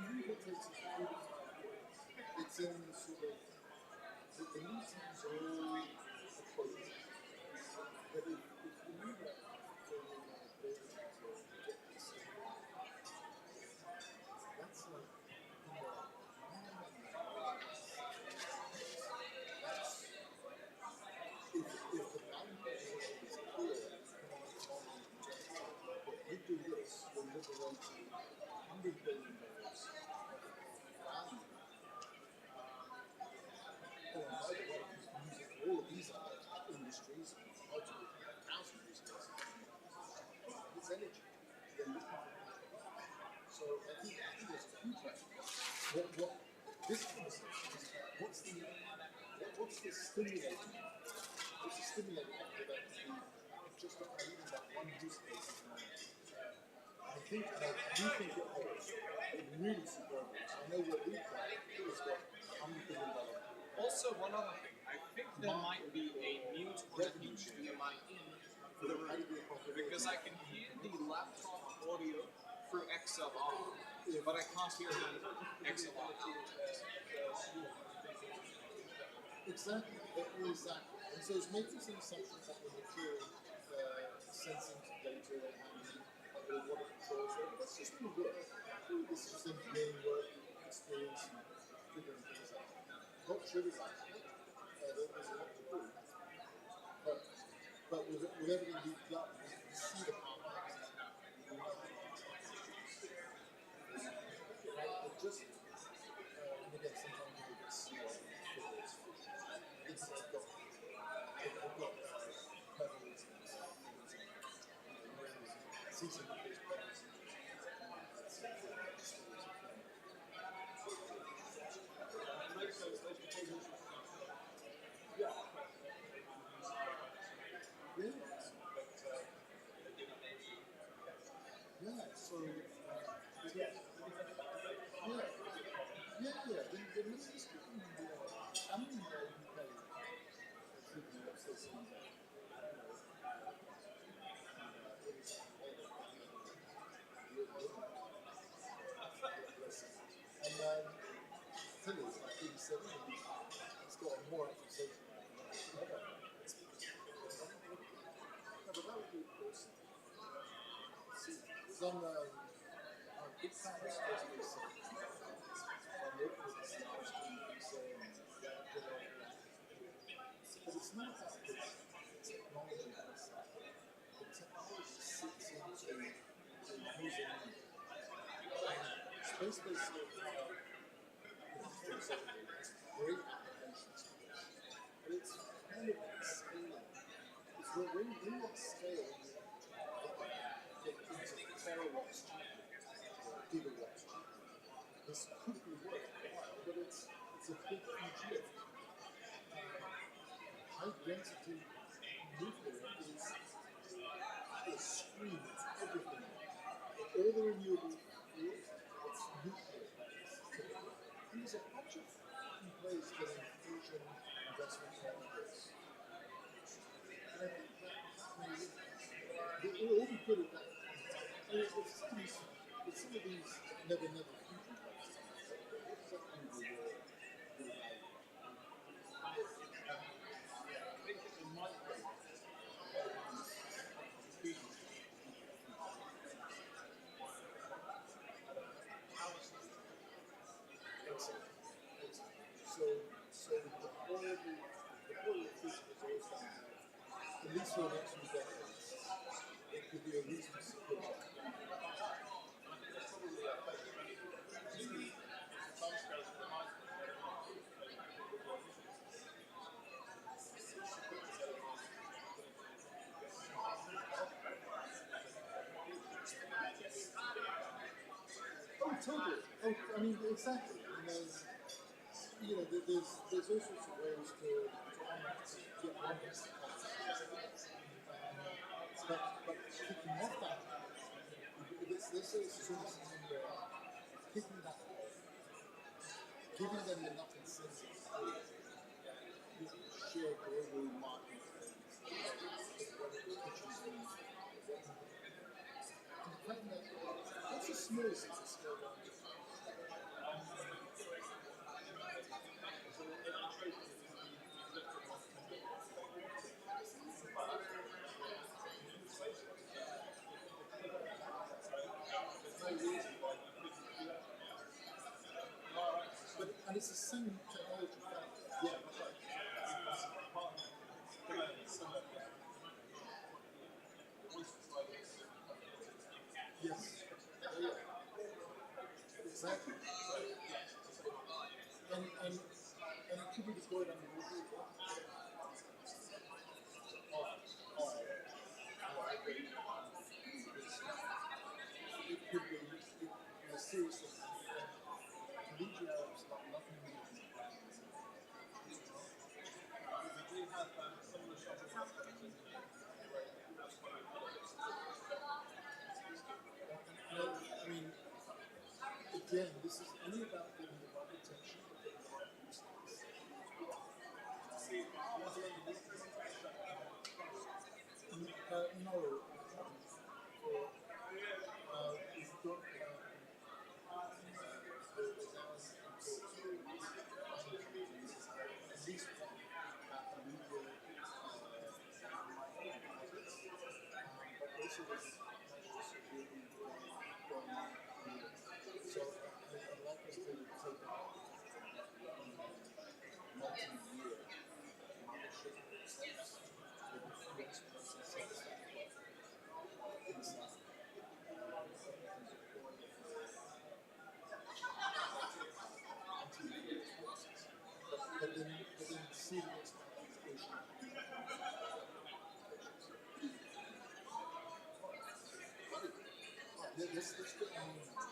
Even if it takes us 3 to 5 years, it's in the sort of, the lead times are all approaching. But if you need that for your ability to get this in, that's like, if the value proposition is clear, what you do is you're liberating $100 billion of value. Oh, and by the way, using all of these industries, multiple 1,000 use cases, it's energy. They're looking for energy. So I think there's a huge value. What this conversation is, what's the stimulating? What's the stimulating factor that can be just even that one use case? I do think it holds. It really superbly. I know what we've got is got $100 billion. Also, one other thing, I think there might be a mute or an HDMI in for the room, because I can hear the laptop audio through XLR, but I can't hear the XLR. Exactly. And so it's making some assumptions that we're maturing, sensing some data and handling what it controls there. But that's just new work. This is just engineering work, experience, and figuring things out. Not trivializing it. There's a lot to do. But with everything we've done, we see the power. It just, and again, sometimes you get slow figures. It's got pedals and see some of those pedals. So the ministers in the I'm in the UK. And tell you, it's like 87, it's got a more active social life. No, but that would be awesome. See, some big fan of space. I'm working with the stars but it's not about the technology per se. The technology sits into using space-based it's great applications for this. But it's kind of scaling. It's when you want scale, you get into terawatt this could be worth but it's a big huge lift. High density nuclear is a screen, it's everything. All the renewable fuels, it's nuclear. And there's a bunch of place getting fusion investment like this. And I think that we'll all be good at that. I mean, it's some of these never future places. So the quality of physical is also at least for the next few decades, it could be a reasonable support. Oh, totally. Oh, I mean, exactly. You know, there's all sorts of ways to get one piece of but kicking off that, let's say it's sort of something where kicking that off, giving them enough incentive to share global market that's a small scale. And it's the same technology. Yeah, that's right. Yes. Exactly. And it could be deployed on the mobile. It could be seriously. Legionnaires got nothing to do with it. We do have some of the shoppers have I mean, again, this is only about getting the right attention, but getting the right resources. No. We've got at least one legal but also there's national security going on here. So I'd like us to take a multi-year partnership steps with the few experts and satisfaction inside. But then serious participation. Let's get on.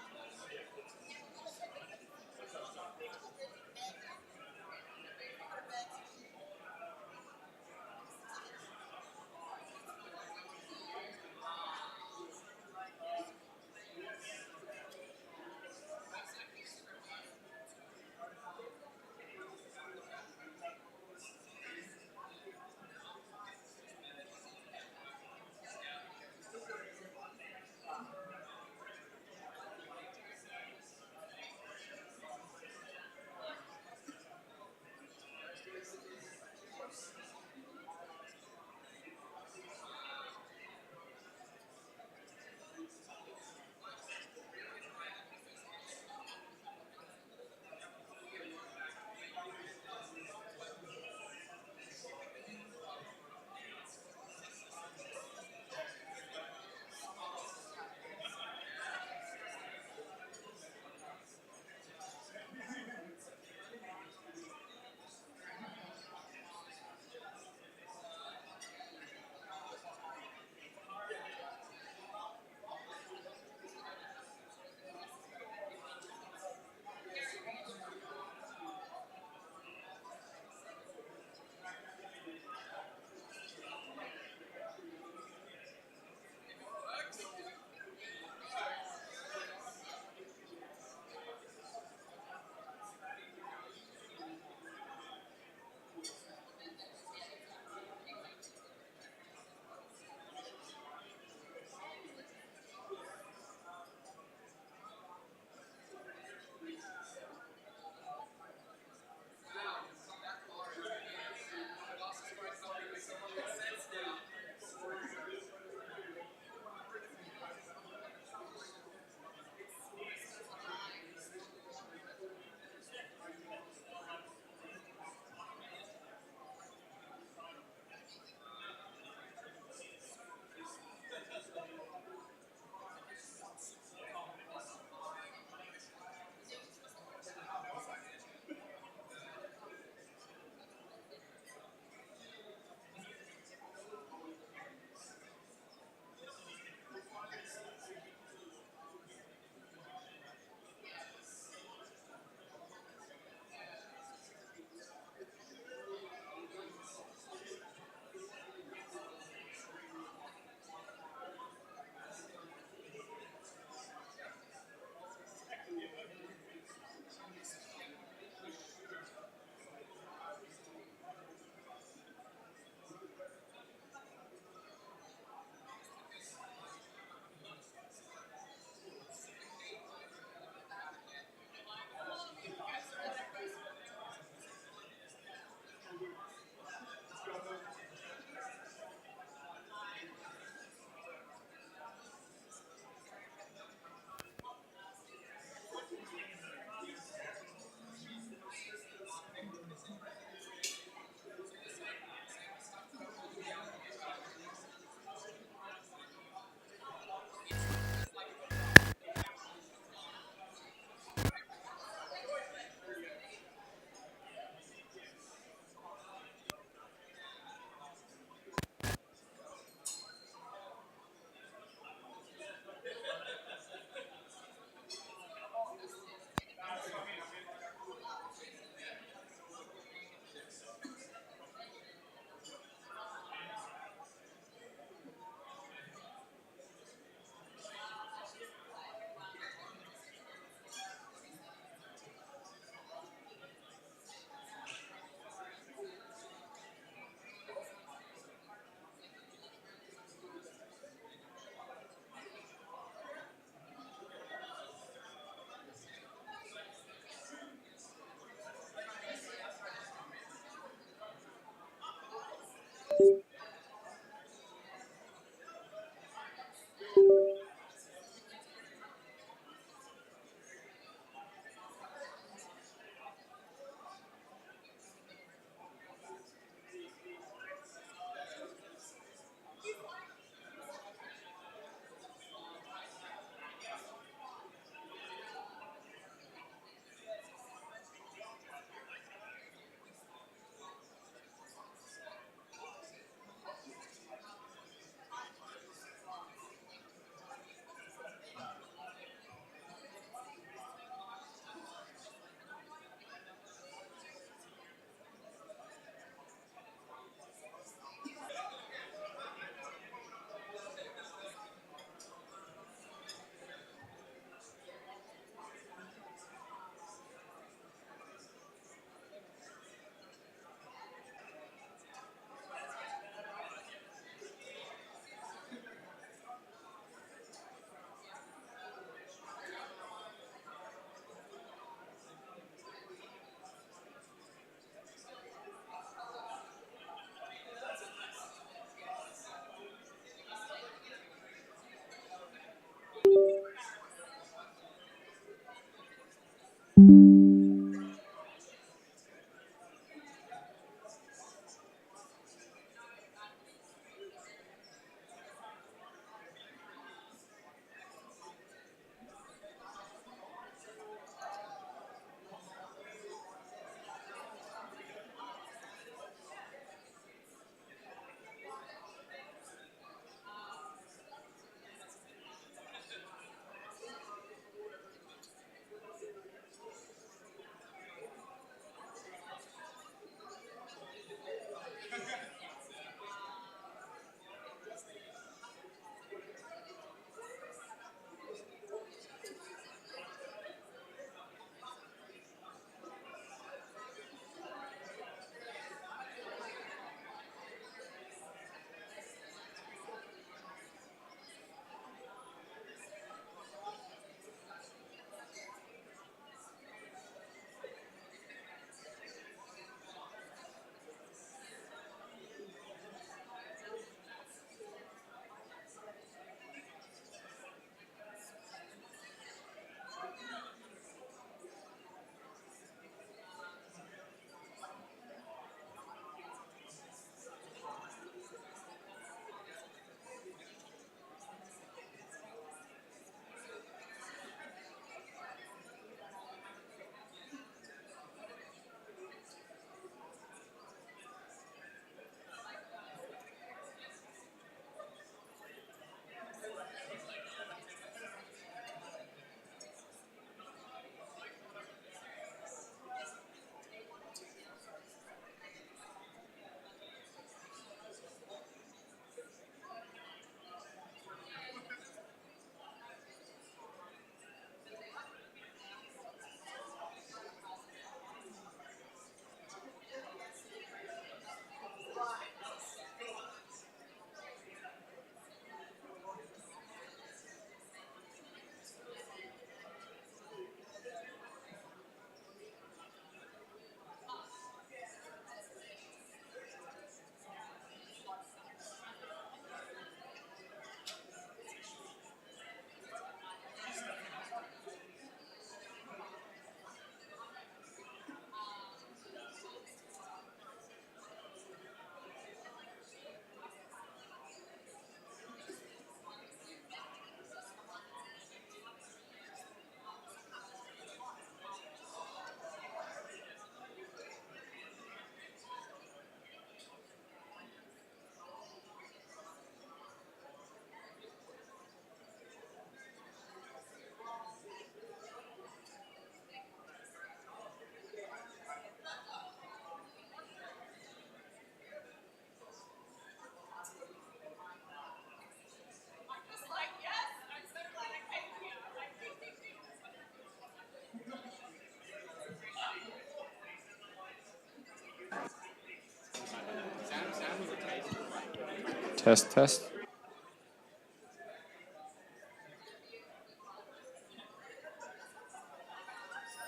Test, test.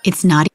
It's not.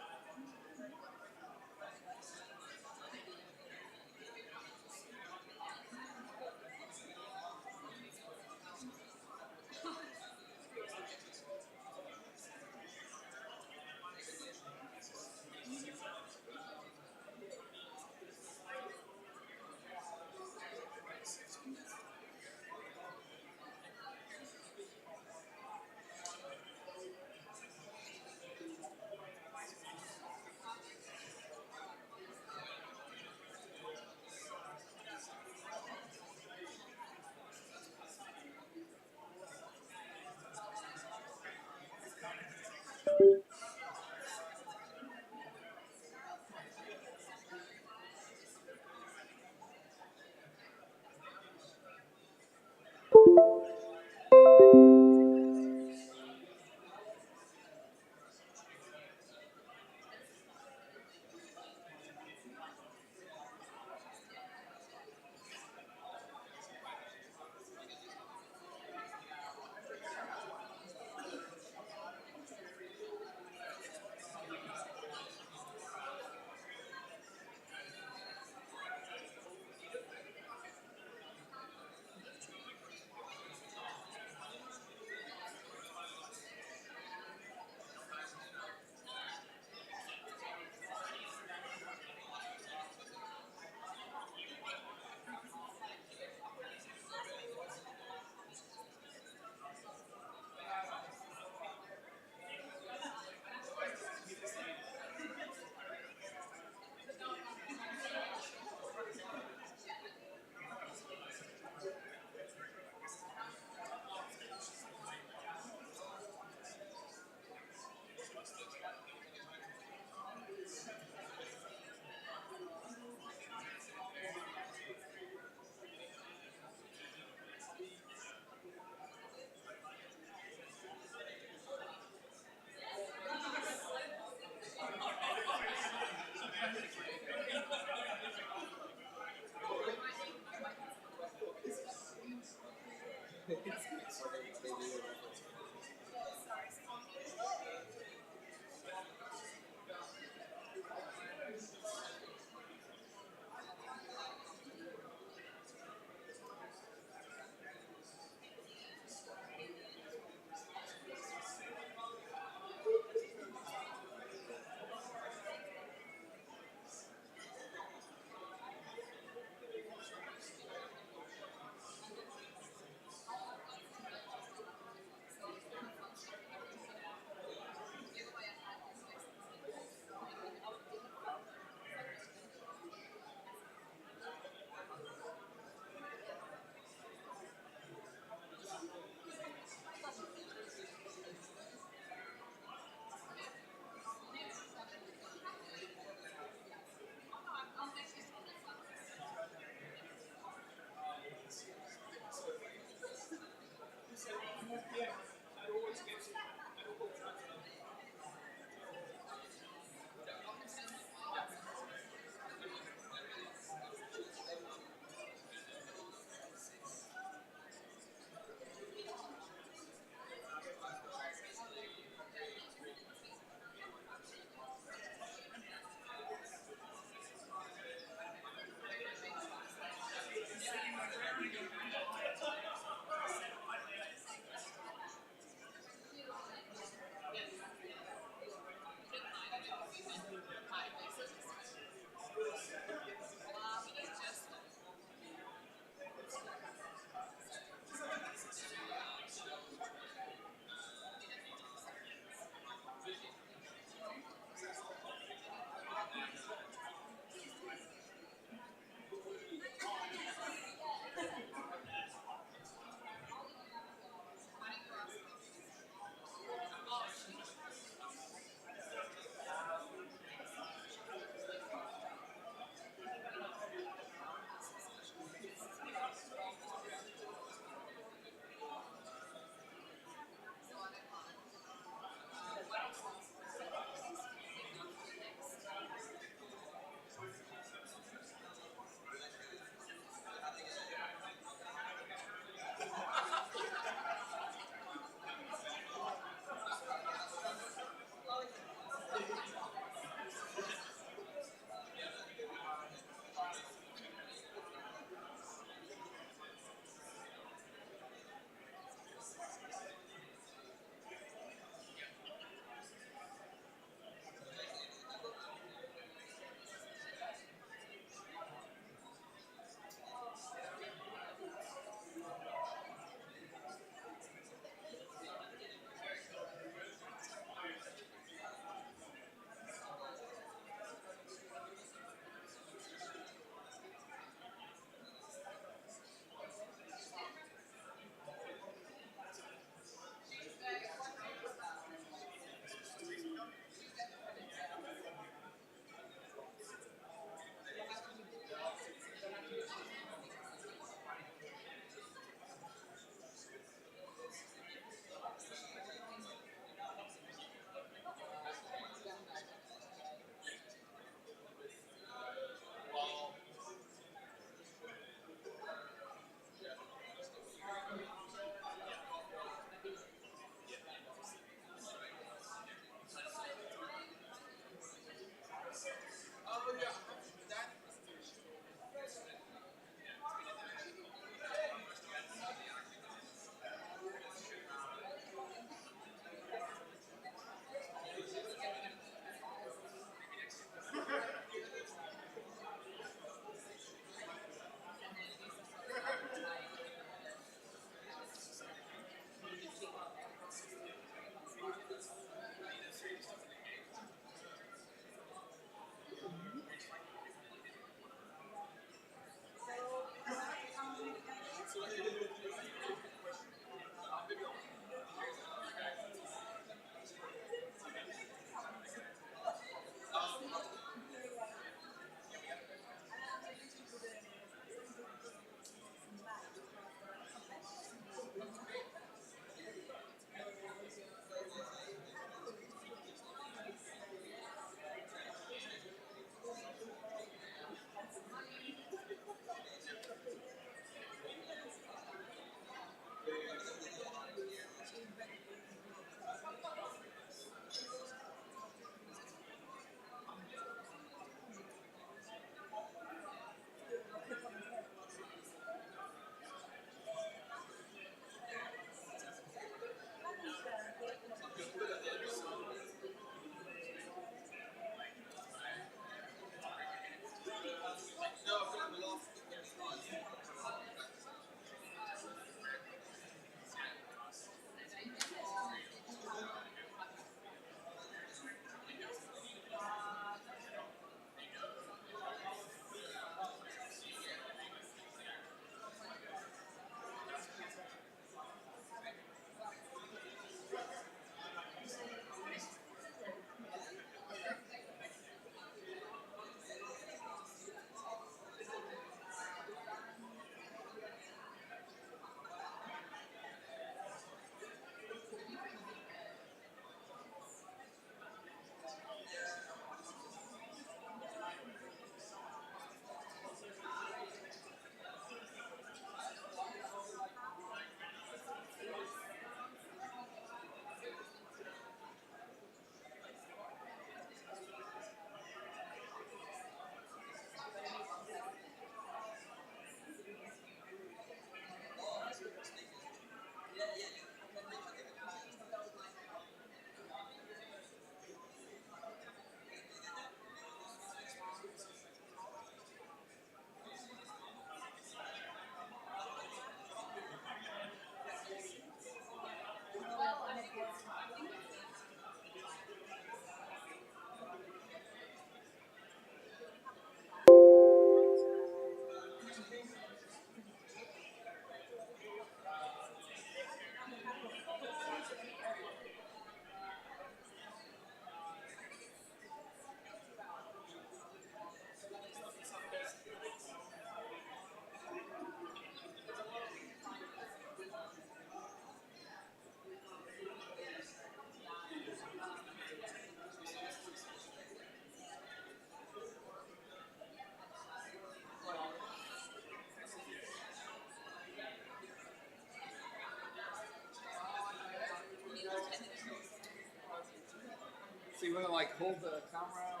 So you want to like hold the camera?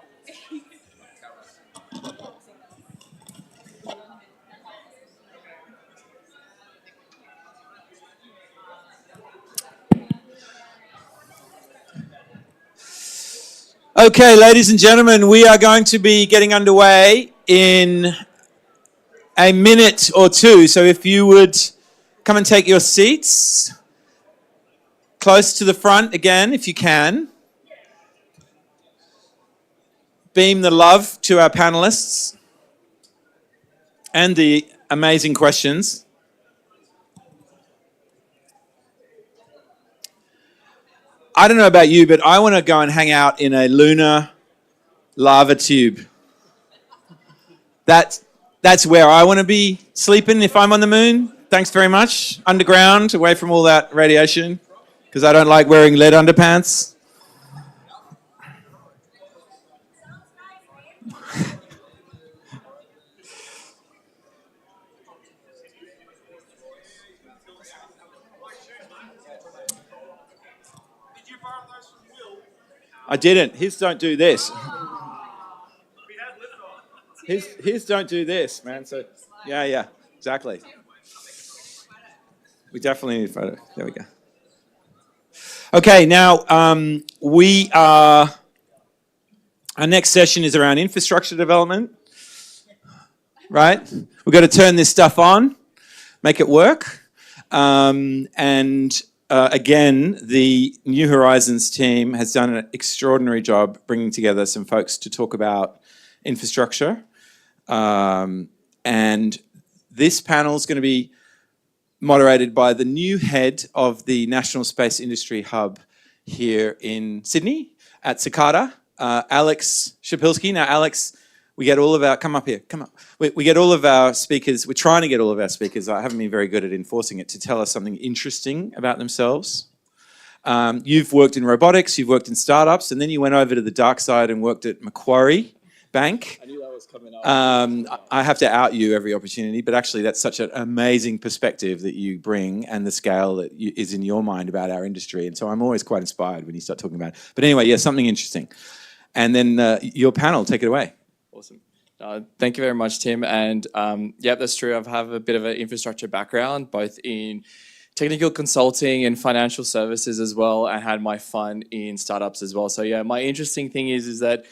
Okay, ladies and gentlemen, we are going to be getting underway in a minute or two. So if you would come and take your seats close to the front again, if you can. Beam the love to our panelists and the amazing questions. I don't know about you, but I want to go and hang out in a lunar lava tube. That's where I want to be sleeping if I'm on the moon. Thanks very much. Underground, away from all that radiation, because I don't like wearing lead underpants. I didn't. His don't do this. His don't do this, man. So, yeah, exactly. We definitely need a photo. There we go. Okay, now our next session is around infrastructure development, right? We've got to turn this stuff on, make it work. Again, the New Horizons team has done an extraordinary job bringing together some folks to talk about infrastructure. And this panel is going to be moderated by the new head of the National Space Industry Hub here in Sydney at Cicada, Alex Shapilsky. Now, Alex, we get all of our, come up here, come up. We get all of our speakers, we're trying to get all of our speakers, I haven't been very good at enforcing it, to tell us something interesting about themselves. You've worked in robotics, you've worked in startups, and then you went over to the dark side and worked at Macquarie Bank. I knew that was coming up. I have to out you every opportunity, but actually that's such an amazing perspective that you bring and the scale that is in your mind about our industry. And so I'm always quite inspired when you start talking about it. But anyway, yeah, something interesting. And then your panel, take it away. Awesome. Thank you very much, Tim. And yeah, that's true. I have a bit of an infrastructure background, both in technical consulting and financial services as well, and had my fun in startups as well. So yeah, my interesting thing is that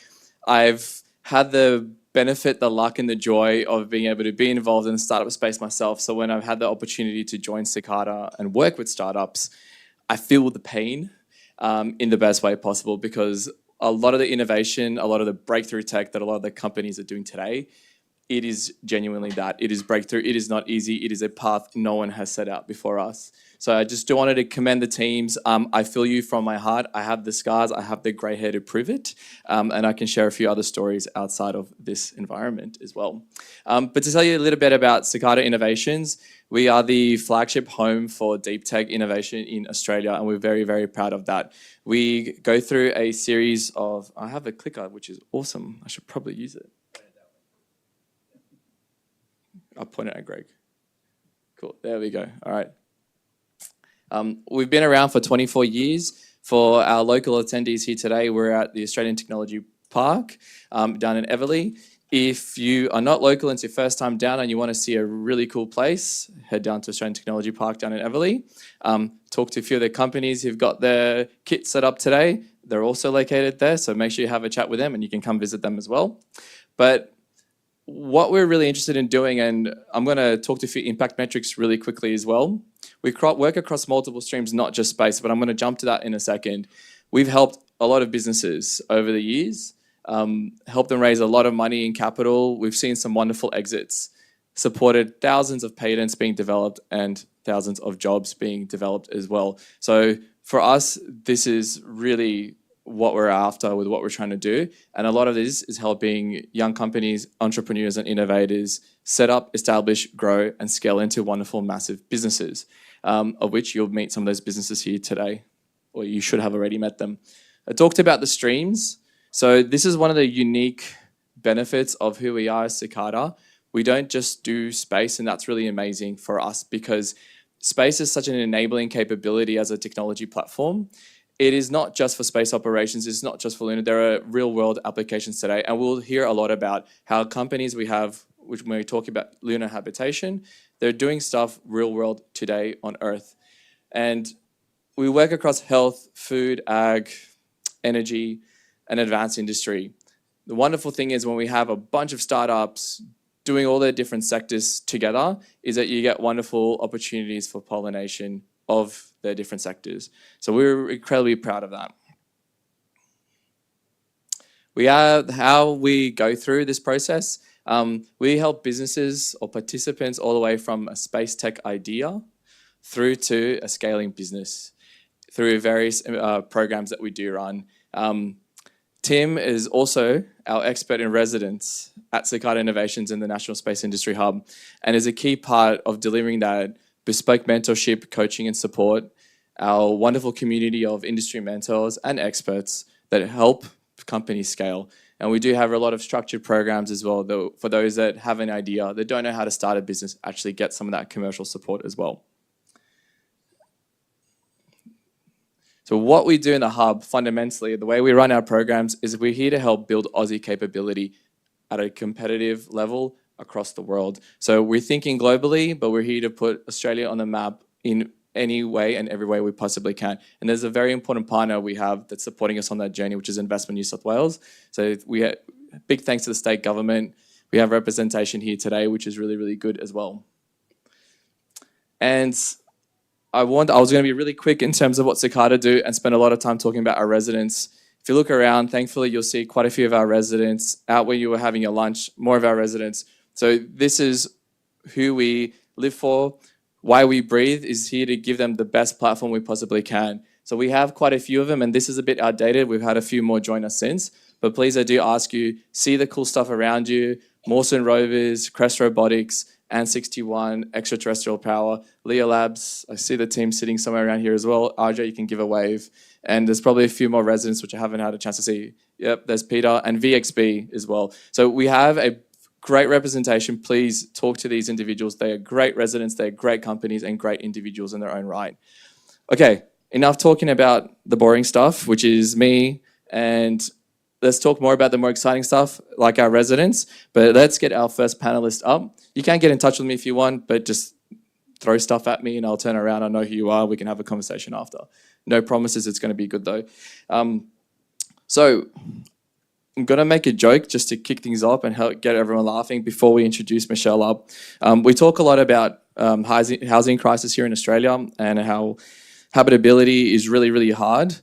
I've had the benefit, the luck and the joy of being able to be involved in the startup space myself. So when I've had the opportunity to join Cicada and work with startups, I feel the pain in the best way possible, because a lot of the innovation, a lot of the breakthrough tech that a lot of the companies are doing today, it is genuinely that. It is breakthrough. It is not easy. It is a path no one has set out before us. So I just wanted to commend the teams. I feel you from my heart. I have the scars. I have the grey hair to prove it. And I can share a few other stories outside of this environment as well. But to tell you a little bit about Cicada Innovations, we are the flagship home for deep tech innovation in Australia, and we're very, very proud of that. We go through a series of, I have a clicker, which is awesome. I should probably use it. I'll point it at Greg. Cool, there we go, all right. We've been around for 24 years. For our local attendees here today, we're at the Australian Technology Park down in Everleigh. If you are not local and it's your first time down and you want to see a really cool place, head down to Australian Technology Park down in Everleigh. Talk to a few of the companies who've got their kit set up today. They're also located there, so make sure you have a chat with them and you can come visit them as well. But what we're really interested in doing, and I'm going to talk to a few impact metrics really quickly as well. We work across multiple streams, not just space, but I'm going to jump to that in a second. We've helped a lot of businesses over the years, helped them raise a lot of money in capital. We've seen some wonderful exits, supported thousands of patents being developed and thousands of jobs being developed as well. So for us, this is really what we're after with what we're trying to do. And a lot of this is helping young companies, entrepreneurs and innovators set up, establish, grow and scale into wonderful, massive businesses, of which you'll meet some of those businesses here today, or you should have already met them. I talked about the streams. So this is one of the unique benefits of who we are as Cicada. We don't just do space, and that's really amazing for us because space is such an enabling capability as a technology platform. it is not just for space operations, it's not just for Lunar, there are real world applications today, and we'll hear a lot about how companies we have, which when we talk about lunar habitation, they're doing stuff real world today on Earth. And we work across health, food, ag, energy, and advanced industry. The wonderful thing is when we have a bunch of startups doing all their different sectors together is that you get wonderful opportunities for pollination of their different sectors. So we're incredibly proud of that. How we go through this process. We help businesses or participants all the way from a space tech idea through to a scaling business through various programs that we do run. Tim is also our expert in residence at Cicada Innovations in the National Space Industry Hub and is a key part of delivering that bespoke mentorship, coaching and support, our wonderful community of industry mentors and experts that help companies scale. And we do have a lot of structured programs as well, though, for those that have an idea, that don't know how to start a business, actually get some of that commercial support as well. So what we do in the hub, fundamentally, the way we run our programs is we're here to help build Aussie capability at a competitive level across the world. So we're thinking globally, but we're here to put Australia on the map in any way and every way we possibly can. And there's a very important partner we have that's supporting us on that journey, which is Investment New South Wales. So we have big thanks to the state government. We have representation here today, which is really, really good as well. And I was going to be really quick in terms of what Cicada do and spend a lot of time talking about our residents. If you look around, thankfully, you'll see quite a few of our residents out where you were having your lunch, more of our residents. So this is who we live for. Why we breathe is here to give them the best platform we possibly can. So we have quite a few of them, and this is a bit outdated. We've had a few more join us since. But please, I do ask you, see the cool stuff around you. Mawson Rovers, Crest Robotics, and 61 Extraterrestrial Power, Leo Labs. I see the team sitting somewhere around here as well. RJ, you can give a wave. And there's probably a few more residents which I haven't had a chance to see. Yep, there's Peter and VXB as well. So we have a great representation. Please talk to these individuals. They are great residents, they're great companies and great individuals in their own right. Okay, enough talking about the boring stuff, which is me, and let's talk more about the more exciting stuff, like our residents. But let's get our first panelist up. You can get in touch with me if you want, but just throw stuff at me and I'll turn around. I know who you are. We can have a conversation after. No promises it's going to be good though. So I'm going to make a joke just to kick things off and help get everyone laughing before we introduce Michelle up. We talk a lot about housing crisis here in Australia and how habitability is really, really hard.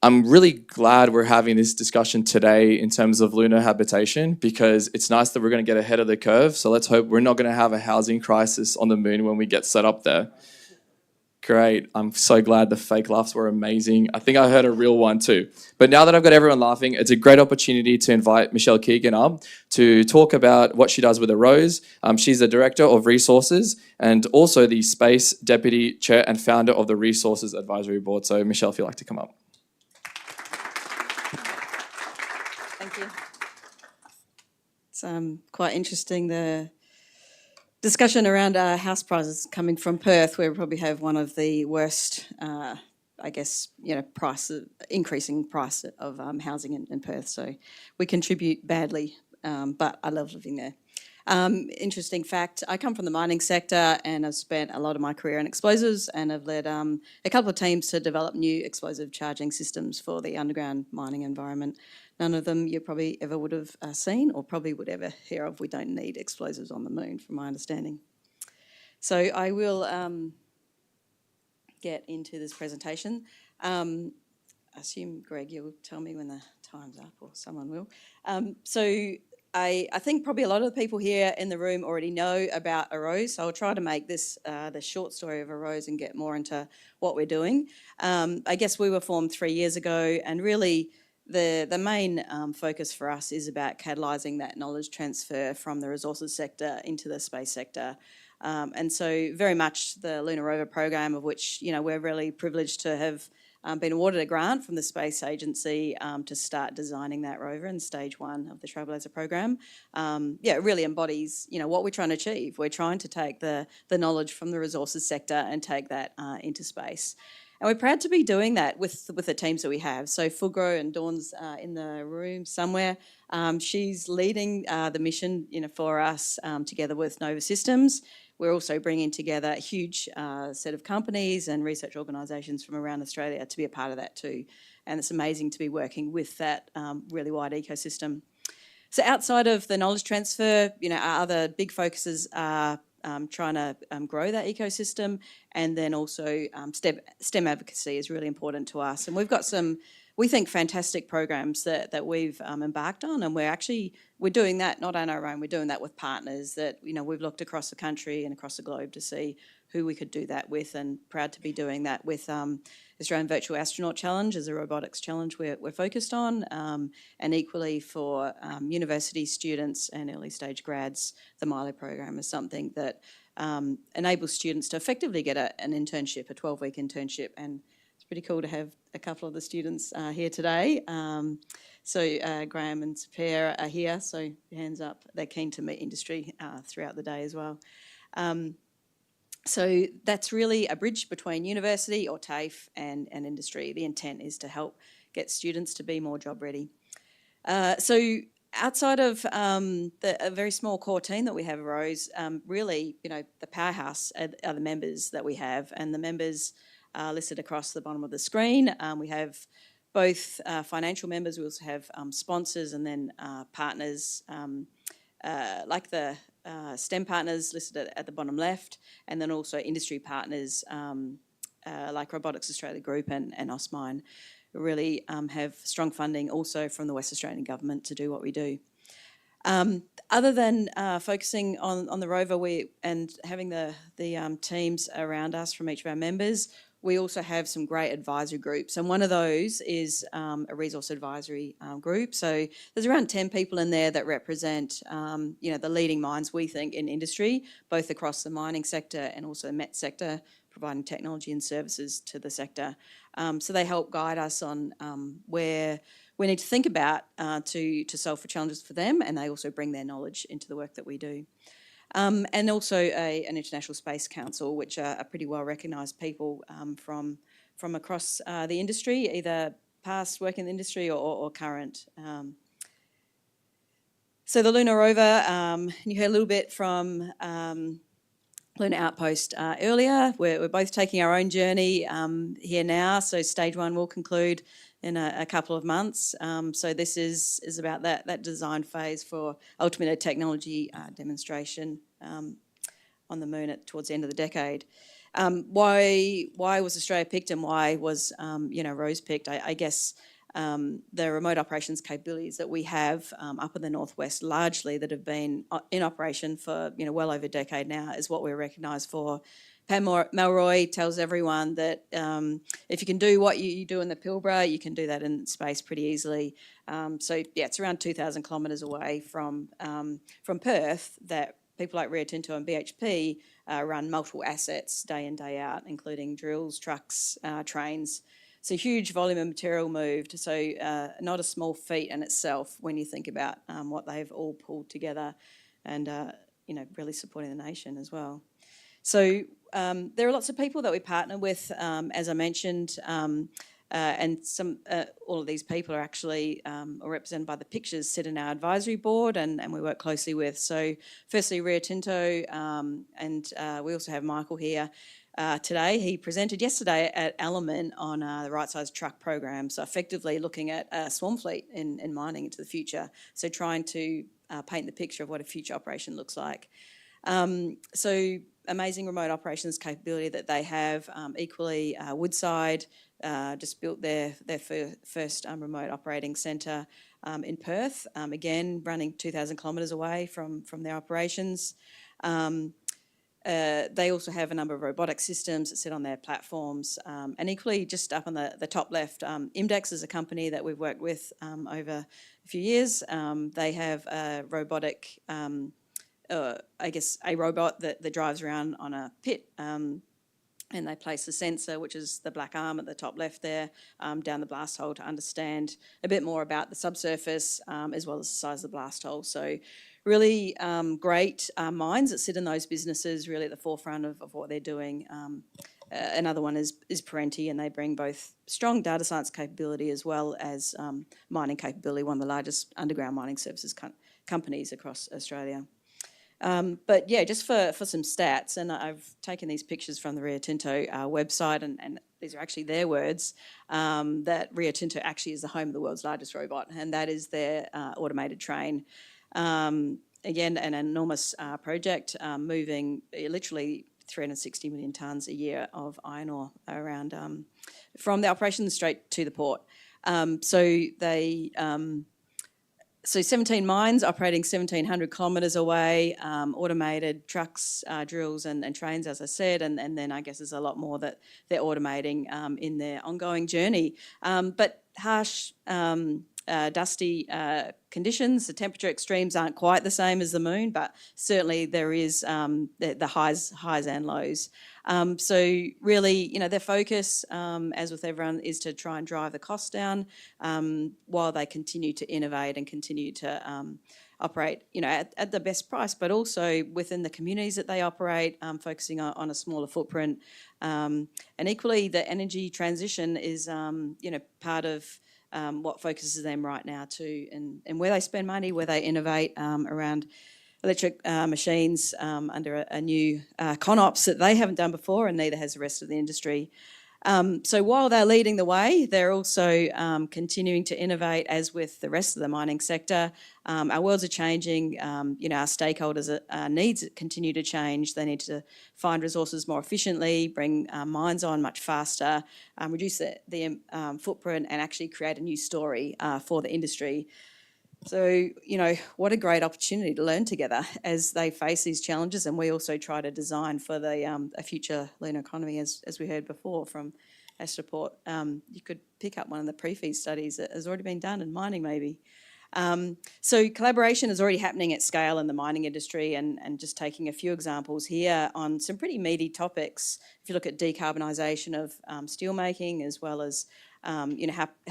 I'm really glad we're having this discussion today in terms of lunar habitation because it's nice that we're going to get ahead of the curve. So let's hope we're not going to have a housing crisis on the moon when we get set up there. Great. I'm so glad the fake laughs were amazing. I think I heard a real one too. But now that I've got everyone laughing, it's a great opportunity to invite Michelle Keegan up to talk about what she does with the Rose. She's the Director of Resources and also the Space Deputy Chair and Founder of the Resources Advisory Board. So Michelle, if you'd like to come up. Thank you. It's quite interesting, the discussion around house prices coming from Perth, where we probably have one of the worst, I guess, increasing price of housing in Perth. So we contribute badly, but I love living there. Interesting fact, I come from the mining sector and I've spent a lot of my career in explosives and I've led a couple of teams to develop new explosive charging systems for the underground mining environment. None of them you probably ever would have seen or probably would ever hear of. We don't need explosives on the moon, from my understanding. So I will get into this presentation. I assume, Greg, you'll tell me when the time's up, or someone will. I think probably a lot of the people here in the room already know about Arose, so I'll try to make this the short story of Arose and get more into what we're doing. I guess we were formed 3 years ago, and really the main focus for us is about catalysing that knowledge transfer from the resources sector into the space sector. And so very much the Lunar Rover program, of which we're really privileged to have been awarded a grant from the Space Agency to start designing that rover in stage 1 of the Trailblazer program. It really embodies what we're trying to achieve. We're trying to take the knowledge from the resources sector and take that into space. And we're proud to be doing that with the teams that we have. So Fugro, and Dawn's in the room somewhere. She's leading the mission, for us together with Nova Systems. We're also bringing together a huge set of companies and research organisations from around Australia to be a part of that too. And it's amazing to be working with that really wide ecosystem. So outside of the knowledge transfer, our other big focuses are trying to grow that ecosystem, and then also STEM advocacy is really important to us. And we've got some, we think, fantastic programs that we've embarked on, and we're doing that not on our own. We're doing that with partners that we've looked across the country and across the globe to see who we could do that with, and proud to be doing that with Australian Virtual Astronaut Challenge as a robotics challenge we're focused on, and equally for university students and early stage grads, the Milo program is something that enables students to effectively get an internship, a 12-week internship, and it's pretty cool to have a couple of the students here today. So Graham and Sapir are here, so hands up. They're keen to meet industry throughout the day as well. So that's really a bridge between university or TAFE and industry. The intent is to help get students to be more job ready. So outside of a very small core team that we have at Rose, really, the powerhouse are the members that we have, and the members are listed across the bottom of the screen. We have both financial members, we also have sponsors, and then partners like the STEM partners listed at the bottom left, and then also industry partners like Robotics Australia Group and OSMINE, who really have strong funding also from the West Australian Government to do what we do. Other than focusing on the rover and having the teams around us from each of our members, we also have some great advisory groups, and one of those is a resource advisory group. So there's around 10 people in there that represent the leading minds, we think, in industry, both across the mining sector and also the met sector, providing technology and services to the sector. So they help guide us on where we need to think about to solve for challenges for them, and they also bring their knowledge into the work that we do. And also an International Space Council, which are pretty well recognised people from across the industry, either past work in the industry or current. So the Lunar rover, you heard a little bit from Lunar Outpost earlier. We're both taking our own journey here now, so stage 1 will conclude in a couple of months. So this is about that design phase for ultimately a technology demonstration on the moon towards the end of the decade. Why was Australia picked, and why was Rose picked? I guess the remote operations capabilities that we have up in the northwest, largely that have been in operation for well over a decade now, is what we're recognised for. Pam Melroy tells everyone that if you can do what you do in the Pilbara, you can do that in space pretty easily. So yeah, it's around 2,000 kilometres away from Perth that people like Rio Tinto and BHP run multiple assets day in, day out, including drills, trucks, trains. So huge volume of material moved. So not a small feat in itself when you think about what they've all pulled together, and really supporting the nation as well. So there are lots of people that we partner with, as I mentioned, and all of these people are actually represented by the pictures, sit in our advisory board, and we work closely with. So firstly, Rio Tinto, and we also have Michael here today. He presented yesterday at Element on the right-sized truck program, so effectively looking at a swarm fleet in mining into the future, so trying to paint the picture of what a future operation looks like. So amazing remote operations capability that they have. Equally, Woodside just built their first remote operating centre in Perth, again running 2,000 kilometres away from their operations. They also have a number of robotic systems that sit on their platforms. And equally, just up on the top left, Imdex is a company that we've worked with over a few years. They have a robotic a robot that drives around on a pit, and they place a sensor, which is the black arm at the top left there, down the blast hole to understand a bit more about the subsurface, as well as the size of the blast hole. So really great minds that sit in those businesses, really at the forefront of what they're doing another one is Parenti, and they bring both strong data science capability as well as mining capability, one of the largest underground mining services companies across Australia. But yeah, just for some stats, and I've taken these pictures from the Rio Tinto website, and these are actually their words, that Rio Tinto actually is the home of the world's largest robot, and that is their automated train. Again, an enormous project, moving literally 360 million tonnes a year of iron ore around from the operation straight to the port. So 17 mines operating 1,700 kilometres away, automated trucks, drills and trains, as I said, and then I guess there's a lot more that they're automating in their ongoing journey. But harsh, dusty conditions, the temperature extremes aren't quite the same as the moon, but certainly there is the highs and lows. So really, their focus, as with everyone, is to try and drive the costs down while they continue to innovate and continue to operate, at the best price, but also within the communities that they operate, focusing on a smaller footprint. And equally, the energy transition is, part of what focuses them right now too, and where they spend money, where they innovate around electric machines under a new ConOps that they haven't done before, and neither has the rest of the industry. So while they're leading the way, they're also continuing to innovate, as with the rest of the mining sector. Our worlds are changing. Our stakeholders' needs continue to change. They need to find resources more efficiently, bring mines on much faster, reduce the footprint, and actually create a new story for the industry. So, what a great opportunity to learn together as they face these challenges, and we also try to design for a future lunar economy, as we heard before from Astroport. You could pick up one of the pre-feed studies that has already been done in mining, maybe. So collaboration is already happening at scale in the mining industry, and just taking a few examples here on some pretty meaty topics. If you look at decarbonisation of steelmaking, as well as how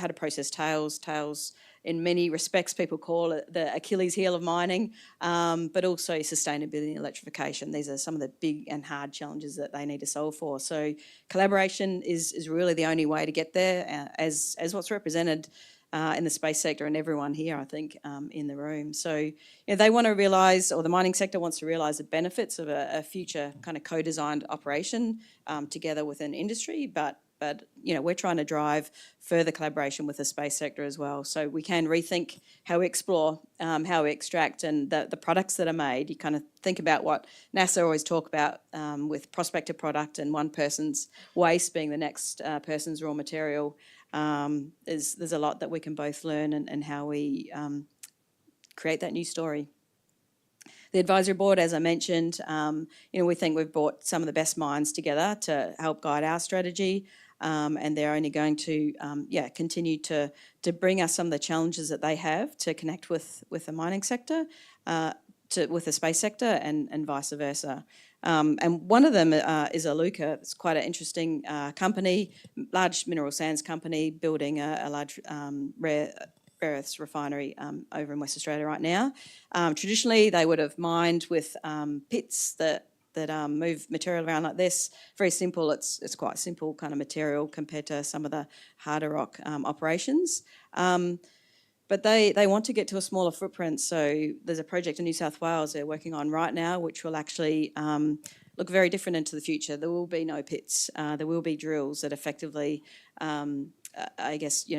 to process tails in many respects people call it the Achilles heel of mining, but also sustainability and electrification. These are some of the big and hard challenges that they need to solve for. So collaboration is really the only way to get there, as what's represented in the space sector and everyone here, I think, in the room. So they want to realise, or the mining sector wants to realise, the benefits of a future kind of co-designed operation together within industry, but we're trying to drive further collaboration with the space sector as well, so we can rethink how we explore, how we extract, and the products that are made. You kind of think about what NASA always talk about with prospective product and one person's waste being the next person's raw material. There's a lot that we can both learn and how we create that new story. The advisory board, as I mentioned, we think we've brought some of the best minds together to help guide our strategy. And they're only going to continue to bring us some of the challenges that they have to connect with the mining sector, with the space sector, and vice versa. And one of them is Iluka. It's quite an interesting company, large mineral sands company, building a large rare earths refinery over in West Australia right now. Traditionally, they would have mined with pits that move material around like this. Very simple. It's quite simple kind of material compared to some of the harder rock operations. But they want to get to a smaller footprint. So there's a project in New South Wales they're working on right now, which will actually look very different into the future. There will be no pits. There will be drills that effectively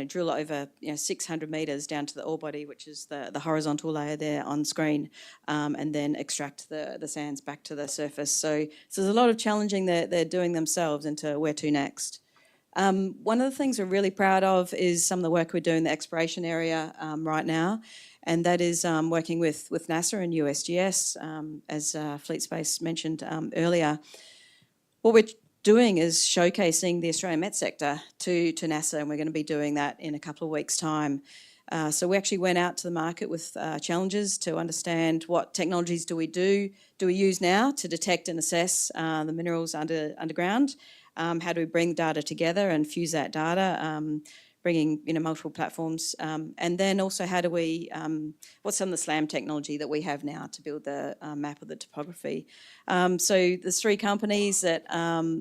drill over 600 metres down to the ore body, which is the horizontal layer there on screen, and then extract the sands back to the surface. So there's a lot of challenging they're doing themselves into where to next. One of the things we're really proud of is some of the work we're doing in the exploration area right now, and that is working with NASA and USGS, as Fleet Space mentioned earlier. What we're doing is showcasing the Australian met sector to NASA, and we're going to be doing that in a couple of weeks' time. So we actually went out to the market with challenges to understand what technologies do we use now to detect and assess the minerals underground. How do we bring data together and fuse that data? bringing multiple platforms, and then also how do we what's some of the SLAM technology that we have now to build the map of the topography. So there's 3 companies that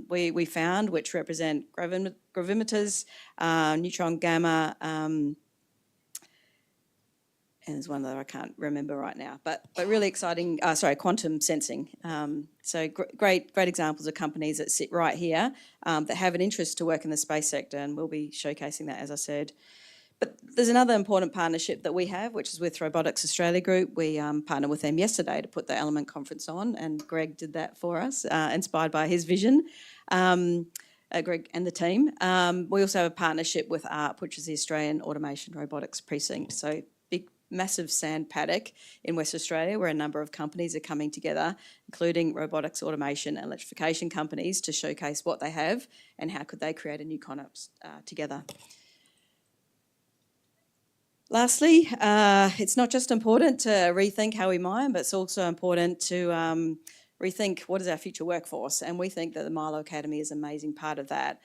we found which represent gravimeters, neutron gamma, and there's one that I can't remember right now, but really exciting. Quantum sensing. So great examples of companies that sit right here that have an interest to work in the space sector, and we'll be showcasing that, as I said. But there's another important partnership that we have, which is with Robotics Australia Group. We partnered with them yesterday to put the Element Conference on, and Greg did that for us, inspired by his vision. Greg and the team. We also have a partnership with ARP, which is the Australian Automation Robotics Precinct. So massive sand paddock in West Australia where a number of companies are coming together, including robotics, automation and electrification companies, to showcase what they have and how could they create a new concept together. Lastly, it's not just important to rethink how we mine, but it's also important to rethink what is our future workforce, and we think that the Milo Academy is an amazing part of that.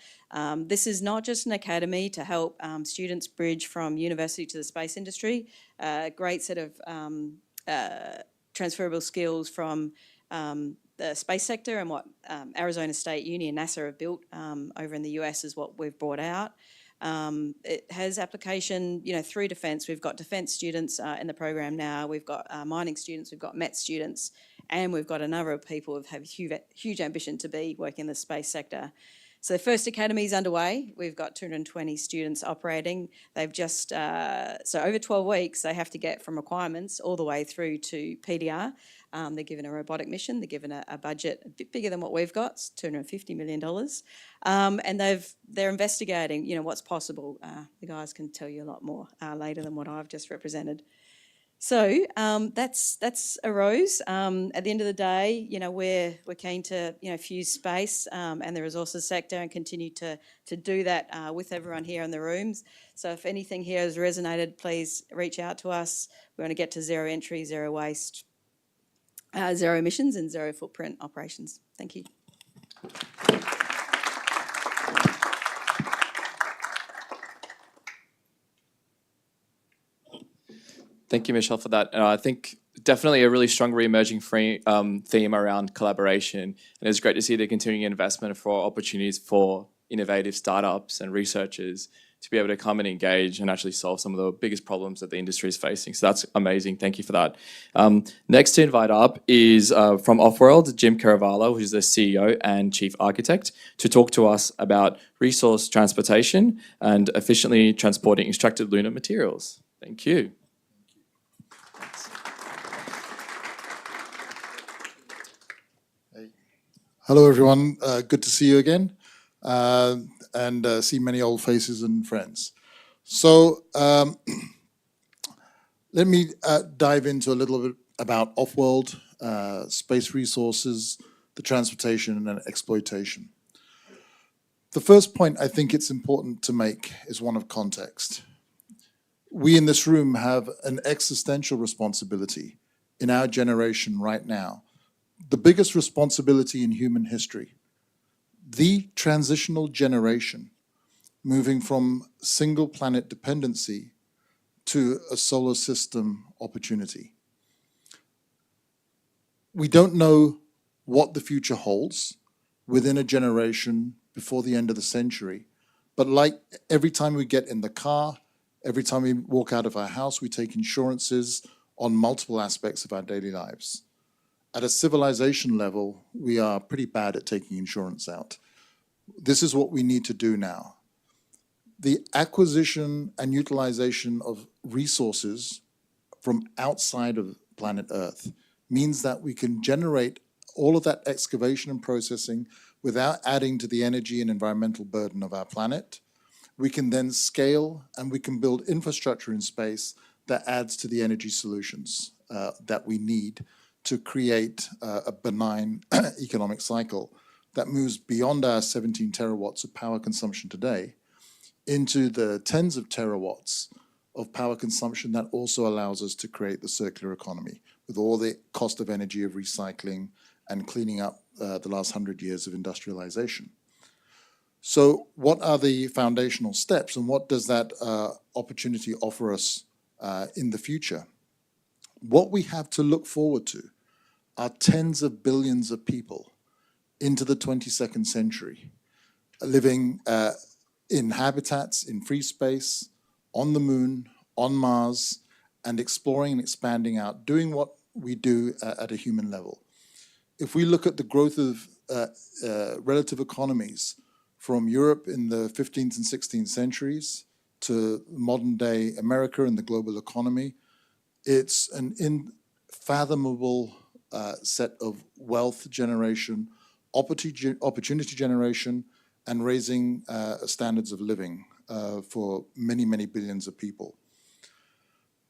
This is not just an academy to help students bridge from university to the space industry, a great set of transferable skills from the space sector, and what Arizona State Uni and NASA have built over in the US is what we've brought out. It has application, through defence. We've got defence students in the program now. We've got mining students. We've got MET students, and we've got a number of people who have huge ambition to be working in the space sector. So the first academy is underway. We've got 220 students operating. They've just so over 12 weeks they have to get from requirements all the way through to PDR. They're given a robotic mission. They're given a budget a bit bigger than what we've got, it's $250 million, and they're investigating, what's possible. The guys can tell you a lot more later than what I've just represented. So that's a rose. At the end of the day, we're keen to fuse space and the resources sector and continue to do that with everyone here in the rooms. So if anything here has resonated, please reach out to us. We want to get to zero entry, zero waste, zero emissions and zero footprint operations. Thank you. Thank you, Michelle, for that. I think definitely a really strong re-emerging theme around collaboration. And it's great to see the continuing investment for opportunities for innovative startups and researchers to be able to come and engage and actually solve some of the biggest problems that the industry is facing. So that's amazing. Thank you for that. Next to invite up is from Offworld, Jim Caravallo, who's the CEO and Chief Architect, to talk to us about resource transportation and efficiently transporting extracted lunar materials. Thank you. Hello, everyone. Good to see you again, and see many old faces and friends. So let me dive into a little bit about Offworld, space resources, the transportation and exploitation. The first point I think it's important to make is one of context. We in this room have an existential responsibility in our generation right now, the biggest responsibility in human history, the transitional generation moving from single planet dependency to a solar system opportunity. We don't know what the future holds within a generation before the end of the century, but like every time we get in the car, every time we walk out of our house, we take insurances on multiple aspects of our daily lives. At a civilization level, we are pretty bad at taking insurance out. This is what we need to do now. The acquisition and utilization of resources from outside of planet Earth means that we can generate all of that excavation and processing without adding to the energy and environmental burden of our planet. We can then scale and we can build infrastructure in space that adds to the energy solutions that we need to create a benign economic cycle that moves beyond our 17 terawatts of power consumption today into the tens of terawatts of power consumption that also allows us to create the circular economy with all the cost of energy of recycling and cleaning up the last 100 years of industrialization. So what are the foundational steps, and what does that opportunity offer us in the future? What we have to look forward to are tens of billions of people into the 22nd century, living in habitats, in free space, on the moon, on Mars, and exploring and expanding out, doing what we do at a human level. If we look at the growth of relative economies from Europe in the 15th and 16th centuries to modern day America and the global economy, it's an unfathomable set of wealth generation, opportunity generation, and raising standards of living for many, many billions of people.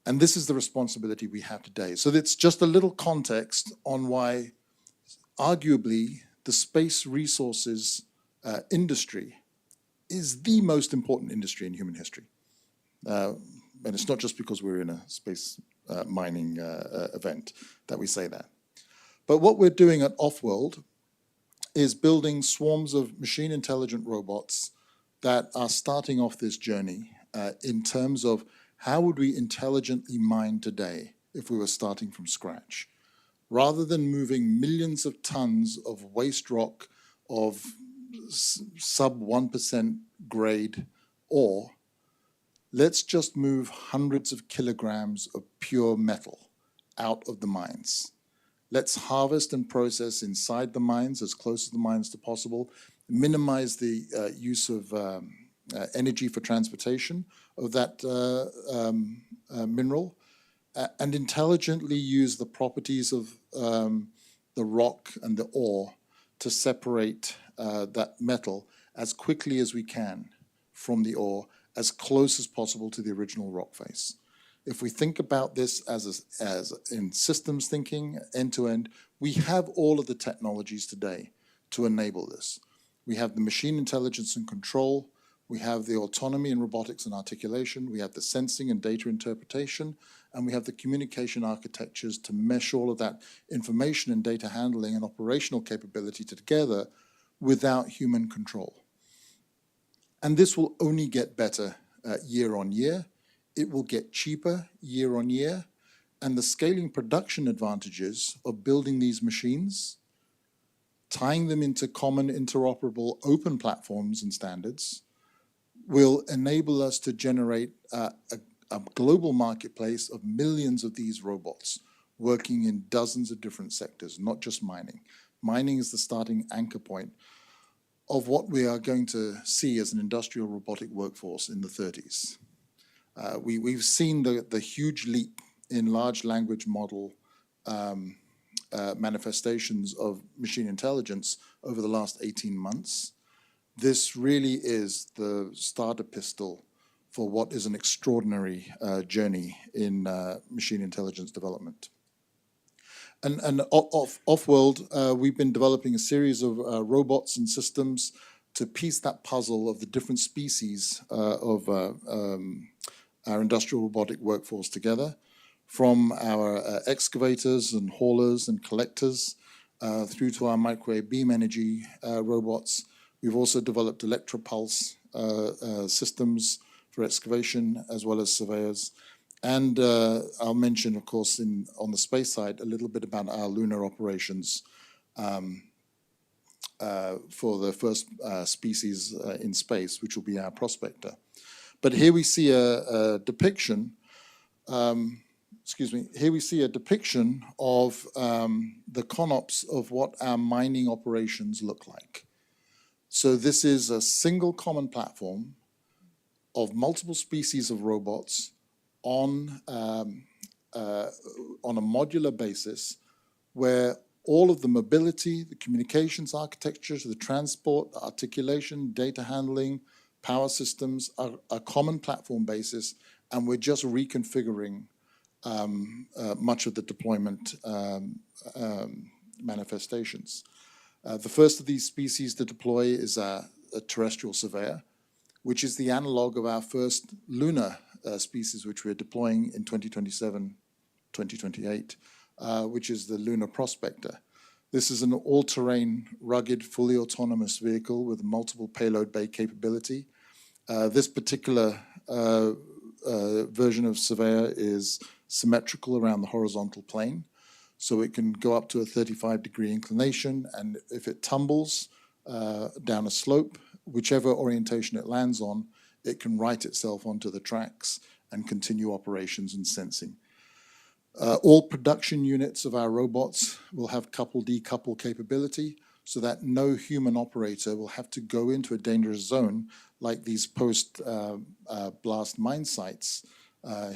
And this is the responsibility we have today. So it's just a little context on why, arguably, the space resources industry is the most important industry in human history. And it's not just because we're in a space mining event that we say that. But what we're doing at Offworld is building swarms of machine intelligent robots that are starting off this journey in terms of how would we intelligently mine today if we were starting from scratch? Rather than moving millions of tons of waste rock of sub 1% grade ore, let's just move hundreds of kilograms of pure metal out of the mines. Let's harvest and process inside the mines, as close to the mines as possible, minimize the use of energy for transportation of that mineral, and intelligently use the properties of the rock and the ore to separate that metal as quickly as we can from the ore, as close as possible to the original rock face. If we think about this as in systems thinking, end-to-end, we have all of the technologies today to enable this. We have the machine intelligence and control, we have the autonomy and robotics and articulation, we have the sensing and data interpretation, and we have the communication architectures to mesh all of that information and data handling and operational capability together without human control. And this will only get better year on year. It will get cheaper year on year. And the scaling production advantages of building these machines, tying them into common interoperable open platforms and standards, will enable us to generate a global marketplace of millions of these robots working in dozens of different sectors, not just mining. Mining is the starting anchor point of what we are going to see as an industrial robotic workforce in the 30s. We've seen the huge leap in large language model manifestations of machine intelligence over the last 18 months. This really is the starter pistol for what is an extraordinary journey in machine intelligence development. And off-world, we've been developing a series of robots and systems to piece that puzzle of the different species of our industrial robotic workforce together, from our excavators and haulers and collectors through to our microwave beam energy robots. We've also developed electropulse systems for excavation as well as surveyors. And I'll mention, of course, on the space side, a little bit about our lunar operations for the first species in space, which will be our prospector. But here we see a depiction, here we see a depiction of the ConOps of what our mining operations look like. So this is a single common platform of multiple species of robots on a modular basis, where all of the mobility, the communications architecture, the transport, the articulation, data handling, power systems are a common platform basis, and we're just reconfiguring much of the deployment manifestations. The first of these species to deploy is a terrestrial surveyor, which is the analog of our first lunar species, which we're deploying in 2027, 2028, which is the lunar prospector. This is an all-terrain, rugged, fully autonomous vehicle with multiple payload bay capability. This particular version of Surveyor is symmetrical around the horizontal plane, so it can go up to a 35-degree inclination, and if it tumbles down a slope, whichever orientation it lands on, it can right itself onto the tracks and continue operations and sensing. All production units of our robots will have couple-decouple capability so that no human operator will have to go into a dangerous zone like these post-blast mine sites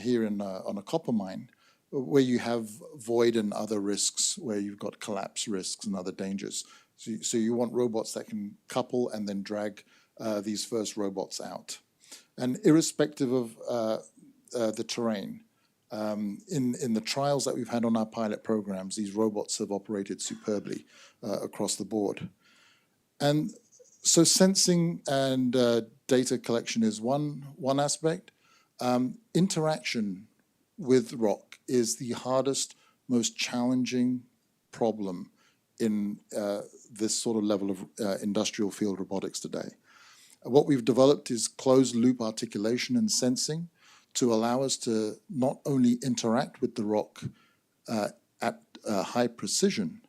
here on a copper mine, where you have void and other risks, where you've got collapse risks and other dangers. So you want robots that can couple and then drag these first robots out. And irrespective of the terrain, in the trials that we've had on our pilot programs, these robots have operated superbly across the board. And so sensing and data collection is one aspect. Interaction with rock is the hardest, most challenging problem in this sort of level of industrial field robotics today. What we've developed is closed loop articulation and sensing to allow us to not only interact with the rock at high precision,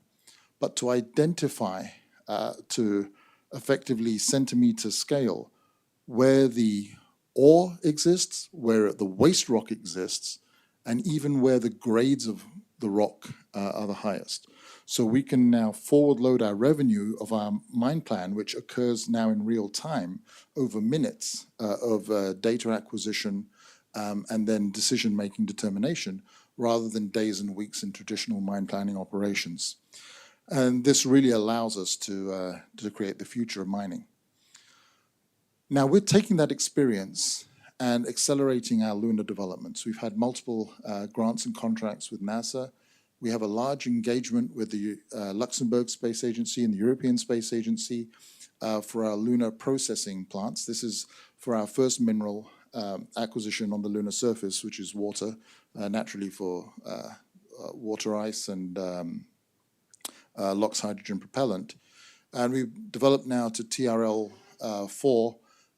but to identify to effectively centimeter scale where the ore exists, where the waste rock exists, and even where the grades of the rock are the highest. So we can now forward load our revenue of our mine plan, which occurs now in real time over minutes of data acquisition and then decision-making determination, rather than days and weeks in traditional mine planning operations. And this really allows us to create the future of mining. Now, we're taking that experience and accelerating our lunar developments. We've had multiple grants and contracts with NASA. We have a large engagement with the Luxembourg Space Agency and the European Space Agency for our lunar processing plants. This is for our first mineral acquisition on the lunar surface, which is water, naturally for water ice and LOX hydrogen propellant. And we've developed now to TRL-4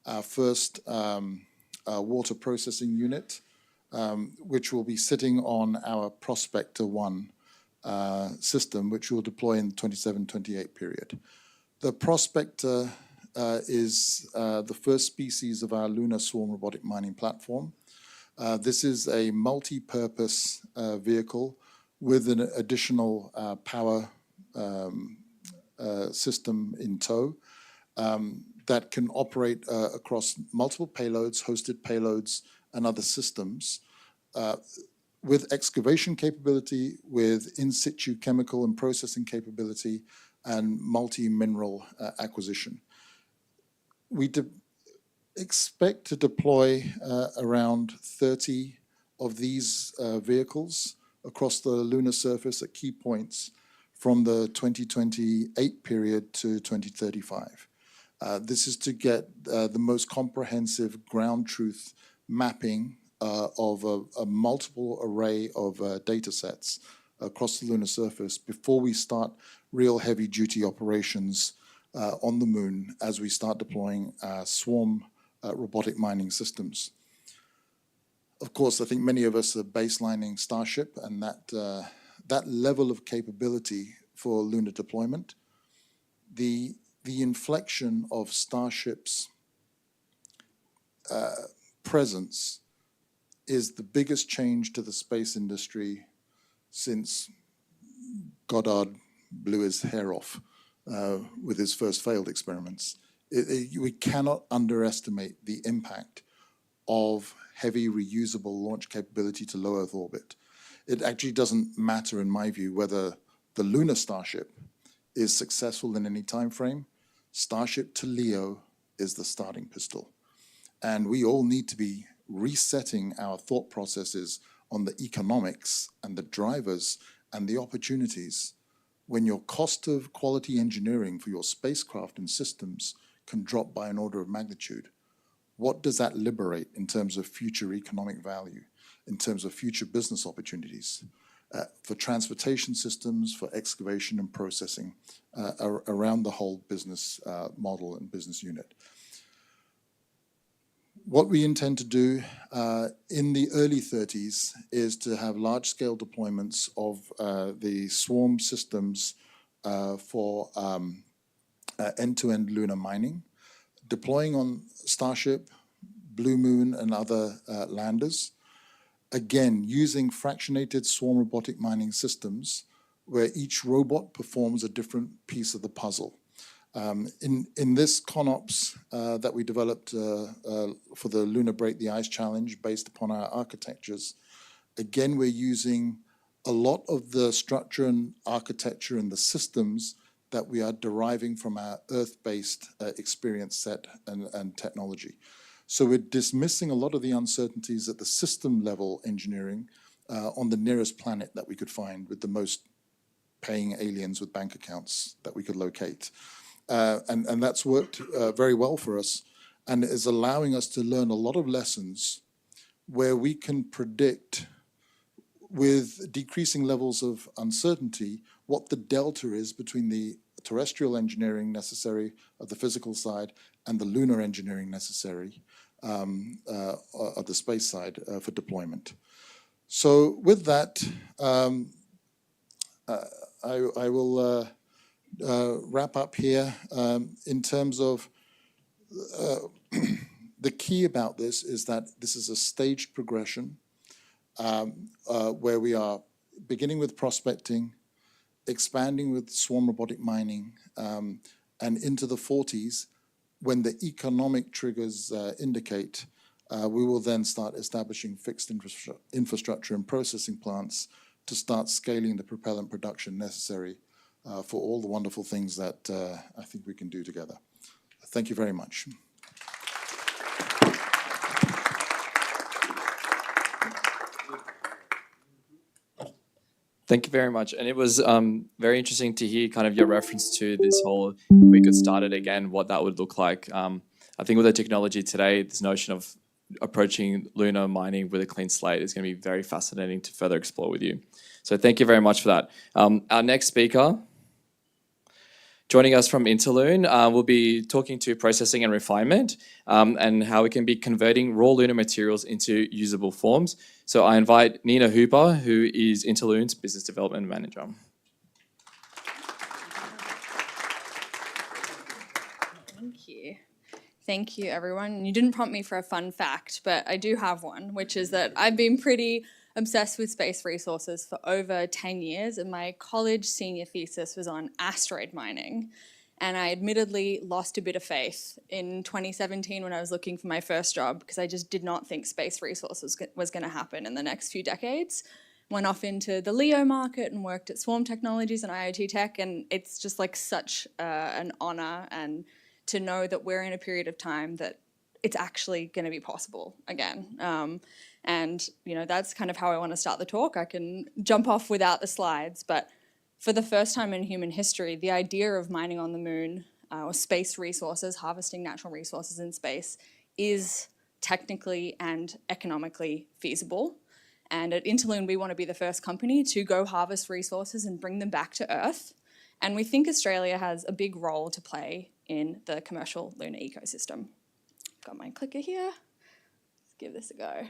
our first water processing unit, which will be sitting on our Prospector 1 system, which we'll deploy in the 27-28 period. The Prospector is the first species of our lunar swarm robotic mining platform. This is a multi-purpose vehicle with an additional power system in tow that can operate across multiple payloads, hosted payloads, and other systems with excavation capability, with in-situ chemical and processing capability, and multi-mineral acquisition. We expect to deploy around 30 of these vehicles across the lunar surface at key points from the 2028 period to 2035. This is to get the most comprehensive ground truth mapping of a multiple array of data sets across the lunar surface before we start real heavy-duty operations on the moon as we start deploying swarm robotic mining systems. Of course, I think many of us are baselining Starship, and that level of capability for lunar deployment, the inflection of Starship's presence is the biggest change to the space industry since Goddard blew his hair off with his first failed experiments. We cannot underestimate the impact of heavy reusable launch capability to low Earth orbit. It actually doesn't matter, in my view, whether the lunar Starship is successful in any time frame. Starship to LEO is the starting pistol. And we all need to be resetting our thought processes on the economics and the drivers and the opportunities when your cost of quality engineering for your spacecraft and systems can drop by an order of magnitude. What does that liberate in terms of future economic value, in terms of future business opportunities? for transportation systems, for excavation and processing around the whole business model and business unit. What we intend to do in the early 30s is to have large-scale deployments of the swarm systems for end-to-end lunar mining, deploying on Starship, Blue Moon, and other landers. Again, using fractionated swarm robotic mining systems where each robot performs a different piece of the puzzle. In this ConOps that we developed for the Lunar Break the Ice Challenge based upon our architectures, again, we're using a lot of the structure and architecture and the systems that we are deriving from our Earth-based experience set and technology. So we're dismissing a lot of the uncertainties at the system level engineering on the nearest planet that we could find with the most paying aliens with bank accounts that we could locate. And that's worked very well for us and is allowing us to learn a lot of lessons where we can predict with decreasing levels of uncertainty what the delta is between the terrestrial engineering necessary of the physical side and the lunar engineering necessary of the space side for deployment. So with that, I will wrap up here in terms of the key about this is that this is a staged progression where we are beginning with prospecting, expanding with swarm robotic mining, and into the 40s, when the economic triggers indicate, we will then start establishing fixed infrastructure and processing plants to start scaling the propellant production necessary for all the wonderful things that I think we can do together. Thank you very much. Thank you very much. And it was very interesting to hear kind of your reference to this whole, if we could start it again, what that would look like. I think with the technology today, this notion of approaching lunar mining with a clean slate is going to be very fascinating to further explore with you. So thank you very much for that. Our next speaker, joining us from Interloon, we'll be talking to processing and refinement and how we can be converting raw lunar materials into usable forms. So I invite Nina Hooper, who is Interloon's Business Development Manager. Thank you. Thank you, everyone. You didn't prompt me for a fun fact, but I do have one, which is that I've been pretty obsessed with space resources for over 10 years, and my college senior thesis was on asteroid mining. And I admittedly lost a bit of faith in 2017 when I was looking for my first job because I just did not think space resources was going to happen in the next few decades. Went off into the LEO market and worked at Swarm Technologies and IoT Tech, and it's just like such an honor and to know that we're in a period of time that it's actually going to be possible again. And you know, that's kind of how I want to start the talk. I can jump off without the slides, but for the first time in human history, the idea of mining on the moon or space resources, harvesting natural resources in space, is technically and economically feasible. And at Interloon, we want to be the first company to go harvest resources and bring them back to Earth. And we think Australia has a big role to play in the commercial lunar ecosystem. Got my clicker here. Let's give this a go.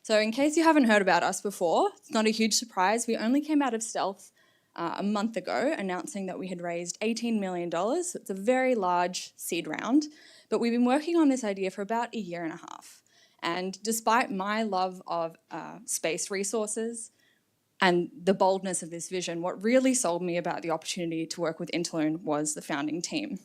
So in case you haven't heard about us before, it's not a huge surprise. We only came out of stealth a month ago, announcing that we had raised $18 million. So it's a very large seed round, but we've been working on this idea for about a year and a half. And despite my love of space resources and the boldness of this vision, what really sold me about the opportunity to work with Interloon was the founding team.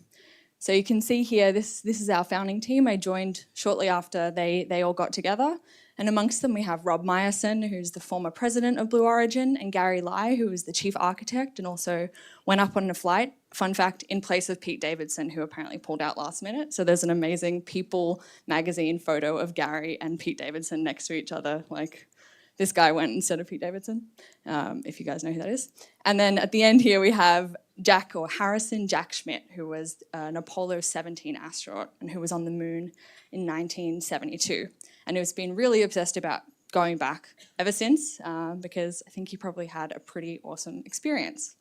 So you can see here, this is our founding team. I joined shortly after they all got together. And amongst them, we have Rob Meyerson, who's the former president of Blue Origin, and Gary Lai, who is the chief architect and also went up on a flight, fun fact, in place of Pete Davidson, who apparently pulled out last minute. So there's an amazing People magazine photo of Gary and Pete Davidson next to each other. Like, this guy went instead of Pete Davidson, if you guys know who that is. And then at the end here, we have Harrison Jack Schmidt, who was an Apollo 17 astronaut and who was on the moon in 1972. And who's been really obsessed about going back ever since because I think he probably had a pretty awesome experience.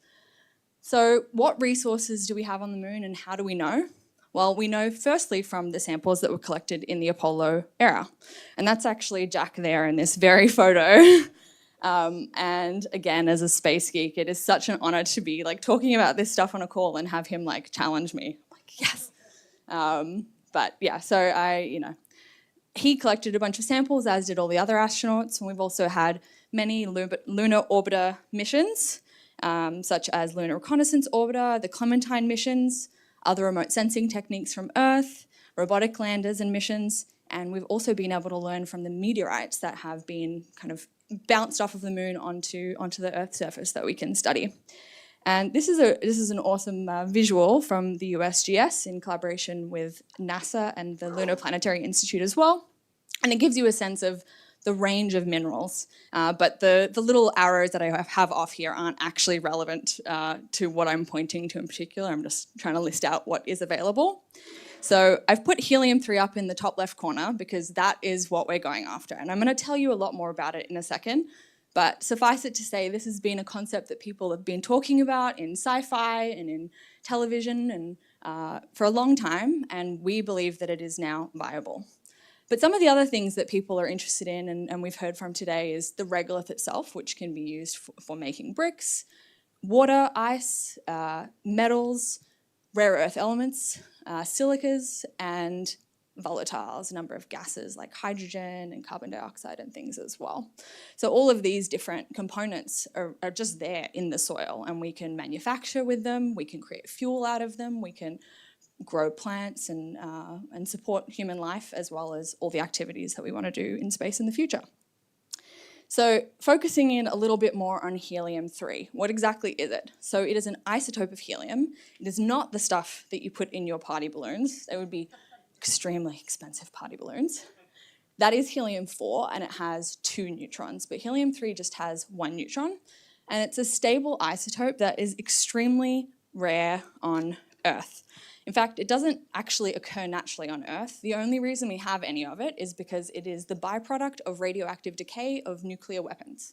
So what resources do we have on the moon and how do we know? Well, we know firstly from the samples that were collected in the Apollo era. And that's actually Jack there in this very photo. And again, as a space geek, it is such an honor to be like talking about this stuff on a call and have him like challenge me. I'm like, yes. But yeah, so he collected a bunch of samples, as did all the other astronauts. And we've also had many lunar orbiter missions, such as Lunar Reconnaissance Orbiter, the Clementine missions, other remote sensing techniques from Earth, robotic landers and missions, and we've also been able to learn from the meteorites that have been kind of bounced off of the moon onto the Earth's surface that we can study. And this is an awesome visual from the USGS in collaboration with NASA and the Lunar Planetary Institute as well. And it gives you a sense of the range of minerals. But the little arrows that I have off here aren't actually relevant to what I'm pointing to in particular. I'm just trying to list out what is available. So I've put helium-3 up in the top left corner because that is what we're going after. And I'm going to tell you a lot more about it in a second. But suffice it to say, this has been a concept that people have been talking about in sci-fi and in television and for a long time, and we believe that it is now viable. But some of the other things that people are interested in and we've heard from today is the regolith itself, which can be used for making bricks, water, ice, metals, rare earth elements, silicas, and volatiles, a number of gases like hydrogen and carbon dioxide and things as well. So all of these different components are just there in the soil, and we can manufacture with them, we can create fuel out of them, we can grow plants and support human life, as well as all the activities that we want to do in space in the future. So focusing in a little bit more on helium-3, what exactly is it? So it is an isotope of helium. It is not the stuff that you put in your party balloons. They would be extremely expensive party balloons. That is helium-4, and it has 2 neutrons, but helium-3 just has 1 neutron, and it's a stable isotope that is extremely rare on Earth. In fact, it doesn't actually occur naturally on Earth. The only reason we have any of it is because it is the byproduct of radioactive decay of nuclear weapons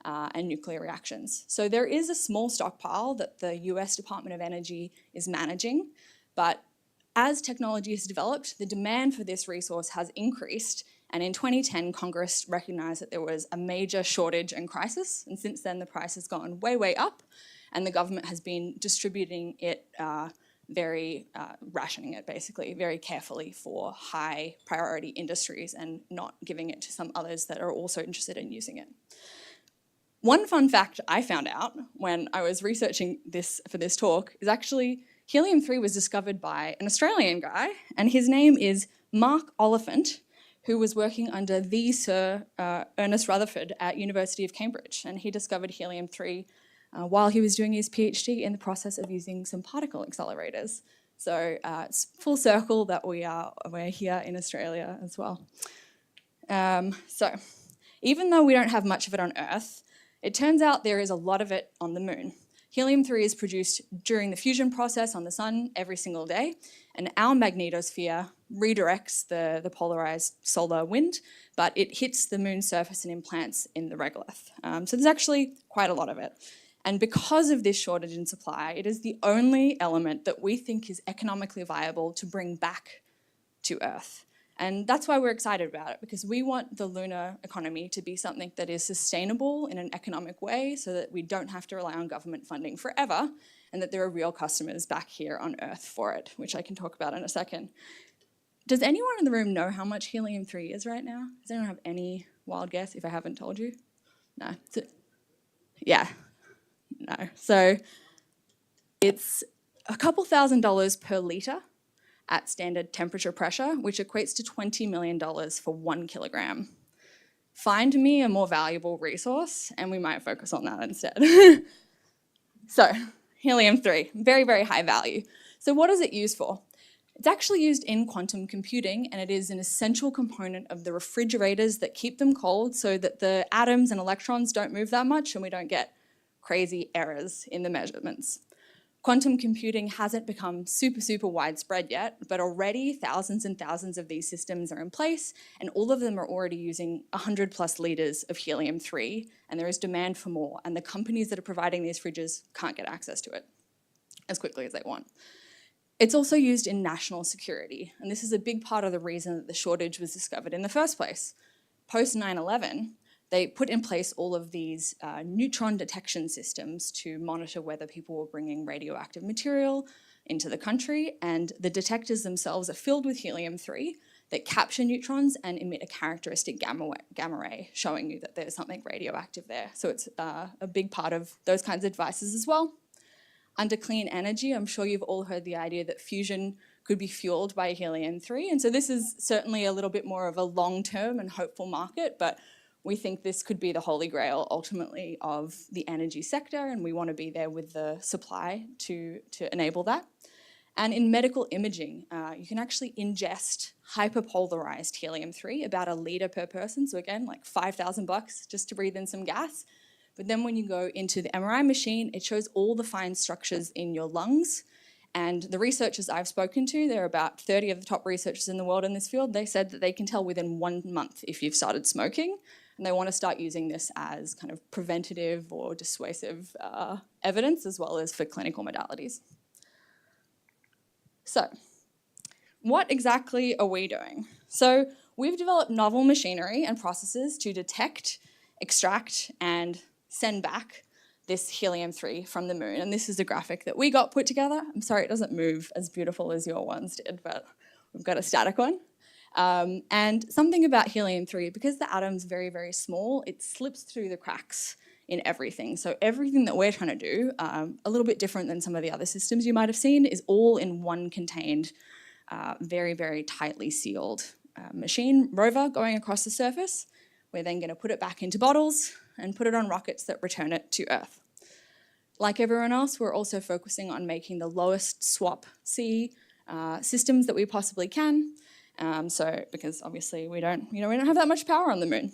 and nuclear reactions. So there is a small stockpile that the US Department of Energy is managing, but as technology has developed, the demand for this resource has increased, and in 2010, Congress recognized that there was a major shortage and crisis, and since then the price has gone way, way up, and the government has been distributing it rationing it basically very carefully for high priority industries and not giving it to some others that are also interested in using it. One fun fact I found out when I was researching this for this talk is actually helium-3 was discovered by an Australian guy, and his name is Mark Oliphant, who was working under the Sir Ernest Rutherford at University of Cambridge, and he discovered helium-3 while he was doing his PhD in the process of using some particle accelerators. So it's full circle that we're here in Australia as well. So even though we don't have much of it on Earth, it turns out there is a lot of it on the moon. Helium-3 is produced during the fusion process on the sun every single day, and our magnetosphere redirects the polarized solar wind, but it hits the moon's surface and implants in the regolith. So there's actually quite a lot of it. And because of this shortage in supply, it is the only element that we think is economically viable to bring back to Earth. And that's why we're excited about it, because we want the lunar economy to be something that is sustainable in an economic way so that we don't have to rely on government funding forever, and that there are real customers back here on Earth for it, which I can talk about in a second. Does anyone in the room know how much helium-3 is right now? Does anyone have any wild guess if I haven't told you? No. Yeah. No. So it's a couple $1,000s per litre at standard temperature pressure, which equates to $20 million for 1 kilogram. Find me a more valuable resource, and we might focus on that instead. So, helium-3, very, very high value. So what is it used for? It's actually used in quantum computing, and it is an essential component of the refrigerators that keep them cold so that the atoms and electrons don't move that much and we don't get crazy errors in the measurements. Quantum computing hasn't become super, super widespread yet, but already thousands and thousands of these systems are in place, and all of them are already using 100 plus litres of helium-3, and there is demand for more, and the companies that are providing these fridges can't get access to it as quickly as they want. It's also used in national security, and this is a big part of the reason that the shortage was discovered in the first place. Post 9/11, they put in place all of these neutron detection systems to monitor whether people were bringing radioactive material into the country, and the detectors themselves are filled with helium-3 that capture neutrons and emit a characteristic gamma ray, showing you that there's something radioactive there. So it's a big part of those kinds of devices as well. Under clean energy, I'm sure you've all heard the idea that fusion could be fueled by helium-3, and so this is certainly a little bit more of a long-term and hopeful market, but we think this could be the holy grail ultimately of the energy sector, and we want to be there with the supply to enable that. And in medical imaging, you can actually ingest hyperpolarized helium-3, about 1 litre per person, so again, like $5,000 just to breathe in some gas. But then when you go into the MRI machine, it shows all the fine structures in your lungs. And the researchers I've spoken to, there are about 30 of the top researchers in the world in this field, they said that they can tell within 1 month if you've started smoking. And they want to start using this as kind of preventative or dissuasive evidence, as well as for clinical modalities. So, what exactly are we doing? So, we've developed novel machinery and processes to detect, extract, and send back this helium-3 from the moon. And this is a graphic that we got put together. I'm sorry it doesn't move as beautiful as your ones did, but we've got a static one. And something about helium-3, because the atom's very, very small, it slips through the cracks in everything. So everything that we're trying to do, a little bit different than some of the other systems you might have seen, is all in one contained, very, very tightly sealed machine rover going across the surface. We're then going to put it back into bottles and put it on rockets that return it to Earth. Like everyone else, we're also focusing on making the lowest swap C systems that we possibly can. Because obviously we don't have that much power on the moon.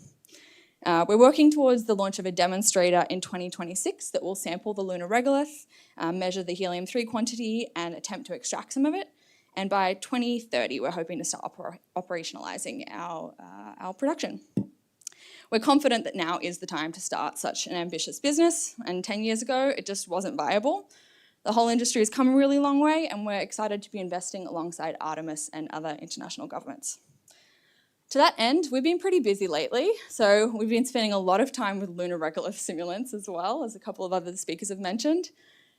We're working towards the launch of a demonstrator in 2026 that will sample the lunar regolith, measure the helium-3 quantity, and attempt to extract some of it. And by 2030, we're hoping to start operationalizing our production. We're confident that now is the time to start such an ambitious business, and 10 years ago, it just wasn't viable. The whole industry has come a really long way, and we're excited to be investing alongside Artemis and other international governments. To that end, we've been pretty busy lately, so we've been spending a lot of time with lunar regolith simulants as well, as a couple of other speakers have mentioned.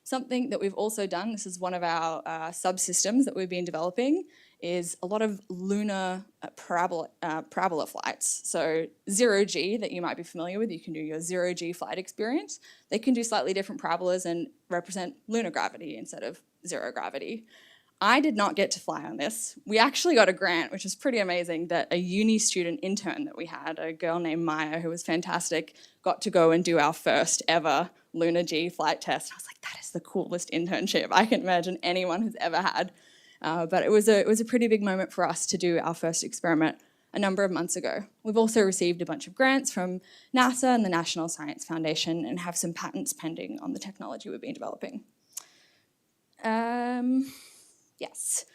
Something that we've also done, this is one of our subsystems that we've been developing, is a lot of lunar parabola flights. So 0G that you might be familiar with, you can do your 0G flight experience. They can do slightly different parabolas and represent lunar gravity instead of zero gravity. I did not get to fly on this. We actually got a grant, which is pretty amazing, that a uni student intern that we had, a girl named Maya, who was fantastic, got to go and do our first ever Lunar G flight test. I was like, that is the coolest internship I can imagine anyone has ever had. But it was a pretty big moment for us to do our first experiment a number of months ago. We've also received a bunch of grants from NASA and the National Science Foundation and have some patents pending on the technology we've been developing. Yes.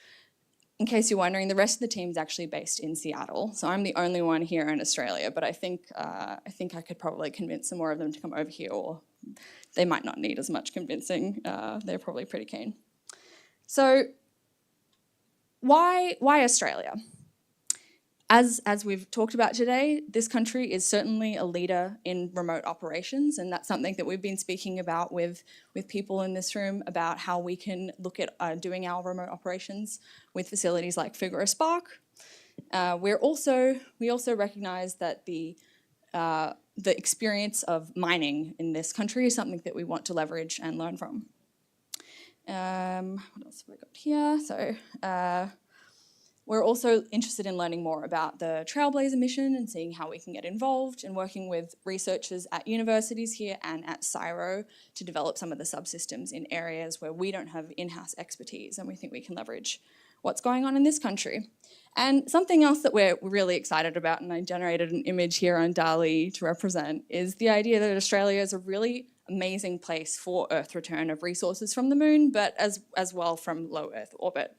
In case you're wondering, the rest of the team is actually based in Seattle. So I'm the only one here in Australia, but I think I could probably convince some more of them to come over here, or they might not need as much convincing. They're probably pretty keen. So why Australia? As we've talked about today, this country is certainly a leader in remote operations, and that's something that we've been speaking about with people in this room about how we can look at doing our remote operations with facilities like Figure Spark. We also recognise that the experience of mining in this country is something that we want to leverage and learn from. What else have I got here? So. We're also interested in learning more about the Trailblazer mission and seeing how we can get involved and working with researchers at universities here and at CSIRO to develop some of the subsystems in areas where we don't have in-house expertise and we think we can leverage what's going on in this country. And something else that we're really excited about, and I generated an image here on DALL-E to represent, is the idea that Australia is a really amazing place for Earth return of resources from the moon, but as well from low Earth orbit.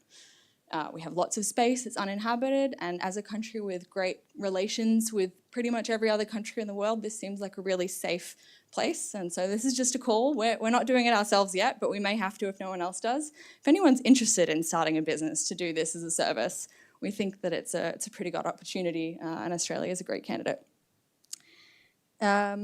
We have lots of space that's uninhabited, and as a country with great relations with pretty much every other country in the world, this seems like a really safe place. And so this is just a call. We're not doing it ourselves yet, but we may have to if no one else does. If anyone's interested in starting a business to do this as a service, we think that it's a pretty good opportunity, and Australia is a great candidate. I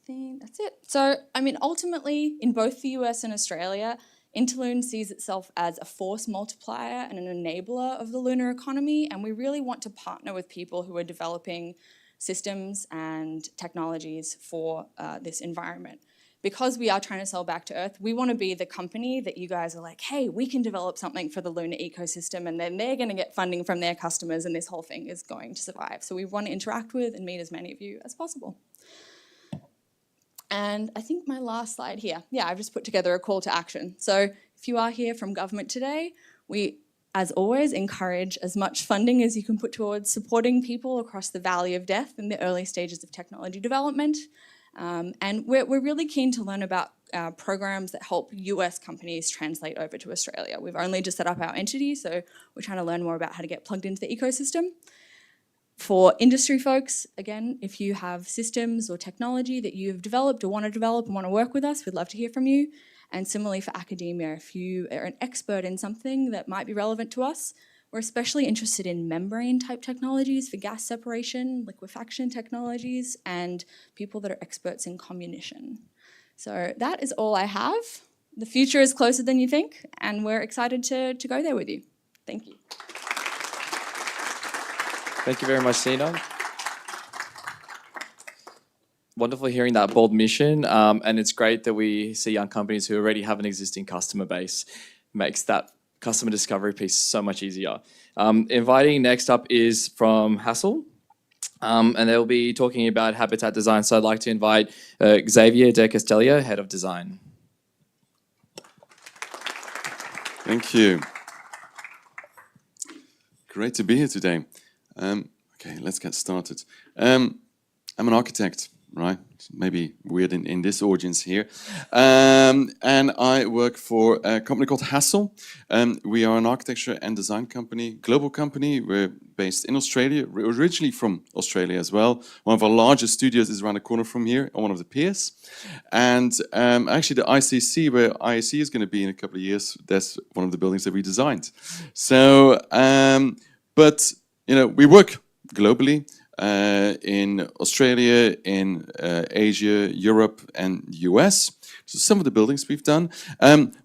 think that's it. So, I mean, ultimately, in both the US and Australia, Interloon sees itself as a force multiplier and an enabler of the lunar economy, and we really want to partner with people who are developing systems and technologies for this environment. Because we are trying to sell back to Earth, we want to be the company that you guys are like, hey, we can develop something for the lunar ecosystem, and then they're going to get funding from their customers, and this whole thing is going to survive. So we want to interact with and meet as many of you as possible. And I think my last slide here, yeah, I've just put together a call to action. So if you are here from government today, we, as always, encourage as much funding as you can put towards supporting people across the valley of death in the early stages of technology development. And we're really keen to learn about programs that help US companies translate over to Australia. We've only just set up our entity, so we're trying to learn more about how to get plugged into the ecosystem. For industry folks, again, if you have systems or technology that you've developed or want to develop and want to work with us, we'd love to hear from you. And similarly for academia, if you are an expert in something that might be relevant to us, we're especially interested in membrane type technologies for gas separation, liquefaction technologies, and people that are experts in comminution. So that is all I have. The future is closer than you think, and we're excited to go there with you. Thank you. Thank you very much, Sina. Wonderful hearing that bold mission, and it's great that we see young companies who already have an existing customer base. Makes that customer discovery piece so much easier. Inviting next up is from Hassel, and they'll be talking about habitat design. So I'd like to invite Xavier de Castellia, Head of Design. Thank you. Great to be here today. Okay, let's get started. I'm an architect, right? Maybe weird in this audience here. And I work for a company called Hassel. We are an architecture and design company, global company. We're based in Australia, originally from Australia as well. One of our largest studios is around the corner from here, on one of the piers. And actually the ICC, where IAC is going to be in a couple of years, that's one of the buildings that we designed. So, but, you know, we work globally in Australia, in Asia, Europe, and US. So some of the buildings we've done.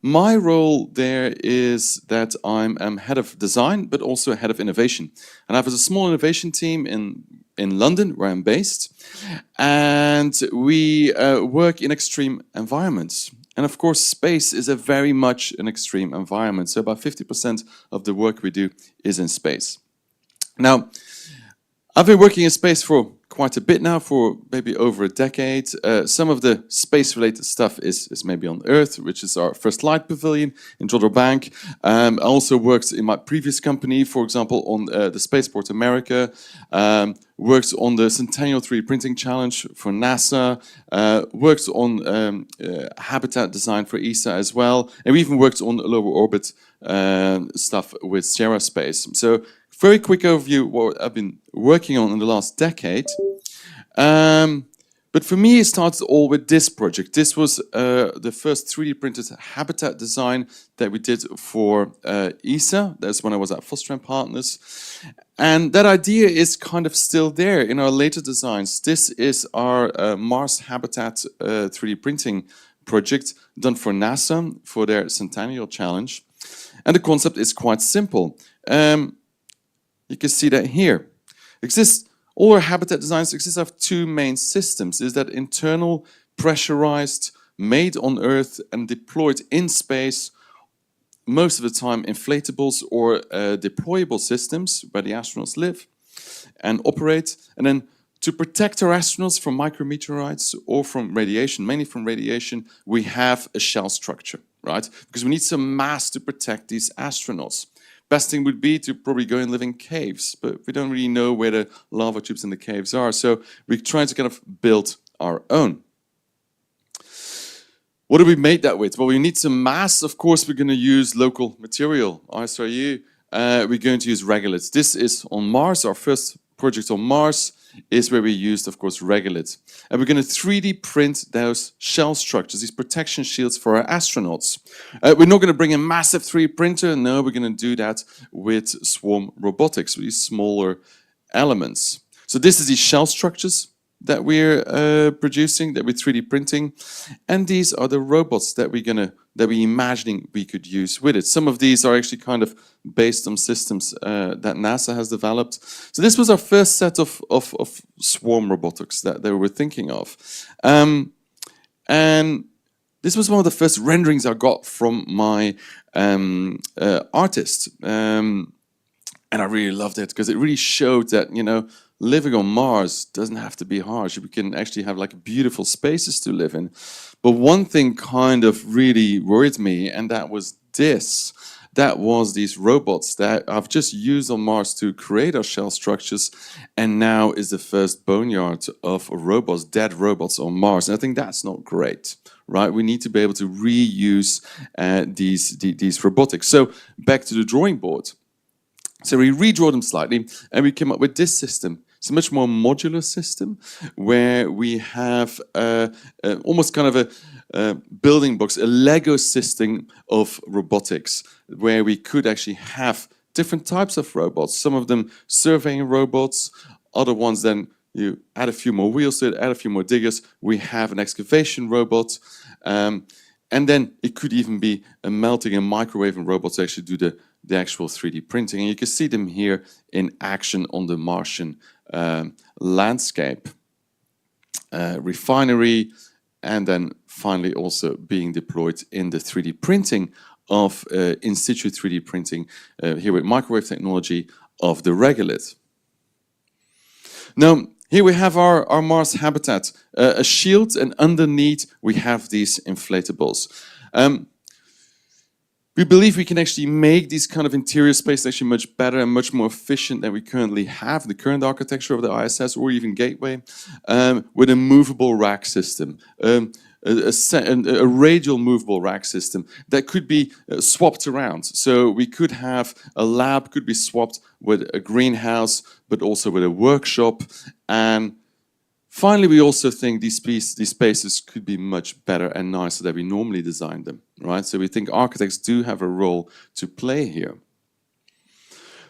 My role there is that I'm head of design, but also head of innovation. And I have a small innovation team in London, where I'm based. And we work in extreme environments. And of course, space is a very much an extreme environment. So about 50% of the work we do is in space. Now, I've been working in space for quite a bit now, for maybe over a decade. Some of the space-related stuff is maybe on Earth, which is our First Light Pavilion in Jodrell Bank. I also worked in my previous company, for example, on the Spaceport America. Worked on the Centennial 3D Printing Challenge for NASA. Worked on habitat design for ESA as well. And we even worked on lower orbit stuff with Sierra Space. So, very quick overview of what I've been working on in the last decade. But for me, it started all with this project. This was the first 3D printed habitat design that we did for ESA. That's when I was at Foster & Partners. And that idea is kind of still there in our later designs. This is our Mars habitat 3D printing project done for NASA for their Centennial Challenge. And the concept is quite simple. You can see that here. All our habitat designs exist of two main systems. Is that internal, pressurized, made on Earth and deployed in space, most of the time inflatables or deployable systems where the astronauts live and operate. And then to protect our astronauts from micrometeorites or from radiation, mainly from radiation, we have a shell structure, right? Because we need some mass to protect these astronauts. Best thing would be to probably go and live in caves, but we don't really know where the lava tubes in the caves are. So we're trying to kind of build our own. What do we make that with? Well, we need some mass. Of course, we're going to use local material, ISRU. We're going to use Regolith. This is on Mars. Our first project on Mars is where we used, of course, Regolith. And we're going to 3D print those shell structures, these protection shields for our astronauts. We're not going to bring a massive 3D printer. No, we're going to do that with swarm robotics, with these smaller elements. So this is these shell structures that we're producing, that we're 3D printing, and these are the robots that we're imagining we could use with it. Some of these are actually kind of based on systems that NASA has developed. So this was our first set of swarm robotics that they were thinking of, and this was one of the first renderings I got from my artist, and I really loved it because it really showed that, you know, living on Mars doesn't have to be harsh. We can actually have like beautiful spaces to live in. But one thing kind of really worried me, and that was this. That was these robots that I've just used on Mars to create our shell structures, and now is the first boneyard of robots, dead robots on Mars. And I think that's not great, right? We need to be able to reuse these robotics. So back to the drawing board. So we redraw them slightly, and we came up with this system. It's a much more modular system where we have almost kind of a building blocks, a Lego system of robotics, where we could actually have different types of robots. Some of them surveying robots, other ones then you add a few more wheels to it, add a few more diggers. We have an excavation robot. And then it could even be a melting and microwaving robot to actually do the actual 3D printing. And you can see them here in action on the Martian landscape, refinery, and then finally also being deployed in the 3D printing of in situ 3D printing here with microwave technology of the Regolith. Now, here we have our Mars habitat, a shield, and underneath we have these inflatables. We believe we can actually make these kind of interior space actually much better and much more efficient than we currently have, the current architecture of the ISS or even Gateway, with a movable rack system, a radial movable rack system that could be swapped around. So we could have a lab, could be swapped with a greenhouse, but also with a workshop. And finally, we also think these spaces could be much better and nicer than we normally design them, right? So we think architects do have a role to play here.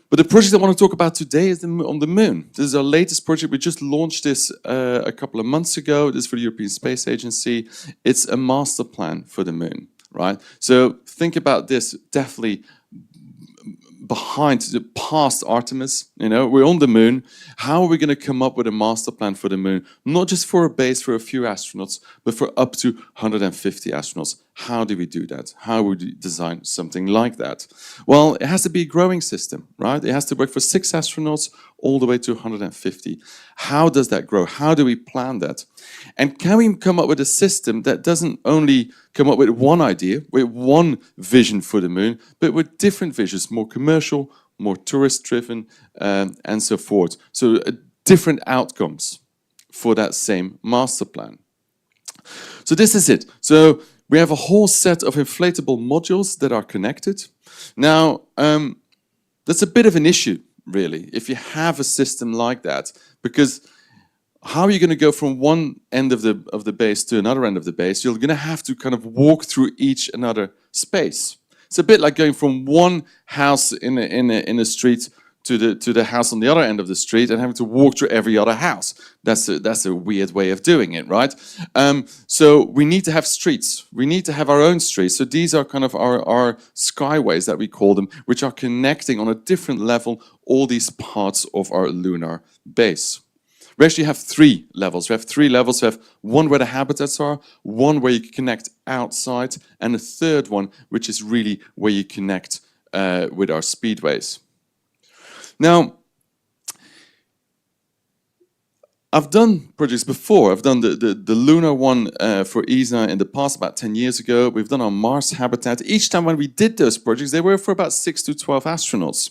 But the project I want to talk about today is on the moon. This is our latest project. We just launched this a couple of months ago. This is for the European Space Agency. It's a master plan for the moon, right? So think about this definitely behind the past Artemis. You know, we're on the moon. How are we going to come up with a master plan for the moon? Not just for a base for a few astronauts, but for up to 150 astronauts. How do we do that? How would we design something like that? Well, it has to be a growing system, right? It has to work for 6 astronauts all the way to 150. How does that grow? How do we plan that? And can we come up with a system that doesn't only come up with one idea, with one vision for the moon, but with different visions, more commercial, more tourist-driven, and so forth. So different outcomes for that same master plan. So this is it. So we have a whole set of inflatable modules that are connected. Now, that's a bit of an issue, really, if you have a system like that, because how are you going to go from one end of the base to another end of the base? You're going to have to kind of walk through each another space. It's a bit like going from one house in a street to the house on the other end of the street and having to walk through every other house. That's a weird way of doing it, right? So we need to have streets. We need to have our own streets. So these are kind of our skyways that we call them, which are connecting on a different level all these parts of our lunar base. We actually have 3 levels. We have 3 levels. We have one where the habitats are, one where you can connect outside, and a third one, which is really where you connect with our speedways. Now, I've done projects before. I've done the Lunar one for ESA in the past, about 10 years ago. We've done our Mars habitat. Each time when we did those projects, they were for about 6 to 12 astronauts.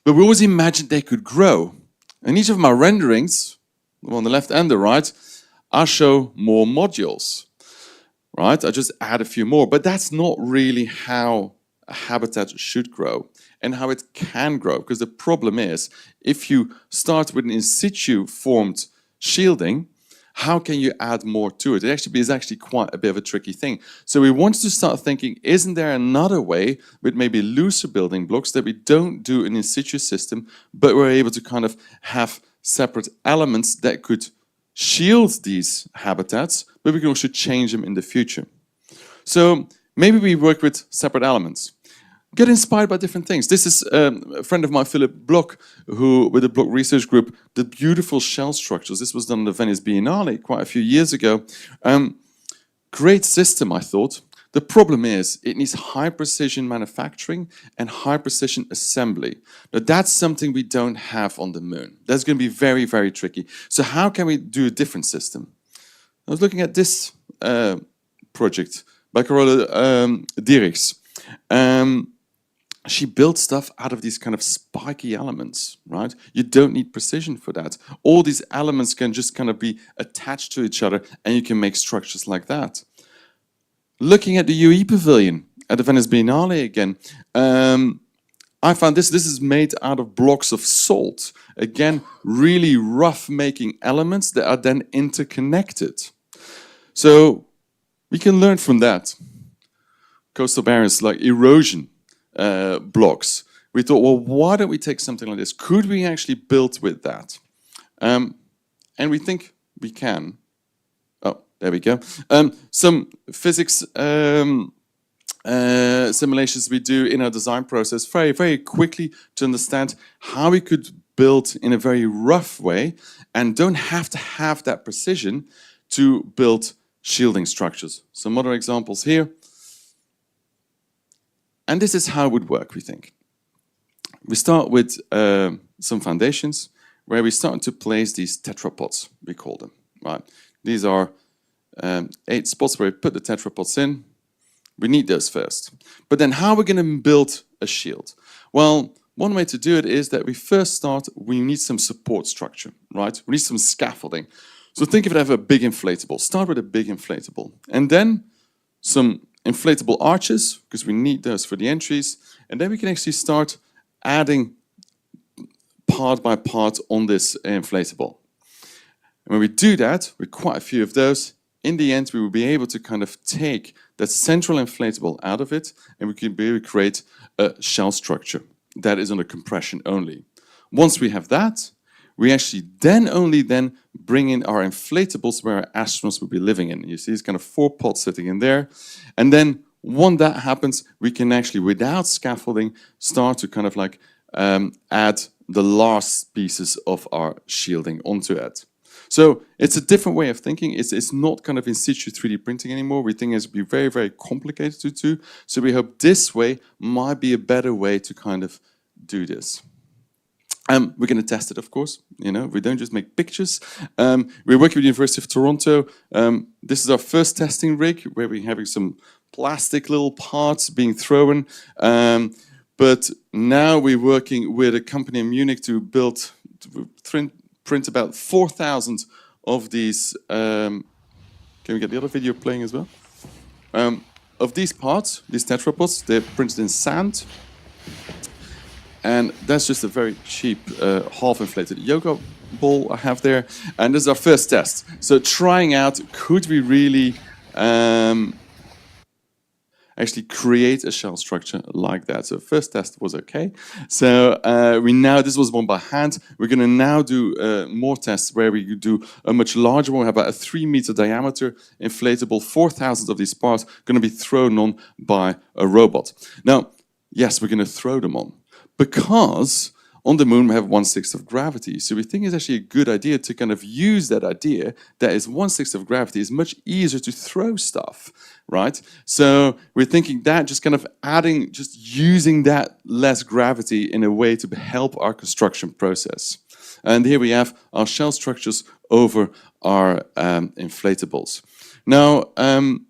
But we always imagined they could grow. And each of my renderings, on the left and the right, I show more modules. right? I just add a few more, but that's not really how a habitat should grow and how it can grow. Because the problem is, if you start with an in situ formed shielding, how can you add more to it? It is actually quite a bit of a tricky thing. So we wanted to start thinking, isn't there another way with maybe looser building blocks that we don't do an in situ system, but we're able to kind of have separate elements that could shield these habitats, but we can also change them in the future. So maybe we work with separate elements. Get inspired by different things. This is a friend of mine, Philip Bloch, who, with the Bloch Research Group, did beautiful shell structures. This was done at the Venice Biennale quite a few years ago. Great system, I thought. The problem is it needs high precision manufacturing and high precision assembly. But that's something we don't have on the moon. That's going to be very, very tricky. So how can we do a different system? I was looking at this project by Carola Dierichs. She built stuff out of these kind of spiky elements, right? You don't need precision for that. All these elements can just kind of be attached to each other and you can make structures like that. Looking at the UE Pavilion at the Venice Biennale again, I found this is made out of blocks of salt. Again, really rough making elements that are then interconnected. So we can learn from that. Coastal barriers like erosion blocks. We thought, well, why don't we take something like this? Could we actually build with that? And we think we can. Oh, there we go. Some physics simulations we do in our design process very, very quickly to understand how we could build in a very rough way and don't have to have that precision to build shielding structures. Some other examples here. And this is how it would work, we think. We start with some foundations where we start to place these tetrapods, we call them, right? These are 8 spots where we put the tetrapods in. We need those first. But then how are we going to build a shield? Well, one way to do it is that we first start, we need some support structure, right? We need some scaffolding. So think of it as a big inflatable. Start with a big inflatable. And then some inflatable arches, because we need those for the entries, and then we can actually start adding part by part on this inflatable. And when we do that, with quite a few of those, in the end we will be able to kind of take that central inflatable out of it, and we can be able to create a shell structure that is under compression only. Once we have that, we actually only then bring in our inflatables where our astronauts will be living in. You see these kind of 4 pods sitting in there. And then when that happens, we can actually, without scaffolding, start to kind of like add the last pieces of our shielding onto it. So it's a different way of thinking. It's not kind of in situ 3D printing anymore. We think it's be very, very complicated to do. So we hope this way might be a better way to kind of do this. We're going to test it, of course. You know, we don't just make pictures. We're working with the University of Toronto. This is our first testing rig where we're having some plastic little parts being thrown. But now we're working with a company in Munich to print about 4,000 of these. Can we get the other video playing as well? Of these parts, these tetrapods, they're printed in sand. And that's just a very cheap half-inflated yoga ball I have there. And this is our first test. So trying out, could we really actually create a shell structure like that? So first test was okay. So this was one by hand. We're going to now do more tests where we do a much larger one. We have about a 3-meter diameter inflatable, 4,000 of these parts going to be thrown on by a robot. Now, yes, we're going to throw them on. Because on the moon we have 1/6 of gravity. So we think it's actually a good idea to kind of use that idea that is 1/6 of gravity is much easier to throw stuff, right? So we're thinking that just kind of just using that less gravity in a way to help our construction process. And here we have our shell structures over our inflatables. Now, I'm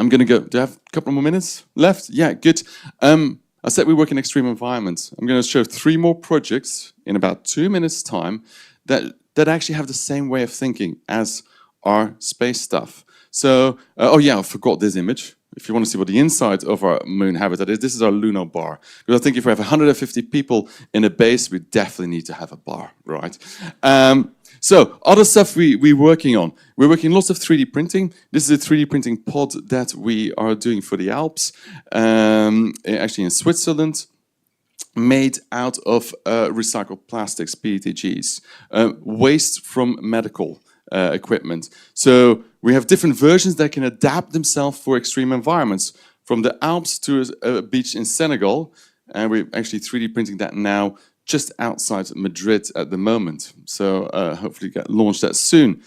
going to go. Do I have a couple more minutes left? Yeah, good. I said we work in extreme environments. I'm going to show 3 more projects in about 2 minutes' time that actually have the same way of thinking as our space stuff. So, oh yeah, I forgot this image. If you want to see what the inside of our moon habitat is, this is our lunar bar. Because I think if we have 150 people in a base, we definitely need to have a bar, right? So, other stuff we're working on. We're working lots of 3D printing. This is a 3D printing pod that we are doing for the Alps, actually in Switzerland, made out of recycled plastics, PETGs, waste from medical equipment. So we have different versions that can adapt themselves for extreme environments, from the Alps to a beach in Senegal, and we're actually 3D printing that now just outside Madrid at the moment. So hopefully get launched that soon.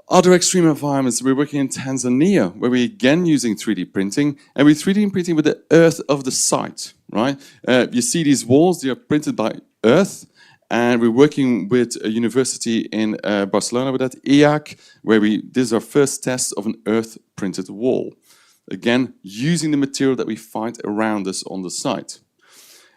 Other extreme environments, we're working in Tanzania, where we're again using 3D printing, and we're 3D printing with the earth of the site, right? You see these walls, they are printed by earth, and we're working with a university in Barcelona with that, IAC, where this is our first test of an earth-printed wall. Again, using the material that we find around us on the site.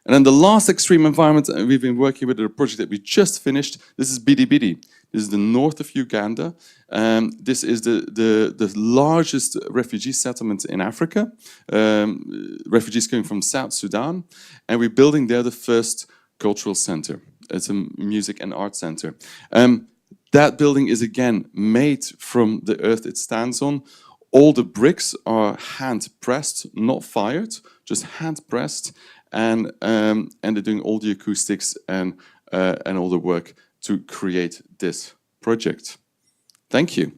And then the last extreme environment we've been working with, a project that we just finished, this is Bidi Bidi. This is the north of Uganda. This is the largest refugee settlement in Africa. Refugees coming from South Sudan. And we're building there the first cultural center. It's a music and art center. That building is again made from the earth it stands on. All the bricks are hand pressed, not fired, just hand pressed. And they're doing all the acoustics and all the work to create this project. Thank you.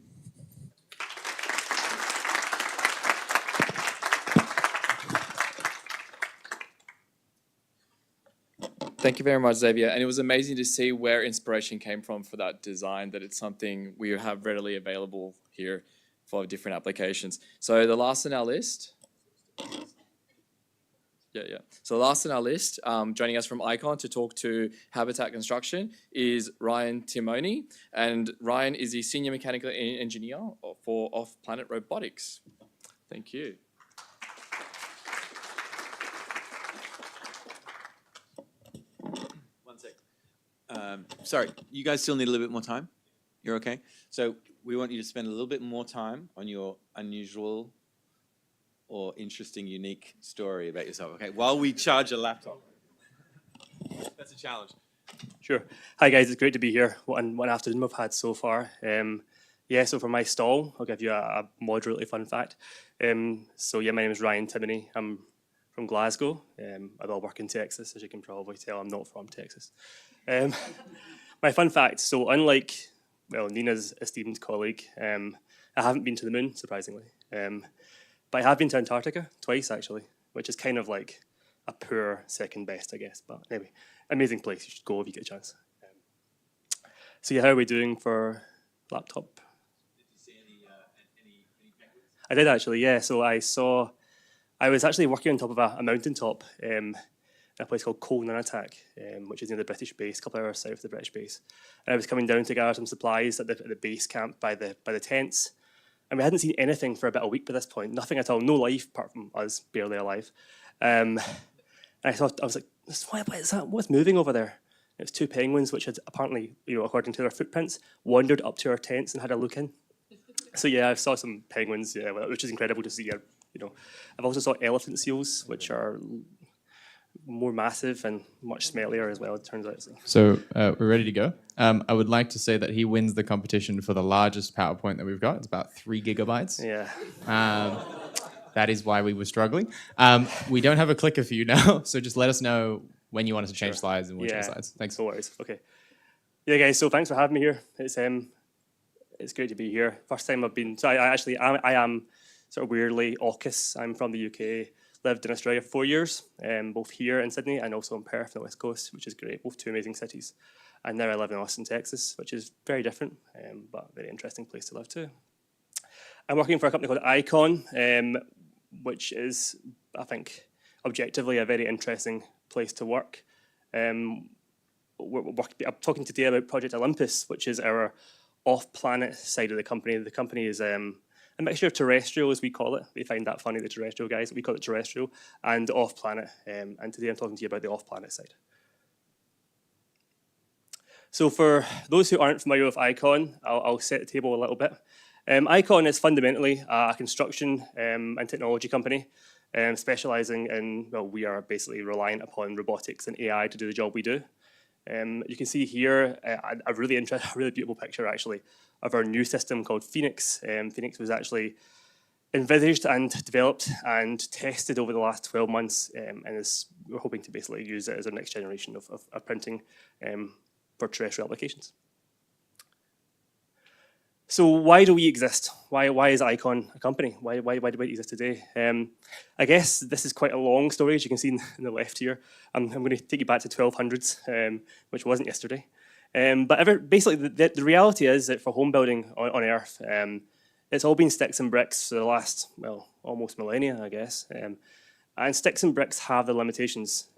Thank you very much, Xavier. And it was amazing to see where inspiration came from for that design, that it's something we have readily available here for different applications. So the last on our list. Yeah. So last on our list, joining us from ICON to talk to habitat construction is Ryan Timoni. And Ryan is the Senior Mechanical Engineer for Off-Planet Robotics. Thank you. One sec. Sorry, you guys still need a little bit more time? You're okay? So we want you to spend a little bit more time on your unusual or interesting, unique story about yourself, okay? While we charge a laptop. That's a challenge. Sure. Hi guys, it's great to be here. What an afternoon we've had so far. So for my stall, I'll give you a moderately fun fact. My name is Ryan Timony. I'm from Glasgow. I will work in Texas, as you can probably tell. I'm not from Texas. My fun fact, so unlike, Nina's esteemed colleague, I haven't been to the moon, surprisingly. But I have been to Antarctica twice, actually, which is kind of like a poor second best, I guess. But anyway, amazing place. You should go if you get a chance. How are we doing for laptop? Did you see any penguins? I did actually, yeah. So I was actually working on top of a mountaintop in a place called Nunatak, which is near the British base, a couple of hours south of the British base. And I was coming down to gather some supplies at the base camp by the tents. And we hadn't seen anything for about a week by this point, nothing at all, no life apart from us barely alive. And I was like, what is that? What's moving over there? It was two penguins, which had apparently, according to their footprints, wandered up to our tents and had a look in. So yeah, I saw some penguins, which is incredible to see. I've also saw elephant seals, which are more massive and much smellier as well, it turns out. So we're ready to go. I would like to say that he wins the competition for the largest PowerPoint that we've got. It's about 3 gigabytes. Yeah. That is why we were struggling. We don't have a clicker for you now, so just let us know when you want us to change slides and we'll change slides. Thanks. No worries. Okay. Yeah, guys. So thanks for having me here. It's great to be here. First time I've been. So I am sort of weirdly AUKUS. I'm from the UK. Lived in Australia for 4 years, both here in Sydney and also in Perth on the West Coast, which is great. Both two amazing cities. And now I live in Austin, Texas, which is very different, but a very interesting place to live too. I'm working for a company called ICON, which is, I think, objectively a very interesting place to work. I'm talking today about Project Olympus, which is our off-planet side of the company. The company is a mixture of terrestrial, as we call it. We find that funny, the terrestrial guys. We call it terrestrial and off-planet. And today I'm talking to you about the off-planet side. So for those who aren't familiar with ICON, I'll set the table a little bit. Icon is fundamentally a construction and technology company specialising in, well, we are basically reliant upon robotics and AI to do the job we do. You can see here a really beautiful picture actually of our new system called Phoenix. Phoenix was actually envisaged and developed and tested over the last 12 months and we're hoping to basically use it as our next generation of printing for terrestrial applications. So why do we exist? Why is Icon a company? Why do we exist today? I guess this is quite a long story, as you can see in the left here. I'm going to take you back to 1200s, which wasn't yesterday. But basically, the reality is that for home building on Earth, it's all been sticks and bricks for the last, well, almost millennia, I guess. And sticks and bricks have their limitations.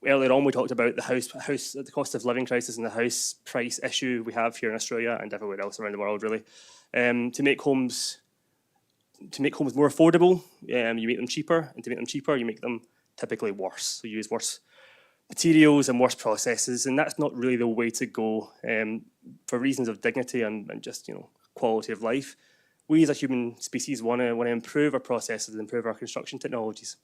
Earlier on, we talked about the cost of living crisis and the house price issue we have here in Australia and everywhere else around the world, really. To make homes more affordable, you make them cheaper, and to make them cheaper, you make them typically worse. So you use worse materials and worse processes, and that's not really the way to go for reasons of dignity and just quality of life. We as a human species want to improve our processes, improve our construction technologies.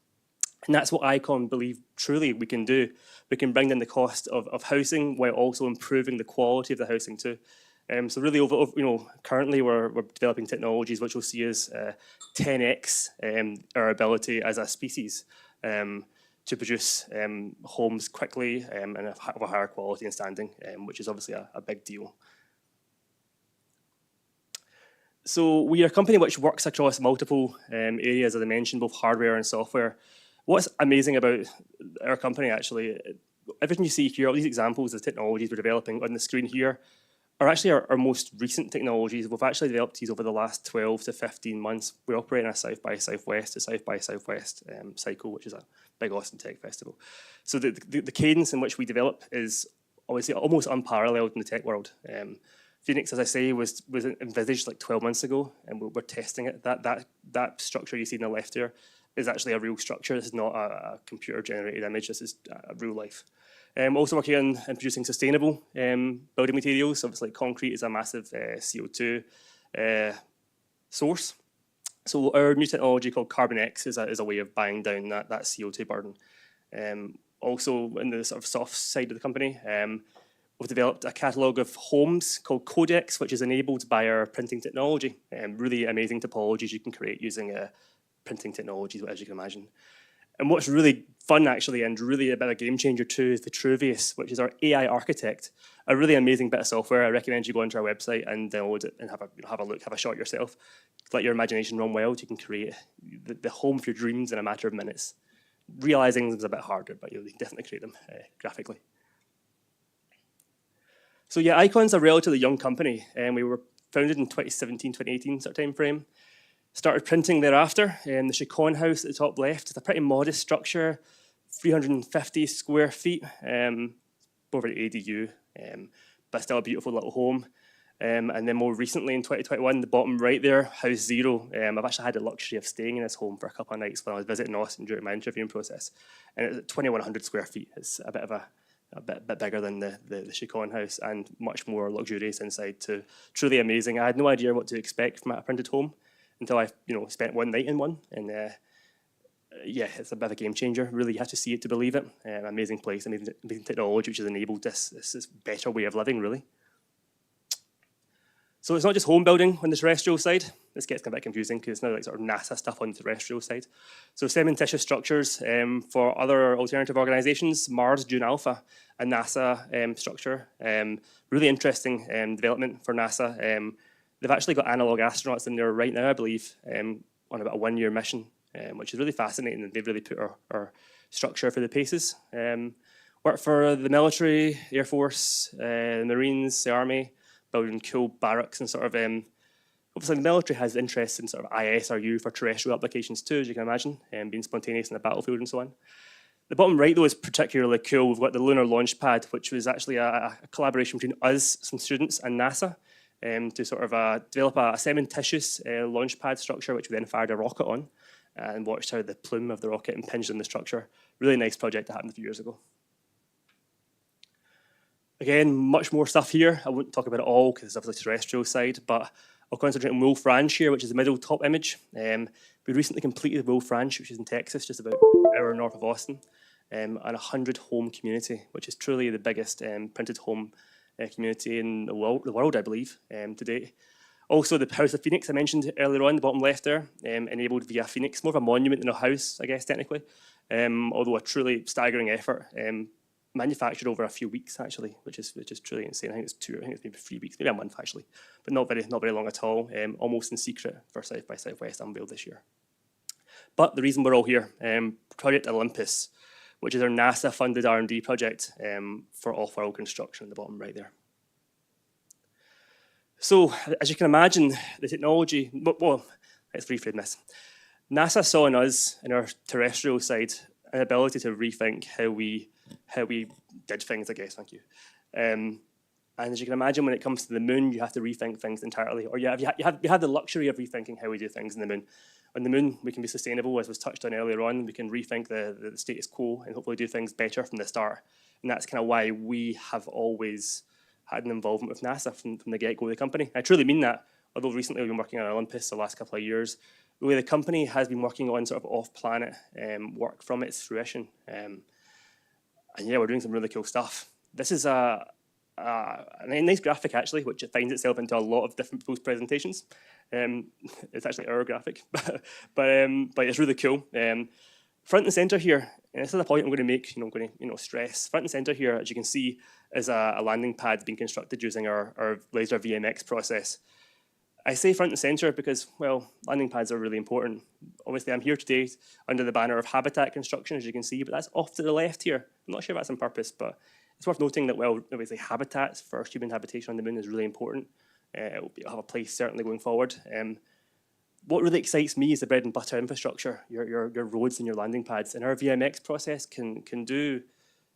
And that's what Icon believe truly we can do. We can bring down the cost of housing while also improving the quality of the housing too. So really, currently we're developing technologies which will see us 10x our ability as a species to produce homes quickly and of a higher quality and standing, which is obviously a big deal. So we are a company which works across multiple areas, as I mentioned, both hardware and software. What's amazing about our company, actually, everything you see here, all these examples of technologies we're developing on the screen here, are actually our most recent technologies. We've actually developed these over the last 12 to 15 months. We operate in a South by Southwest to South by Southwest cycle, which is a big Austin Tech Festival. So the cadence in which we develop is obviously almost unparalleled in the tech world. Phoenix, as I say, was envisaged like 12 months ago, and we're testing it. That structure you see on the left here is actually a real structure. This is not a computer-generated image. This is real life. Also working on producing sustainable building materials. Obviously, concrete is a massive CO2 source. So our new technology called CarbonX is a way of buying down that CO2 burden. Also, in the sort of soft side of the company, we've developed a catalogue of homes called Codex, which is enabled by our printing technology. Really amazing topologies you can create using printing technologies, as you can imagine. And what's really fun, actually, and really a bit of a game changer too, is Vitruvius, which is our AI architect. A really amazing bit of software. I recommend you go onto our website and download it and have a look, have a shot yourself. Let your imagination run wild. You can create the home of your dreams in a matter of minutes. Realizing them is a bit harder, but you'll definitely create them graphically. So yeah, Icon's a relatively young company, and we were founded in 2017, 2018 sort of time frame. Started printing thereafter. The Chacon house at the top left is a pretty modest structure, 350 square feet, over the ADU, but still a beautiful little home. And then more recently in 2021, the bottom right there, House Zero. I've actually had the luxury of staying in this home for a couple of nights when I was visiting Austin during my interviewing process. And it's 2,100 square feet. It's a bit bigger than the Chacon house and much more luxurious inside too. Truly amazing. I had no idea what to expect from a printed home until I spent one night in one. And yeah, it's a bit of a game changer. Really, you have to see it to believe it. Amazing place, amazing technology which has enabled this better way of living, really. So it's not just home building on the terrestrial side. This gets a bit confusing because it's now like sort of NASA stuff on the terrestrial side. So cementitious structures for other alternative organizations, Mars Dune Alpha, a NASA structure. Really interesting development for NASA. They've actually got analog astronauts in there right now, I believe, on about a 1-year mission, which is really fascinating. And they've really put our structure for the paces. Worked for the military, Air Force, the Marines, the Army, building cool barracks and sort of, obviously the military has interest in sort of ISRU for terrestrial applications too, as you can imagine, being spontaneous in the battlefield and so on. The bottom right though is particularly cool. We've got the Lunar launch pad, which was actually a collaboration between us, some students, and NASA to sort of develop a cementitious launch pad structure, which we then fired a rocket on and watched how the plume of the rocket impinged on the structure. Really nice project that happened a few years ago. Again, much more stuff here. I won't talk about it all because it's obviously the terrestrial side, but I'll concentrate on Wolf Ranch here, which is the middle top image. We recently completed Wolf Ranch, which is in Texas, just about an hour north of Austin, and a 100-home community, which is truly the biggest printed home community in the world, I believe, to date. Also, the House of Phoenix I mentioned earlier on, the bottom left there, enabled via Phoenix, more of a monument than a house, I guess, technically, although a truly staggering effort. Manufactured over a few weeks, actually, which is truly insane. I think it's maybe 3 weeks, maybe a month, actually, but not very long at all, almost in secret for South by Southwest unveiled this year. But the reason we're all here, Project Olympus, which is our NASA-funded R&D project for off-world construction, in the bottom right there. So, as you can imagine, the technology, well, let's reframe this. NASA saw in us, in our terrestrial side, an ability to rethink how we did things, I guess, thank you. And as you can imagine, when it comes to the moon, you have to rethink things entirely, or you have the luxury of rethinking how we do things in the moon. On the moon, we can be sustainable, as was touched on earlier on. We can rethink the status quo and hopefully do things better from the start. And that's kind of why we have always had an involvement with NASA from the get-go of the company. I truly mean that, although recently we've been working on Olympus the last couple of years. The way the company has been working on sort of off-planet work from its fruition. And yeah, we're doing some really cool stuff. This is a nice graphic, actually, which finds itself into a lot of different people's presentations. It's actually our graphic, but it's really cool. Front and center here, and this is a point I'm going to make, I'm going to stress. Front and center here, as you can see, is a landing pad being constructed using our laser VMX process. I say front and center because, well, landing pads are really important. Obviously, I'm here today under the banner of habitat construction, as you can see, but that's off to the left here. I'm not sure if that's on purpose, but it's worth noting that, well, obviously, habitats for human habitation on the moon is really important. It'll have a place certainly going forward. What really excites me is the bread and butter infrastructure, your roads and your landing pads, and our VMX process can do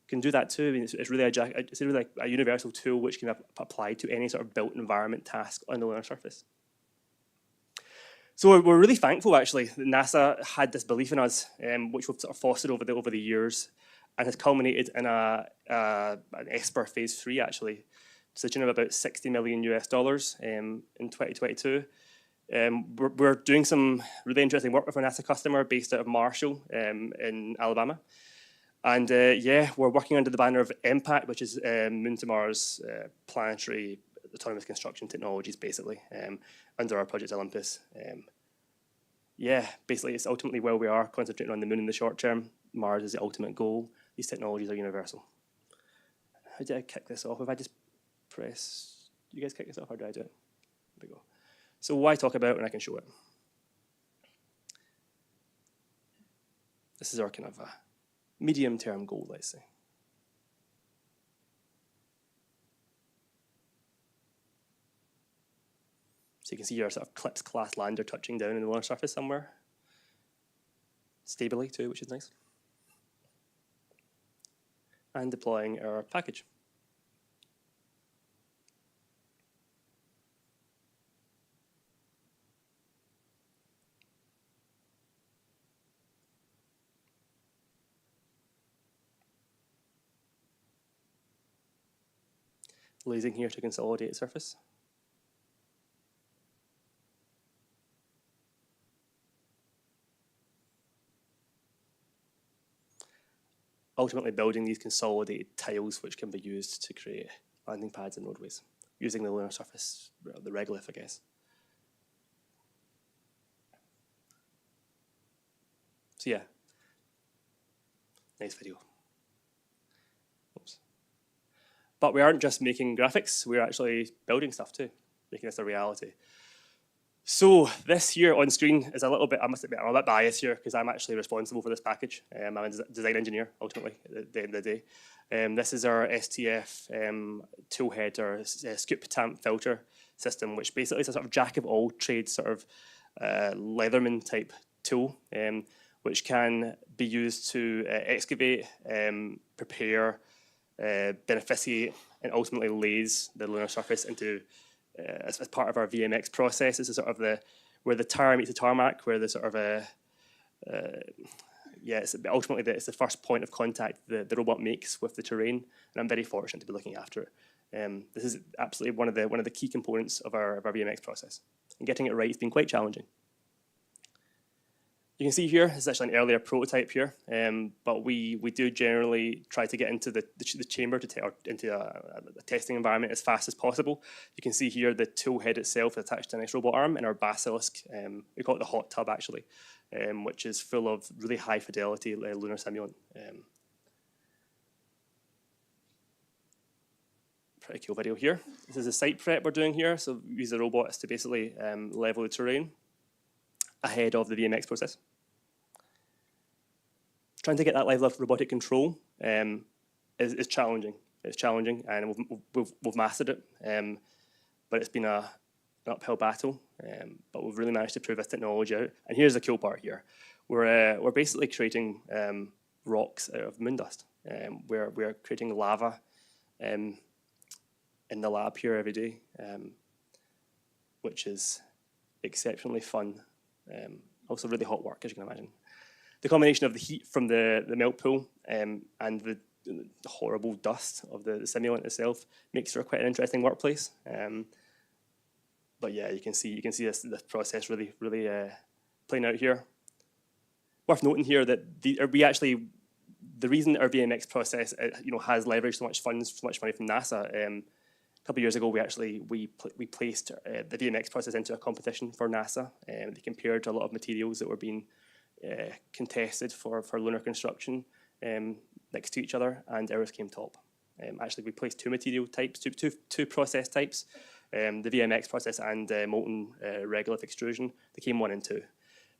that too. I mean, it's really a universal tool which can be applied to any sort of built environment task on the lunar surface. So we're really thankful, actually, that NASA had this belief in us, which we've sort of fostered over the years, and has culminated in an ESPR phase 3, actually, to the tune of about $60 million in 2022. We're doing some really interesting work with a NASA customer based out of Marshall in Alabama. And yeah, we're working under the banner of MPACT, which is Moon to Mars Planetary Autonomous Construction Technologies, basically, under our Project Olympus. Yeah, basically, it's ultimately where we are, concentrating on the moon in the short term. Mars is the ultimate goal. These technologies are universal. How did I kick this off? If I just press, you guys kick this off, or do I do it? There we go. So why talk about when I can show it? This is our kind of a medium-term goal, let's say. So you can see our sort of CLIPS-class lander touching down in the lunar surface somewhere. Stably too, which is nice. And deploying our package. Lasing here to consolidate surface. Ultimately building these consolidated tiles which can be used to create landing pads and roadways using the lunar surface, the Regolith, I guess. So yeah, nice video. Oops. But we aren't just making graphics, we're actually building stuff too, making this a reality. So this here on screen is a little bit, I must admit, I'm a bit biased here because I'm actually responsible for this package. I'm a design engineer, ultimately, at the end of the day. This is our STF tool head, or scoop tamp filter system, which basically is a sort of jack of all trades, sort of Leatherman type tool, which can be used to excavate, prepare, beneficiate, and ultimately laze the lunar surface into as part of our VMX process. This is sort of where the tar meets the tarmac, where the sort of ultimately it's the first point of contact the robot makes with the terrain, and I'm very fortunate to be looking after it. This is absolutely one of the key components of our VMX process. And getting it right has been quite challenging. You can see here, this is actually an earlier prototype here, but we do generally try to get into the chamber or into a testing environment as fast as possible. You can see here the tool head itself is attached to a nice robot arm, and our basilisk, we call it the hot tub actually, which is full of really high fidelity lunar simulant. Pretty cool video here. This is a site prep we're doing here, so we use the robots to basically level the terrain ahead of the VMX process. Trying to get that level of robotic control is challenging. It's challenging, and we've mastered it, but it's been an uphill battle. But we've really managed to prove this technology out. And here's the cool part here: we're basically creating rocks out of moon dust. We're creating lava in the lab here every day, which is exceptionally fun. Also really hot work, as you can imagine. The combination of the heat from the melt pool and the horrible dust of the simulant itself makes for quite an interesting workplace. But yeah, you can see this process really playing out here. Worth noting here that the reason our VMX process has leveraged so much money from NASA. A couple of years ago, we placed the VMX process into a competition for NASA. They compared to a lot of materials that were being contested for lunar construction next to each other, and ours came top. Actually, we placed two material types, two process types, the VMX process and molten regolith extrusion. They came 1 and 2.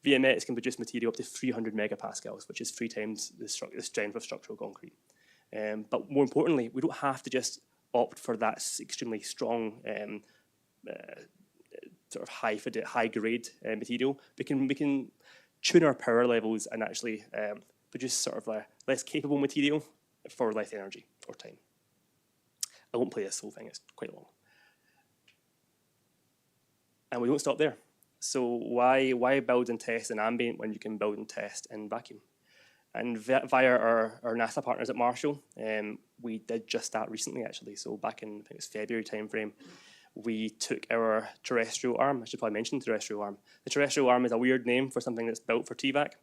VMX can produce material up to 300 megapascals, which is 3 times the strength of structural concrete. But more importantly, we don't have to just opt for that extremely strong sort of high grade material. We can tune our power levels and actually produce sort of a less capable material for less energy or time. I won't play this whole thing, it's quite long. And we don't stop there. So why build and test in ambient when you can build and test in vacuum? And via our NASA partners at Marshall, we did just that recently actually. So back in, I think it was February timeframe, we took our terrestrial arm. I should probably mention terrestrial arm. The terrestrial arm is a weird name for something that's built for TVAC.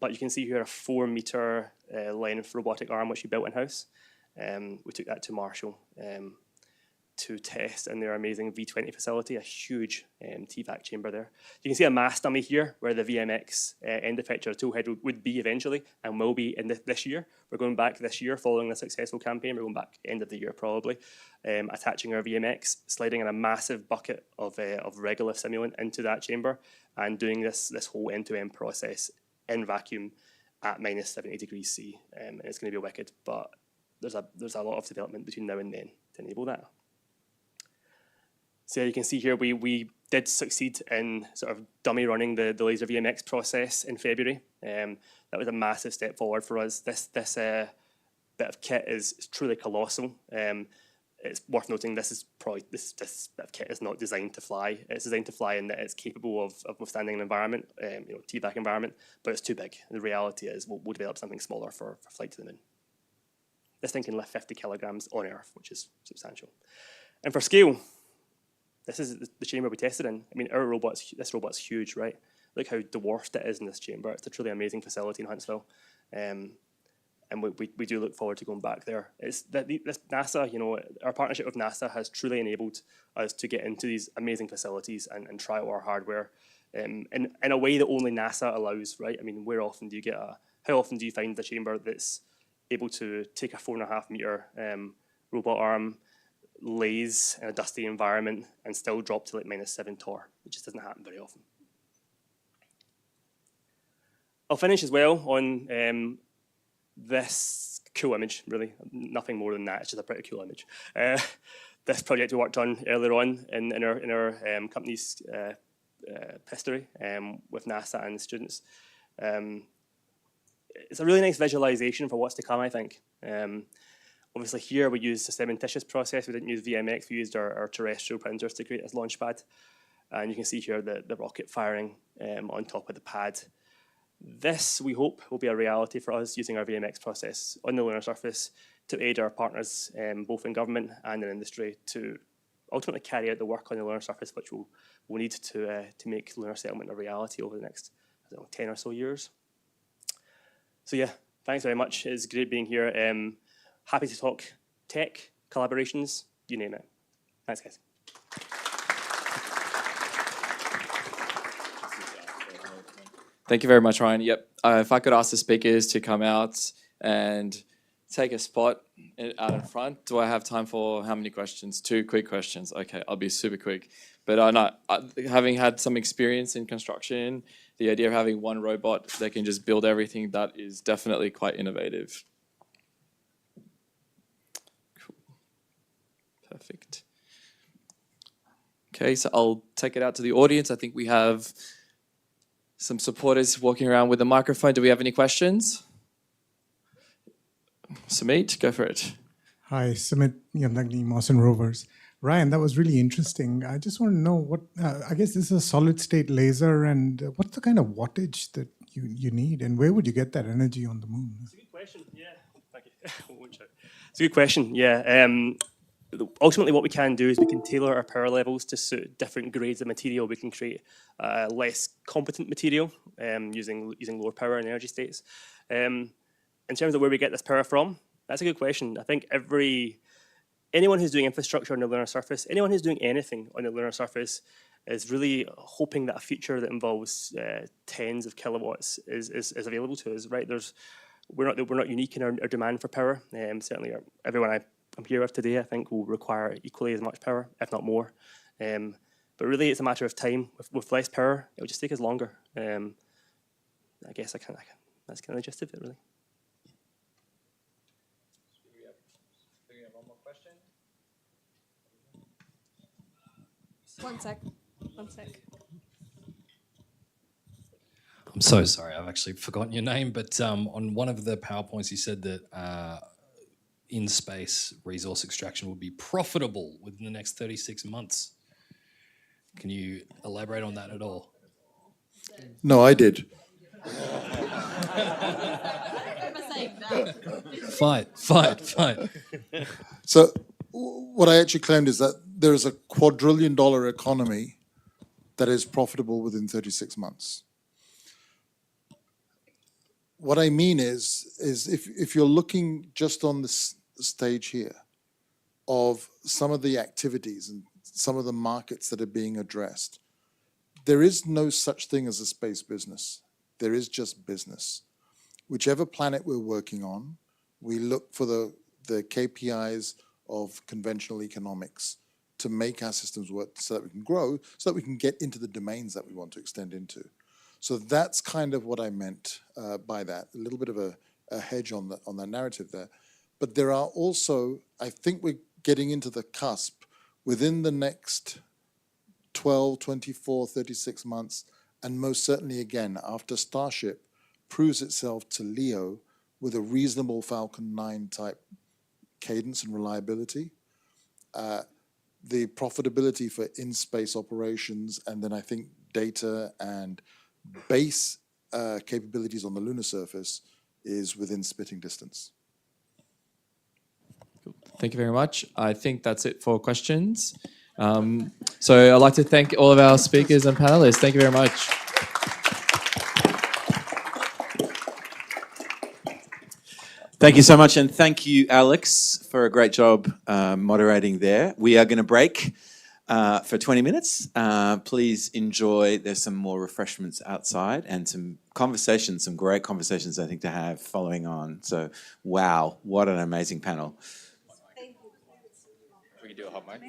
But you can see here a 4-meter length robotic arm which we built in-house. We took that to Marshall to test in their amazing V20 facility, a huge TVAC chamber there. You can see a mass dummy here where the VMX end effector toolhead would be eventually and will be in this year. We're going back this year following the successful campaign. We're going back end of the year probably, attaching our VMX, sliding in a massive bucket of Regolith simulant into that chamber and doing this whole end-to-end process in vacuum at minus 70 degrees C. And it's going to be wicked, but there's a lot of development between now and then to enable that. So you can see here we did succeed in sort of dummy running the laser VMX process in February. That was a massive step forward for us. This bit of kit is truly colossal. It's worth noting this bit of kit is not designed to fly. It's designed to fly in that it's capable of withstanding an environment, TVAC environment, but it's too big. The reality is we'll develop something smaller for flight to the moon. This thing can lift 50 kilograms on Earth, which is substantial. And for scale, this is the chamber we tested in. I mean, this robot's huge, right? Look how dwarfed it is in this chamber. It's a truly amazing facility in Huntsville. And we do look forward to going back there. This NASA, our partnership with NASA has truly enabled us to get into these amazing facilities and try out our hardware in a way that only NASA allows, right? I mean, how often do you find the chamber that's able to take a 4.5 meter robot arm, lays in a dusty environment and still drop to like minus 7 torr? It just doesn't happen very often. I'll finish as well on this cool image, really. Nothing more than that, it's just a pretty cool image. This project we worked on earlier on in our company's history with NASA and the students. It's a really nice visualization for what's to come, I think. Obviously here we used a cementitious process. We didn't use VMX, we used our terrestrial printers to create this launch pad. And you can see here the rocket firing on top of the pad. This, we hope, will be a reality for us using our VMX process on the lunar surface to aid our partners, both in government and in industry, to ultimately carry out the work on the lunar surface, which we'll need to make lunar settlement a reality over the next 10 or so years. So yeah, thanks very much. It's great being here. Happy to talk tech, collaborations, you name it. Thanks, guys. Thank you very much, Ryan. Yep. If I could ask the speakers to come out and take a spot out in front. Do I have time for how many questions? 2 quick questions. Okay, I'll be super quick. But having had some experience in construction, the idea of having one robot that can just build everything, that is definitely quite innovative. Cool. Perfect. Okay, so I'll take it out to the audience. I think we have some supporters walking around with a microphone. Do we have any questions? Sumit, go for it. Hi, Sumit Yamnagni, Mawson Rovers. Ryan, that was really interesting. I just want to know what, I guess this is a solid state laser, and what's the kind of wattage that you need, and where would you get that energy on the moon? It's a good question, yeah. Thank you. It's a good question, yeah. Ultimately, what we can do is we can tailor our power levels to suit different grades of material. We can create less competent material using lower power and energy states. In terms of where we get this power from, that's a good question. I think anyone who's doing infrastructure on the lunar surface, anyone who's doing anything on the lunar surface is really hoping that a future that involves tens of kilowatts is available to us, right? We're not unique in our demand for power. Certainly everyone I'm here with today, I think, will require equally as much power, if not more. But really, it's a matter of time. With less power, it will just take us longer. I guess that's kind of the gist of it, really. Do we have one more question? One sec. I'm so sorry, I've actually forgotten your name, but on one of the PowerPoints you said that in-space resource extraction will be profitable within the next 36 months. Can you elaborate on that at all? No, I did. Fight. So what I actually claimed is that there is a quadrillion-dollar economy that is profitable within 36 months. What I mean is if you're looking just on this stage here of some of the activities and some of the markets that are being addressed, there is no such thing as a space business. There is just business. Whichever planet we're working on, we look for the KPIs of conventional economics to make our systems work so that we can grow, so that we can get into the domains that we want to extend into. So that's kind of what I meant by that, a little bit of a hedge on the narrative there. But there are also, I think we're getting into the cusp within the next 12, 24, 36 months, and most certainly again, after Starship proves itself to LEO with a reasonable Falcon 9 type cadence and reliability, the profitability for in-space operations, and then I think data and base capabilities on the lunar surface is within spitting distance. Thank you very much. I think that's it for questions. So I'd like to thank all of our speakers and panelists. Thank you very much. Thank you so much, and thank you, Alex, for a great job moderating there. We are going to break for 20 minutes. Please enjoy. There's some more refreshments outside and some conversations, some great conversations, I think, to have following on. So, wow, what an amazing panel. We can do a hot mic.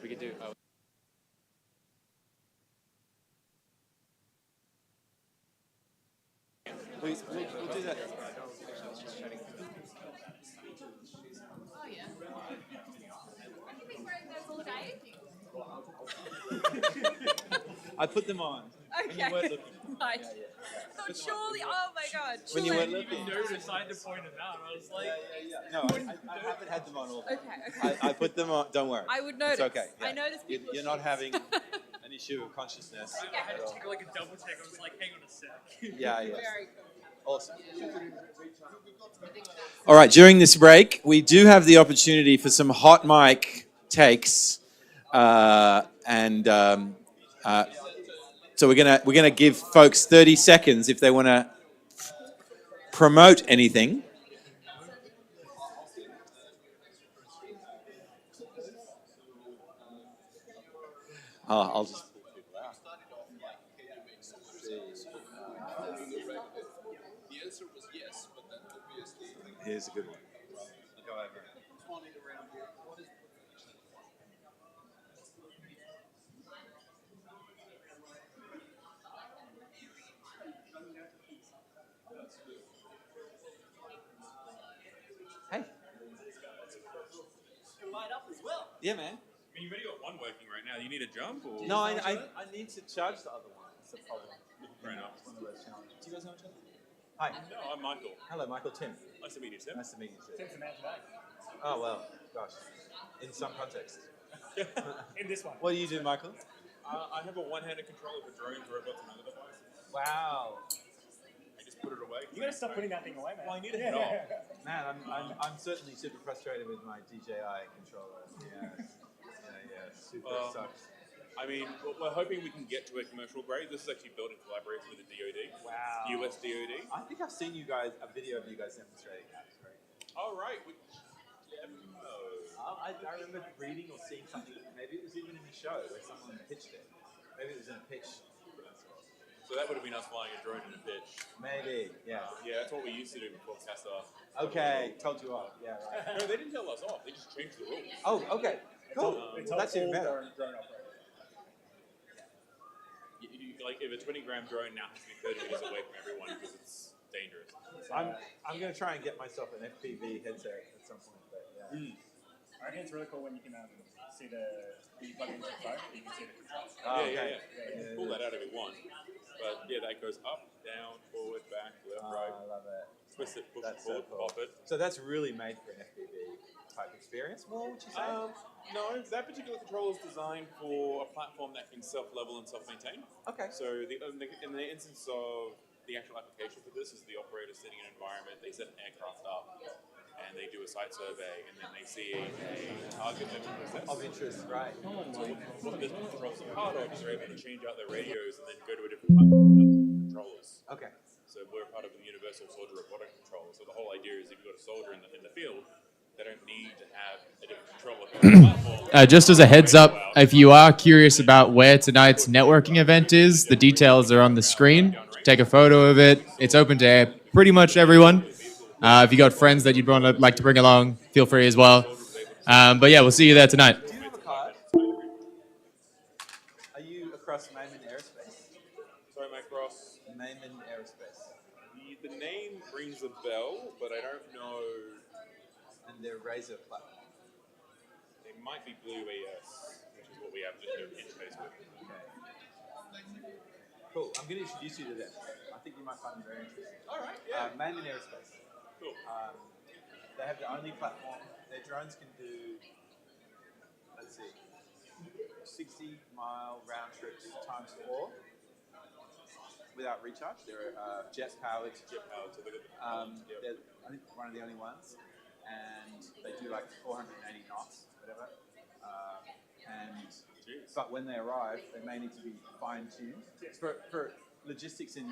We can do. We'll do that. I put them on. Okay. When you weren't looking. Right. Yeah, yeah. Thought surely, oh my God. When you weren't looking. I decided to point it out. I was like, No, I haven't had them on all. Okay. I put them on. Don't worry. I would notice. It's okay. I noticed people. You're not having an issue. issue of consciousness. I had at to all. take like a double check. I was like, hang on a sec. Yeah, yeah. Awesome. All right, during this break, we do have the opportunity for some hot mic takes, so we're gonna give folks 30 seconds if they want to promote anything. I'll just. The answer was yes, but then obviously. Here's a good one. Go over. Responding around here. What is Hey. light up as well. Yeah, man. I mean, you've already got one working right now. You need a jump, or No, I need to charge the other one. That's the problem. Fair enough. It's one of those challenges. Do you guys know each other? Hi. No, I'm Michael. Hello, Michael. Tim. Nice to meet you, Tim. Nice to meet you, Tim. Tim's the man today. Oh, well, gosh. In some context. In this one. What do you do, Michael? I have a one-handed controller for drones, robots, and other devices. Wow. I just put it away. You gotta stop putting that thing away, man. Well, I need to head off. Man, I'm certainly super frustrated with my DJI controller. Yeah, super sucks. I mean, we're hoping we can get to a commercial grade. This is actually built in collaboration with the DoD. Wow. US DoD. I think I've seen a video of you guys demonstrating that. It's great. All right. I remember reading or seeing something, maybe it was even in the show where someone pitched it. Maybe it was in a pitch. So that would have been us flying a drone in a pitch. Maybe, yeah. Yeah, that's what we used to do before cast off. Okay, told you off. Yeah, right. No, they didn't tell us off. They just changed the rules. Oh, okay. Cool. That's even better. Like if a 20-gram drone now has to be 30 meters away from everyone because it's dangerous. I'm going to try and get myself an FPV headset at some point. But yeah. I reckon it's really cool when you can see when you plug it into the phone, you can see the controls. Yeah. You can pull that out if you want. But yeah, that goes up, down, forward, back, left, right. I love it. Twist it, push That's it forward, so cool. pop it. So that's really made for an FPV type experience, more, would you say? No, that particular controller is designed for a platform that can self-level and self-maintain. Okay. So in the instance of the actual application for this is the operator sitting in an environment, they set an aircraft up and they do a site survey and then they see a target of interest, right. So what this controls are part of is they're able to change out their radios and then go to a different platform with different controllers. Okay. So we're part of the Universal Soldier Robotic Controller. So the whole idea is if you've got a soldier in the field, they don't need to have a different controller. Just as a heads up, if you are curious about where tonight's networking event is, the details are on the screen. Take a photo of it. It's open to pretty much everyone. If you got friends that you'd like to bring along, feel free as well. But yeah, we'll see you there tonight. Do you have a card? Are you across Mayman Aerospace? Sorry, Mike Ross. Mayman Aerospace. The name rings a bell, but I don't know. And their Razor platform. It might be Blue AS, which is what we have to interface with. Okay. Cool. I'm going to introduce you to them. I think you might find them very interesting. All right. Yeah. Mayman Aerospace. Cool. They have the only platform. Their drones can do, let's see, 60-mile round trips times 4 without recharge. They're jet powered. So they're They're I think one of the only ones, and they do like 480 knots, whatever. But when they arrive, they may need to be fine-tuned for logistics in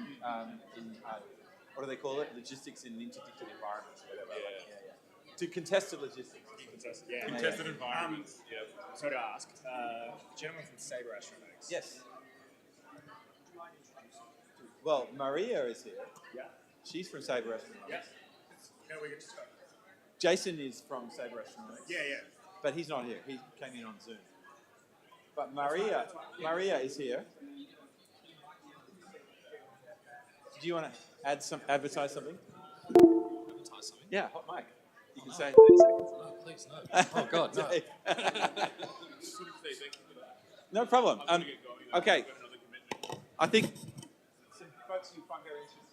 what do they call it? Logistics in interdicted environments, whatever. Yeah. To contested logistics. Contested environments. So to ask, gentleman from Sabre Astronautics. Yes. Well, Maria is here. Yeah. She's from Sabre Astronautics. Yeah. No, we get to start. Jason is from Sabre Astronautics. Yeah. But he's not here. He came in on Zoom. But Maria is here. Do you want to advertise something? Advertise something? Yeah, hot mic. You can say 30 seconds. No, please, no. Oh, God, no. No problem. Okay. I think some folks you find very interesting.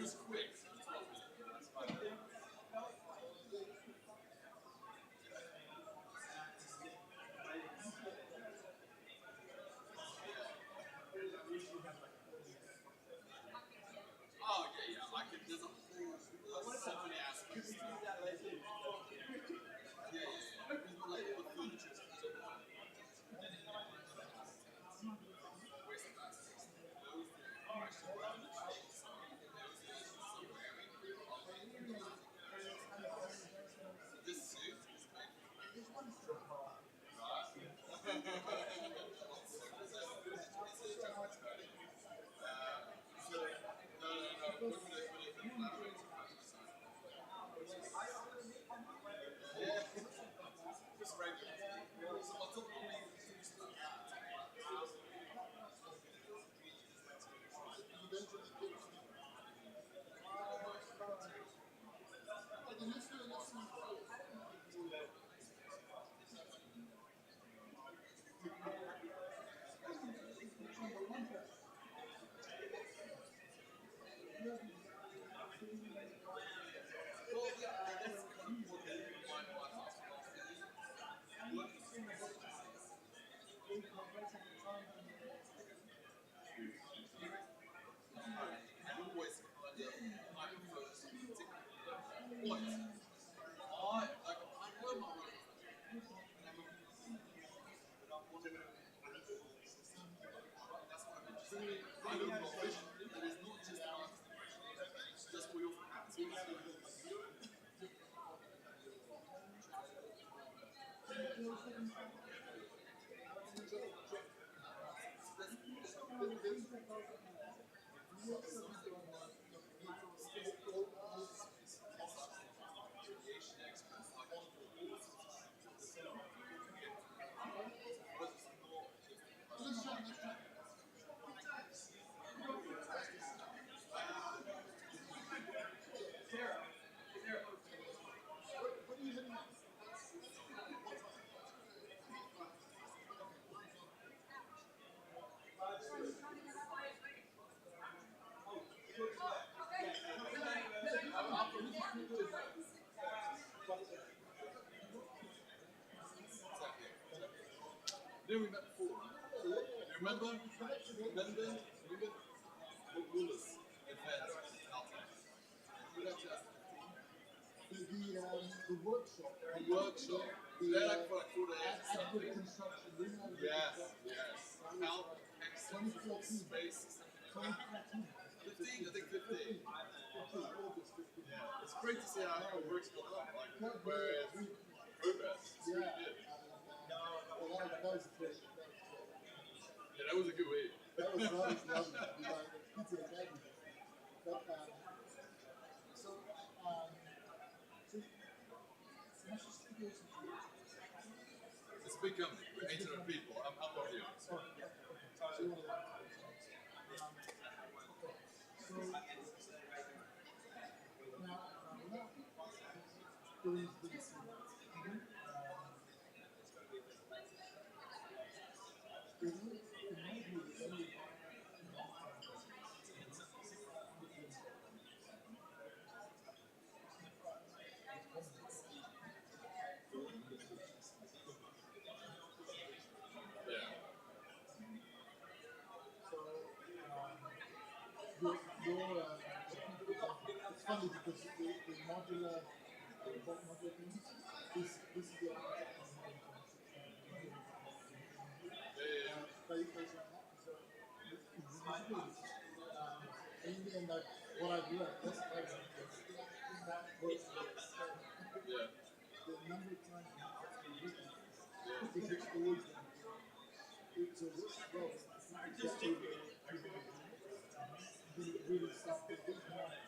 was quick. Oh, okay, yeah, I could, there's a whole, so many aspects. Yeah, like the furniture is this suit is we met before, right? You remember? Remember Regolith event in Caltech? The workshop. The workshop. They're like for like 4 days. At the construction. Yes, yes. Caltech space. 2014. 15, I think 15. Yeah, it's great to see how it works going on. Like, where progress. It's really good. That was great. Yeah, that was a good week. That was lovely. Pizza and candy. But, so it's a big company. We're 800 people. I'm one of you. It's funny because the modular thing, this is the architect very close on that. So in the end, what I've learned, that's that works. The number of times you have to use it, because it's always it's a work well. It's really start to think about it.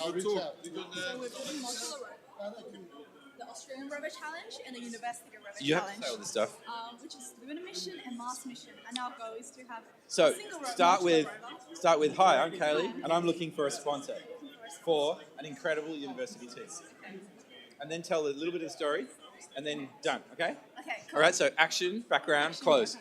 I'll reach out. So we're building modular robots. The Australian Rover Challenge and the University Rover You have Challenge. to say all this stuff. Which is Lunar mission and Mars mission. And our goal is to have So a single start with rover. hi, I'm Kaylee, and I'm looking for a sponsor for an incredible university team. And then tell a little bit of the story, and then done. Okay. Okay. Cool. All right. So action, background, close.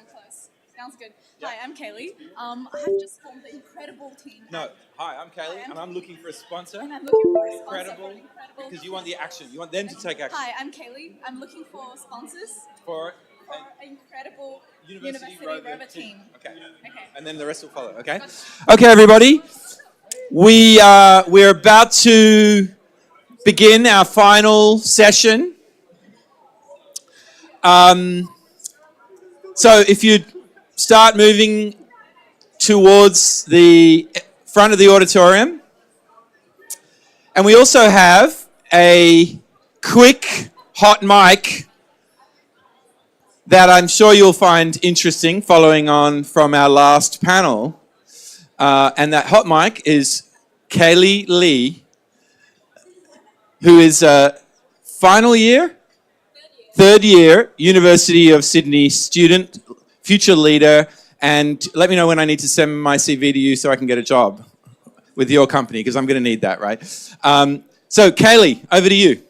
Sounds good. Hi, I'm Kaylee. I have just formed an incredible team. No. Hi, I'm Kaylee, and I'm looking for a sponsor. And I'm looking for a sponsor Incredible. Because you want the action. You want them to take action. Hi, I'm Kaylee. I'm looking for sponsors For an incredible University Rover team. Okay. Okay. And then the rest will follow. Okay. Okay, everybody. We're about to begin our final session. So if you start moving towards the front of the auditorium. And we also have a quick hot mic that I'm sure you'll find interesting following on from our last panel. And that hot mic is Kaylee Lee, who is final year? Third year, University of Sydney student, future leader, and let me know when I need to send my CV to you so I can get a job with your company, because I'm going to need that, right? So Kaylee, over to you.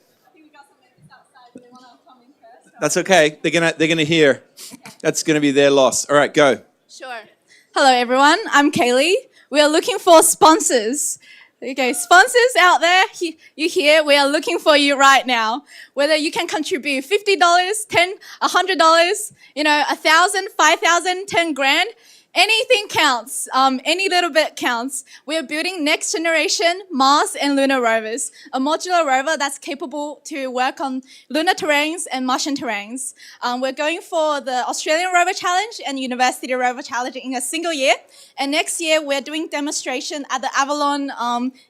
That's okay. They're gonna hear. That's gonna be their loss. All right, go. Sure. Hello, everyone. I'm Kaylee. We are looking for sponsors. Okay, sponsors out there, you here, we are looking for you right now. Whether you can contribute $50, $10, $100, you know, 1,000, 5,000, 10 grand, anything counts. Any little bit counts. We are building next generation Mars and lunar rovers, a modular rover that's capable to work on lunar terrains and Martian terrains. We're going for the Australian Rover Challenge and University Rover Challenge in a single year. And next year, we're doing demonstration at the Avalon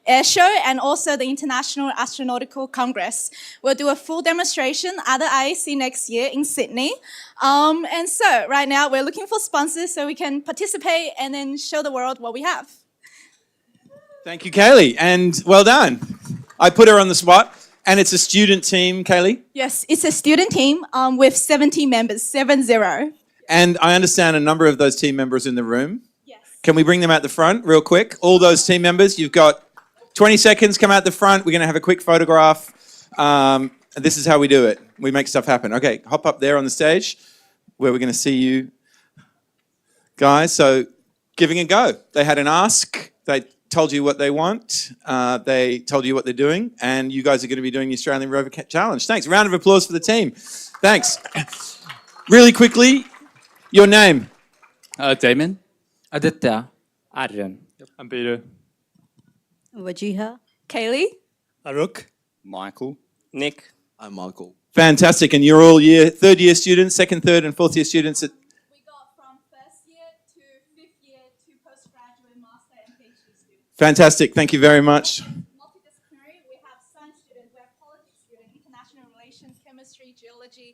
Air Show and also the International Astronautical Congress. We'll do a full demonstration at the IAC next year in Sydney. And so right now, we're looking for sponsors so we can participate and then show the world what we have. Thank you, Kaylee, and well done. I put her on the spot, and it's a student team, Kaylee? Yes, it's a student team with 70 members, 7-0. And I understand a number of those team members in the room. Can we bring them out the front real quick? All those team members, you've got 20 seconds, come out the front. We're going to have a quick photograph. And this is how we do it. We make stuff happen. Okay, hop up there on the stage where we're going to see you guys. So giving a go. They had an ask. They told you what they want. They told you what they're doing. And you guys are going to be doing the Australian Rover Challenge. Thanks. Round of applause for the team. Thanks. Really quickly, your name? Damon. Aditya. Aryan. I'm Peter. Wajiha. Kaylee. Aruk. Michael. Nick. I'm Michael. Fantastic. And you're all third year students, second, third, and fourth year students at... We got from first year to fifth year to postgraduate, master, and PhD students. Fantastic. Thank you very much. Multidisciplinary, we have science students, we have politics students, international relations, chemistry, geology,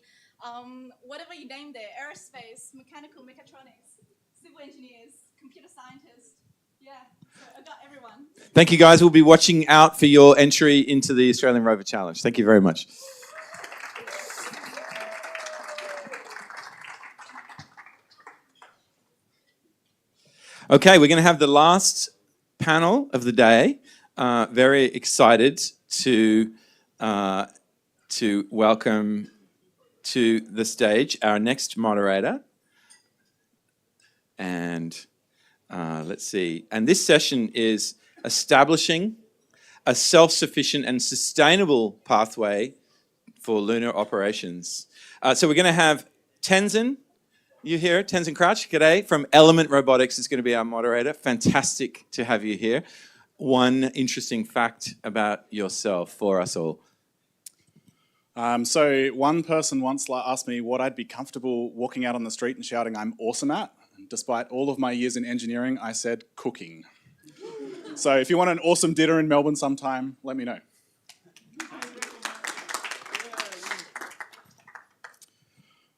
whatever you name there, aerospace, mechanical, mechatronics, civil engineers, computer scientists. Yeah, so I got everyone. Thank you, guys. We'll be watching out for your entry into the Australian Rover Challenge. Thank you very much. Okay, we're going to have the last panel of the day. Very excited to welcome to the stage our next moderator. And let's see. And this session is establishing a self-sufficient and sustainable pathway for lunar operations. So we're going to have Tenzin. You here, Tenzin Crouch, g'day, from Element Robotics is going to be our moderator. Fantastic to have you here. One interesting fact about yourself for us all. So one person once asked me what I'd be comfortable walking out on the street and shouting I'm awesome at. And despite all of my years in engineering, I said cooking. So if you want an awesome dinner in Melbourne sometime, let me know.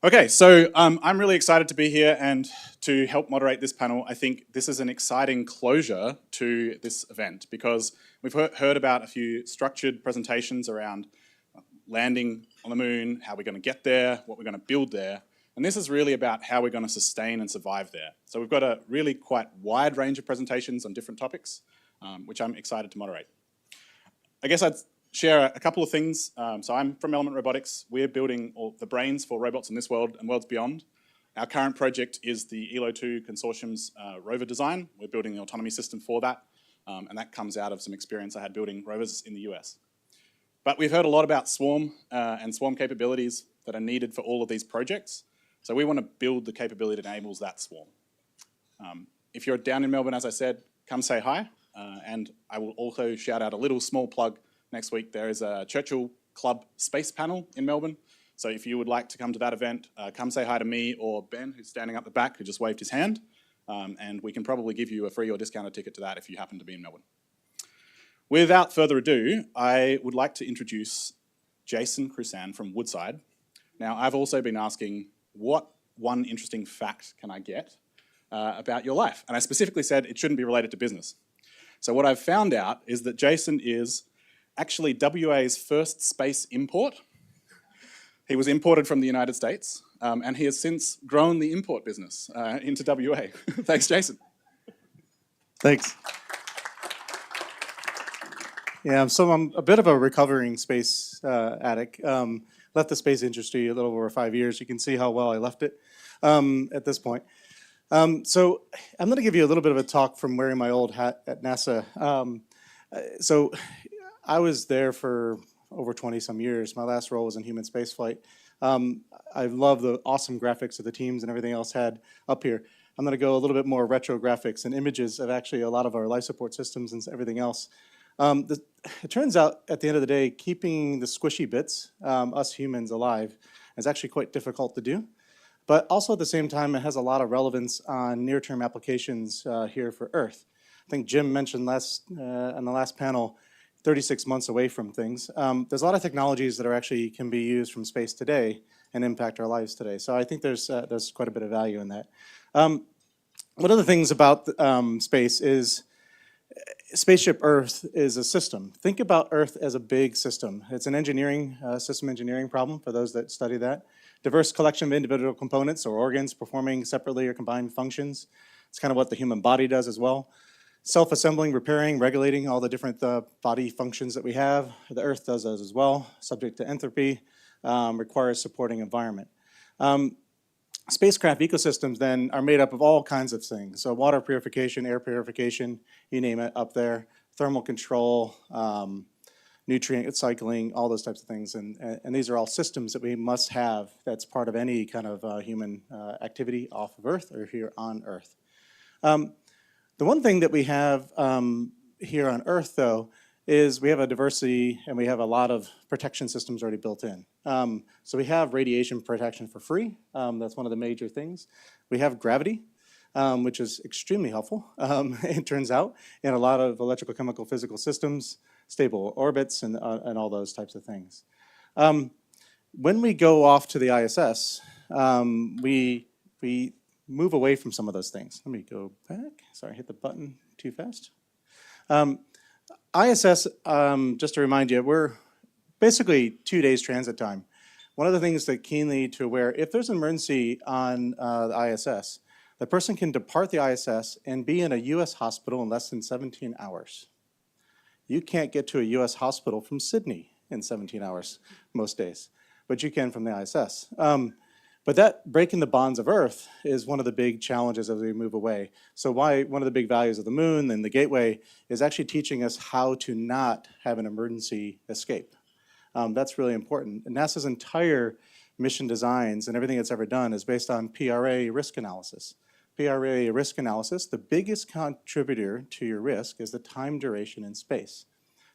Okay, so I'm really excited to be here and to help moderate this panel. I think this is an exciting closure to this event because we've heard about a few structured presentations around landing on the moon, how we're going to get there, what we're going to build there, and this is really about how we're going to sustain and survive there. So we've got a really quite wide range of presentations on different topics, which I'm excited to moderate. I guess I'd share a couple of things. So I'm from Element Robotics. We're building all the brains for robots in this world and worlds beyond. Our current project is the ELO2 Consortium's rover design. We're building the autonomy system for that, and that comes out of some experience I had building rovers in the US. But we've heard a lot about swarm and swarm capabilities that are needed for all of these projects. So we want to build the capability that enables that swarm. If you're down in Melbourne, as I said, come say hi. And I will also shout out a little small plug. Next week, there is a Churchill Club Space Panel in Melbourne. So if you would like to come to that event, come say hi to me or Ben, who's standing up the back, who just waved his hand. And we can probably give you a free or discounted ticket to that if you happen to be in Melbourne. Without further ado, I would like to introduce Jason Crusan from Woodside. Now, I've also been asking what one interesting fact can I get about your life? And I specifically said it shouldn't be related to business. So what I've found out is that Jason is actually WA's first space import. He was imported from the United States, and he has since grown the import business into WA. Thanks, Jason. Thanks. Yeah, so I'm a bit of a recovering space addict. Left the space industry a little over 5 years. You can see how well I left it at this point. So I'm going to give you a little bit of a talk from wearing my old hat at NASA. So I was there for over 20 some years. My last role was in human spaceflight. I love the awesome graphics that the teams and everything else had up here. I'm going to go a little bit more retro graphics and images of actually a lot of our life support systems and everything else. It turns out at the end of the day, keeping the squishy bits, us humans alive, is actually quite difficult to do. But also at the same time, it has a lot of relevance on near-term applications here for Earth. I think Jim mentioned on the last panel, 36 months away from things. There's a lot of technologies that are actually can be used from space today and impact our lives today. So I think there's quite a bit of value in that. One of the things about space is Spaceship Earth is a system. Think about Earth as a big system. It's an engineering, system engineering problem for those that study that. Diverse collection of individual components or organs performing separately or combined functions. It's kind of what the human body does as well. Self-assembling, repairing, regulating all the different body functions that we have. The Earth does those as well, subject to entropy, requires supporting environment. Spacecraft ecosystems then are made up of all kinds of things. So water purification, air purification, you name it up there, thermal control, nutrient cycling, all those types of things. And these are all systems that we must have that's part of any kind of human activity off of Earth or here on Earth. The one thing that we have here on Earth, though, is we have a diversity and we have a lot of protection systems already built in. So we have radiation protection for free. That's one of the major things. We have gravity, which is extremely helpful, it turns out, in a lot of electrical, chemical, physical systems, stable orbits, and all those types of things. When we go off to the ISS, we move away from some of those things. Let me go back. Sorry, I hit the button too fast. ISS, just to remind you, we're basically 2 days transit time. One of the things that keenly to aware, if there's an emergency on the ISS, the person can depart the ISS and be in a US hospital in less than 17 hours. You can't get to a US hospital from Sydney in 17 hours most days, but you can from the ISS. But that breaking the bonds of Earth is one of the big challenges as we move away. So one of the big values of the moon and the gateway is actually teaching us how to not have an emergency escape. That's really important. And NASA's entire mission designs and everything it's ever done is based on PRA risk analysis. PRA risk analysis, the biggest contributor to your risk is the time duration in space.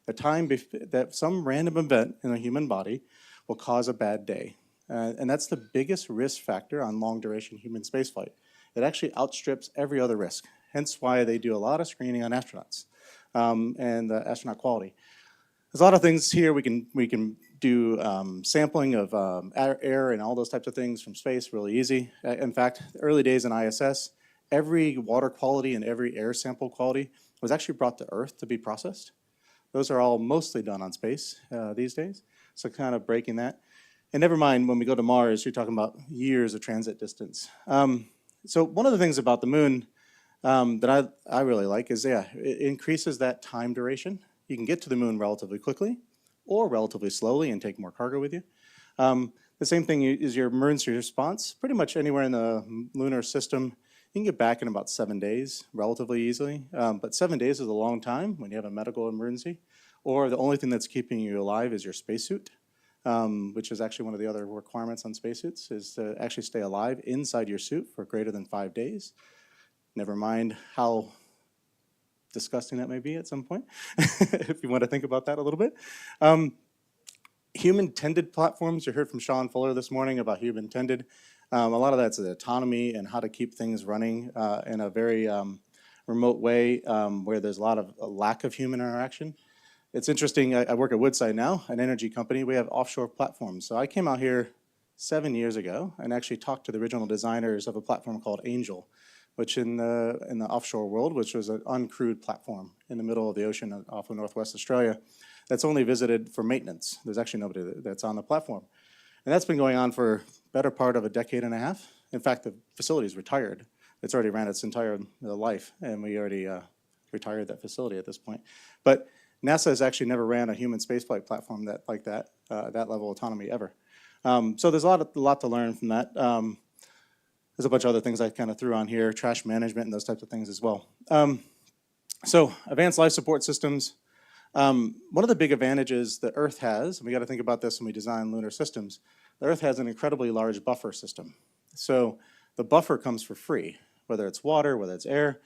The time that some random event in a human body will cause a bad day. And that's the biggest risk factor on long-duration human spaceflight. It actually outstrips every other risk, hence why they do a lot of screening on astronauts and astronaut quality. There's a lot of things here. We can do sampling of air and all those types of things from space really easy. In fact, the early days in ISS, every water quality and every air sample quality was actually brought to Earth to be processed. Those are all mostly done on space these days, so kind of breaking that. And never mind, when we go to Mars, you're talking about years of transit distance. So one of the things about the moon that I really like is, yeah, it increases that time duration. You can get to the moon relatively quickly or relatively slowly and take more cargo with you. The same thing is your emergency response. Pretty much anywhere in the lunar system, you can get back in about 7 days relatively easily. But 7 days is a long time when you have a medical emergency. Or the only thing that's keeping you alive is your spacesuit. Which is actually one of the other requirements on spacesuits, is to actually stay alive inside your suit for greater than 5 days. Never mind how disgusting that may be at some point, if you want to think about that a little bit. Human-tended platforms, you heard from Sean Fuller this morning about human-tended. A lot of that's the autonomy and how to keep things running in a very remote way where there's a lot of lack of human interaction. It's interesting, I work at Woodside now, an energy company. We have offshore platforms. So I came out here 7 years ago and actually talked to the original designers of a platform called Angel, which in the offshore world, which was an uncrewed platform in the middle of the ocean off of Northwest Australia that's only visited for maintenance. There's actually nobody that's on the platform. And that's been going on for better part of a decade and a half. In fact, the facility's retired. It's already ran its entire life, and we already retired that facility at this point. But NASA has actually never ran a human spaceflight platform that level of autonomy ever. So there's a lot to learn from that. There's a bunch of other things I kind of threw on here, trash management and those types of things as well. So advanced life support systems. One of the big advantages that Earth has, and we got to think about this when we design lunar systems, the Earth has an incredibly large buffer system. So the buffer comes for free, whether it's water, whether it's air,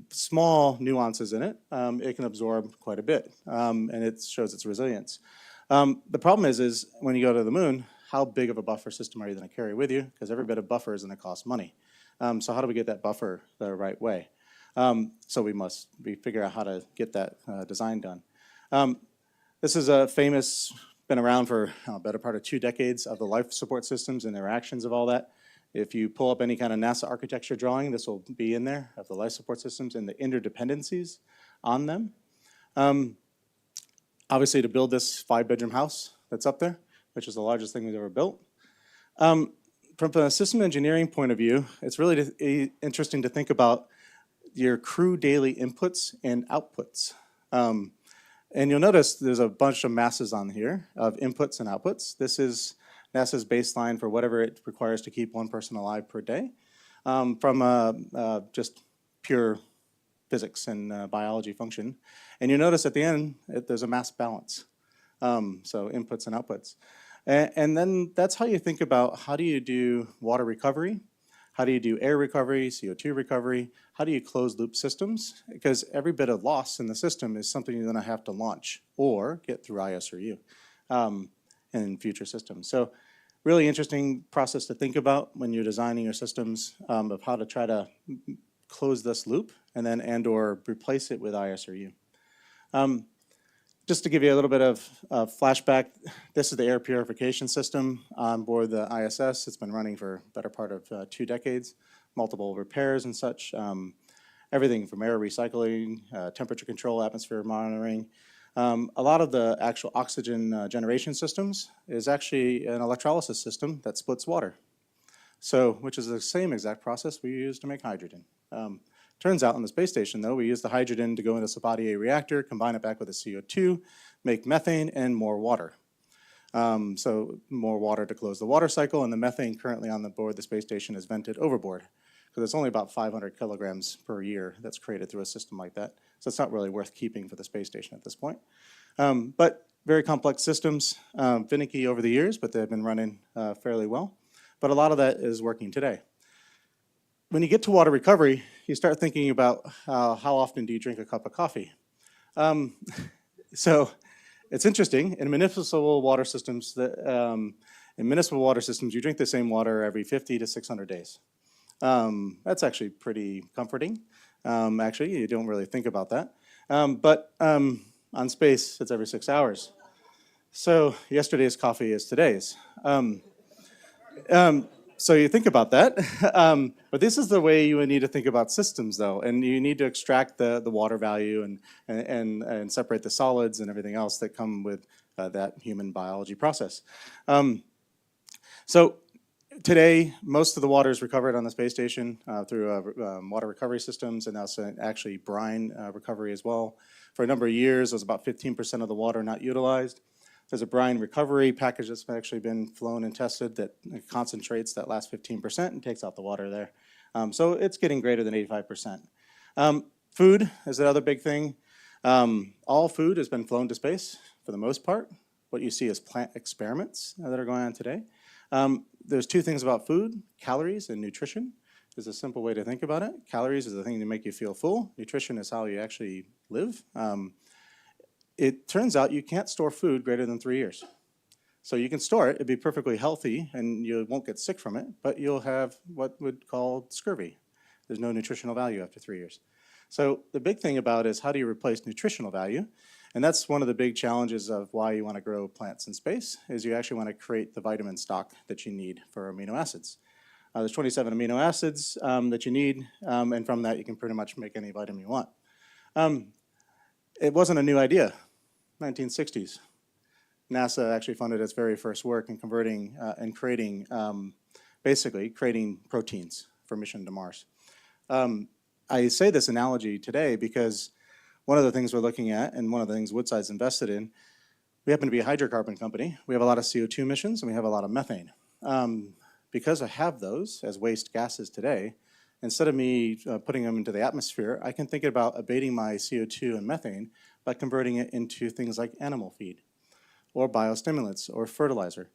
small nuances in it, it can absorb quite a bit, and it shows its resilience. The problem is when you go to the moon, how big of a buffer system are you going to carry with you? Because every bit of buffer is going to cost money. So how do we get that buffer the right way? So we figure out how to get that design done. This is a famous, been around for a better part of 2 decades of the life support systems and interactions of all that. If you pull up any kind of NASA architecture drawing, this will be in there of the life support systems and the interdependencies on them. Obviously, to build this 5-bedroom house that's up there, which is the largest thing we've ever built. From a system engineering point of view, it's really interesting to think about your crew daily inputs and outputs. And you'll notice there's a bunch of masses on here of inputs and outputs. This is NASA's baseline for whatever it requires to keep one person alive per day, from just pure physics and biology function. And you notice at the end, there's a mass balance. So inputs and outputs. And then that's how you think about how do you do water recovery, how do you do air recovery, CO2 recovery, how do you close loop systems? Because every bit of loss in the system is something you're gonna have to launch or get through ISRU in future systems. So really interesting process to think about when you're designing your systems of how to try to close this loop and then or replace it with ISRU. Just to give you a little bit of flashback, this is the air purification system on board the ISS. It's been running for a better part of 2 decades, multiple repairs and such. Everything from air recycling, temperature control, atmosphere monitoring. A lot of the actual oxygen generation systems is actually an electrolysis system that splits water. So, which is the same exact process we use to make hydrogen. Turns out on the space station, though, we use the hydrogen to go into a Sabatier reactor, combine it back with the CO2, make methane and more water. So more water to close the water cycle, and the methane currently on the board the space station is vented overboard, because it's only about 500 kilograms per year that's created through a system like that. So it's not really worth keeping for the space station at this point. But very complex systems, finicky over the years, but they've been running fairly well. But a lot of that is working today. When you get to water recovery, you start thinking about how often do you drink a cup of coffee. So it's interesting, in municipal water systems, you drink the same water every 50 to 600 days. That's actually pretty comforting. Actually, you don't really think about that. But on space, it's every 6 hours. So yesterday's coffee is today's. So you think about that. But this is the way you would need to think about systems, though. And you need to extract the water value and separate the solids and everything else that come with that human biology process. So today, most of the water is recovered on the space station through water recovery systems, and also actually brine recovery as well. For a number of years, it was about 15% of the water not utilized. There's a brine recovery package that's actually been flown and tested that concentrates that last 15% and takes out the water there. So it's getting greater than 85%. Food is another big thing. All food has been flown to space for the most part. What you see is plant experiments that are going on today. There's 2 things about food, calories and nutrition. There's a simple way to think about it. Calories is the thing to make you feel full. Nutrition is how you actually live. It turns out you can't store food greater than 3 years. So you can store it, it'd be perfectly healthy, and you won't get sick from it, but you'll have what would call scurvy. There's no nutritional value after 3 years. So the big thing about is how do you replace nutritional value? And that's one of the big challenges of why you want to grow plants in space, is you actually want to create the vitamin stock that you need for amino acids. There's 27 amino acids that you need, and from that you can pretty much make any vitamin you want. It wasn't a new idea, 1960s. NASA actually funded its very first work in converting and creating, basically creating proteins for mission to Mars. I say this analogy today because one of the things we're looking at, and one of the things Woodside's invested in, we happen to be a hydrocarbon company. We have a lot of CO2 emissions and we have a lot of methane. Because I have those as waste gases today, instead of me putting them into the atmosphere, I can think about abating my CO2 and methane by converting it into things like animal feed, or biostimulants, or fertilizer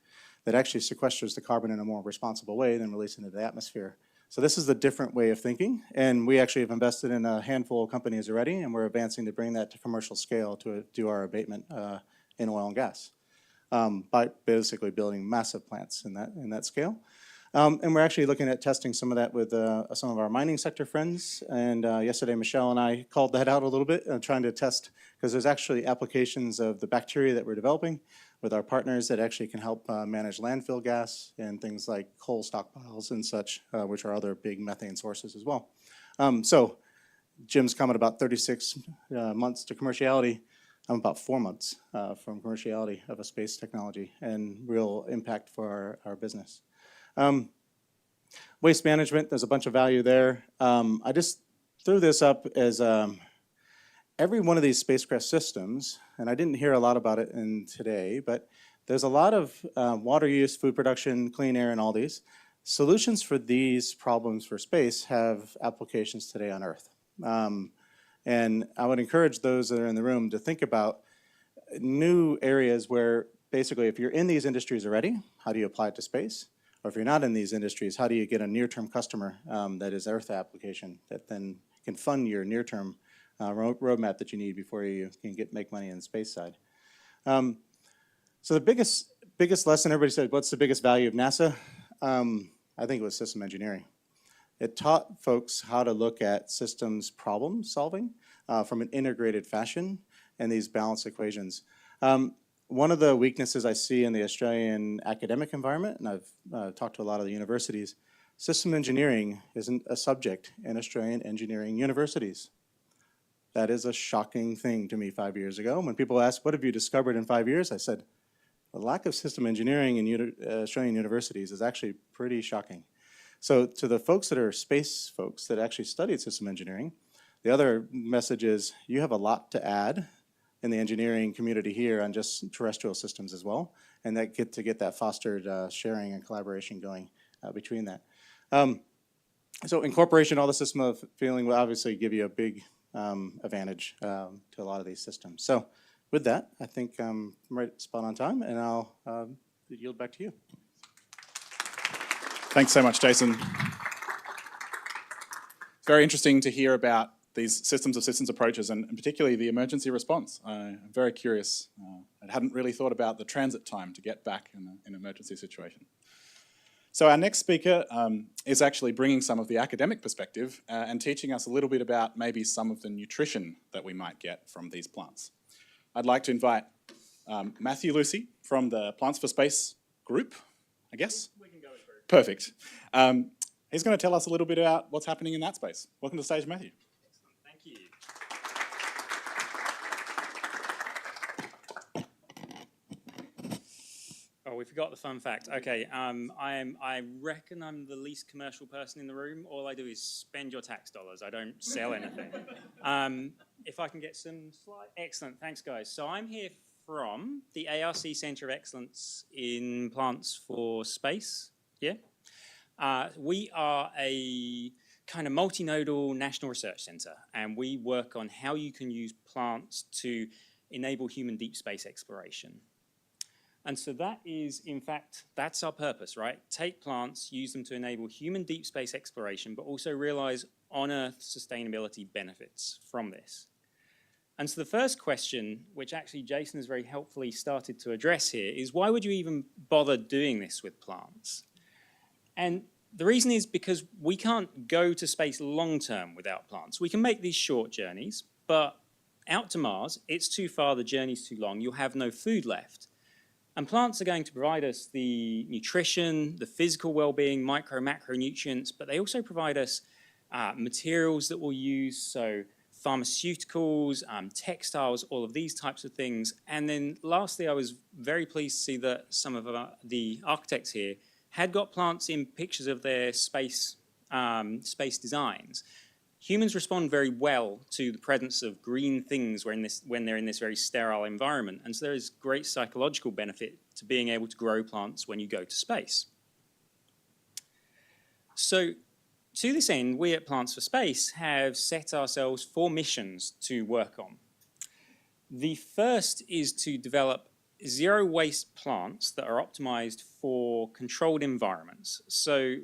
that actually sequesters the carbon in a more responsible way than releasing it into the atmosphere. So this is a different way of thinking, and we actually have invested in a handful of companies already, and we're advancing to bring that to commercial scale to do our abatement in oil and gas by basically building massive plants in that scale. And we're actually looking at testing some of that with some of our mining sector friends. And yesterday, Michelle and I called that out a little bit, trying to test, because there's actually applications of the bacteria that we're developing with our partners that actually can help manage landfill gas and things like coal stockpiles and such, which are other big methane sources as well. So Jim's comment about 36 months to commerciality. I'm about 4 months from commerciality of a space technology and real impact for our business. Waste management, there's a bunch of value there. I just threw this up as every one of these spacecraft systems, and I didn't hear a lot about it in today, but there's a lot of water use, food production, clean air, and all these. Solutions for these problems for space have applications today on Earth. And I would encourage those that are in the room to think about new areas where basically if you're in these industries already, how do you apply it to space? Or if you're not in these industries, how do you get a near-term customer that is Earth application that then can fund your near-term roadmap that you need before you can make money in the space side? So the biggest lesson, everybody said, what's the biggest value of NASA? I think it was system engineering. It taught folks how to look at systems problem solving from an integrated fashion and these balanced equations. One of the weaknesses I see in the Australian academic environment, and I've talked to a lot of the universities, system engineering isn't a subject in Australian engineering universities. That is a shocking thing to me 5 years ago. When people ask, what have you discovered in 5 years? I said, the lack of system engineering in Australian universities is actually pretty shocking. So to the folks that are space folks that actually studied system engineering, the other message is you have a lot to add in the engineering community here on just terrestrial systems as well, and that get that fostered sharing and collaboration going between that. So incorporation, all the system of feeling will obviously give you a big advantage to a lot of these systems. So with that, I think I'm right spot on time, and I'll yield back to you. Thanks so much, Jason. It's very interesting to hear about these systems of systems approaches and particularly the emergency response. I'm very curious. I hadn't really thought about the transit time to get back in an emergency situation. So our next speaker is actually bringing some of the academic perspective and teaching us a little bit about maybe some of the nutrition that we might get from these plants. I'd like to invite Matthew Lucy from the Plants for Space group, I guess. We can go with group. Perfect. He's going to tell us a little bit about what's happening in that space. Welcome to the stage, Matthew. Thank you. Oh, we forgot the fun fact. Okay, I reckon I'm the least commercial person in the room. All I do is spend your tax dollars. I don't sell anything. If I can get some slides. Excellent, thanks guys. So I'm here from the ARC Centre of Excellence in Plants for Space. Yeah. We are a kind of multinodal national research centre, and we work on how you can use plants to enable human deep space exploration. And so that is, in fact, that's our purpose, right? Take plants, use them to enable human deep space exploration, but also realize on-Earth sustainability benefits from this. And so the first question, which actually Jason has very helpfully started to address here, is why would you even bother doing this with plants? And the reason is because we can't go to space long-term without plants. We can make these short journeys, but out to Mars, it's too far, the journey's too long, you'll have no food left. And plants are going to provide us the nutrition, the physical well-being, micro, macronutrients, but they also provide us materials that we'll use, so pharmaceuticals, textiles, all of these types of things. And then lastly, I was very pleased to see that some of the architects here had got plants in pictures of their space designs. Humans respond very well to the presence of green things when they're in this very sterile environment. And so there is great psychological benefit to being able to grow plants when you go to space. So to this end, we at Plants for Space have set ourselves 4 missions to work on. The first is to develop zero waste plants that are optimized for controlled environments. So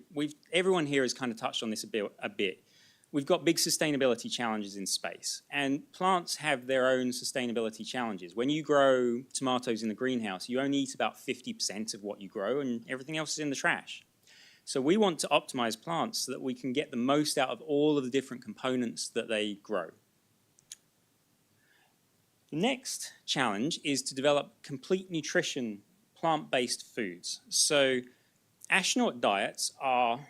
everyone here has kind of touched on this a bit. We've got big sustainability challenges in space, and plants have their own sustainability challenges. When you grow tomatoes in the greenhouse, you only eat about 50% of what you grow, and everything else is in the trash. So we want to optimize plants so that we can get the most out of all of the different components that they grow. The next challenge is to develop complete nutrition plant-based foods. So astronaut diets are,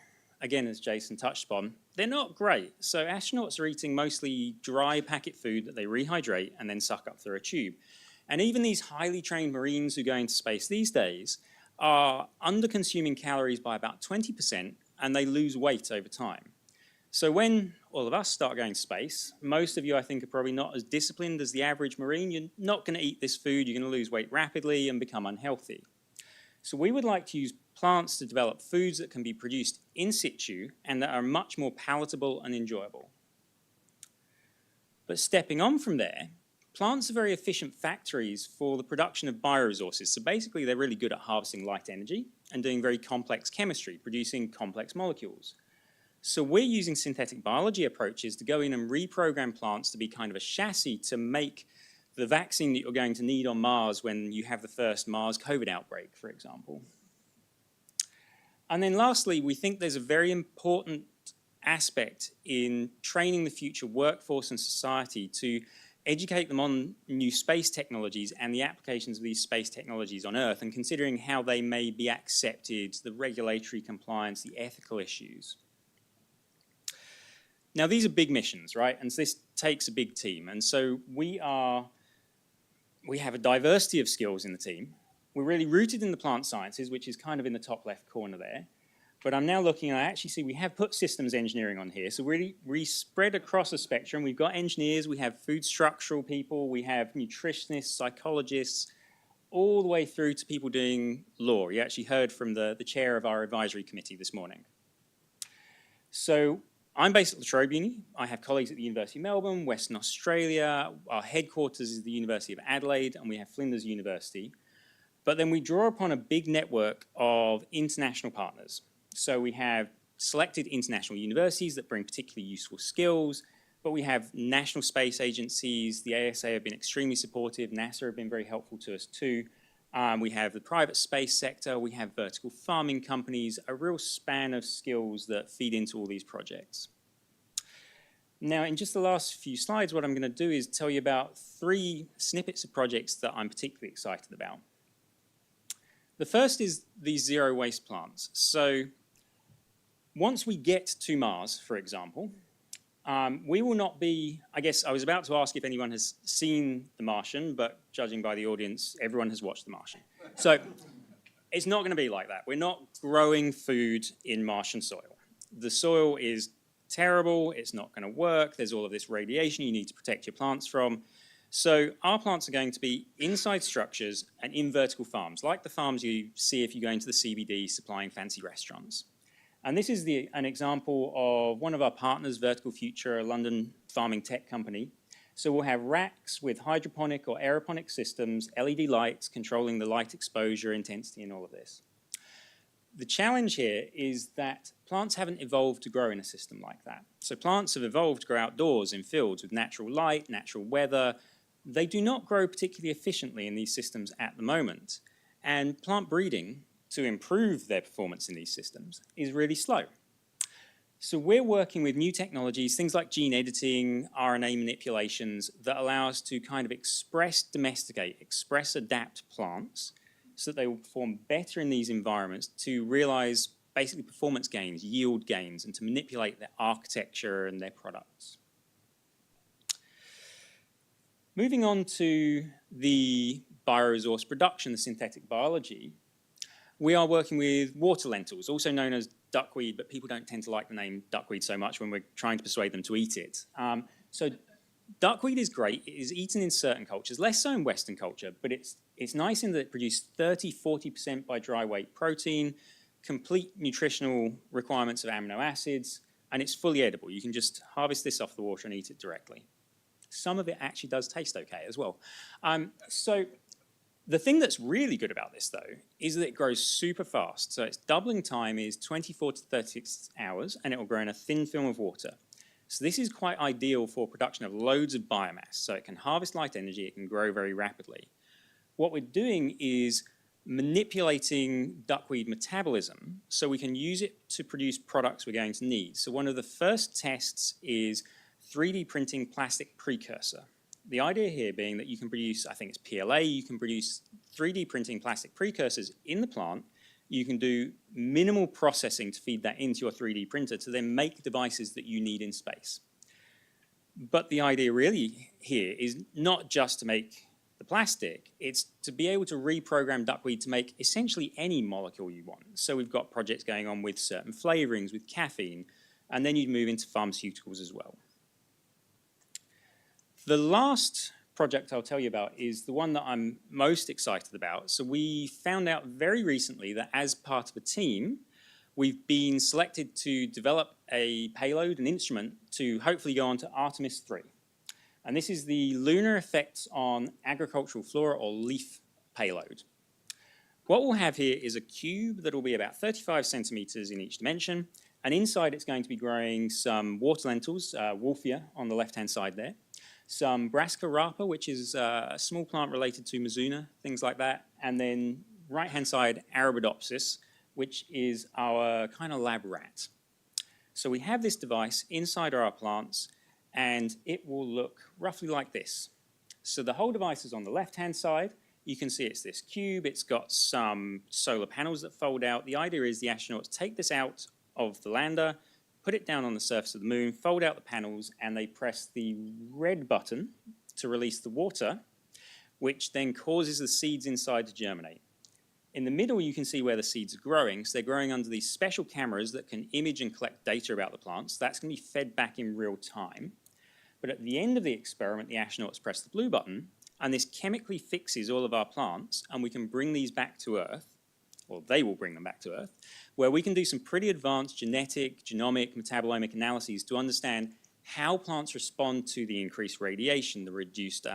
again, as Jason touched upon, they're not great. So astronauts are eating mostly dry packet food that they rehydrate and then suck up through a tube. And even these highly trained Marines who go into space these days are under-consuming calories by about 20%, and they lose weight over time. So when all of us start going to space, most of you, I think, are probably not as disciplined as the average Marine. You're not going to eat this food. You're going to lose weight rapidly and become unhealthy. So we would like to use plants to develop foods that can be produced in situ and that are much more palatable and enjoyable. But stepping on from there, plants are very efficient factories for the production of bioresources. So basically, they're really good at harvesting light energy and doing very complex chemistry, producing complex molecules. So we're using synthetic biology approaches to go in and reprogram plants to be kind of a chassis to make the vaccine that you're going to need on Mars when you have the first Mars COVID outbreak, for example. And then lastly, we think there's a very important aspect in training the future workforce and society to educate them on new space technologies and the applications of these space technologies on Earth, and considering how they may be accepted, the regulatory compliance, the ethical issues. Now, these are big missions, right? And so this takes a big team. And so we have a diversity of skills in the team. We're really rooted in the plant sciences, which is kind of in the top left corner there. But I'm now looking, and I actually see we have put systems engineering on here. So we spread across the spectrum. We've got engineers, we have food structural people, we have nutritionists, psychologists, all the way through to people doing law. You actually heard from the chair of our advisory committee this morning. So I'm based at La Trobe Uni. I have colleagues at the University of Melbourne, Western Australia. Our headquarters is the University of Adelaide, and we have Flinders University. But then we draw upon a big network of international partners. So we have selected international universities that bring particularly useful skills, but we have national space agencies. The ASA have been extremely supportive. NASA have been very helpful to us too. We have the private space sector. We have vertical farming companies, a real span of skills that feed into all these projects. Now, in just the last few slides, what I'm going to do is tell you about 3 snippets of projects that I'm particularly excited about. The first is these zero waste plants. So once we get to Mars, for example, we will not be, I guess I was about to ask if anyone has seen The Martian, but judging by the audience, everyone has watched The Martian. So it's not going to be like that. We're not growing food in Martian soil. The soil is terrible. It's not going to work. There's all of this radiation you need to protect your plants from. So our plants are going to be inside structures and in vertical farms, like the farms you see if you go into the CBD supplying fancy restaurants. And this is an example of one of our partners, Vertical Future, a London farming tech company. So we'll have racks with hydroponic or aeroponic systems, LED lights controlling the light exposure, intensity, and all of this. The challenge here is that plants haven't evolved to grow in a system like that. So plants have evolved to grow outdoors in fields with natural light, natural weather. They do not grow particularly efficiently in these systems at the moment. And plant breeding, to improve their performance in these systems, is really slow. So we're working with new technologies, things like gene editing, RNA manipulations, that allow us to kind of domesticate, adapt plants so that they will perform better in these environments to realize basically performance gains, yield gains, and to manipulate their architecture and their products. Moving on to the bioresource production, the synthetic biology, we are working with water lentils, also known as duckweed, but people don't tend to like the name duckweed so much when we're trying to persuade them to eat it. So duckweed is great. It is eaten in certain cultures, less so in Western culture, but it's nice in that it produces 30–40% by dry weight protein, complete nutritional requirements of amino acids, and it's fully edible. You can just harvest this off the water and eat it directly. Some of it actually does taste okay as well. So the thing that's really good about this, though, is that it grows super fast. So its doubling time is 24 to 36 hours, and it will grow in a thin film of water. So this is quite ideal for production of loads of biomass. So it can harvest light energy, it can grow very rapidly. What we're doing is manipulating duckweed metabolism so we can use it to produce products we're going to need. So one of the first tests is 3D printing plastic precursor. The idea here being that you can produce, I think it's PLA, you can produce 3D printing plastic precursors in the plant. You can do minimal processing to feed that into your 3D printer to then make devices that you need in space. But the idea really here is not just to make the plastic, it's to be able to reprogram duckweed to make essentially any molecule you want. So we've got projects going on with certain flavorings, with caffeine, and then you'd move into pharmaceuticals as well. The last project I'll tell you about is the one that I'm most excited about. So we found out very recently that as part of a team, we've been selected to develop a payload, an instrument, to hopefully go on to Artemis 3. And this is the Lunar Effects on Agricultural Flora, or LEAF payload. What we'll have here is a cube that will be about 35 centimeters in each dimension, and inside it's going to be growing some water lentils, Wolfia on the left-hand side there, some Brassica rapa, which is a small plant related to Mizuna, things like that, and then right-hand side Arabidopsis, which is our kind of lab rat. So we have this device inside our plants, and it will look roughly like this. So the whole device is on the left-hand side. You can see it's this cube. It's got some solar panels that fold out. The idea is the astronauts take this out of the lander, put it down on the surface of the moon, fold out the panels, and they press the red button to release the water, which then causes the seeds inside to germinate. In the middle, you can see where the seeds are growing. So they're growing under these special cameras that can image and collect data about the plants. That's going to be fed back in real time. But at the end of the experiment, the astronauts press the blue button, and this chemically fixes all of our plants, and we can bring these back to Earth, or they will bring them back to Earth, where we can do some pretty advanced genetic, genomic, metabolomic analyses to understand how plants respond to the increased radiation, the reduced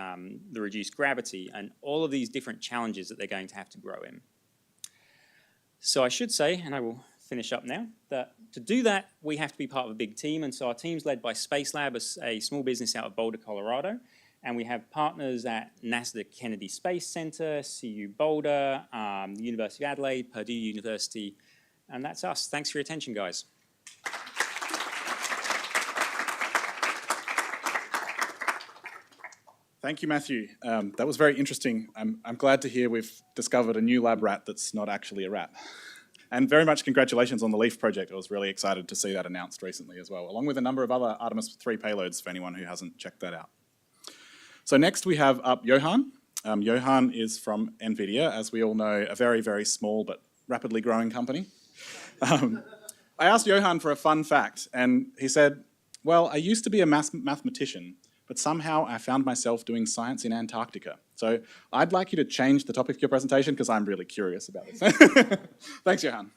gravity, and all of these different challenges that they're going to have to grow in. So I should say, and I will finish up now, that to do that, we have to be part of a big team. And so our team's led by Spacelab, a small business out of Boulder, Colorado. And we have partners at NASA Kennedy Space Center, CU Boulder, the University of Adelaide, Purdue University. And that's us. Thanks for your attention, guys. Thank you, Matthew. That was very interesting. I'm glad to hear we've discovered a new lab rat that's not actually a rat. And very much congratulations on the LEAF project. I was really excited to see that announced recently as well, along with a number of other Artemis 3 payloads for anyone who hasn't checked that out. So next we have up Johan. Johan is from NVIDIA, as we all know, a very, very small but rapidly growing company. I asked Johan for a fun fact, and he said, well, I used to be a mathematician, but somehow I found myself doing science in Antarctica. So I'd like you to change the topic of your presentation because I'm really curious about this. Thanks, Johan.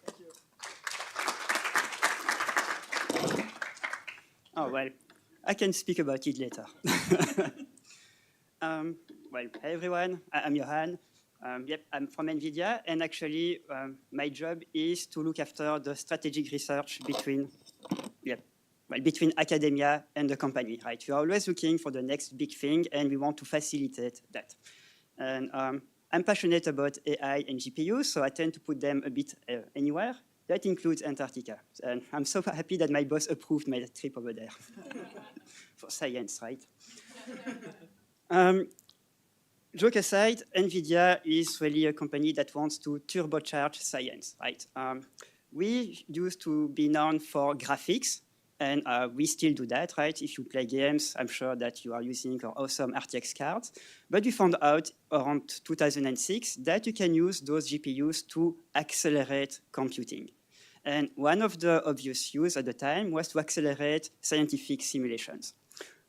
Oh, well, I can speak about it later. Well, hey everyone, I'm Johan. Yep, I'm from NVIDIA, and actually my job is to look after the strategic research between academia and the company, right? We are always looking for the next big thing, and we want to facilitate that. And I'm passionate about AI and GPUs, so I tend to put them a bit anywhere, That includes Antarctica. And I'm so happy that my boss approved my trip over there. For science, right? Joke aside, NVIDIA is really a company that wants to turbocharge science, right? We used to be known for graphics, and we still do that, right? If you play games, I'm sure that you are using our awesome RTX cards. But we found out around 2006 that you can use those GPUs to accelerate computing. And one of the obvious use at the time was to accelerate scientific simulations.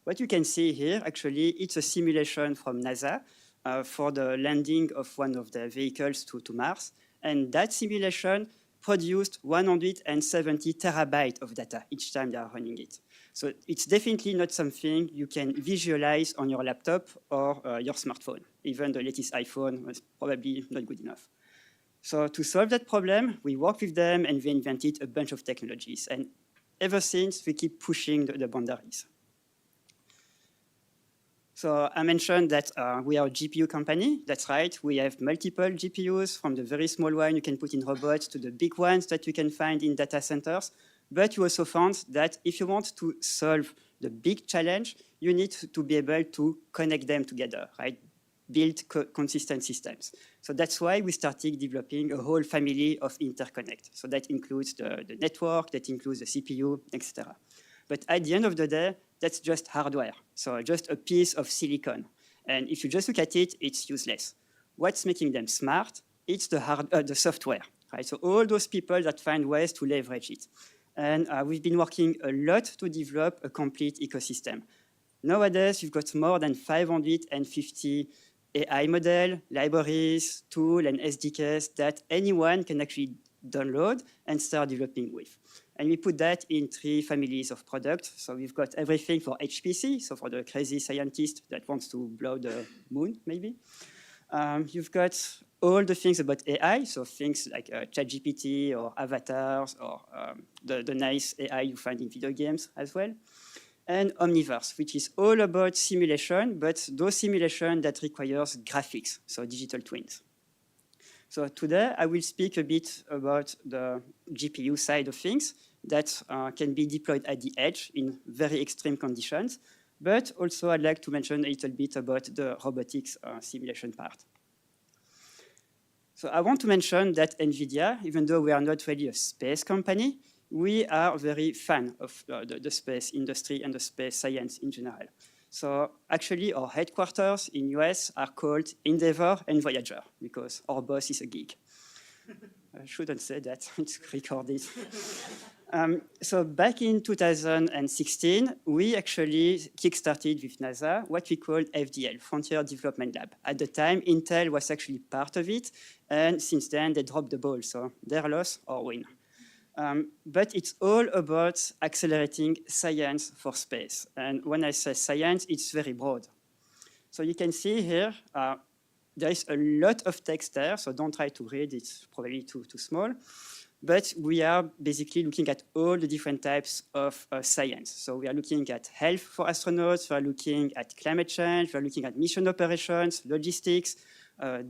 What you can see here, actually, it's a simulation from NASA for the landing of one of the vehicles to Mars. And that simulation produced 170 terabytes of data each time they are running it. So it's definitely not something you can visualize on your laptop or your smartphone. Even the latest iPhone was probably not good enough. So to solve that problem, we worked with them and we invented a bunch of technologies. And ever since, we keep pushing the boundaries. So I mentioned that we are a GPU company. That's right. We have multiple GPUs, from the very small one you can put in robots to the big ones that you can find in data centers. But you also found that if you want to solve the big challenge, you need to be able to connect them together, right? Build consistent systems. So that's why we started developing a whole family of interconnect. So that includes the network, that includes the CPU, etc. But at the end of the day, that's just hardware. So just a piece of silicon. And if you just look at it, it's useless. What's making them smart? It's the software, right? So all those people that find ways to leverage it. And we've been working a lot to develop a complete ecosystem. Nowadays, you've got more than 550 AI model, libraries, tools, and SDKs that anyone can actually download and start developing with. And we put that in 3 families of products. So we've got everything for HPC, so for the crazy scientist that wants to blow the moon, maybe. You've got all the things about AI, so things like ChatGPT or avatars or the nice AI you find in video games as well. And Omniverse, which is all about simulation, but those simulations that requires graphics, so digital twins. So today, I will speak a bit about the GPU side of things that can be deployed at the edge in very extreme conditions. But also, I'd like to mention a little bit about the robotics simulation part. So I want to mention that NVIDIA, even though we are not really a space company, we are very fan of the space industry and the space science in general. So actually, our headquarters in US are called Endeavour and Voyager because our boss is a geek. I shouldn't say that, it's recorded. So back in 2016, we actually kickstarted with NASA what we called FDL, Frontier Development Lab. At the time, Intel was actually part of it, and since then they dropped the ball, so their loss or win. But it's all about accelerating science for space. And when I say science, it's very broad. So you can see here, there is a lot of text there, so don't try to read, it's probably too small. But we are basically looking at all the different types of science. So we are looking at health for astronauts, we are looking at climate change, we are looking at mission operations, logistics,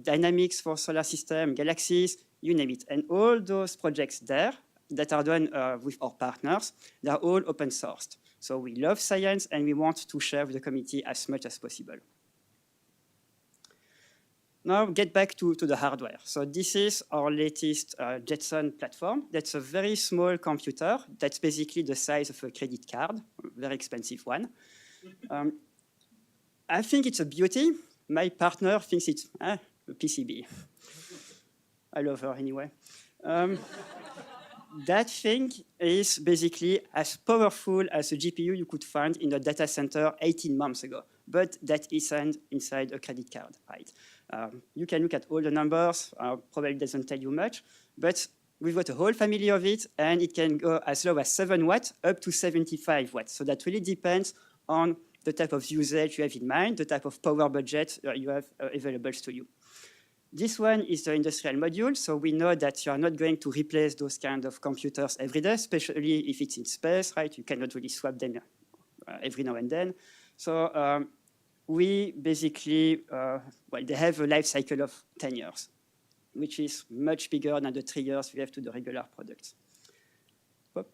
dynamics for solar system, galaxies, you name it. And all those projects there that are done with our partners, they are all open sourced. So we love science and we want to share with the community as much as possible. Now get back to the hardware. So this is our latest Jetson platform. That's a very small computer. That's basically the size of a credit card, a very expensive one. I think it's a beauty. My partner thinks it's a PCB. I love her anyway. That thing is basically as powerful as a GPU you could find in a data center 18 months ago, but that isn't inside a credit card, right? You can look at all the numbers, probably doesn't tell you much, but we've got a whole family of it, and it can go as low as 7 watts up to 75 watts. So that really depends on the type of usage you have in mind, the type of power budget you have available to you. This one is the industrial module, so we know that you are not going to replace those kind of computers every day, especially if it's in space, right? You cannot really swap them every now and then. So we basically, well, they have a life cycle of 10 years, which is much bigger than the 3 years we have to the regular products. pop.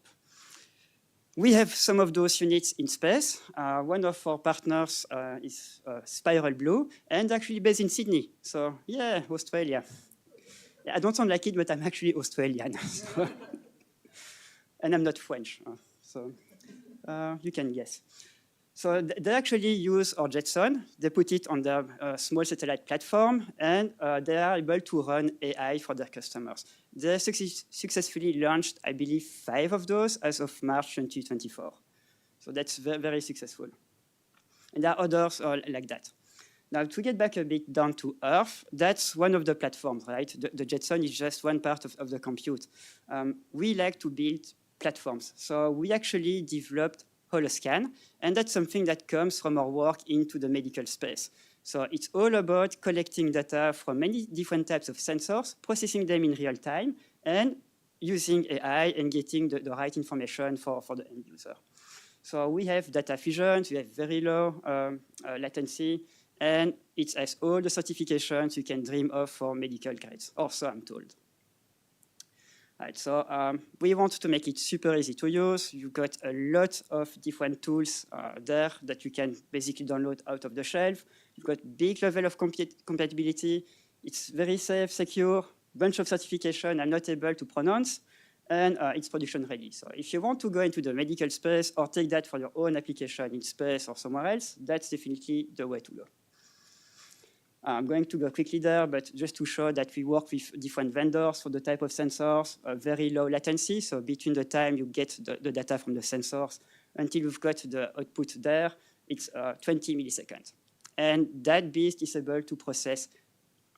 We have some of those units in space. One of our partners is Spiral Blue, and actually based in Sydney. So yeah, Australia. Yeah, I don't sound like it, but I'm actually Australian. And I'm not French, so you can guess. So they actually use our Jetson. They put it on their small satellite platform, and they are able to run AI for their customers. They successfully launched, I believe, 5 of those as of March 2024. So that's very, very successful. And there are others like that. Now, to get back a bit down to Earth, that's one of the platforms, right? The Jetson is just one part of the compute. We like to build platforms. So we actually developed Holoscan, and that's something that comes from our work into the medical space. So it's all about collecting data from many different types of sensors, processing them in real time, and using AI and getting the right information for the end user. So we have data fusion, we have very low latency, and it has all the certifications you can dream of for medical grades, or so I'm told. Right, so we want to make it super easy to use. You've got a lot of different tools there that you can basically download out of the shelf. You've got big level of compatibility. It's very safe, secure, bunch of certification I'm not able to pronounce, and it's production ready. So if you want to go into the medical space or take that for your own application in space or somewhere else, that's definitely the way to go. I'm going to go quickly there, but just to show that we work with different vendors for the type of sensors, very low latency. So between the time you get the data from the sensors until you've got the output there, it's 20 milliseconds. And that beast is able to process,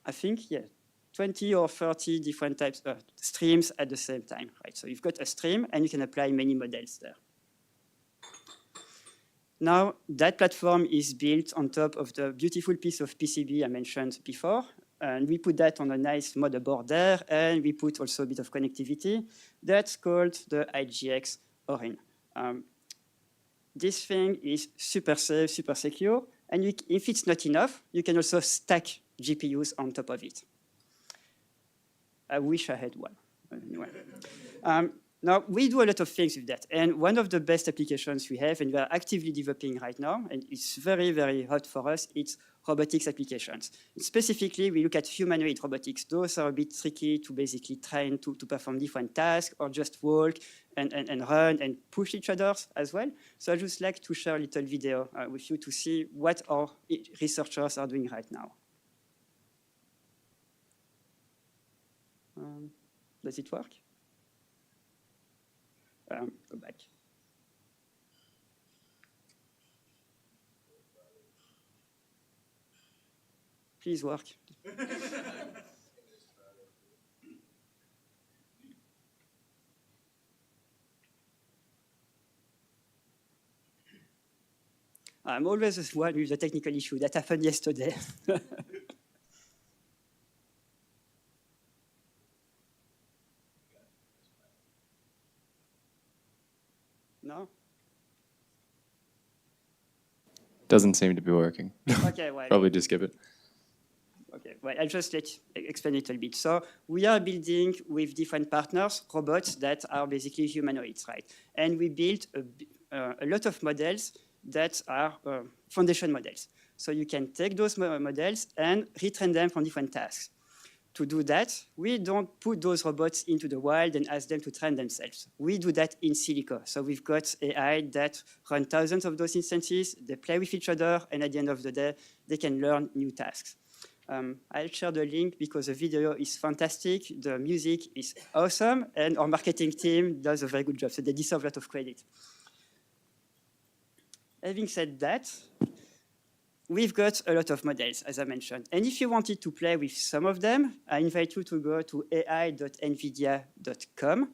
I think, yeah, 20 or 30 different types of streams at the same time, right? So you've got a stream, and you can apply many models there. Now, that platform is built on top of the beautiful piece of PCB I mentioned before. And we put that on a nice motherboard there, and we put also a bit of connectivity. That's called the IGX Orin. This thing is super safe, super secure. And if it's not enough, you can also stack GPUs on top of it. I wish I had one. Anyway. Now, we do a lot of things with that. And one of the best applications we have, and we are actively developing right now, and it's very, very hot for us, it's robotics applications. Specifically, we look at humanoid robotics. Those are a bit tricky to basically train to perform different tasks or just walk and run and push each other as well. So I'd just like to share a little video with you to see what our researchers are doing right now. Does it work? Go back. Please work. I'm always the one with the technical issue. That happened yesterday. No? Doesn't seem to be working. Okay, well, Probably just skip it. Okay, well, I'll just explain it a little bit. So we are building with different partners robots that are basically humanoids, right? And we built a lot of models that are foundation models. So you can take those models and retrain them from different tasks. To do that, we don't put those robots into the wild and ask them to train themselves. We do that in silico. So we've got AI that run thousands of those instances, they play with each other, and at the end of the day, they can learn new tasks. I'll share the link because the video is fantastic, the music is awesome, and our marketing team does a very good job, so they deserve a lot of credit. Having said that, we've got a lot of models, as I mentioned. And if you wanted to play with some of them, I invite you to go to ai.nvidia.com.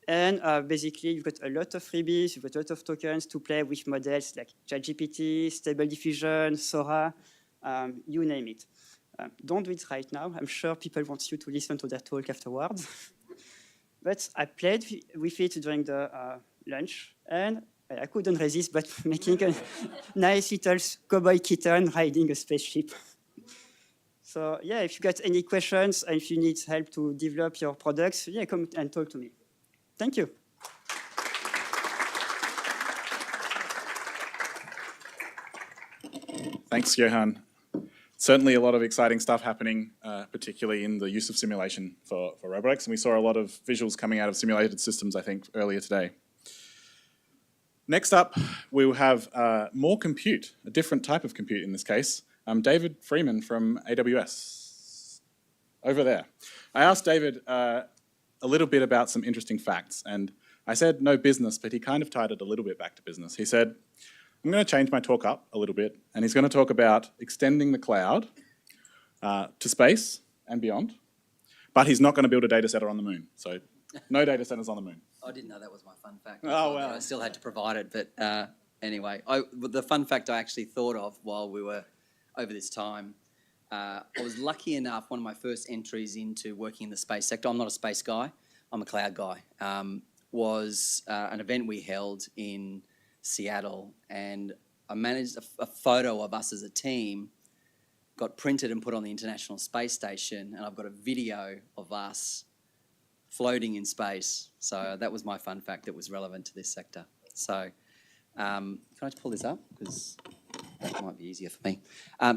And basically, you've got a lot of freebies, you've got a lot of tokens to play with models like ChatGPT, Stable Diffusion, Sora, you name it. Don't do it right now. I'm sure people want you to listen to their talk afterwards. But I played with it during the lunch, and I couldn't resist but making a nice little cowboy kitten riding a spaceship. So yeah, if you got any questions, and if you need help to develop your products, yeah, come and talk to me. Thank you. Thanks, Johan. Certainly a lot of exciting stuff happening, particularly in the use of simulation for robotics. And we saw a lot of visuals coming out of simulated systems, I think, earlier today. Next up, we will have more compute, a different type of compute in this case. David Freeman from AWS, over there. I asked David a little bit about some interesting facts, and I said no business, but he kind of tied it a little bit back to business. He said, I'm going to change my talk up a little bit, and he's going to talk about extending the cloud to space and beyond, but he's not going to build a data center on the moon. So no data centers on the moon. I didn't know that was my fun fact. Oh, well. I still had to provide it, but anyway, the fun fact I actually thought of while we were over this time, I was lucky enough, one of my first entries into working in the space sector, I'm not a space guy, I'm a cloud guy, was an event we held in Seattle, and I managed a photo of us as a team, got printed and put on the International Space Station, and I've got a video of us floating in space. So that was my fun fact that was relevant to this sector. So can I just pull this up? Because that might be easier for me.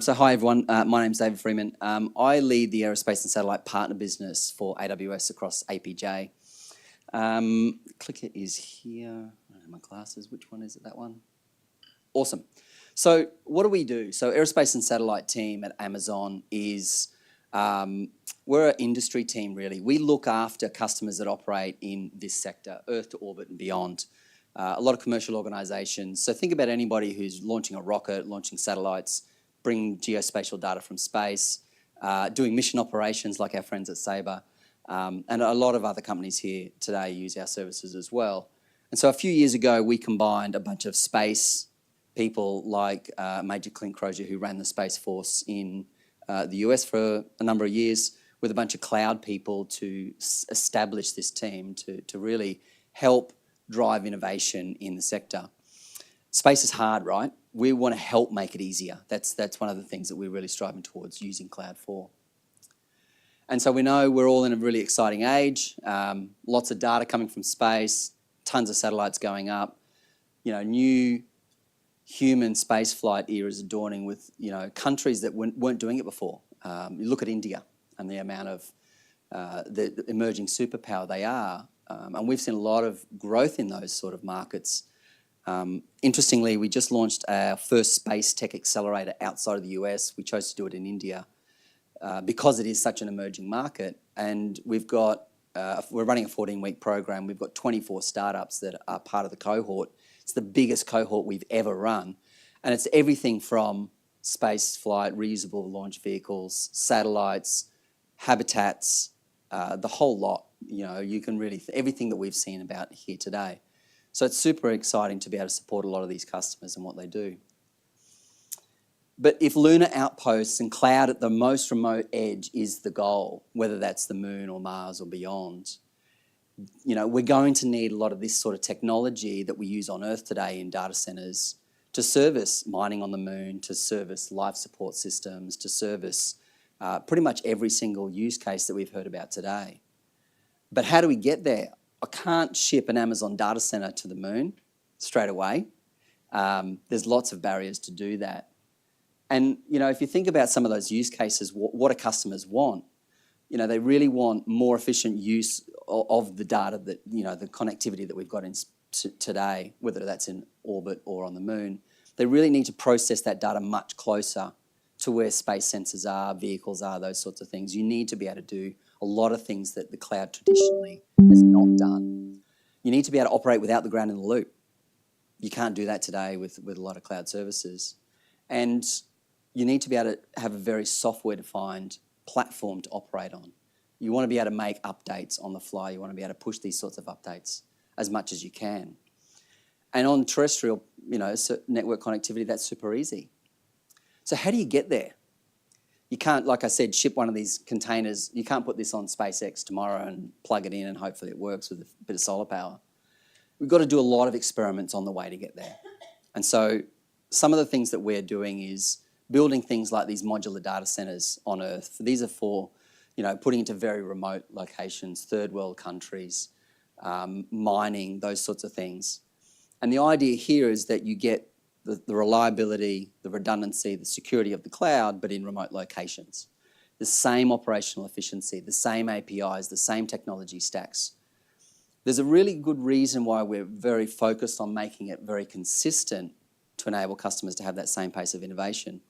So hi everyone, my name's David Freeman. I lead the aerospace and satellite partner business for AWS across APJ. Clicker is here. I don't have my glasses. Which one is it? That one? Awesome. So what do we do? So aerospace and satellite team at Amazon is, we're an industry team really. We look after customers that operate in this sector, Earth to orbit and beyond. A lot of commercial organisations. So think about anybody who's launching a rocket, launching satellites, bringing geospatial data from space, doing mission operations like our friends at Sabre. And a lot of other companies here today use our services as well. And so a few years ago, we combined a bunch of space people like Major Clint Crozier, who ran the Space Force in the US for a number of years, with a bunch of cloud people to establish this team to really help drive innovation in the sector. Space is hard, right? We want to help make it easier. That's one of the things that we're really striving towards using cloud for. And so we know we're all in a really exciting age, lots of data coming from space, tons of satellites going up, new human space flight eras are dawning with, countries that weren't doing it before. You look at India and the amount of the emerging superpower they are, and we've seen a lot of growth in those sort of markets. Interestingly, we just launched our first space tech accelerator outside of the US. We chose to do it in India because it is such an emerging market, and we're running a 14-week program. We've got 24 startups that are part of the cohort. It's the biggest cohort we've ever run, and it's everything from space flight, reusable launch vehicles, satellites, habitats, the whole lot. You can really, everything that we've seen about here today. So it's super exciting to be able to support a lot of these customers and what they do. But if lunar outposts and cloud at the most remote edge is the goal, whether that's the moon or Mars or beyond, we're going to need a lot of this sort of technology that we use on Earth today in data centers to service mining on the moon, to service life support systems, to service pretty much every single use case that we've heard about today. But how do we get there? I can't ship an Amazon data center to the moon straight away. There's lots of barriers to do that. And, if you think about some of those use cases, what do customers want? They really want more efficient use of the data that, the connectivity that we've got in today, whether that's in orbit or on the moon. They really need to process that data much closer to where space sensors are, vehicles are, those sorts of things. You need to be able to do a lot of things that the cloud traditionally has not done. You need to be able to operate without the ground in the loop. You can't do that today with a lot of cloud services. And you need to be able to have a very software-defined platform to operate on. You want to be able to make updates on the fly. You want to be able to push these sorts of updates as much as you can. And on terrestrial, network connectivity, that's super easy. So how do you get there? You can't, like I said, ship one of these containers. You can't put this on SpaceX tomorrow and plug it in and hopefully it works with a bit of solar power. We've got to do a lot of experiments on the way to get there. And so some of the things that we're doing is building things like these modular data centers on Earth. These are for, putting into very remote locations, third world countries, mining, those sorts of things. And the idea here is that you get the reliability, the redundancy, the security of the cloud, but in remote locations. The same operational efficiency, the same APIs, the same technology stacks. There's a really good reason why we're very focused on making it very consistent to enable customers to have that same pace of innovation.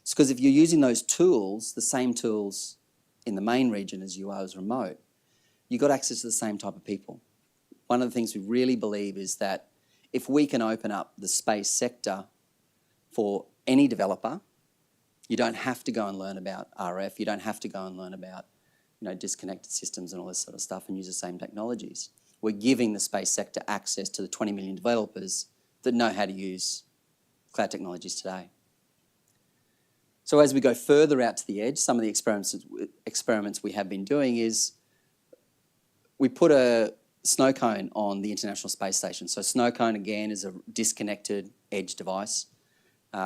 It's because if you're using those tools, the same tools in the main region as you are as remote, you've got access to the same type of people. One of the things we really believe is that if we can open up the space sector for any developer, you don't have to go and learn about RF, you don't have to go and learn about disconnected systems and all this sort of stuff and use the same technologies. We're giving the space sector access to the 20 million developers that know how to use cloud technologies today. So as we go further out to the edge, some of the experiments we have been doing is we put a snow cone on the International Space Station. So snow cone, again, is a disconnected edge device.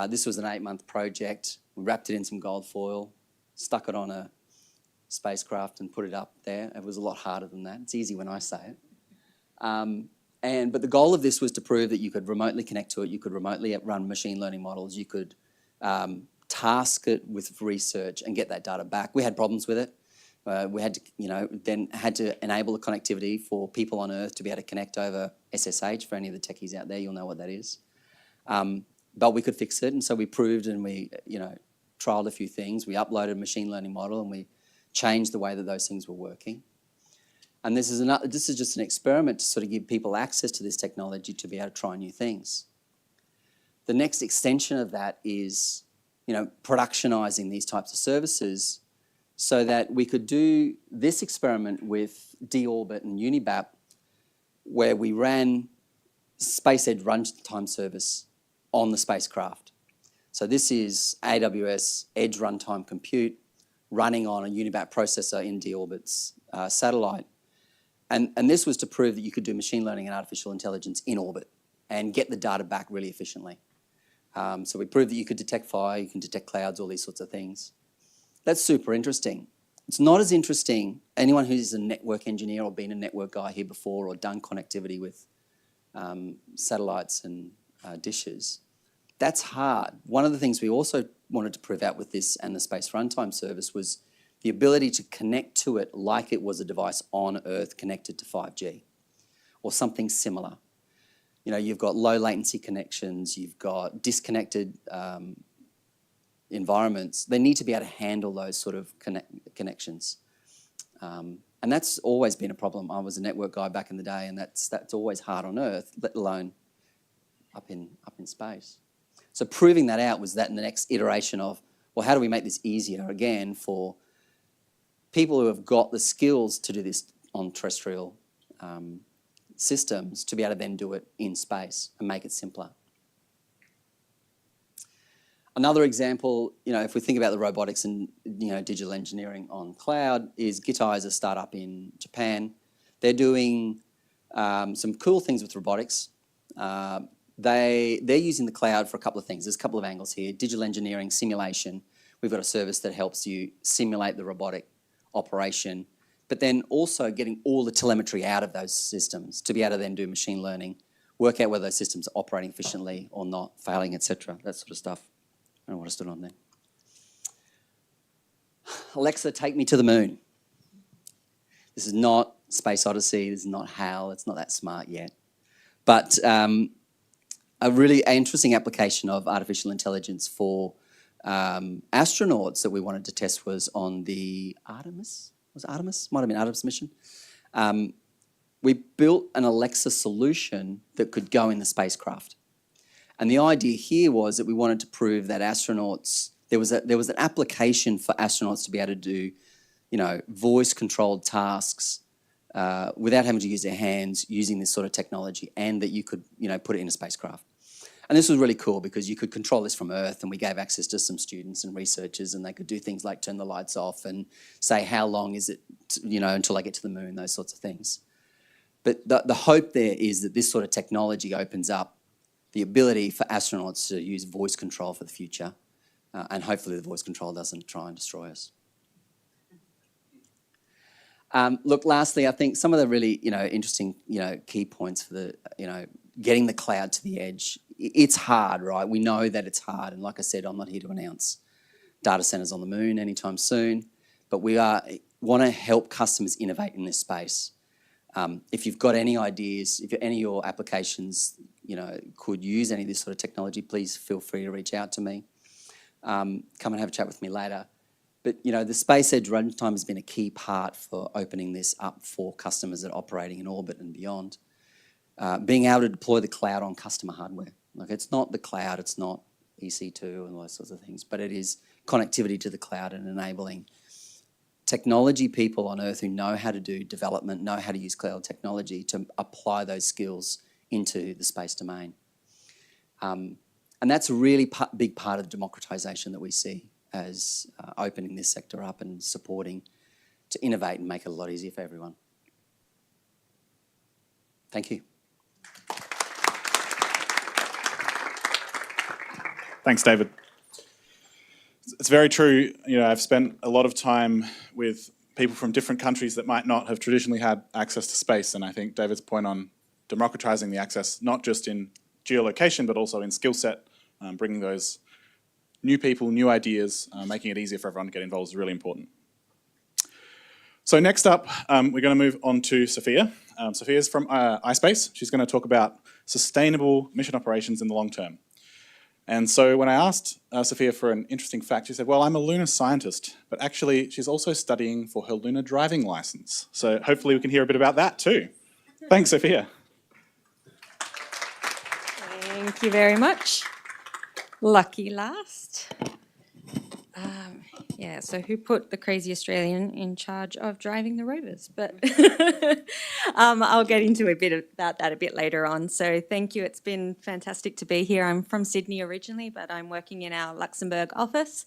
This was an 8-month project. We wrapped it in some gold foil, stuck it on a spacecraft and put it up there. It was a lot harder than that. It's easy when I say it. But the goal of this was to prove that you could remotely connect to it, you could remotely run machine learning models, you could task it with research and get that data back. We had problems with it. We had to, then had to enable the connectivity for people on Earth to be able to connect over SSH. For any of the techies out there, you'll know what that is. But we could fix it, and so we proved and we, trialed a few things. We uploaded a machine learning model and we changed the way that those things were working. And this is just an experiment to sort of give people access to this technology to be able to try new things. The next extension of that is, productionizing these types of services so that we could do this experiment with D-Orbit and Unibap, where we ran Space Edge runtime service on the spacecraft. So this is AWS Edge Runtime Compute running on a Unibap processor in D-Orbit's satellite. And this was to prove that you could do machine learning and artificial intelligence in orbit and get the data back really efficiently. So we proved that you could detect fire, you can detect clouds, all these sorts of things. That's super interesting. It's not as interesting, anyone who's a network engineer or been a network guy here before or done connectivity with satellites and dishes, that's hard. One of the things we also wanted to prove out with this and the Space Runtime Service was the ability to connect to it like it was a device on Earth connected to 5G or something similar. You've got low latency connections, you've got disconnected environments. They need to be able to handle those sort of connections. And that's always been a problem. I was a network guy back in the day, and that's always hard on Earth, let alone up in space. So proving that out was that in the next iteration of, well, how do we make this easier again for people who have got the skills to do this on terrestrial systems to be able to then do it in space and make it simpler. Another example, if we think about the robotics and digital engineering on cloud, is Gitai is a startup in Japan. They're doing some cool things with robotics. They're using the cloud for a couple of things. There's a couple of angles here. Digital engineering, simulation. We've got a service that helps you simulate the robotic operation, but then also getting all the telemetry out of those systems to be able to then do machine learning, work out whether those systems are operating efficiently or not, failing, etc. That sort of stuff. I don't know what I stood on there. Alexa, take me to the moon. This is not Space Odyssey, this is not HAL, it's not that smart yet. But a really interesting application of artificial intelligence for astronauts that we wanted to test was on the Artemis? Was it Artemis? Might have been Artemis mission. We built an Alexa solution that could go in the spacecraft. And the idea here was that we wanted to prove that astronauts, there was an application for astronauts to be able to do, voice-controlled tasks without having to use their hands, using this sort of technology, and that you could, put it in a spacecraft. And this was really cool because you could control this from Earth, and we gave access to some students and researchers, and they could do things like turn the lights off and say, how long is it, until I get to the moon, those sorts of things. But the hope there is that this sort of technology opens up the ability for astronauts to use voice control for the future, and hopefully the voice control doesn't try and destroy us. Look, lastly, I think some of the really, interesting, key points for the, getting the cloud to the edge, it's hard, right? We know that it's hard. And like I said, I'm not here to announce data centers on the moon anytime soon, but we want to help customers innovate in this space. If you've got any ideas, if any of your applications, could use any of this sort of technology, please feel free to reach out to me. Come and have a chat with me later. But, the Space Edge runtime has been a key part for opening this up for customers that are operating in orbit and beyond. Being able to deploy the cloud on customer hardware. Like, it's not the cloud, it's not EC2 and all those sorts of things, but it is connectivity to the cloud and enabling technology people on Earth who know how to do development, know how to use cloud technology to apply those skills into the space domain. And that's a really big part of the democratization that we see as opening this sector up and supporting to innovate and make it a lot easier for everyone. Thank you. Thanks, David. It's very true. I've spent a lot of time with people from different countries that might not have traditionally had access to space, and I think David's point on democratizing the access, not just in geolocation, but also in skill set, bringing those new people, new ideas, making it easier for everyone to get involved is really important. So next up, we're going to move on to Sophia. Sophia's from iSpace. She's going to talk about sustainable mission operations in the long term. And so when I asked Sophia for an interesting fact, she said, well, I'm a lunar scientist, but actually she's also studying for her lunar driving license. So hopefully we can hear a bit about that too. Thanks, Sophia. Thank you very much. Lucky last. Yeah, so who put the crazy Australian in charge of driving the rovers? But I'll get into about that a bit later on. So thank you. It's been fantastic to be here. I'm from Sydney originally, but I'm working in our Luxembourg office.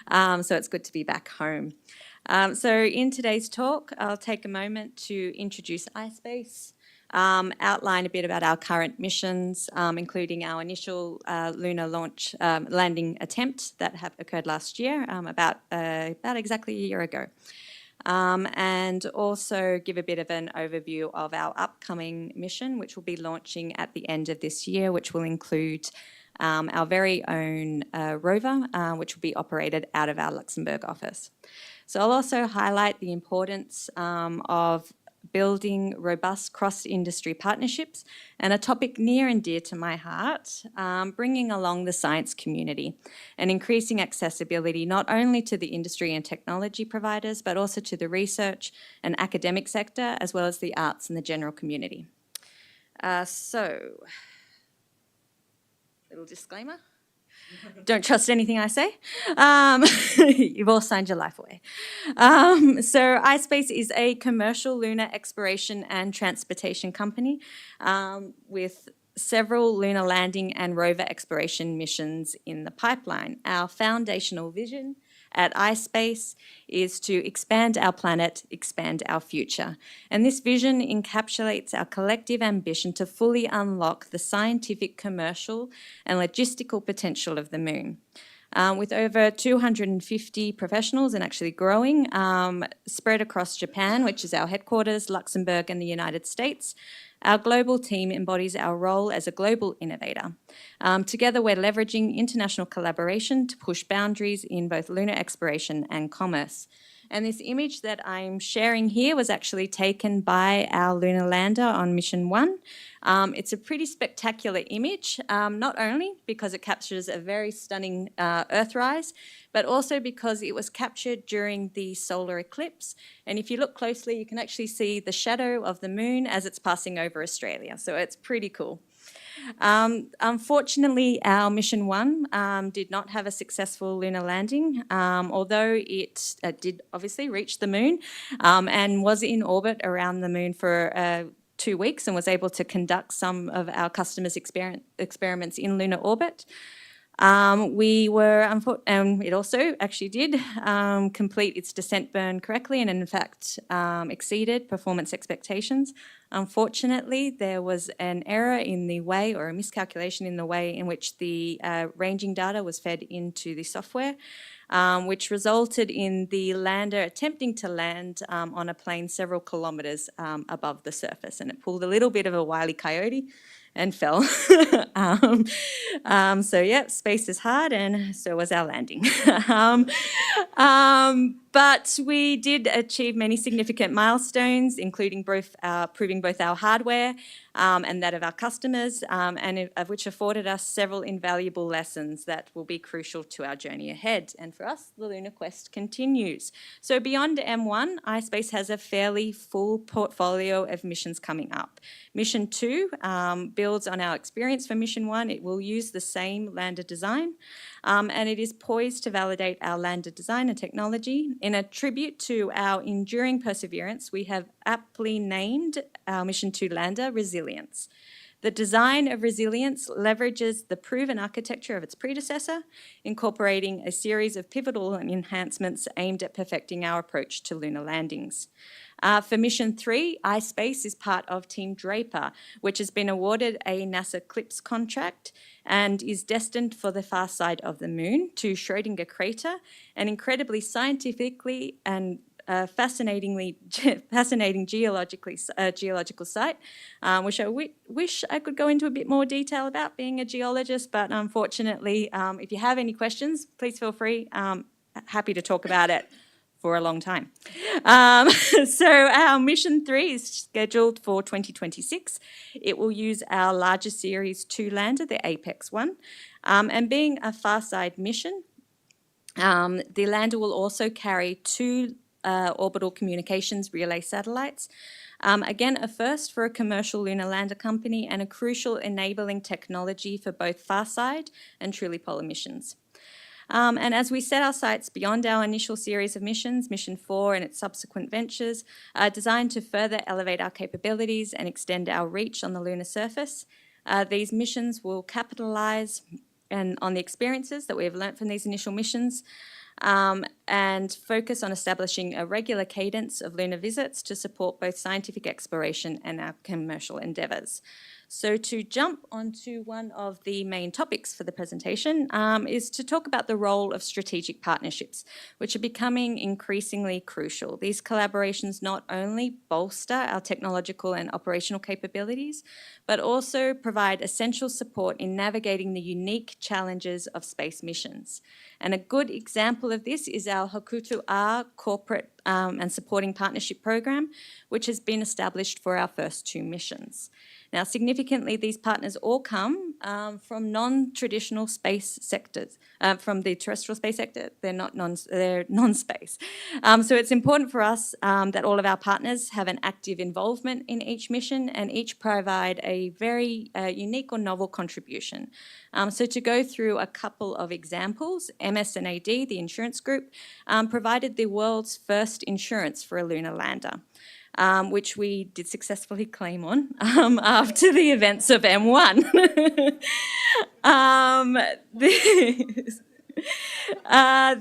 So it's good to be back home. So in today's talk, I'll take a moment to introduce iSpace, outline a bit about our current missions, including our initial lunar launch landing attempt that occurred last year, about exactly a year ago. And also give a bit of an overview of our upcoming mission, which will be launching at the end of this year, which will include our very own rover, which will be operated out of our Luxembourg office. So I'll also highlight the importance of building robust cross-industry partnerships, and a topic near and dear to my heart, bringing along the science community and increasing accessibility not only to the industry and technology providers, but also to the research and academic sector, as well as the arts and the general community. So, little disclaimer. Don't trust anything I say. You've all signed your life away. So iSpace is a commercial lunar exploration and transportation company with several lunar landing and rover exploration missions in the pipeline. Our foundational vision at iSpace is to expand our planet, expand our future. And this vision encapsulates our collective ambition to fully unlock the scientific, commercial, and logistical potential of the moon. With over 250 professionals and actually growing, spread across Japan, which is our headquarters, Luxembourg, and the United States. Our global team embodies our role as a global innovator. Together, we're leveraging international collaboration to push boundaries in both lunar exploration and commerce. And this image that I'm sharing here was actually taken by our lunar lander on Mission 1. It's a pretty spectacular image, not only because it captures a very stunning Earthrise, but also because it was captured during the solar eclipse. And if you look closely, you can actually see the shadow of the moon as it's passing over Australia. So it's pretty cool. Unfortunately, our Mission 1 did not have a successful lunar landing, although it did obviously reach the moon and was in orbit around the moon for 2 weeks and was able to conduct some of our customers' experiments in lunar orbit. It also actually did complete its descent burn correctly and in fact exceeded performance expectations. Unfortunately, there was an error in the way, or a miscalculation in the way in which the ranging data was fed into the software, which resulted in the lander attempting to land on a plane several kilometres above the surface, and it pulled a little bit of a Wile E. Coyote and fell. So yeah, space is hard, and so was our landing. But we did achieve many significant milestones, including proving both our hardware and that of our customers, and of which afforded us several invaluable lessons that will be crucial to our journey ahead. And for us, the Lunar Quest continues. So beyond M1, iSpace has a fairly full portfolio of missions coming up. Mission 2 builds on our experience for Mission 1. It will use the same lander design, and it is poised to validate our lander design and technology. In a tribute to our enduring perseverance, we have aptly named our Mission 2 lander Resilience. The design of Resilience leverages the proven architecture of its predecessor, incorporating a series of pivotal enhancements aimed at perfecting our approach to lunar landings. For Mission 3, iSpace is part of Team Draper, which has been awarded a NASA CLIPS contract and is destined for the far side of the moon to Schrödinger crater, an incredibly scientifically and fascinating geological site, which I wish I could go into a bit more detail about, being a geologist, but unfortunately, if you have any questions, please feel free. Happy to talk about it for a long time. So our Mission 3 is scheduled for 2026. It will use our larger Series 2 lander, the Apex one, and being a far-side mission, the lander will also carry 2 orbital communications relay satellites. Again, a first for a commercial lunar lander company and a crucial enabling technology for both far-side and truly polar missions. And as we set our sights beyond our initial series of missions, Mission 4 and its subsequent ventures are designed to further elevate our capabilities and extend our reach on the lunar surface. These missions will capitalise on the experiences that we have learnt from these initial missions, and focus on establishing a regular cadence of lunar visits to support both scientific exploration and our commercial endeavours. So to jump onto one of the main topics for the presentation is to talk about the role of strategic partnerships, which are becoming increasingly crucial. These collaborations not only bolster our technological and operational capabilities, but also provide essential support in navigating the unique challenges of space missions. And a good example of this is our Hokuto-A corporate and supporting partnership program, which has been established for our first 2 missions. Now, significantly, these partners all come from non-traditional space sectors. From the terrestrial space sector, they're non-space. So it's important for us that all of our partners have an active involvement in each mission and each provide a very unique or novel contribution. So to go through a couple of examples, MS&AD, the insurance group, provided the world's first insurance for a lunar lander. Which we did successfully claim on after the events of M1.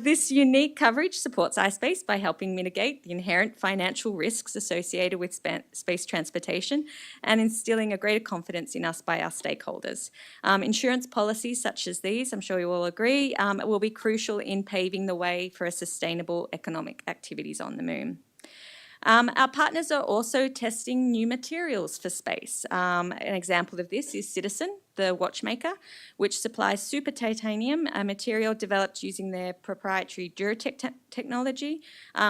This unique coverage supports iSpace by helping mitigate the inherent financial risks associated with space transportation and instilling a greater confidence in us by our stakeholders. Insurance policies such as these, I'm sure you all agree, will be crucial in paving the way for a sustainable economic activities on the moon. Our partners are also testing new materials for space. An example of this is Citizen, the watchmaker, which supplies super titanium, a material developed using their proprietary Duratech technology,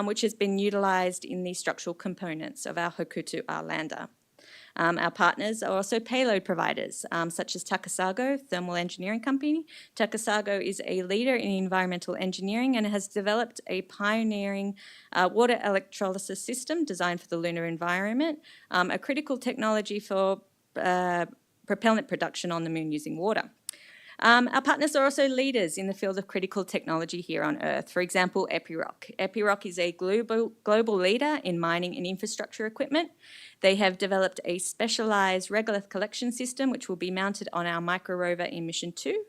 which has been utilised in the structural components of our Hokuto-A lander. Our partners are also payload providers, such as Takasago Thermal Engineering Company. Takasago is a leader in environmental engineering and has developed a pioneering water electrolysis system designed for the lunar environment, a critical technology for propellant production on the moon using water. Our partners are also leaders in the field of critical technology here on Earth. For example, Epiroc. Epiroc is a global leader in mining and infrastructure equipment. They have developed a specialised regolith collection system which will be mounted on our micro rover in Mission 2,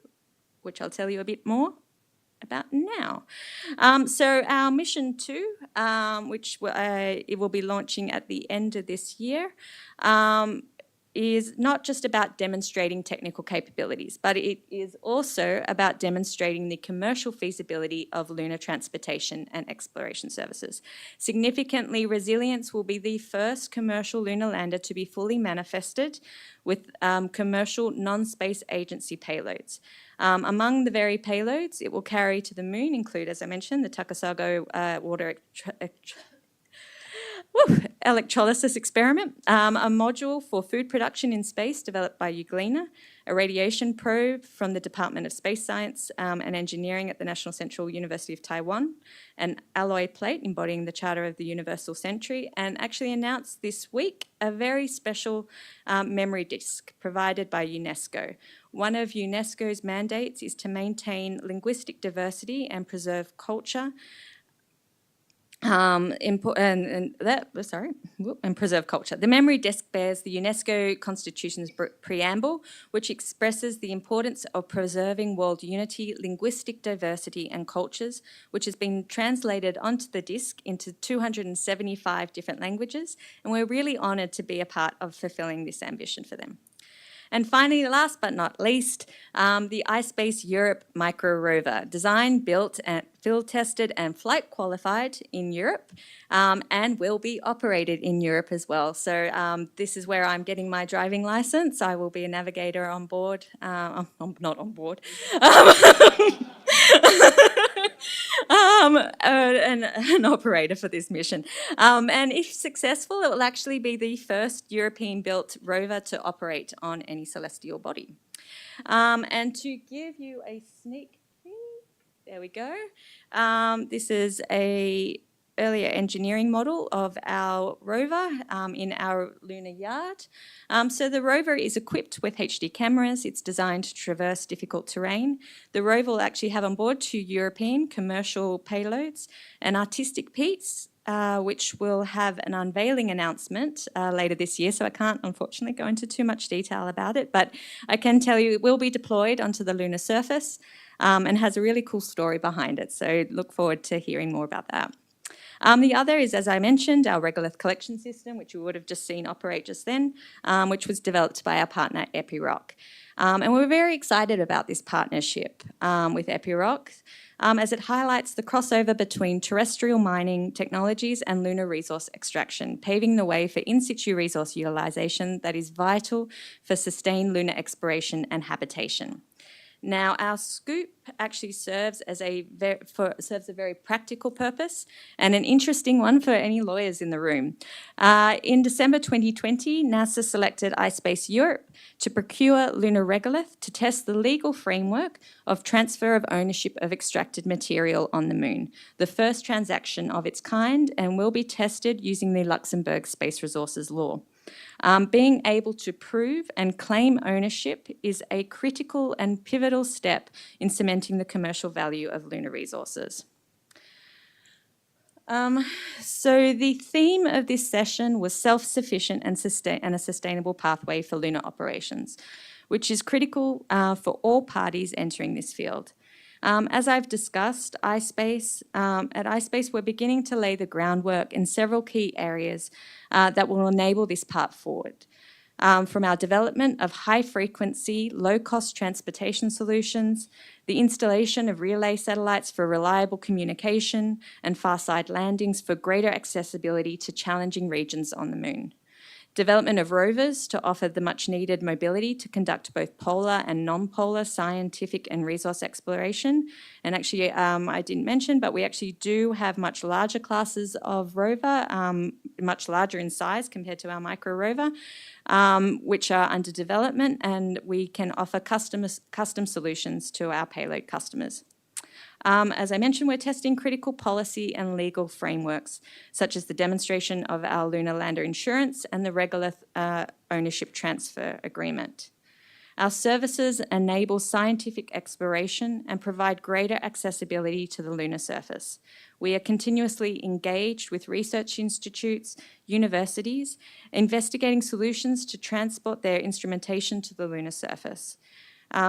which I'll tell you a bit more about now. So our mission 2, which it will be launching at the end of this year, is not just about demonstrating technical capabilities, but it is also about demonstrating the commercial feasibility of lunar transportation and exploration services. Significantly, Resilience will be the first commercial lunar lander to be fully manifested with commercial non-space agency payloads. Among the very payloads it will carry to the moon include, as I mentioned, the Takasago water electrolysis experiment, a module for food production in space developed by Euglena, a radiation probe from the Department of Space Science and Engineering at the National Central University of Taiwan, an alloy plate embodying the Charter of the Universal Century, and actually announced this week a very special memory disk provided by UNESCO. One of UNESCO's mandates is to maintain linguistic diversity and preserve culture, and preserve culture. The memory disk bears the UNESCO Constitution's preamble, which expresses the importance of preserving world unity, linguistic diversity and cultures, which has been translated onto the disk into 275 different languages, and we're really honoured to be a part of fulfilling this ambition for them. And finally, last but not least, the iSpace Europe Micro Rover, designed, built, and field tested and flight qualified in Europe, and will be operated in Europe as well. So this is where I'm getting my driving license. I will be a navigator on board. I'm not on board. An operator for this mission. And if successful, it will actually be the first European-built rover to operate on any celestial body. And to give you a sneak peek, there we go. This is a earlier engineering model of our rover in our lunar yard. So the rover is equipped with HD cameras. It's designed to traverse difficult terrain. The rover will actually have on board 2 European commercial payloads, an artistic piece, which will have an unveiling announcement later this year, so I can't unfortunately go into too much detail about it, but I can tell you it will be deployed onto the lunar surface and has a really cool story behind it, so look forward to hearing more about that. The other is, as I mentioned, our Regolith collection system, which you would have just seen operate just then, which was developed by our partner Epiroc. And we're very excited about this partnership with Epiroc, as it highlights the crossover between terrestrial mining technologies and lunar resource extraction, paving the way for in-situ resource utilisation that is vital for sustained lunar exploration and habitation. Now, our scoop actually serves as a very practical purpose and an interesting one for any lawyers in the room. In December 2020, NASA selected iSpace Europe to procure Lunar Regolith to test the legal framework of transfer of ownership of extracted material on the moon, the first transaction of its kind, and will be tested using the Luxembourg Space Resources Law. Being able to prove and claim ownership is a critical and pivotal step in cementing the commercial value of lunar resources. So the theme of this session was self-sufficient and a sustainable pathway for lunar operations, which is critical for all parties entering this field. As I've discussed, at iSpace, we're beginning to lay the groundwork in several key areas that will enable this path forward. From our development of high-frequency, low-cost transportation solutions, the installation of relay satellites for reliable communication, and far-side landings for greater accessibility to challenging regions on the moon. Development of rovers to offer the much-needed mobility to conduct both polar and non-polar scientific and resource exploration. And actually, I didn't mention, but we actually do have much larger classes of rover, much larger in size compared to our micro rover, which are under development, and we can offer custom solutions to our payload customers. As I mentioned, we're testing critical policy and legal frameworks, such as the demonstration of our lunar lander insurance and the Regolith ownership transfer agreement. Our services enable scientific exploration and provide greater accessibility to the lunar surface. We are continuously engaged with research institutes, universities, investigating solutions to transport their instrumentation to the lunar surface.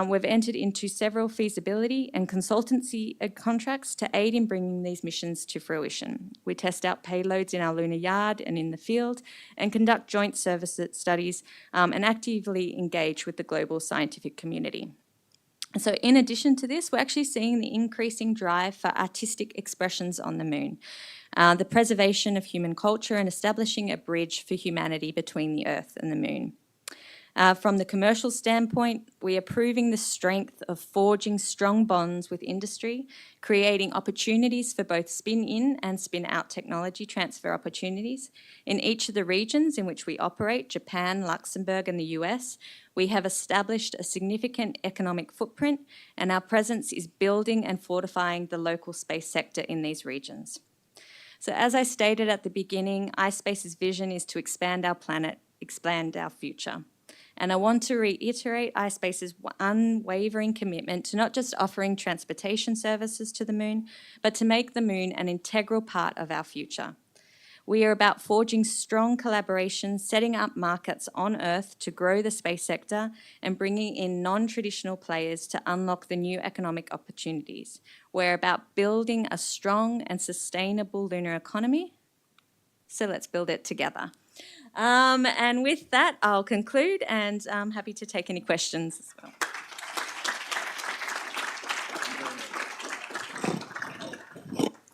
We've entered into several feasibility and consultancy contracts to aid in bringing these missions to fruition. We test out payloads in our lunar yard and in the field and conduct joint service studies and actively engage with the global scientific community. So in addition to this, we're actually seeing the increasing drive for artistic expressions on the moon, the preservation of human culture and establishing a bridge for humanity between the Earth and the moon. From the commercial standpoint, we are proving the strength of forging strong bonds with industry, creating opportunities for both spin-in and spin-out technology transfer opportunities. In each of the regions in which we operate, Japan, Luxembourg, and the US, we have established a significant economic footprint, and our presence is building and fortifying the local space sector in these regions. So as I stated at the beginning, iSpace's vision is to expand our planet, expand our future. And I want to reiterate iSpace's unwavering commitment to not just offering transportation services to the moon, but to make the moon an integral part of our future. We are about forging strong collaborations, setting up markets on Earth to grow the space sector, and bringing in non-traditional players to unlock the new economic opportunities. We're about building a strong and sustainable lunar economy, so let's build it together. And with that, I'll conclude, and I'm happy to take any questions as well.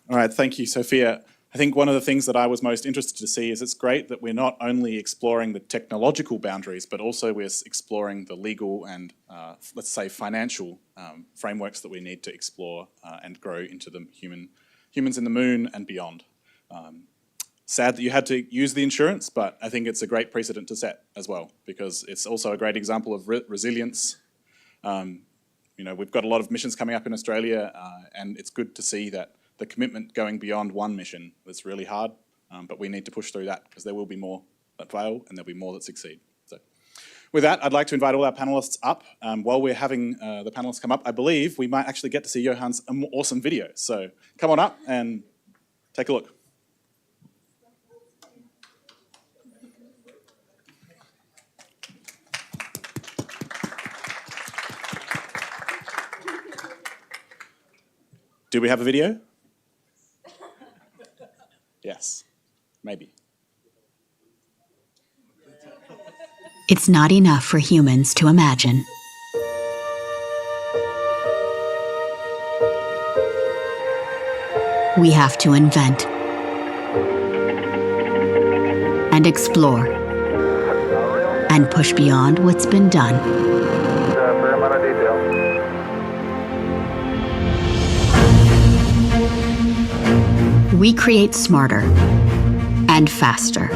All right, thank you, Sophia. I think one of the things that I was most interested to see is it's great that we're not only exploring the technological boundaries, but also we're exploring the legal and, let's say, financial frameworks that we need to explore and grow into the humans in the moon and beyond. Sad that you had to use the insurance, but I think it's a great precedent to set as well, because it's also a great example of resilience. You know, we've got a lot of missions coming up in Australia, and it's good to see that the commitment going beyond one mission was really hard, but we need to push through that because there will be more that fail and there'll be more that succeed. So with that, I'd like to invite all our panelists up. While we're having the panelists come up, I believe we might actually get to see Johan's awesome video. So come on up and take a look. Do we have a video? Yes, maybe. It's not enough for humans to imagine. We have to invent and explore and push beyond what's been done. We create smarter and faster.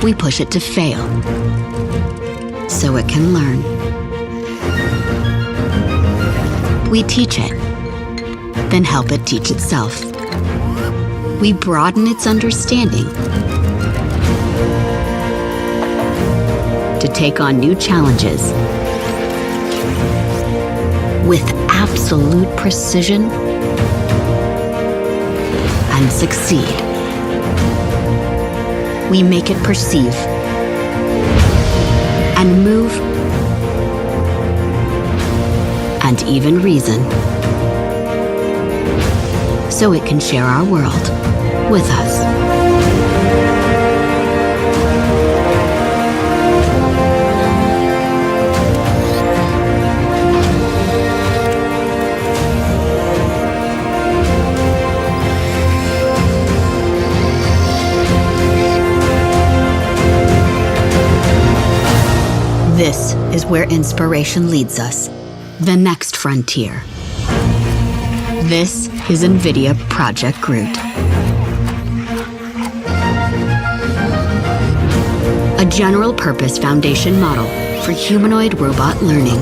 We push it to fail so it can learn. We teach it, then help it teach itself. We broaden its understanding to take on new challenges with absolute precision and succeed. We make it perceive and move and even reason so it can share our world with us. This is where inspiration leads us, the next frontier. This is NVIDIA Project Groot. A general-purpose foundation model for humanoid robot learning.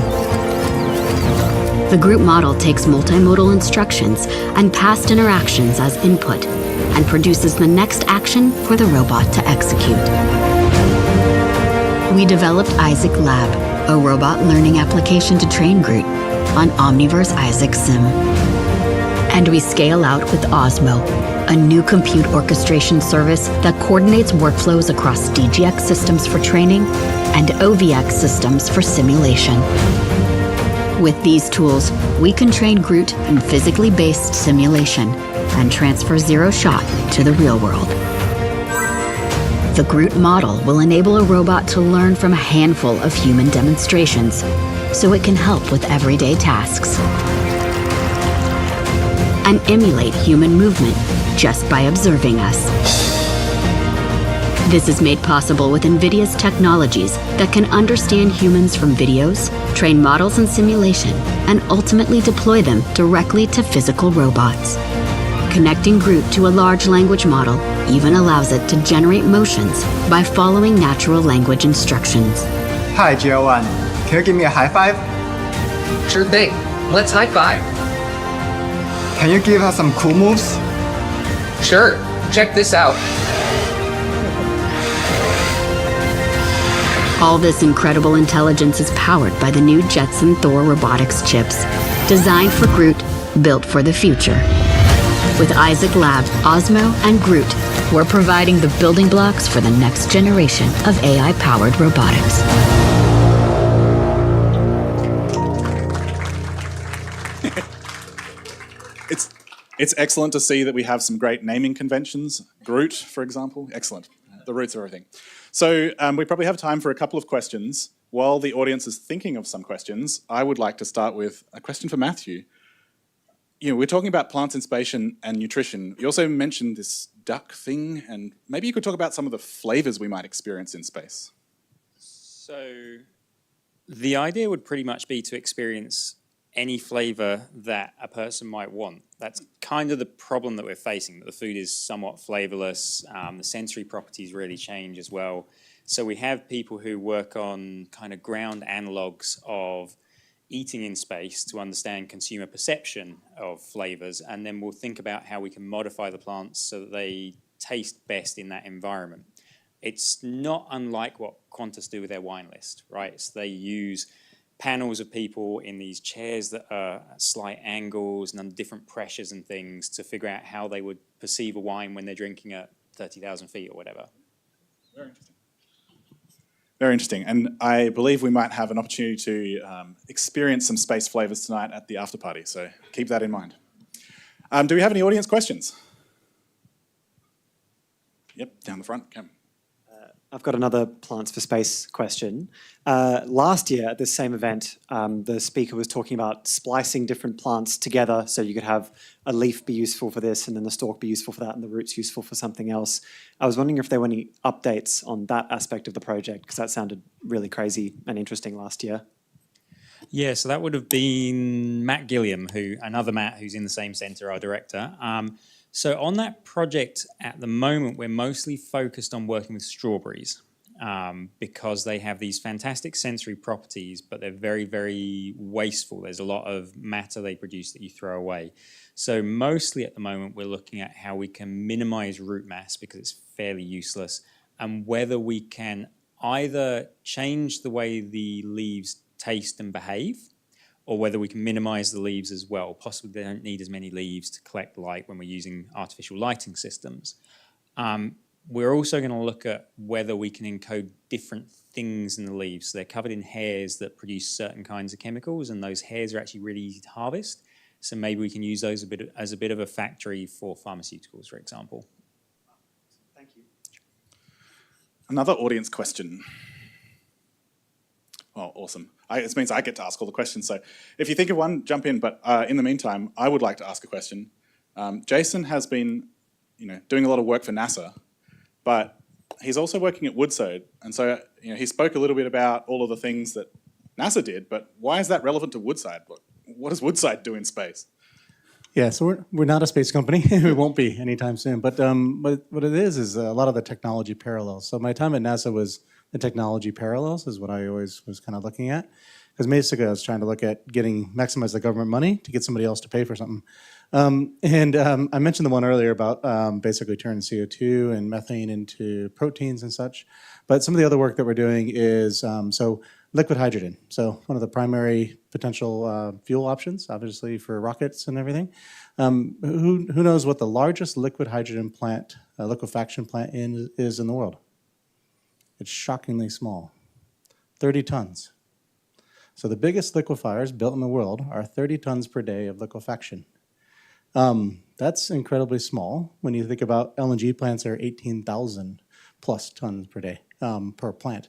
The Groot model takes multimodal instructions and past interactions as input and produces the next action for the robot to execute. We developed Isaac Lab, a robot learning application to train Groot on Omniverse Isaac Sim. And we scale out with Osmo, a new compute orchestration service that coordinates workflows across DGX systems for training and OVX systems for simulation. With these tools, we can train Groot in physically based simulation and transfer zero shot to the real world. The Groot model will enable a robot to learn from a handful of human demonstrations, so it can help with everyday tasks and emulate human movement just by observing us. This is made possible with NVIDIA's technologies that can understand humans from videos, train models in simulation, and ultimately deploy them directly to physical robots. Connecting Groot to a large language model even allows it to generate motions by following natural language instructions. Hi, GL1. Can you give me a high five? Sure thing. Let's high five. Can you give us some cool moves? Sure. Check this out. All this incredible intelligence is powered by the new Jetson Thor robotics chips, designed for Groot, built for the future. With Isaac Labs, Osmo, and Groot, we're providing the building blocks for the next generation of AI-powered robotics. It's excellent to see that we have some great naming conventions. Groot, for example, excellent. The roots of everything. So we probably have time for a couple of questions. While the audience is thinking of some questions, I would like to start with a question for Matthew. You know, we're talking about plants in space and nutrition. You also mentioned this duck thing, and maybe you could talk about some of the flavors we might experience in space. So the idea would pretty much be to experience any flavor that a person might want. That's kind of the problem that we're facing, that the food is somewhat flavorless. The sensory properties really change as well. So we have people who work on kind of ground analogs of eating in space to understand consumer perception of flavors, and then we'll think about how we can modify the plants so that they taste best in that environment. It's not unlike what Qantas do with their wine list, right? So they use panels of people in these chairs that are at slight angles and under different pressures and things to figure out how they would perceive a wine when they're drinking at 30,000 feet or whatever. Very interesting. Very interesting. And I believe we might have an opportunity to experience some space flavors tonight at the after party, so keep that in mind. Do we have any audience questions? Yep, down the front, Cam. I've got another Plants for Space question. Last year at this same event, the speaker was talking about splicing different plants together so you could have a leaf be useful for this and then the stalk be useful for that and the roots useful for something else. I was wondering if there were any updates on that aspect of the project, because that sounded really crazy and interesting last year. Yeah, so that would have been Matt Gilliam, another Matt who's in the same centre, our director. So on that project at the moment, we're mostly focused on working with strawberries because they have these fantastic sensory properties, but they're very, very wasteful. There's a lot of matter they produce that you throw away. So mostly at the moment, we're looking at how we can minimize root mass because it's fairly useless, and whether we can either change the way the leaves taste and behave, or whether we can minimize the leaves as well. Possibly they don't need as many leaves to collect light when we're using artificial lighting systems. We're also going to look at whether we can encode different things in the leaves. So they're covered in hairs that produce certain kinds of chemicals, and those hairs are actually really easy to harvest. So maybe we can use those as a bit of a factory for pharmaceuticals, for example. Thank you. Another audience question. Oh, awesome. It means I get to ask all the questions. So if you think of one, jump in. But in the meantime, I would like to ask a question. Jason has been, doing a lot of work for NASA, but he's also working at Woodside. And so, he spoke a little bit about all of the things that NASA did, but why is that relevant to Woodside? What does Woodside do in space? Yeah, so we're not a space company. We won't be anytime soon. But what it is a lot of the technology parallels. So my time at NASA was the technology parallels is what I always was kind of looking at. Because basically I was trying to look at maximize the government money to get somebody else to pay for something. I mentioned the one earlier about basically turning CO2 and methane into proteins and such. But some of the other work that we're doing is liquid hydrogen. So one of the primary potential fuel options, obviously for rockets and everything. Who knows what the largest liquid hydrogen plant, liquefaction plant is in the world? It's shockingly small, 30 tons. So the biggest liquefiers built in the world are 30 tons per day of liquefaction. That's incredibly small when you think about LNG plants are 18,000 plus tons per day per plant.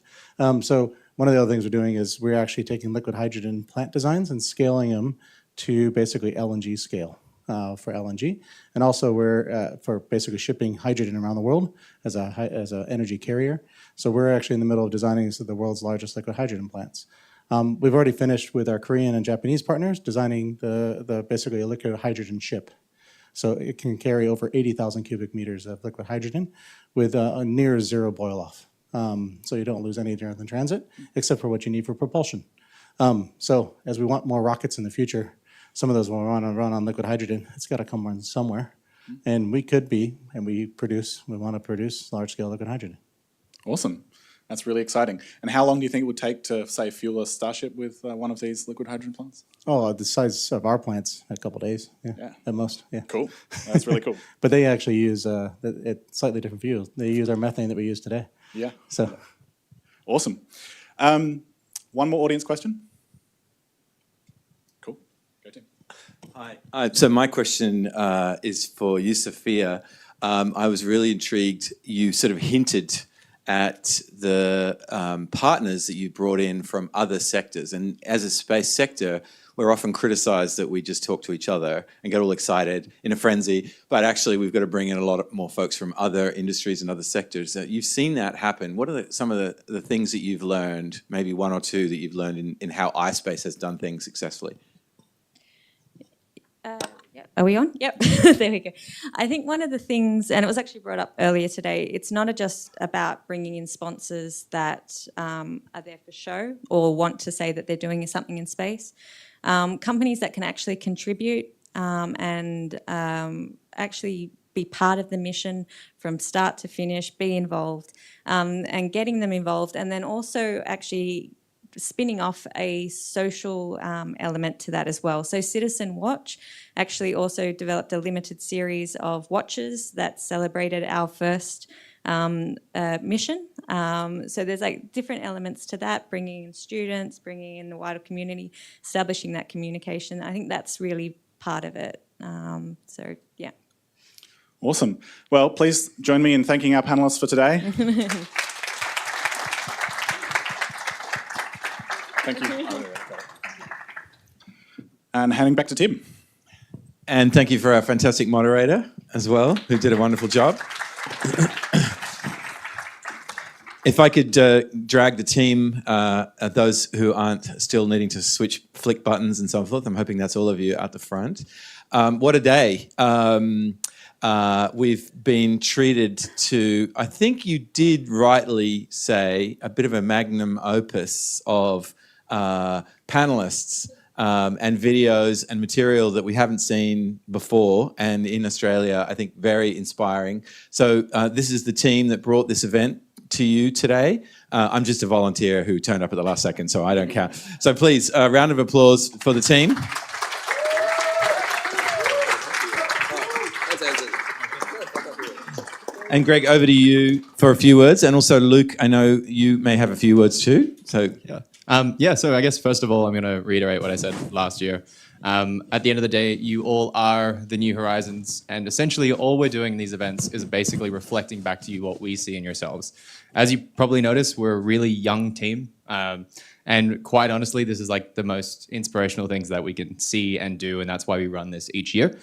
So one of the other things we're doing is we're actually taking liquid hydrogen plant designs and scaling them to basically LNG scale for LNG. And also we're for basically shipping hydrogen around the world as an energy carrier. So we're actually in the middle of designing the world's largest liquid hydrogen plants. We've already finished with our Korean and Japanese partners designing the basically a liquid hydrogen ship. So it can carry over 80,000 cubic meters of liquid hydrogen with a near zero boil off. So you don't lose any during the transit, except for what you need for propulsion. So as we want more rockets in the future, some of those will run on liquid hydrogen. It's got to come run somewhere. And we could be, and we want to produce large-scale liquid hydrogen. Awesome. That's really exciting. And how long do you think it would take to, say, fuel a Starship with one of these liquid hydrogen plants? Oh, the size of our plants, a couple days, yeah, at most, yeah. Cool. That's really cool. But they actually use slightly different fuels. They use our methane that we use today. Yeah. So. Awesome. One more audience question. Cool. Go, Tim. Hi. So my question is for you, Sophia. I was really intrigued. You sort of hinted at the partners that you brought in from other sectors. And as a space sector, we're often criticized that we just talk to each other and get all excited in a frenzy, but actually we've got to bring in a lot more folks from other industries and other sectors. You've seen that happen. What are some of the things that you've learned, maybe one or two that you've learned in how iSpace has done things successfully? Are we on? Yep. There we go. I think one of the things, and it was actually brought up earlier today, it's not just about bringing in sponsors that are there for show or want to say that they're doing something in space. Companies that can actually contribute and actually be part of the mission from start to finish, be involved, and getting them involved, and then also actually spinning off a social element to that as well. So Citizen Watch actually also developed a limited series of watches that celebrated our first mission. So there's like different elements to that, bringing in students, bringing in the wider community, establishing that communication. I think that's really part of it. So yeah. Awesome. Well, please join me in thanking our panelists for today. Thank you. And handing back to Tim. And thank you for our fantastic moderator as well, who did a wonderful job. If I could drag the team, those who aren't still needing to flick buttons and so forth, I'm hoping that's all of you at the front. What a day. We've been treated to, I think you did rightly say, a bit of a magnum opus of panelists and videos and material that we haven't seen before, and in Australia, I think very inspiring. So this is the team that brought this event to you today. I'm just a volunteer who turned up at the last second, so I don't count. So please, a round of applause for the team. And Greg, over to you for a few words. And also Luke, I know you may have a few words too. So so I guess first of all, I'm going to reiterate what I said last year. At the end of the day, you all are the new horizons. And essentially all we're doing in these events is basically reflecting back to you what we see in yourselves. As you probably noticed, we're a really young team. And quite honestly, this is like the most inspirational things that we can see and do. And that's why we run this each year.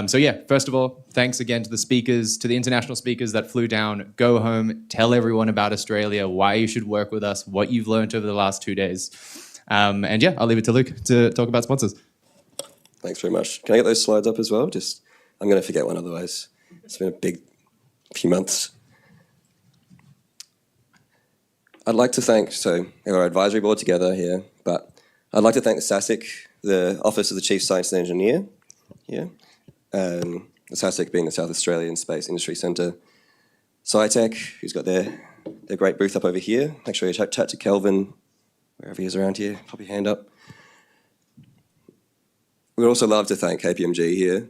So yeah, first of all, thanks again to the speakers, to the international speakers that flew down. Go home, tell everyone about Australia, why you should work with us, what you've learned over the last 2 days. And yeah, I'll leave it to Luke to talk about sponsors. Thanks very much. Can I get those slides up as well? I'm going to forget one otherwise. It's been a big few months. I'd like to thank, our advisory board together here, but I'd like to thank the SASIC, the Office of the Chief Science and Engineer here. The SASIC being the South Australian Space Industry Centre. SciTech, who's got their great booth up over here. Make sure you chat to Kelvin, wherever he is around here, pop your hand up. We'd also love to thank KPMG here.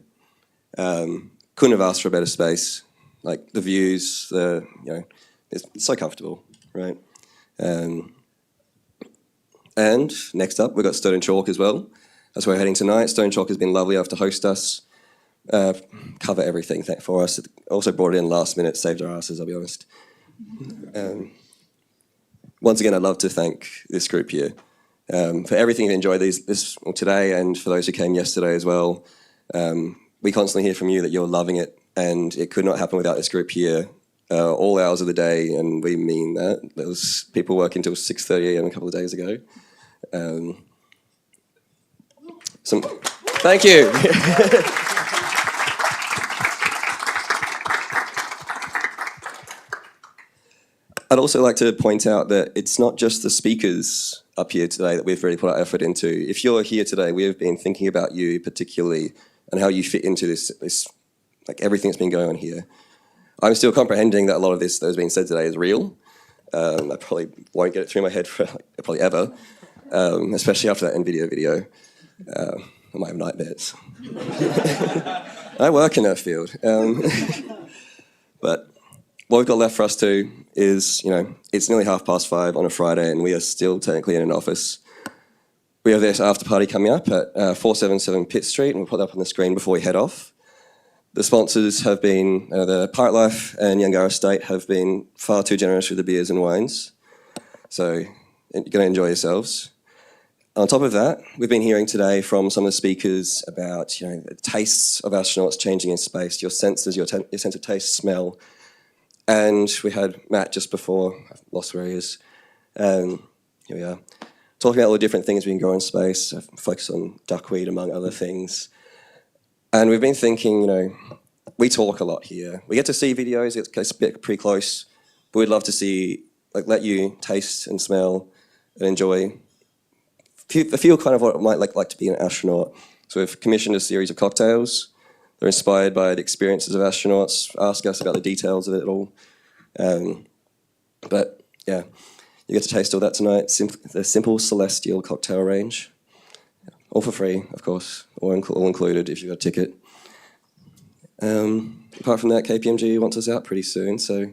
Couldn't have asked for a better space. Like the views, it's so comfortable, right? And next up, we've got Stone and Chalk as well. That's where we're heading tonight. Stone and Chalk has been lovely enough to host us, cover everything for us. Also brought it in last minute, saved our asses, I'll be honest. Once again, I'd love to thank this group here for everything you've enjoyed today, and for those who came yesterday as well. We constantly hear from you that you're loving it, and it could not happen without this group here. All hours of the day, and we mean that. There was people working until 6:30 a.m. a couple of days ago. Thank you. I'd also like to point out that it's not just the speakers up here today that we've really put our effort into. If you're here today, we have been thinking about you particularly and how you fit into this like everything that's been going on here. I'm still comprehending that a lot of this that has been said today is real. I probably won't get it through my head for probably ever, especially after that NVIDIA video. I might have nightmares. I work in that field. But what we've got left for us to is, it's nearly 5:30 on a Friday and we are still technically in an office. We have this after party coming up at 477 Pitt Street, and we'll put that up on the screen before we head off. The sponsors have been, the Pirate Life and Yangara Estate have been far too generous with the beers and wines. So you're going to enjoy yourselves. On top of that, we've been hearing today from some of the speakers about, the tastes of astronauts changing in space, your senses, your sense of taste, smell. And we had Matt just before, I've lost where he is. Here we are. Talking about all the different things we can grow in space, focus on duckweed among other things. And we've been thinking, we talk a lot here. We get to see videos, it gets pretty close, but we'd love to see, let you taste and smell and enjoy, feel kind of what it might like to be an astronaut. So we've commissioned a series of cocktails. They're inspired by the experiences of astronauts, ask us about the details of it all. But yeah, you get to taste all that tonight. The simple celestial cocktail range. All for free, of course, all included if you've got a ticket. Apart from that, KPMG wants us out pretty soon, so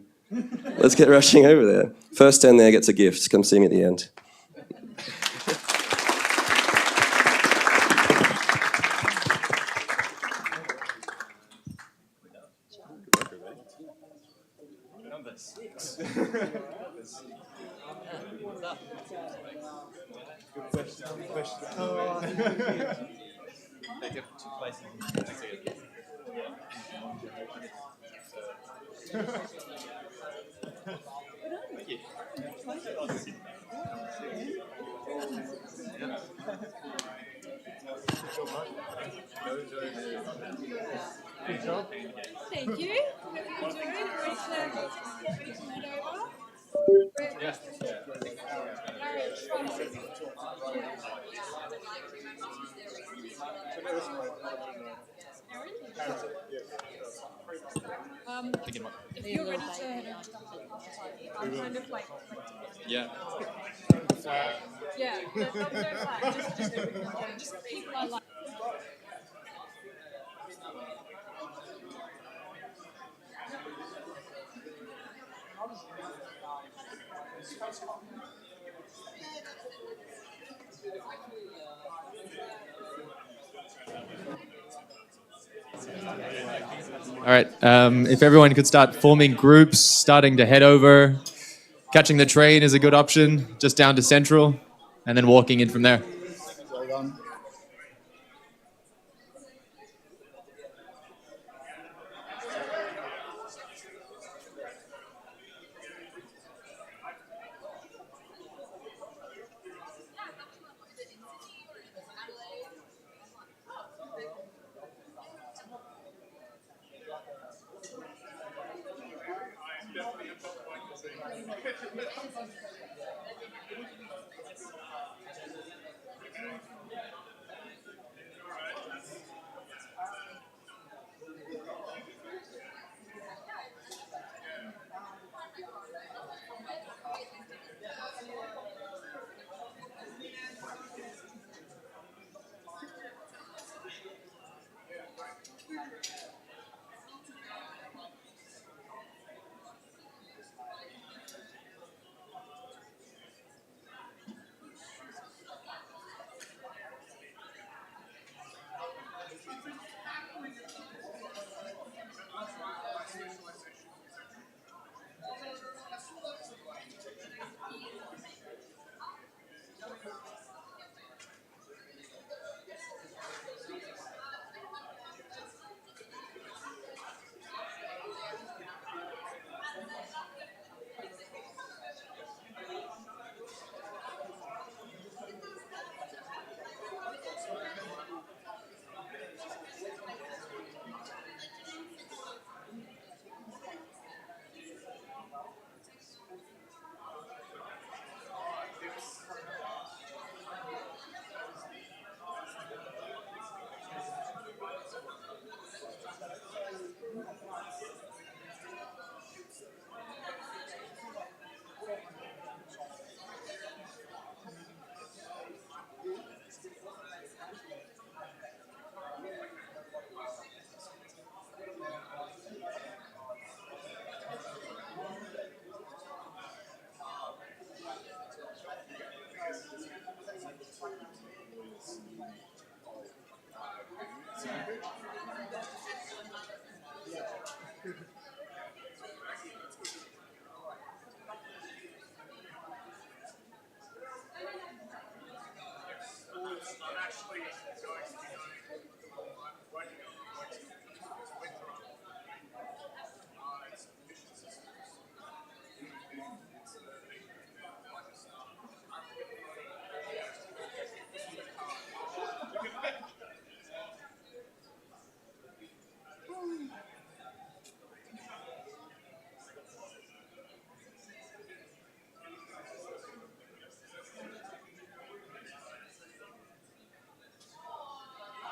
let's get rushing over there. First 10 there gets a gift. Come see me at the end. Number 6. Good question. They get 2 places. Thank you. Good job. Thank you. If you're ready to head over to I'm kind of like yeah. Yeah, don't go flat. Just keep my life. All right, if everyone could start forming groups, starting to head over. Catching the train is a good option, just down to Central, and then walking in from there. Well done.